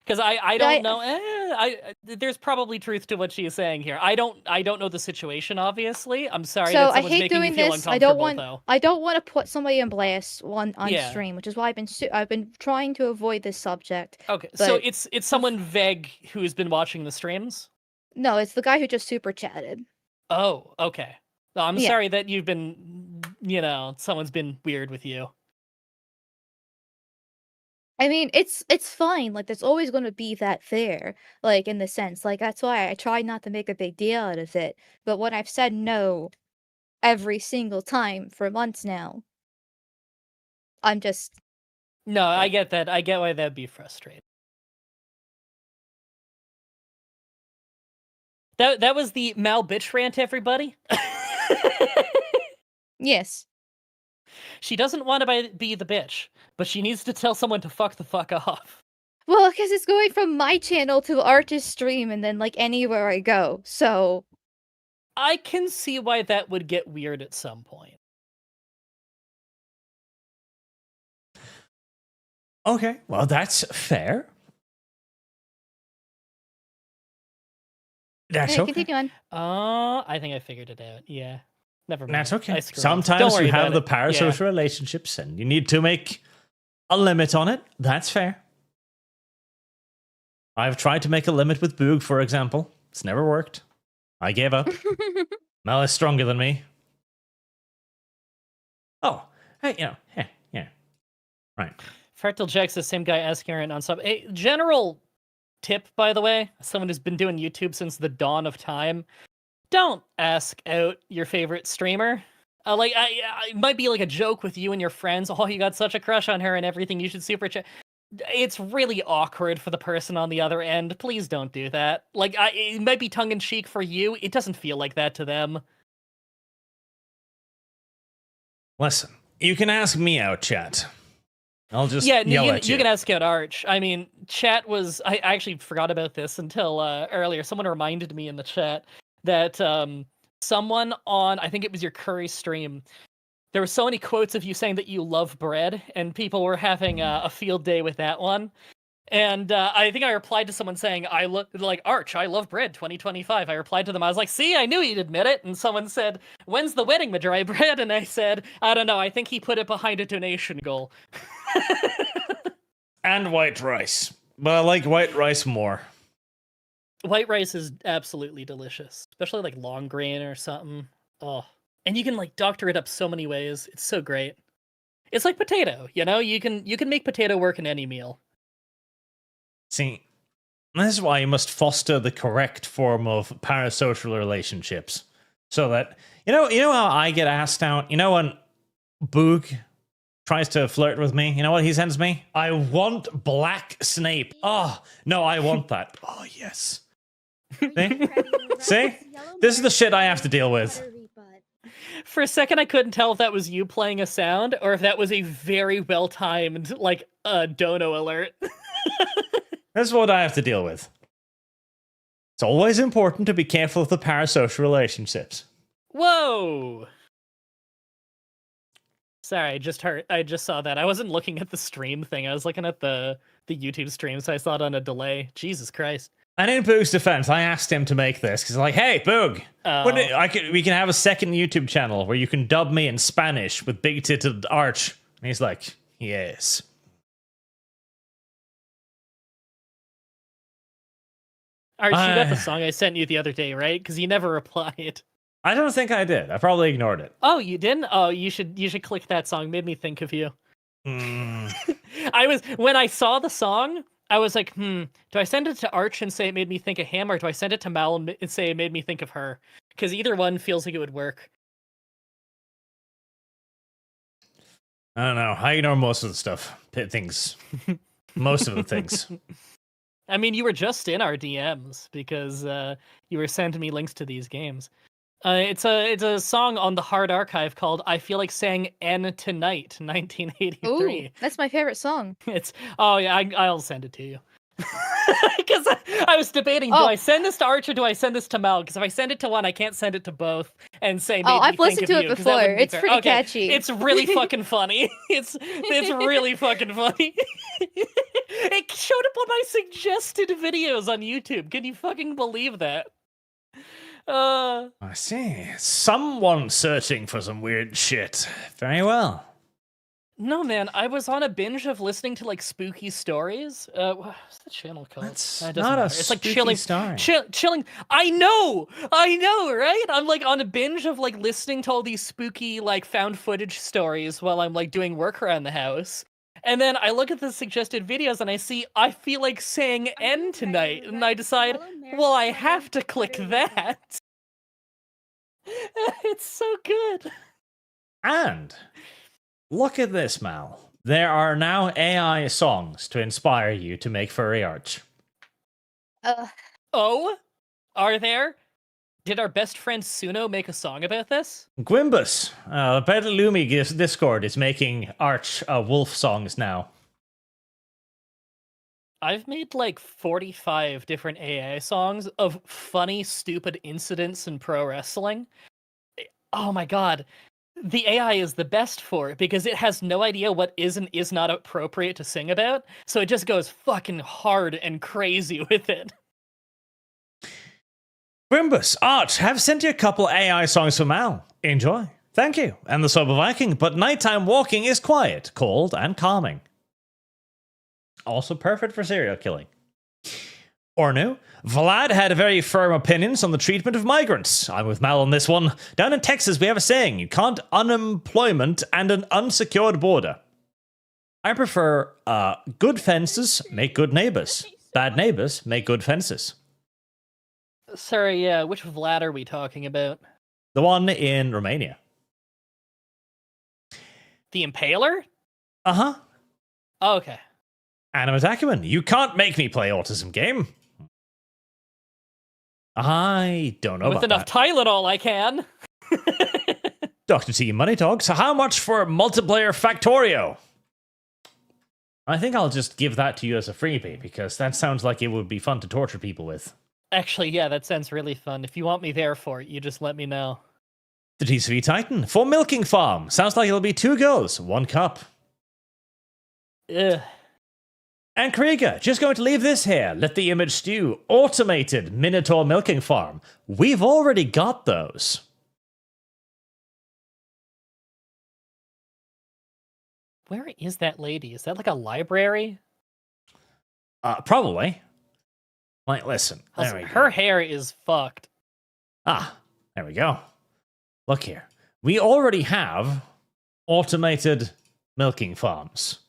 Because I don't know. There's probably truth to what she is saying here. I don't know the situation. Obviously, I'm sorry So that I someone's hate making you doing feel this. uncomfortable. Though. I don't want to put somebody in blast on Yeah. stream, which is why I've been trying to avoid this subject. Okay, so but- it's someone vague who has been watching the streams. No, it's the guy who just super chatted. Oh, okay. Well, I'm Yeah. sorry that you've been, someone's been weird with you. I mean, it's fine. Like, there's always going to be that there, like, in the sense. Like, that's why I try not to make a big deal out of it. But when I've said no every single time for months now, I'm just... No, I get that. I get why that'd be frustrating. That was the Mal bitch rant, everybody. Yes. She doesn't want to be the bitch, but she needs to tell someone to fuck the fuck off. Well, because it's going from my channel to Arch's stream and then, like, anywhere I go. So, I can see why that would get weird at some point. Okay, well, that's fair. That's hey, okay. continue on. I think I figured it out. Yeah. Never mind. That's I okay. screwed up. Don't Sometimes worry you have about the it. parasocial relationships and you need to make a limit on it. That's fair. I've tried to make a limit with Boog, for example. It's never worked. I gave up. Mel is stronger than me. Oh, hey, yeah. Right. Fractal Jack's the same guy asking her on sub. A general tip, by the way, someone who's been doing YouTube since the dawn of time. Don't ask out your favorite streamer. It might be like a joke with you and your friends. Oh, you got such a crush on her and everything. You should super chat. it's really awkward for the person on the other end. Please don't do that. Like, it might be tongue-in-cheek for you. It doesn't feel like that to them. Listen, you can ask me out, chat. I'll just Yeah, yell at you. you can ask out Arch. I mean, chat was... I actually forgot about this until earlier. Someone reminded me in the chat that someone on, I think it was your Curry stream, there were so many quotes of you saying that you love bread, and people were having a field day with that one. And I think I replied to someone saying, Arch, I love bread 2025. I replied to them, I was like, see, I knew you'd admit it. And someone said, when's the wedding, my dry bread? And I said, I don't know, I think he put it behind a donation goal. And white rice. But I like white rice more. White rice is absolutely delicious, especially like long grain or something. Oh, and you can like doctor it up so many ways. It's so great. It's like potato, you know. You can make potato work in any meal. See, this is why you must foster the correct form of parasocial relationships, so that you know how I get asked out. You know when Boog tries to flirt with me, you know what he sends me? I want black Snape. Oh no, I want that. Oh yes. See? See? This is the shit I have to deal with. For a second, I couldn't tell if that was you playing a sound or if that was a very well-timed, like, dono alert. That's what I have to deal with. It's always important to be careful of the parasocial relationships. Whoa! Sorry, I just saw that. I wasn't looking at the stream thing. I was looking at the YouTube stream, so I saw it on a delay. Jesus Christ. And in Boog's defense, I asked him to make this because, like, hey, Boog, we can have a second YouTube channel where you can dub me in Spanish with big-titted Arch. And he's like, yes. Arch, you got the song I sent you the other day, right? Because you never replied. I don't think I did. I probably ignored it. Oh, you didn't? Oh, you should click that song. Made me think of you. When I saw the song, I was like, do I send it to Arch and say it made me think of him, or do I send it to Mal and say it made me think of her? Because either one feels like it would work. I don't know. I ignore most of the stuff. Things. Most of the things. I mean, you were just in our DMs because you were sending me links to these games. It's a song on the Hard Archive called "I Feel Like Saying N Tonight," 1983. Ooh, that's my favorite song. I'll send it to you. Because I was debating, do I send this to Arch or do I send this to Mel? Because if I send it to one, I can't send it to both and say. I've listened to it before. It's pretty catchy. It's really fucking funny. It's really fucking funny. It showed up on my suggested videos on YouTube. Can you fucking believe that? I see. Someone searching for some weird shit. Very well. No, man, I was on a binge of listening to like spooky stories. What's the channel called? That's not a It's like spooky story. chilling. I know, right? I'm like on a binge of like listening to all these spooky like found footage stories while I'm like doing work around the house. And then I look at the suggested videos and I see I feel like saying N tonight, and I decide, well, I have to click that. It's so good. And look at this, Mal. There are now AI songs to inspire you to make furry Arch. Oh? Are there? Did our best friend Suno make a song about this? Gwimbus, Better Lumi Discord is making Arch wolf songs now. I've made like 45 different AI songs of funny, stupid incidents in pro wrestling. Oh my god. The AI is the best for it because it has no idea what is and is not appropriate to sing about, so it just goes fucking hard and crazy with it. Gwimbus, Arch, have sent you a couple AI songs for Mal. Enjoy. Thank you. And the Sober Viking, but nighttime walking is quiet, cold, and calming. Also perfect for serial killing. Ornu, Vlad had very firm opinions on the treatment of migrants. I'm with Mal on this one. Down in Texas, we have a saying, you can't unemployment and an unsecured border. I prefer good fences make good neighbors. Bad neighbors make good fences. Sorry, which Vlad are we talking about? The one in Romania. The Impaler? Uh-huh. Oh, okay. Animate Acumen, you can't make me play autism game. I don't know With about enough that. Tylenol, I can. Dr. T Money Talks, how much for multiplayer Factorio? I think I'll just give that to you as a freebie, because that sounds like it would be fun to torture people with. Actually, yeah, that sounds really fun. If you want me there for it, you just let me know. The TCV Titan, for Milking Farm. Sounds like it'll be 2 girls, 1 cup. Ugh. And Krieger, just going to leave this here. Let the image stew. Automated Minotaur Milking Farm. We've already got those. Where is that lady? Is that like a library? Probably. Like, listen. There we go. Her hair is fucked. Ah, there we go. Look here. We already have automated milking farms.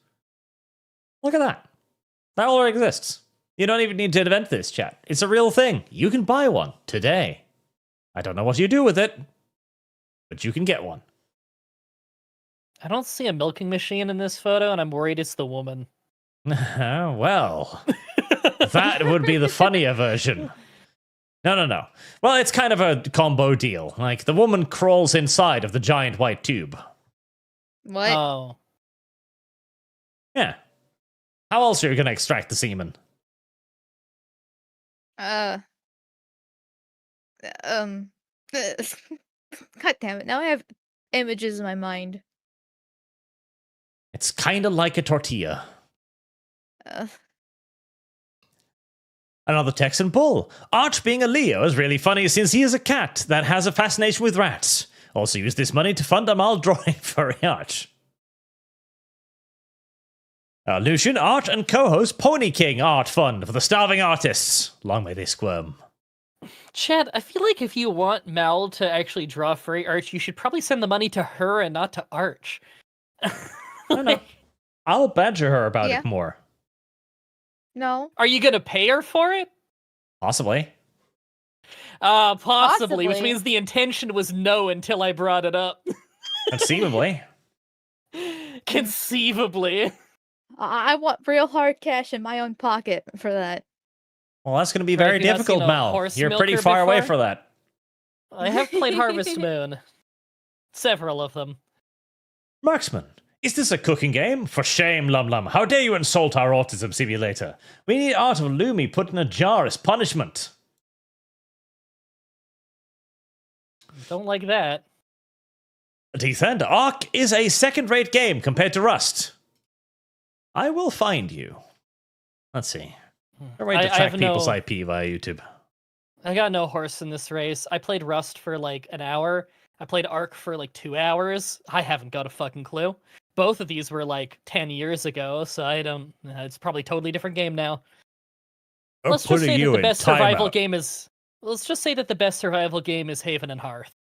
Look at that. That already exists. You don't even need to invent this, chat. It's a real thing. You can buy one today. I don't know what you do with it, but you can get one. I don't see a milking machine in this photo, and I'm worried it's the woman. Well, that would be the funnier version. No. Well, it's kind of a combo deal. Like, the woman crawls inside of the giant white tube. What? Oh. Yeah. How else are you going to extract the semen? God damn it. Now I have images in my mind. It's kind of like a tortilla. Another Texan bull. Arch being a Leo is really funny since he is a cat that has a fascination with rats. Also use this money to fund a mild drawing for Arch. Lucian, Art, and co-host Pony King Art Fund for the starving artists. Long may they squirm. Chad, I feel like if you want Mal to actually draw furry Arch, you should probably send the money to her and not to Arch. No. I'll badger her about Yeah. it more. No. Are you gonna pay her for it? Possibly. Possibly, which Possibly. means the intention was no until I brought it up. Conceivably. Conceivably. I want real hard cash in my own pocket for that. Well, that's going to be Right, very have you not difficult, seen a Mal. horse You're pretty milker far away before? for that. I have played Harvest Moon. Several of them. Marksman, is this a cooking game? For shame, Lum Lum. How dare you insult our autism simulator? We need Art of Lumi put in a jar as punishment. Don't like that. Teeth End, Ark is a second-rate game compared to Rust. I will find you. Let's see. A way to I track have people's no- IP via YouTube. I got no horse in this race. I played Rust for like an hour. I played Ark for like 2 hours. I haven't got a fucking clue. Both of these were like 10 years ago, so I don't. It's probably a totally different game now. Let's just say that the best survival game is. Let's just say that the best survival game is Haven and Hearth,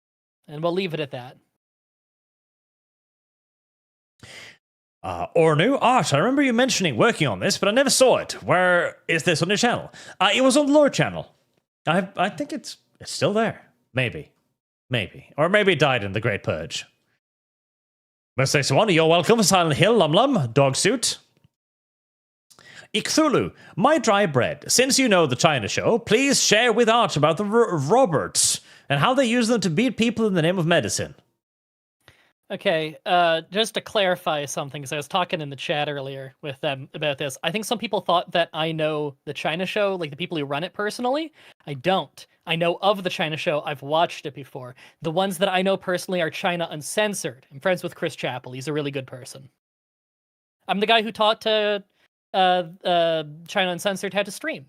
and we'll leave it at that. Ornu, Art, I remember you mentioning working on this, but I never saw it. Where is this on your channel? It was on the lore channel. I think it's still there. Maybe. Or maybe it died in the Great Purge. Mercedes One, you're welcome. Silent Hill, Lum Lum, Dog Suit. Icthulu, my dry bread. Since you know the China show, please share with Art about the Roberts and how they use them to beat people in the name of medicine. Okay, just to clarify something, because I was talking in the chat earlier with them about this. I think some people thought that I know the China show, like the people who run it personally. I don't. I know of the China show. I've watched it before. The ones that I know personally are China Uncensored. I'm friends with Chris Chappell. He's a really good person. I'm the guy who taught to China Uncensored how to stream.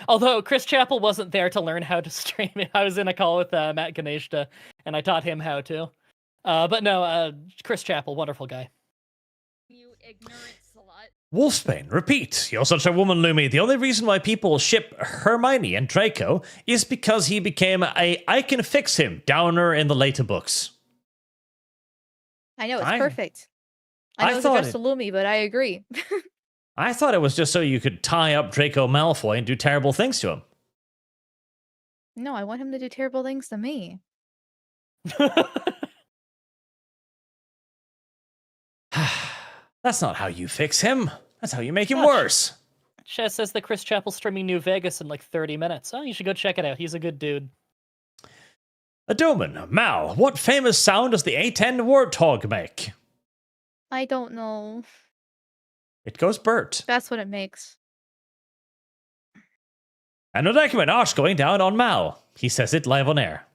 Although Chris Chappell wasn't there to learn how to stream. I was in a call with Matt Ganeshta, and I taught him how to. But no, Chris Chappell, wonderful guy. You ignorant slut. Wolfsbane, repeat. You're such a woman, Lumi. The only reason why people ship Hermione and Draco is because he became a I can fix him downer in the later books. I know, it's I- perfect. I I know it's thought addressed to Lumi, but I agree. I thought it was just so you could tie up Draco Malfoy and do terrible things to him. No, I want him to do terrible things to me. That's not how you fix him. That's how you make him Gosh. worse. Chess says that Chris Chappell's streaming New Vegas in like 30 minutes. Oh, you should go check it out. He's a good dude. Adoman, Mal, what famous sound does the A10 warthog make? I don't know. It goes Bert. That's what it makes. And no document Arch going down on Mal. He says it live on air.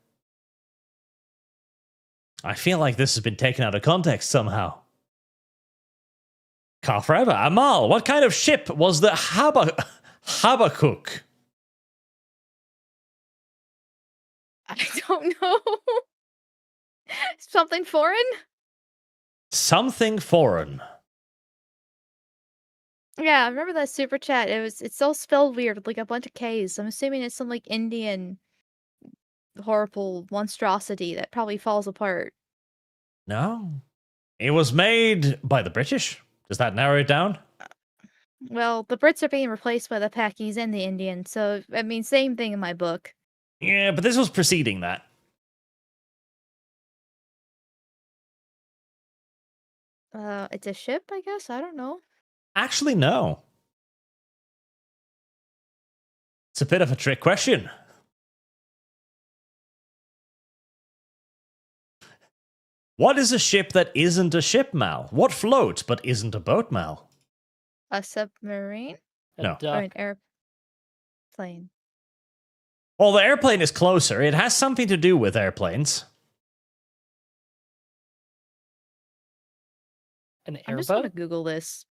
I feel like this has been taken out of context somehow. Car forever. Amal, what kind of ship was the Habakkuk? I don't know. Something foreign? Something foreign. Yeah, I remember that super chat. It's all spelled weird, like a bunch of K's. I'm assuming it's some like Indian horrible monstrosity that probably falls apart. No. It was made by the British. Does that narrow it down? Well, the Brits are being replaced by the Pakis and the Indians, so I mean, same thing in my book. Yeah, but this was preceding that. It's a ship, I guess. I don't know. Actually, no. It's a bit of a trick question. What is a ship that isn't a ship, Mal? What floats but isn't a boat, Mal? A submarine No. or Duck. an airplane. Well, the airplane is closer. It has something to do with airplanes. An I'm just gonna airboat? Google this.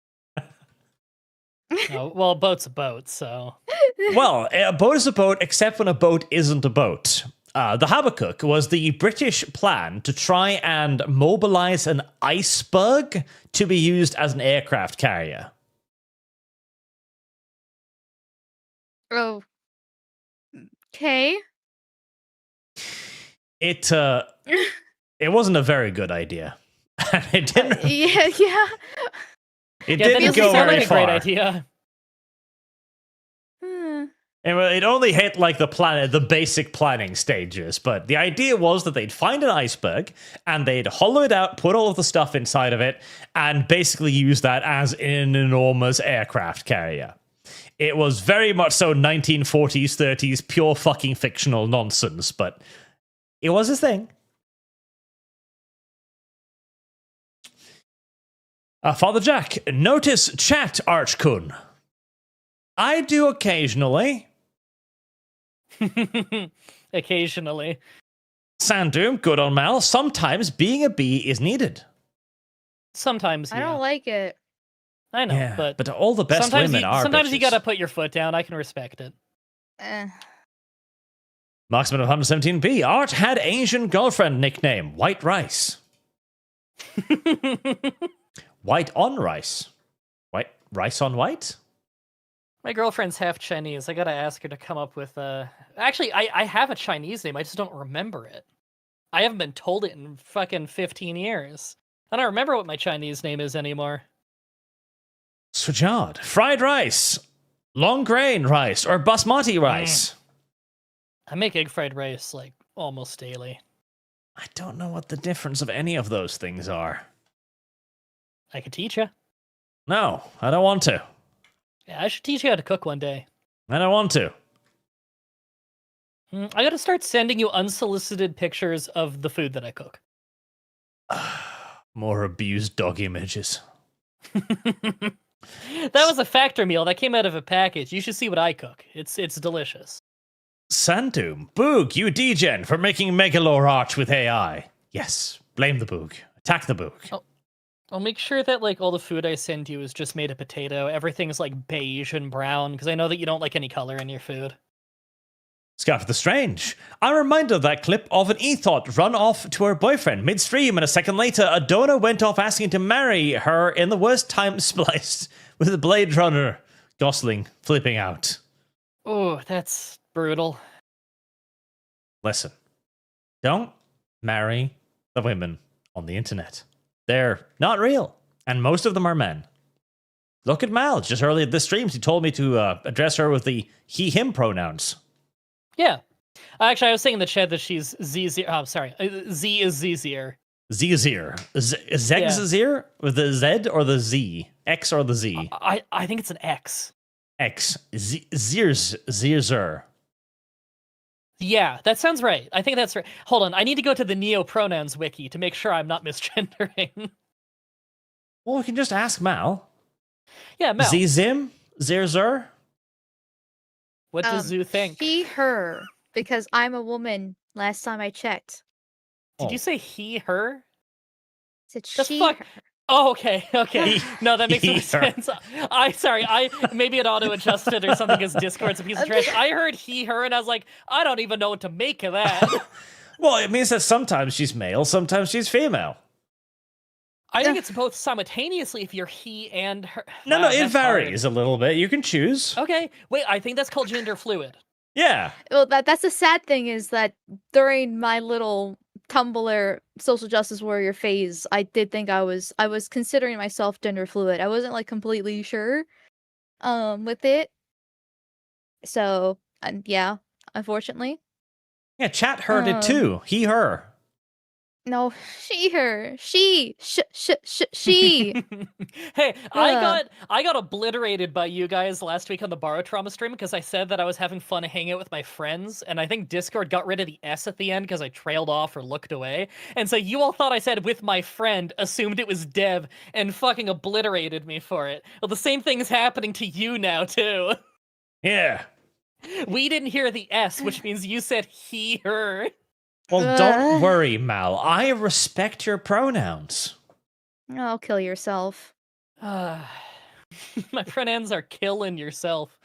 Oh, well, a boat's a boat, so. Well, a boat is a boat, except when a boat isn't a boat. The Habakkuk was the British plan to try and mobilize an iceberg to be used as an aircraft carrier. Oh. Okay. It wasn't a very good idea. It didn't. Yeah. It Yeah, that didn't doesn't go sound very like a far. great idea. Hmm. It only hit like the basic planning stages, but the idea was that they'd find an iceberg and they'd hollow it out, put all of the stuff inside of it, and basically use that as an enormous aircraft carrier. It was very much so 1940s, 30s, pure fucking fictional nonsense, but it was a thing. Father Jack, notice chat, Archkun. I do occasionally. Occasionally. Sandoom, good on Mal. Sometimes being a bee is needed. Sometimes, I yeah. don't like it. I know, but all the best sometimes women are sometimes you bitches. gotta put your foot down. I can respect it. Marksman of 117B. Art had Asian girlfriend nickname White Rice. White on rice. White rice on white? My girlfriend's half Chinese. I gotta ask her to come up with Actually, I have a Chinese name. I just don't remember it. I haven't been told it in fucking 15 years. I don't remember what my Chinese name is anymore. Swajad. Fried rice. Long grain rice or basmati rice. I make egg fried rice like almost daily. I don't know what the difference of any of those things are. I could teach you. No, I don't want to. Yeah, I should teach you how to cook one day. I don't want to. I gotta start sending you unsolicited pictures of the food that I cook. More abused dog images. That was a factor meal that came out of a package. You should see what I cook. It's delicious. Sandoom, Boog, you degen for making Megalore Arch with AI. Yes, blame the Boog. Attack the Boog. I'll make sure that like all the food I send you is just made of potato. Everything's like beige and brown because I know that you don't like any color in your food. Scarf the Strange. I'm reminded of that clip of an Ethot run off to her boyfriend midstream, and a second later, Adona went off asking to marry her in the worst time spliced with a Blade Runner Gosling flipping out. Oh, that's brutal. Listen, don't marry the women on the internet. They're not real, and most of them are men. Look at Mal. Just earlier this stream, he told me to address her with the he/him pronouns. Yeah. Actually, I was saying in the chat that she's Z. Oh, sorry. Z is Zzier. Zzier. Zegzier? With the Z or the Z? X or the Z? I think it's an X. X Zirzer. Yeah, that sounds right. I think that's right. Hold on, I need to go to the Neo Pronouns wiki to make sure I'm not misgendering. Well, we can just ask Mal. Yeah, Mel. Zim Zirzer. What does Zoo think? She, her, because I'm a woman. Last time I checked, Did you say he, her? I said The she, fuck? her. Oh, okay, okay. No, that makes more He, her. sense. I maybe it auto adjusted or something because Discord's a piece of trash. I heard he, her, and I was like, I don't even know what to make of that. Well, it means that sometimes she's male, sometimes she's female. I think it's both simultaneously if you're he and her. No, Wow, it that's hard. varies a little bit. You can choose. Okay, wait, I think that's called gender fluid. Yeah. Well, that's the sad thing is that during my little Tumblr social justice warrior phase, I did think I was considering myself gender fluid. I wasn't like completely sure, with it. So, yeah, unfortunately, Yeah, chat heard it too. He, her. no, she, her, she. Hey, Ugh. I got obliterated by you guys last week on the Borrow Trauma stream because I said that I was having fun hanging out with my friends, and I think Discord got rid of the S at the end because I trailed off or looked away. And so you all thought I said with my friend, assumed it was Dev, and fucking obliterated me for it. Well, the same thing's happening to you now too. Yeah. We didn't hear the S, which means you said he, her. Well, don't worry, Mal. I respect your pronouns. Oh, kill yourself. My pronouns are killing yourself.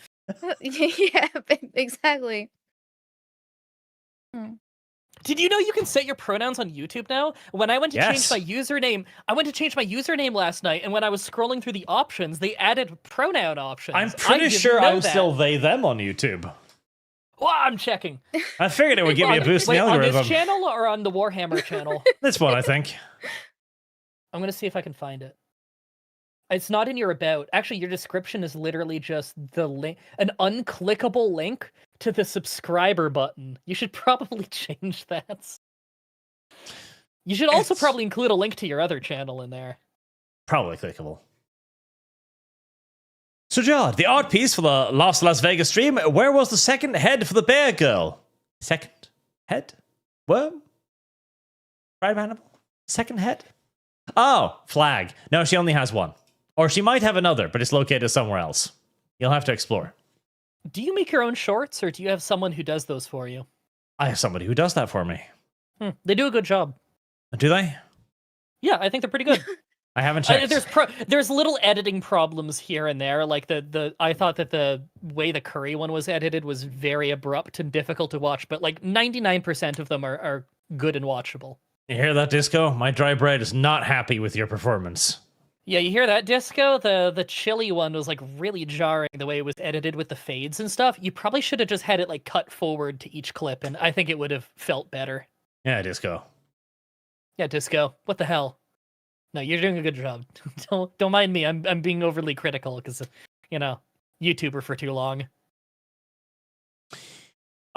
Yeah, exactly. Did you know you can set your pronouns on YouTube now? When I went to change Yes. my username, last night, and when I was scrolling through the options, they added pronoun options. I'm I pretty didn't sure know I'm that. still they, them on YouTube. Well, I'm checking. I figured it would give me a boost in Wait, the on algorithm. this channel or on the Warhammer channel? This one, I think. I'm gonna see if I can find it. It's not in your about. Actually, your description is literally just the link, an unclickable link to the subscriber button. You should probably change that. You should also It's- probably include a link to your other channel in there. Probably clickable. So, John, the art piece for the Lost Las Vegas stream, where was the second head for the bear girl? Second head? Worm? Right, Hannibal? Second head? Oh, flag. No, she only has one. Or she might have another, but it's located somewhere else. You'll have to explore. Do you make your own shorts, or do you have someone who does those for you? I have somebody who does that for me. They do a good job. Do they? Yeah, I think they're pretty good. I haven't checked. There's little editing problems here and there. Like I thought that the way the curry one was edited was very abrupt and difficult to watch, but like 99% of them are good and watchable. You hear that, Disco? My dry bread is not happy with your performance. Yeah, you hear that, Disco? The chili one was like really jarring the way it was edited with the fades and stuff. You probably should have just had it like cut forward to each clip, and I think it would have felt better. Yeah, Disco. Yeah, Disco. What the hell? No, you're doing a good job. Don't mind me. I'm being overly critical because, you know, YouTuber for too long.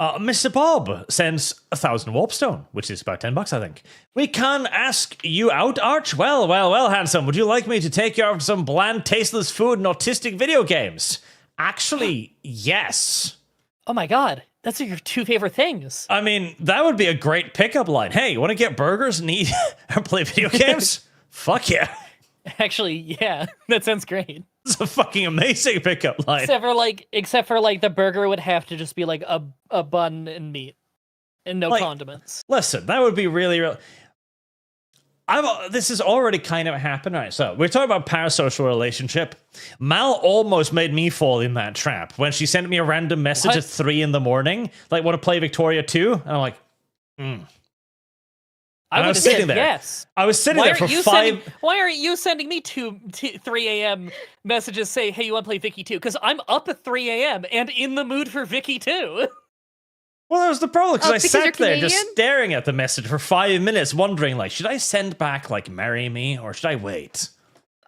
Mr. Bob sends 1,000 warpstone, which is about $10, I think. We can ask you out, Arch. Well, handsome. Would you like me to take you out for some bland, tasteless food and autistic video games? Actually, yes. Oh my god, that's your two favorite things. I mean, that would be a great pickup line. Hey, you want to get burgers and eat or play video games? Fuck yeah. Actually, yeah, that sounds great. It's a fucking amazing pickup line. Except for the burger would have to just be like a bun and meat and no condiments. Listen, that would be really. This has already kind of happened, right? So we're talking about parasocial relationship. Mal almost made me fall in that trap when she sent me a random message at 3 a.m, like, want to play Victoria 2? And I'm like, I was was sitting sitting there. Yes. I was sitting there for 5. Why aren't you sending me 3 a.m. messages say, hey, you want to play Vicky 2? Because I'm up at 3 a.m. and in the mood for Vicky 2. Well, that was the problem, because I because sat you're there just Canadian? staring at the message for 5 minutes, wondering, like, should I send back, like, marry me, or should I wait?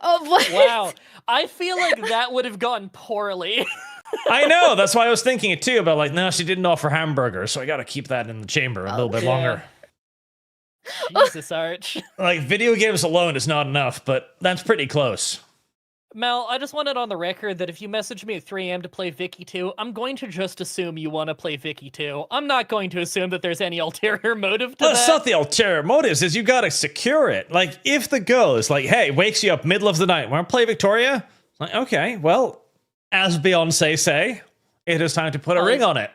Oh, what? Wow. I feel like that would have gone poorly. I know, that's why I was thinking it too, but like, no, she didn't offer hamburgers, so I gotta keep that in the chamber a little bit yeah. longer. Jesus, Arch. Like, video games alone is not enough, but that's pretty close. Mel, I just want it on the record that if you message me at 3 a.m. to play Vicky 2, I'm going to just assume you want to play Vicky 2. I'm not going to assume that there's any ulterior motive to Well, that. it's not the ulterior motives, is you gotta secure it. Like, if the girl is like, hey, wakes you up middle of the night, wanna play Victoria? Like, okay, well, as Beyonce say, it is time to put a ring on it.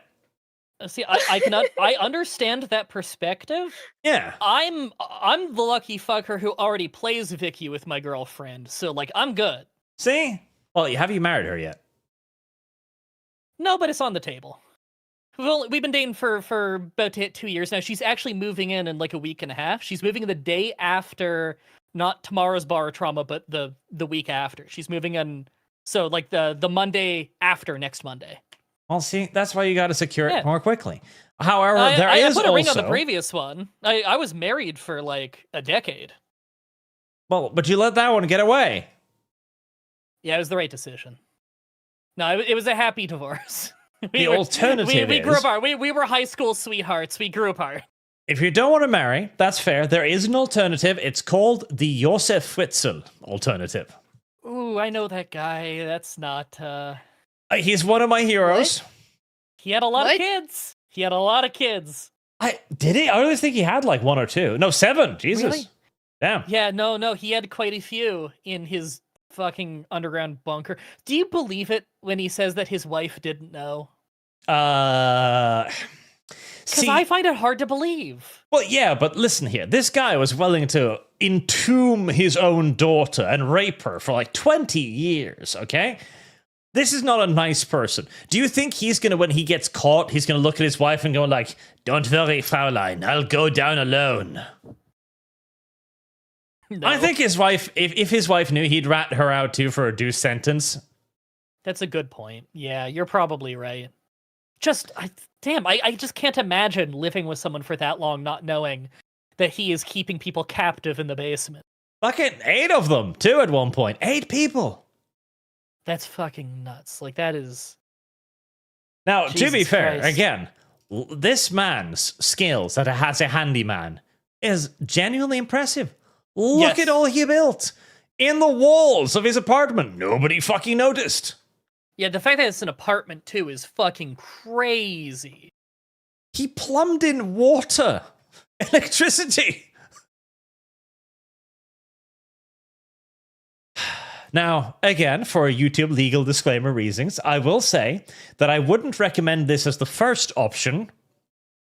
See, I understand that perspective. Yeah. I'm the lucky fucker who already plays Vicky with my girlfriend, so like I'm good. See? Well, have you married her yet? No, but it's on the table. We've been dating for about 2 years now. She's actually moving in like a week and a half. She's moving the day after, not tomorrow's bar trauma, but the week after. She's moving in, so like the Monday after next Monday. Well, see, that's why you got to secure Yeah. it more quickly. However, I put a ring on the also- previous one. I was married for like a decade. Well, but you let that one get away. Yeah, it was the right decision. No, it was a happy divorce. The alternative we grew is- apart. We were high school sweethearts. We grew apart. If you don't want to marry, that's fair. There is an alternative. It's called the Josef Fritzl alternative. Ooh, I know that guy. That's not. He's one of my heroes. He had a lot of What? kids. He had a lot of kids. Did he? I always think he had like 1 or 2. No, 7. Jesus. Really? Damn. Yeah, no, he had quite a few in his fucking underground bunker. Do you believe it when he says that his wife didn't know? Because Because I find it hard to believe. well, yeah, but listen here. This guy was willing to entomb his own daughter and rape her for like 20 years, okay? This is not a nice person. Do you think he's going to, when he gets caught, he's going to look at his wife and go like, don't worry, Fraulein, I'll go down alone. No, I think his wife, if his wife knew, he'd rat her out too for a reduced sentence. that's a good point. Yeah, you're probably right. I just can't imagine living with someone for that long not knowing that he is keeping people captive in the basement. Fucking 8 of them, too, at one point. 8 people. That's fucking nuts. Like, that is... Now, to be Jesus fair, Christ. again, this man's skills that as a handyman is genuinely impressive. Look Yes. at all he built in the walls of his apartment. Nobody fucking noticed. Yeah, the fact that it's an apartment, too, is fucking crazy. He plumbed in water, electricity. Now, again, for YouTube legal disclaimer reasons, I will say that I wouldn't recommend this as the first option.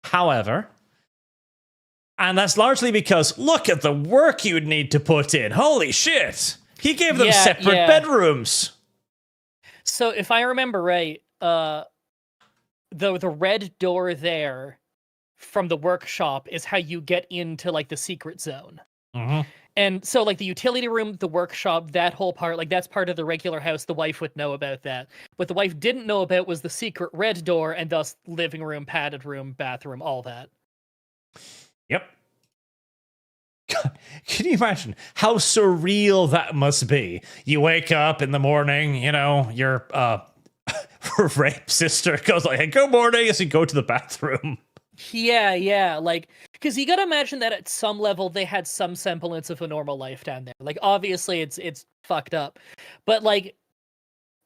However, and that's largely because look at the work you'd need to put in. Holy shit. He gave them Yeah, separate yeah. bedrooms. So, if I remember right, the red door there from the workshop is how you get into, like, the secret zone. Mm-hmm. And so, like, the utility room, the workshop, that whole part, like, that's part of the regular house. The wife would know about that. What the wife didn't know about was the secret red door, and thus living room, padded room, bathroom, all that. Yep. God, can you imagine how surreal that must be? You wake up in the morning, you know, your rape sister goes like, hey, good morning, as you go to the bathroom. Yeah, like, because you gotta imagine that at some level they had some semblance of a normal life down there. Like, obviously it's fucked up, but like,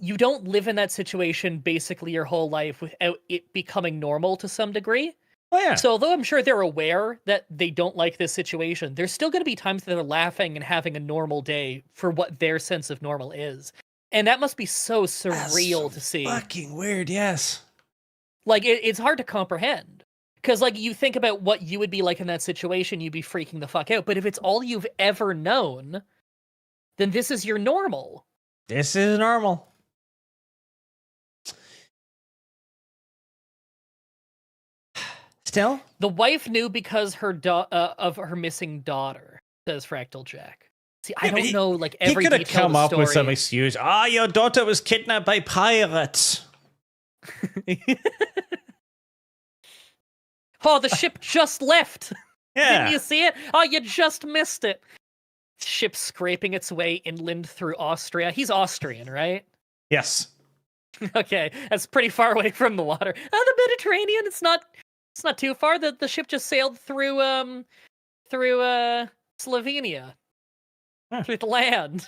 you don't live in that situation basically your whole life without it becoming normal to some degree. Oh, yeah. So although I'm sure they're aware that they don't like this situation, there's still gonna be times that they're laughing and having a normal day for what their sense of normal is. And that must be so surreal to see. Fucking weird, yes. Like, it's hard to comprehend. Because, like, you think about what you would be like in that situation, you'd be freaking the fuck out. But if it's all you've ever known, then this is your normal. This is normal. Still? The wife knew because of her missing daughter, says Fractal Jack. See, I Yeah, but don't know, like, every he could have detail come of up the with some story. excuse. Your daughter was kidnapped by pirates. Oh, the ship just left. Yeah. Didn't you see it? Oh, you just missed it. Ship scraping its way inland through Austria. He's Austrian, right? Yes. Okay, that's pretty far away from the water. Oh, the Mediterranean. It's not too far. The ship just sailed through Slovenia. Huh. Through the land.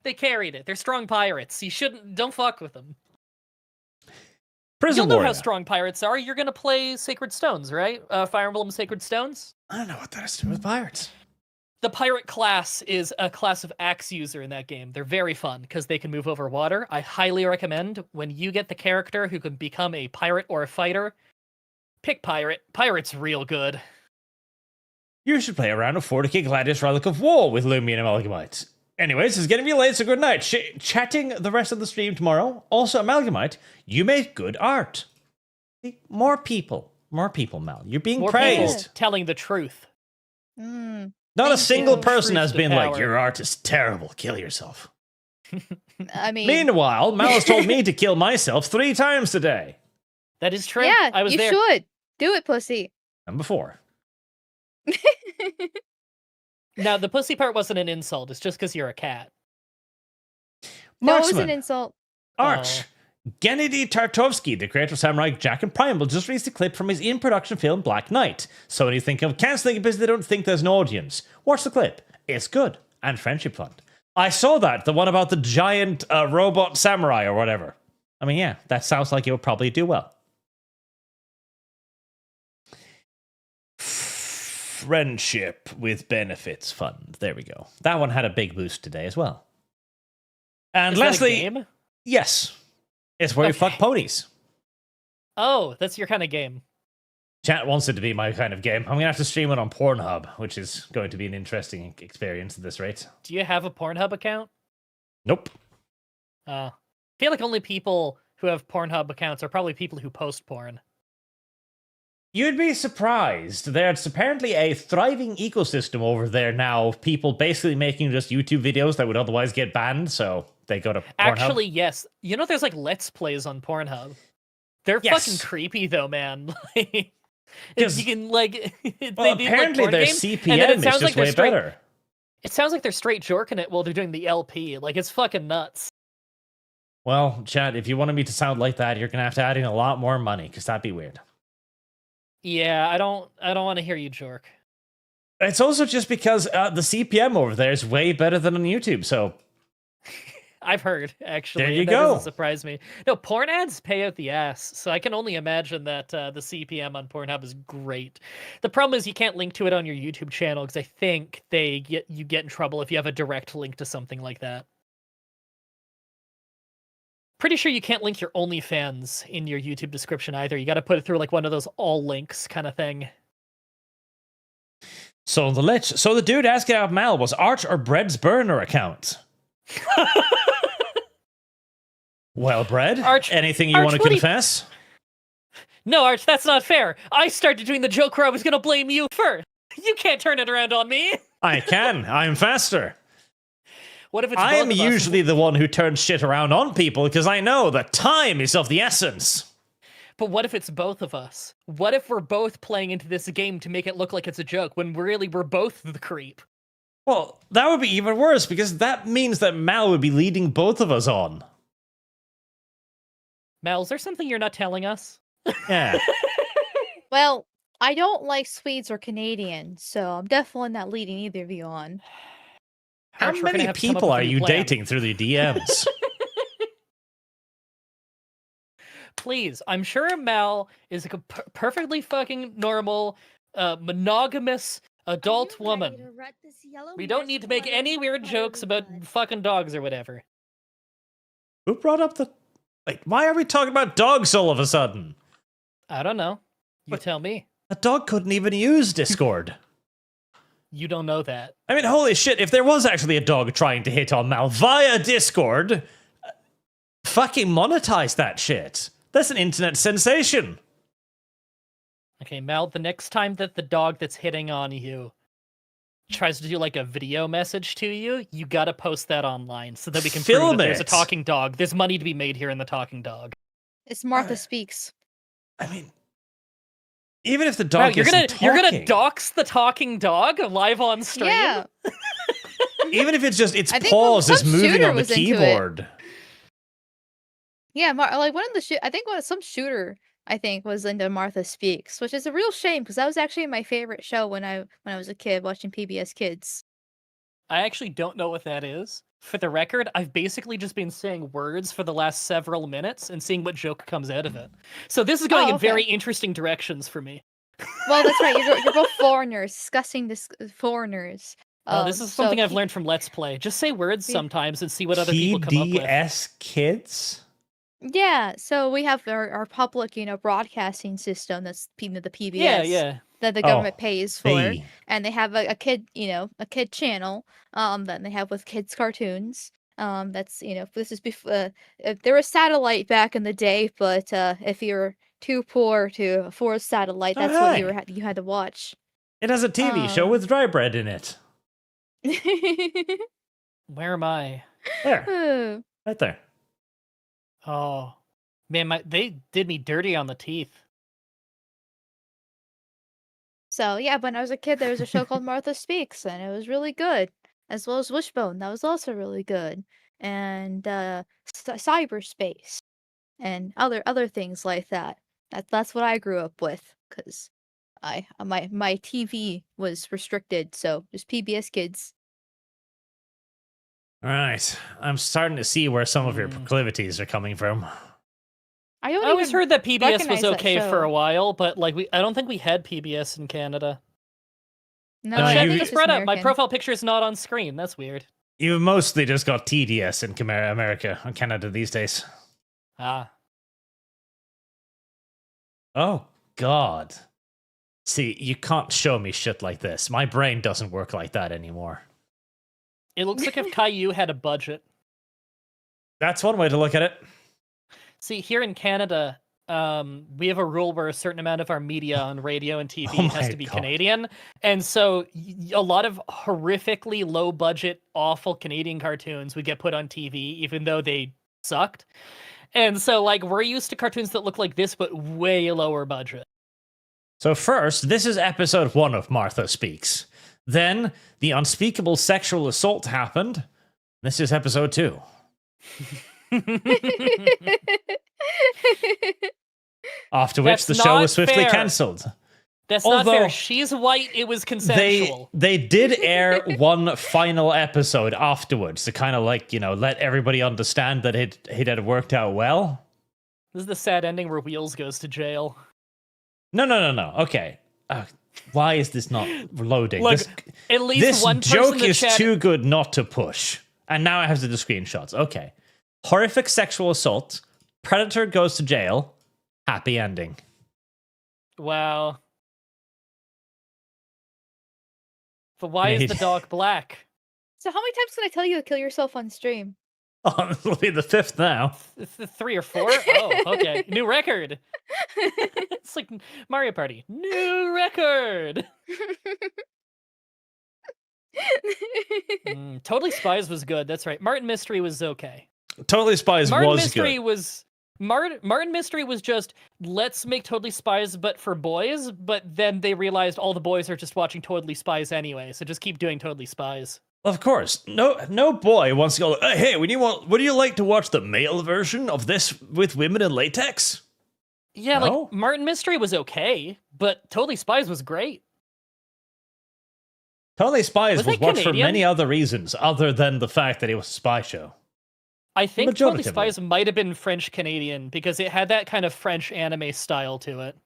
They carried it. They're strong pirates. You don't fuck with them. Prison You'll know Warrior. how strong pirates are. You're gonna play Sacred Stones, right? Fire Emblem Sacred Stones? I don't know what that has to do with pirates. The pirate class is a class of axe user in that game. They're very fun because they can move over water. I highly recommend when you get the character who can become a pirate or a fighter, pick pirate. Pirate's real good. You should play a round of 40k Gladius Relic of War with Lumi and Amalgamite. Anyways, it's getting to be late, so good night. Chatting the rest of the stream tomorrow. Also, Amalgamite, you make good art. See, more people, Mal. You're being More praised. people telling the truth. Mm. Not a Thank single you. person has Truth to been like, power. your art is terrible, kill yourself. I mean, Meanwhile, Mal has told me to kill myself 3 times today. That is true. yeah, I was you there. should do it, pussy. And before. Now, the pussy part wasn't an insult. It's just because you're a cat. No, it was Marksman. an insult. Arch. Gennady Tartovsky, the creator of Samurai Jack and Primal, just released a clip from his in-production film Black Knight. So when you think of cancelling it because they don't think there's an audience, watch the clip. It's good. And Friendship Fund. I saw that, the one about the giant robot samurai or whatever. I mean, yeah, that sounds like it would probably do well. Friendship with Benefits Fund. There we go. That one had a big boost today as well. And Is that a lastly, game? yes, it's where you fuck Okay. ponies. Oh, that's your kind of game. Chat wants it to be my kind of game. I'm gonna have to stream it on Pornhub, which is going to be an interesting experience at this rate. Do you have a Pornhub account? Nope. I feel like only people who have Pornhub accounts are probably people who post porn. You'd be surprised. There's apparently a thriving ecosystem over there now of people basically making just YouTube videos that would otherwise get banned, so they go to Pornhub. Actually, yes. You know, there's like Let's Plays on Pornhub. They're Yes. fucking creepy though, man. Like, 'Cause- you can like. well, do, apparently porn their games, and then CPM it is sounds just like they're way straight- better. It sounds like they're straight jorking it while they're doing the LP. Like it's fucking nuts. Well, Chad, if you wanted me to sound like that, you're gonna have to add in a lot more money, because that'd be weird. Yeah, I don't want to hear you jork. It's also just because the CPM over there is way better than on YouTube, so I've heard, actually. There you and that go. doesn't surprise me. No, porn ads pay out the ass, so I can only imagine that the CPM on Pornhub is great. The problem is you can't link to it on your YouTube channel, because I think you get in trouble if you have a direct link to something like that. Pretty sure you can't link your OnlyFans in your YouTube description either. You got to put it through like one of those all links kind of thing. So the dude asking out Mal was Arch or Bread's burner account. Well, Bread, Arch- anything you Arch, want to what do you- confess? No, Arch, that's not fair. I started doing the joke where I was going to blame you first. You can't turn it around on me. I can. I'm faster. What if it's I both am of us? usually the one who turns shit around on people because I know that time is of the essence. But what if it's both of us? What if we're both playing into this game to make it look like it's a joke when really we're both the creep? Well, that would be even worse because that means that Mal would be leading both of us on. Mel, is there something you're not telling us? Yeah. Well, I don't like Swedes or Canadians, so I'm definitely not leading either of you on. How Arch, we're gonna many have to come up people with a are new you plan. dating through the DMs? Please, I'm sure Mel is a perfectly fucking normal, monogamous adult woman. We don't need to make any weird jokes about fucking dogs or whatever. Who brought up the... Wait, why are we talking about dogs all of a sudden? I don't know. You What? tell me. A dog couldn't even use Discord. You don't know that. I mean, holy shit, if there was actually a dog trying to hit on Mal via Discord, fucking monetize that shit. That's an internet sensation. Okay, Mel, the next time that the dog that's hitting on you tries to do like a video message to you, you gotta post that online so that we can prove Film that there's a it. talking dog. There's money to be made here in the talking dog. It's Martha Speaks. I mean, even if the Wow, dog you're isn't gonna talking, dox the talking dog live on stream? Yeah. even if it's just its I think paws is some moving shooter on the was into it. keyboard. Yeah, like one of the I think some shooter was into Martha Speaks, which is a real shame because that was actually my favorite show when I was a kid watching PBS Kids. I actually don't know what that is. for the record, I've basically just been saying words for the last several minutes and seeing what joke comes out of it. So this is going in okay. very interesting directions for me. Well, that's right. You're both foreigners, discussing foreigners. This is something so I've learned from Let's Play. Just say words sometimes and see what other people come up with. PDS kids? Yeah, so we have our public, broadcasting system that's the PBS Yeah. that the Oh, government pays for, Hey. and they have a kid, a kid channel, that they have with kids cartoons. That's this is before there was satellite back in the day, but if you're too poor to afford satellite, that's what you had to watch. It has a TV show with dry bread in it. Where am I? There. Right there. Oh, man, they did me dirty on the teeth. So yeah, when I was a kid, there was a show called Martha Speaks, and it was really good, as well as Wishbone. That was also really good, and cyberspace, and other things like that. That's what I grew up with, because my TV was restricted, so just PBS Kids. All right. I'm starting to see where some of your proclivities are coming from. I I always heard that PBS was recognize that okay for show. a while, but like I don't think we had PBS in Canada. No, No, I you- think Check it's this spread up. My American. profile picture is not on screen. That's weird. You've mostly just got TDS in America and Canada these days. Ah, Oh, God. See, you can't show me shit like this. My brain doesn't work like that anymore. it looks like if Caillou had a budget. That's one way to look at it. See, here in Canada, we have a rule where a certain amount of our media on radio and TV Oh has my to be God. Canadian. And so a lot of horrifically low budget, awful Canadian cartoons would get put on TV, even though they sucked. And so, like, we're used to cartoons that look like this, but way lower budget. So first, this is episode 1 of Martha Speaks. Then, the unspeakable sexual assault happened. This is episode 2. After which That's the show not was swiftly fair. cancelled. That's not Although- fair. She's white. It was consensual. They did air one final episode afterwards to kind of like, let everybody understand that it had worked out well. This is the sad ending where Wheels goes to jail. No. Okay. Why is this not loading? Look, at least This one person joke in the is chat. too good not to push. And now I have to do screenshots. Okay. Horrific sexual assault. Predator goes to jail. Happy ending. Wow. But why is the dog black? So how many times can I tell you to kill yourself on stream? Oh, this will be the 5th now. 3 or 4? Oh, okay. New record. It's like Mario Party. New record. Totally Spies was good. That's right. Martin Mystery was okay. Totally Spies Martin was Mystery good. was Martin Mystery was just let's make Totally Spies but for boys, but then they realized all the boys are just watching Totally Spies anyway, so just keep doing Totally Spies. Of course. No boy wants to go, hey, would you like to watch the male version of this with women in latex? Yeah, No? like Martin Mystery was okay, but Totally Spies was great. Totally Spies Was was it watched for Canadian? many other reasons other than the fact that it was a spy show. I think Totally Majoritively. Spies might have been French Canadian because it had that kind of French anime style to it.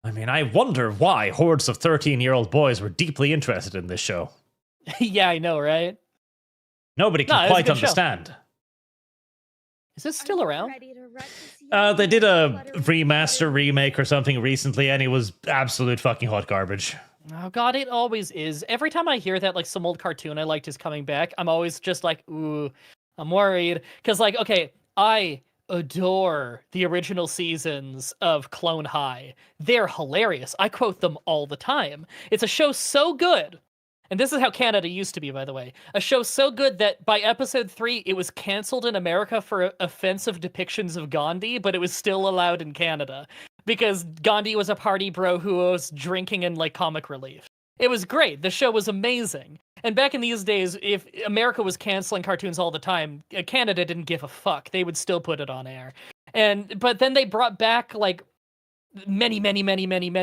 I mean, I wonder why hordes of 13-year-old boys were deeply interested in this show. Yeah, I know, right? Nobody No, can it was a quite good show. understand. Is this still around? They did a remaster remake or something recently, and it was absolute fucking hot garbage. Oh god, it always is. Every time I hear that like some old cartoon I liked is coming back, I'm always just like, ooh, I'm worried. Because like, okay, I adore the original seasons of Clone High. They're hilarious. I quote them all the time. It's a show so good. And this is how Canada used to be, by the way. A show so good that by episode 3, it was cancelled in America for offensive depictions of Gandhi, but it was still allowed in Canada. Because Gandhi was a party bro who was drinking and like comic relief. It was great. The show was amazing. And back in these days, if America was canceling cartoons all the time, Canada didn't give a fuck. They would still put it on air. But then they brought back like many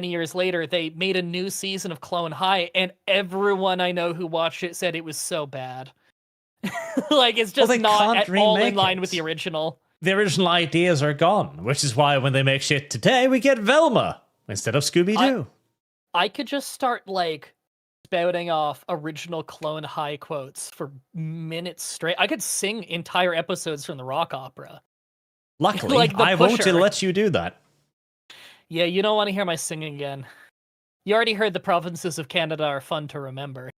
years later, they made a new season of Clone High, and everyone I know who watched it said it was so bad. Like, it's just they not can't at all in remake line it. with the original. The original ideas are gone, which is why when they make shit today, we get Velma instead of Scooby-Doo. I could just start, like, spouting off original Clone High quotes for minutes straight. I could sing entire episodes from the rock opera. Luckily, like the I won't Pusher. let you do that. Yeah, you don't want to hear my singing again. You already heard the provinces of Canada are fun to remember.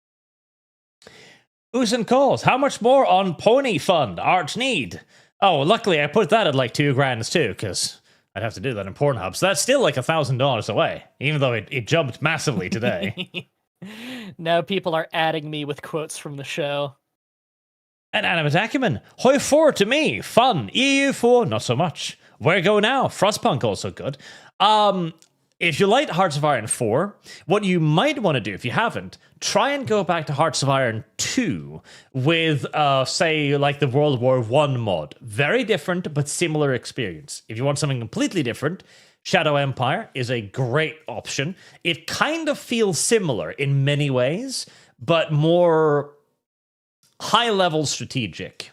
Who's in calls? How much more on Pony Fund? Arch need. Oh, luckily I put that at like $2,000 too, because I'd have to do that in Pornhub. So that's still like $1,000 away, even though it jumped massively today. Now people are adding me with quotes from the show. And Animate Acumen. Hoi 4 to me. Fun. EU4, not so much. Where go now? Frostpunk also good. If you like Hearts of Iron 4, what you might want to do, if you haven't, try and go back to Hearts of Iron 2 with, say, like the World War I mod. Very different, but similar experience. If you want something completely different, Shadow Empire is a great option. It kind of feels similar in many ways, but more high-level strategic.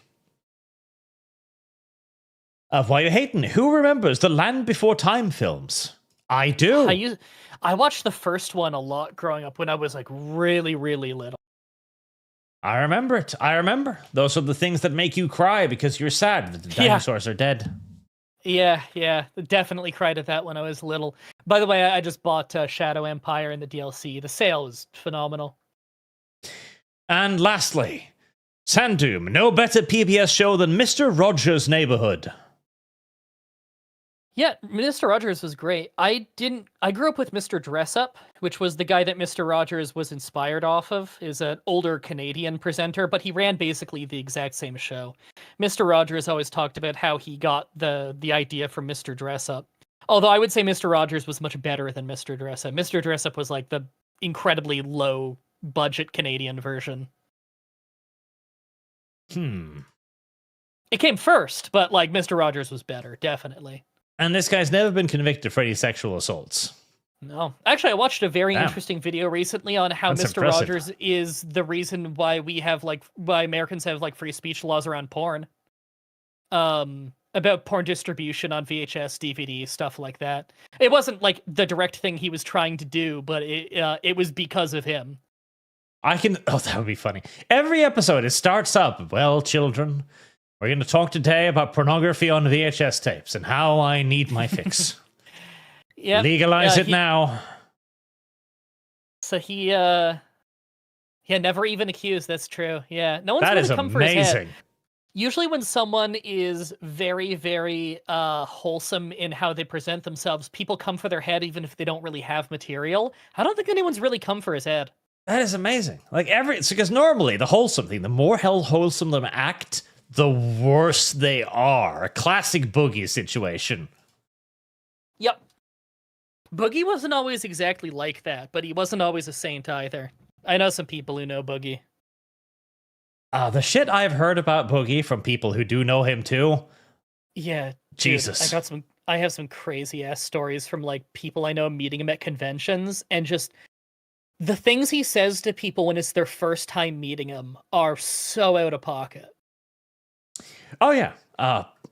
Why you hating? Who remembers the Land Before Time films? I do. I watched the first one a lot growing up when I was like really, really little. I remember it. I remember. Those are the things that make you cry because you're sad that the dinosaurs are dead. Yeah. Definitely cried at that when I was little. By the way, I just bought Shadow Empire and the DLC. The sale was phenomenal. And lastly, Sandoom, no better PBS show than Mr. Rogers' Neighborhood. Yeah, Mr. Rogers was great. I grew up with Mr. Dressup, which was the guy that Mr. Rogers was inspired off of. Is an older Canadian presenter, but he ran basically the exact same show. Mr. Rogers always talked about how he got the idea from Mr. Dressup. Although I would say Mr. Rogers was much better than Mr. Dressup. Mr. Dressup was like the incredibly low budget Canadian version. It came first, but like Mr. Rogers was better, definitely. And this guy's never been convicted for any sexual assaults. No. Actually, I watched a very interesting video recently on how That's Mr. impressive. Rogers is the reason why why Americans have like free speech laws around porn. About porn distribution on VHS, DVD, stuff like that. It wasn't like the direct thing he was trying to do, but it was because of him. Oh, that would be funny. Every episode, it starts up, well, children, we're going to talk today about pornography on VHS tapes and how I need my fix. Yeah, Legalize it now. So he never even accused. That's true. Yeah, no one's That really is come for his head. amazing. Usually when someone is very, very wholesome in how they present themselves, people come for their head even if they don't really have material. I don't think anyone's really come for his head. That is amazing. It's because normally the wholesome thing, the more wholesome them act, the worse they are. A classic Boogie situation. Yep. Boogie wasn't always exactly like that, but he wasn't always a saint either. I know some people who know Boogie. The shit I've heard about Boogie from people who do know him too. Yeah. Jesus. Dude, I have some crazy ass stories from like people I know meeting him at conventions, and just the things he says to people when it's their first time meeting him are so out of pocket. Oh yeah.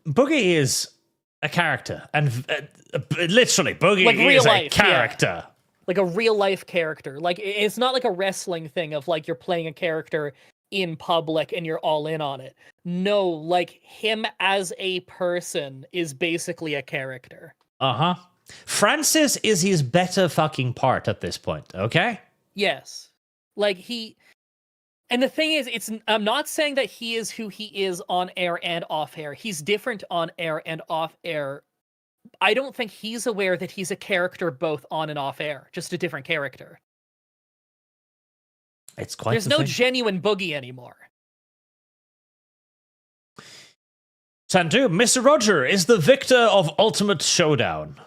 Boogie is a character, and literally Boogie Like real is life, a character. yeah. Like a real life character. Like it's not like a wrestling thing of like you're playing a character in public and you're all in on it. No, like him as a person is basically a character. Uh-huh. Francis is his better fucking part at this point, okay? Yes. Like and the thing is, I'm not saying that he is who he is on air and off air. He's different on air and off air. I don't think he's aware that he's a character both on and off air, just a different character. It's quite There's the no thing. genuine Boogie anymore. Sandu, Mr. Roger is the victor of Ultimate Showdown.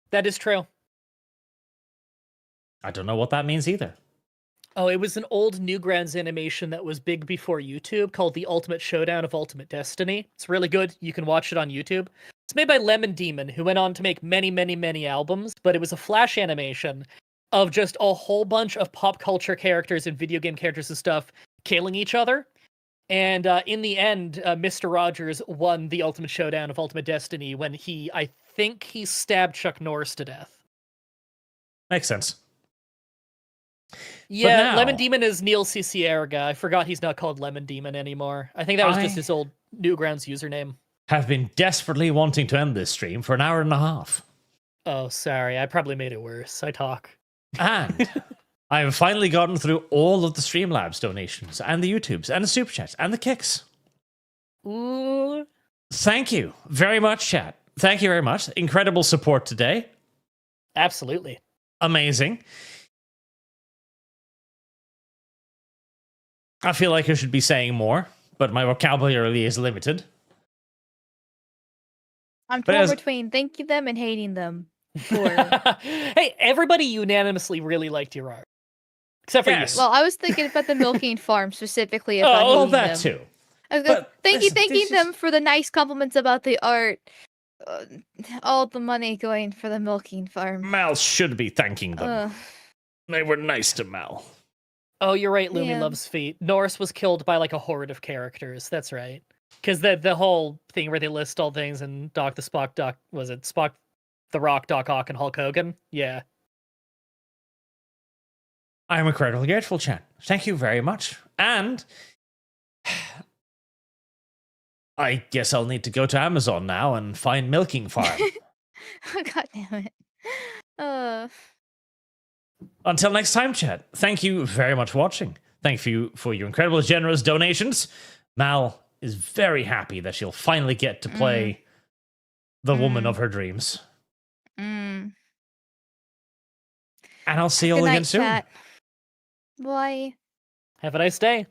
That is true. I don't know what that means either. Oh, it was an old Newgrounds animation that was big before YouTube called The Ultimate Showdown of Ultimate Destiny. It's really good. You can watch it on YouTube. It's made by Lemon Demon, who went on to make many, many, many albums, but it was a flash animation of just a whole bunch of pop culture characters and video game characters and stuff killing each other. And in the end, Mr. Rogers won the Ultimate Showdown of Ultimate Destiny when I think he stabbed Chuck Norris to death. Makes sense. Yeah, now- Lemon Demon is Neil Cicierga. I forgot he's not called Lemon Demon anymore. I think that was just his old Newgrounds username. Have been desperately wanting to end this stream for an hour and a half. Oh, sorry. I probably made it worse. I talk. And I have finally gotten through all of the Streamlabs donations and the YouTubes and the Superchats and the kicks. Ooh. Thank you very much, chat. Thank you very much. Incredible support today. Absolutely. Amazing. I feel like I should be saying more, but my vocabulary is limited. I'm But torn as- between thanking them and hating them. For... Hey, everybody unanimously really liked your art. Except for Yes. you. Well, I was thinking about the milking farm specifically. About Oh, hating that them. too. I was going, But thanking this is- them for the nice compliments about the art. All the money going for the milking farm. Mal should be thanking them. Ugh. They were nice to Mal. Oh, you're right. Lumi Yeah. loves feet. Norris was killed by like a horde of characters. That's right. Because the whole thing where they list all things and Doc the Spock, Doc, was it Spock, the Rock, Doc Ock, and Hulk Hogan? Yeah. I'm incredibly grateful, chat. Thank you very much. And I guess I'll need to go to Amazon now and find Milking Farm. God damn it. Until next time, chat, thank you very much for watching. Thank you for your incredible, generous donations. Mal is very happy that she'll finally get to play the woman of her dreams. Mm. And I'll see you all Good again night, soon. chat. Bye. Have a nice day.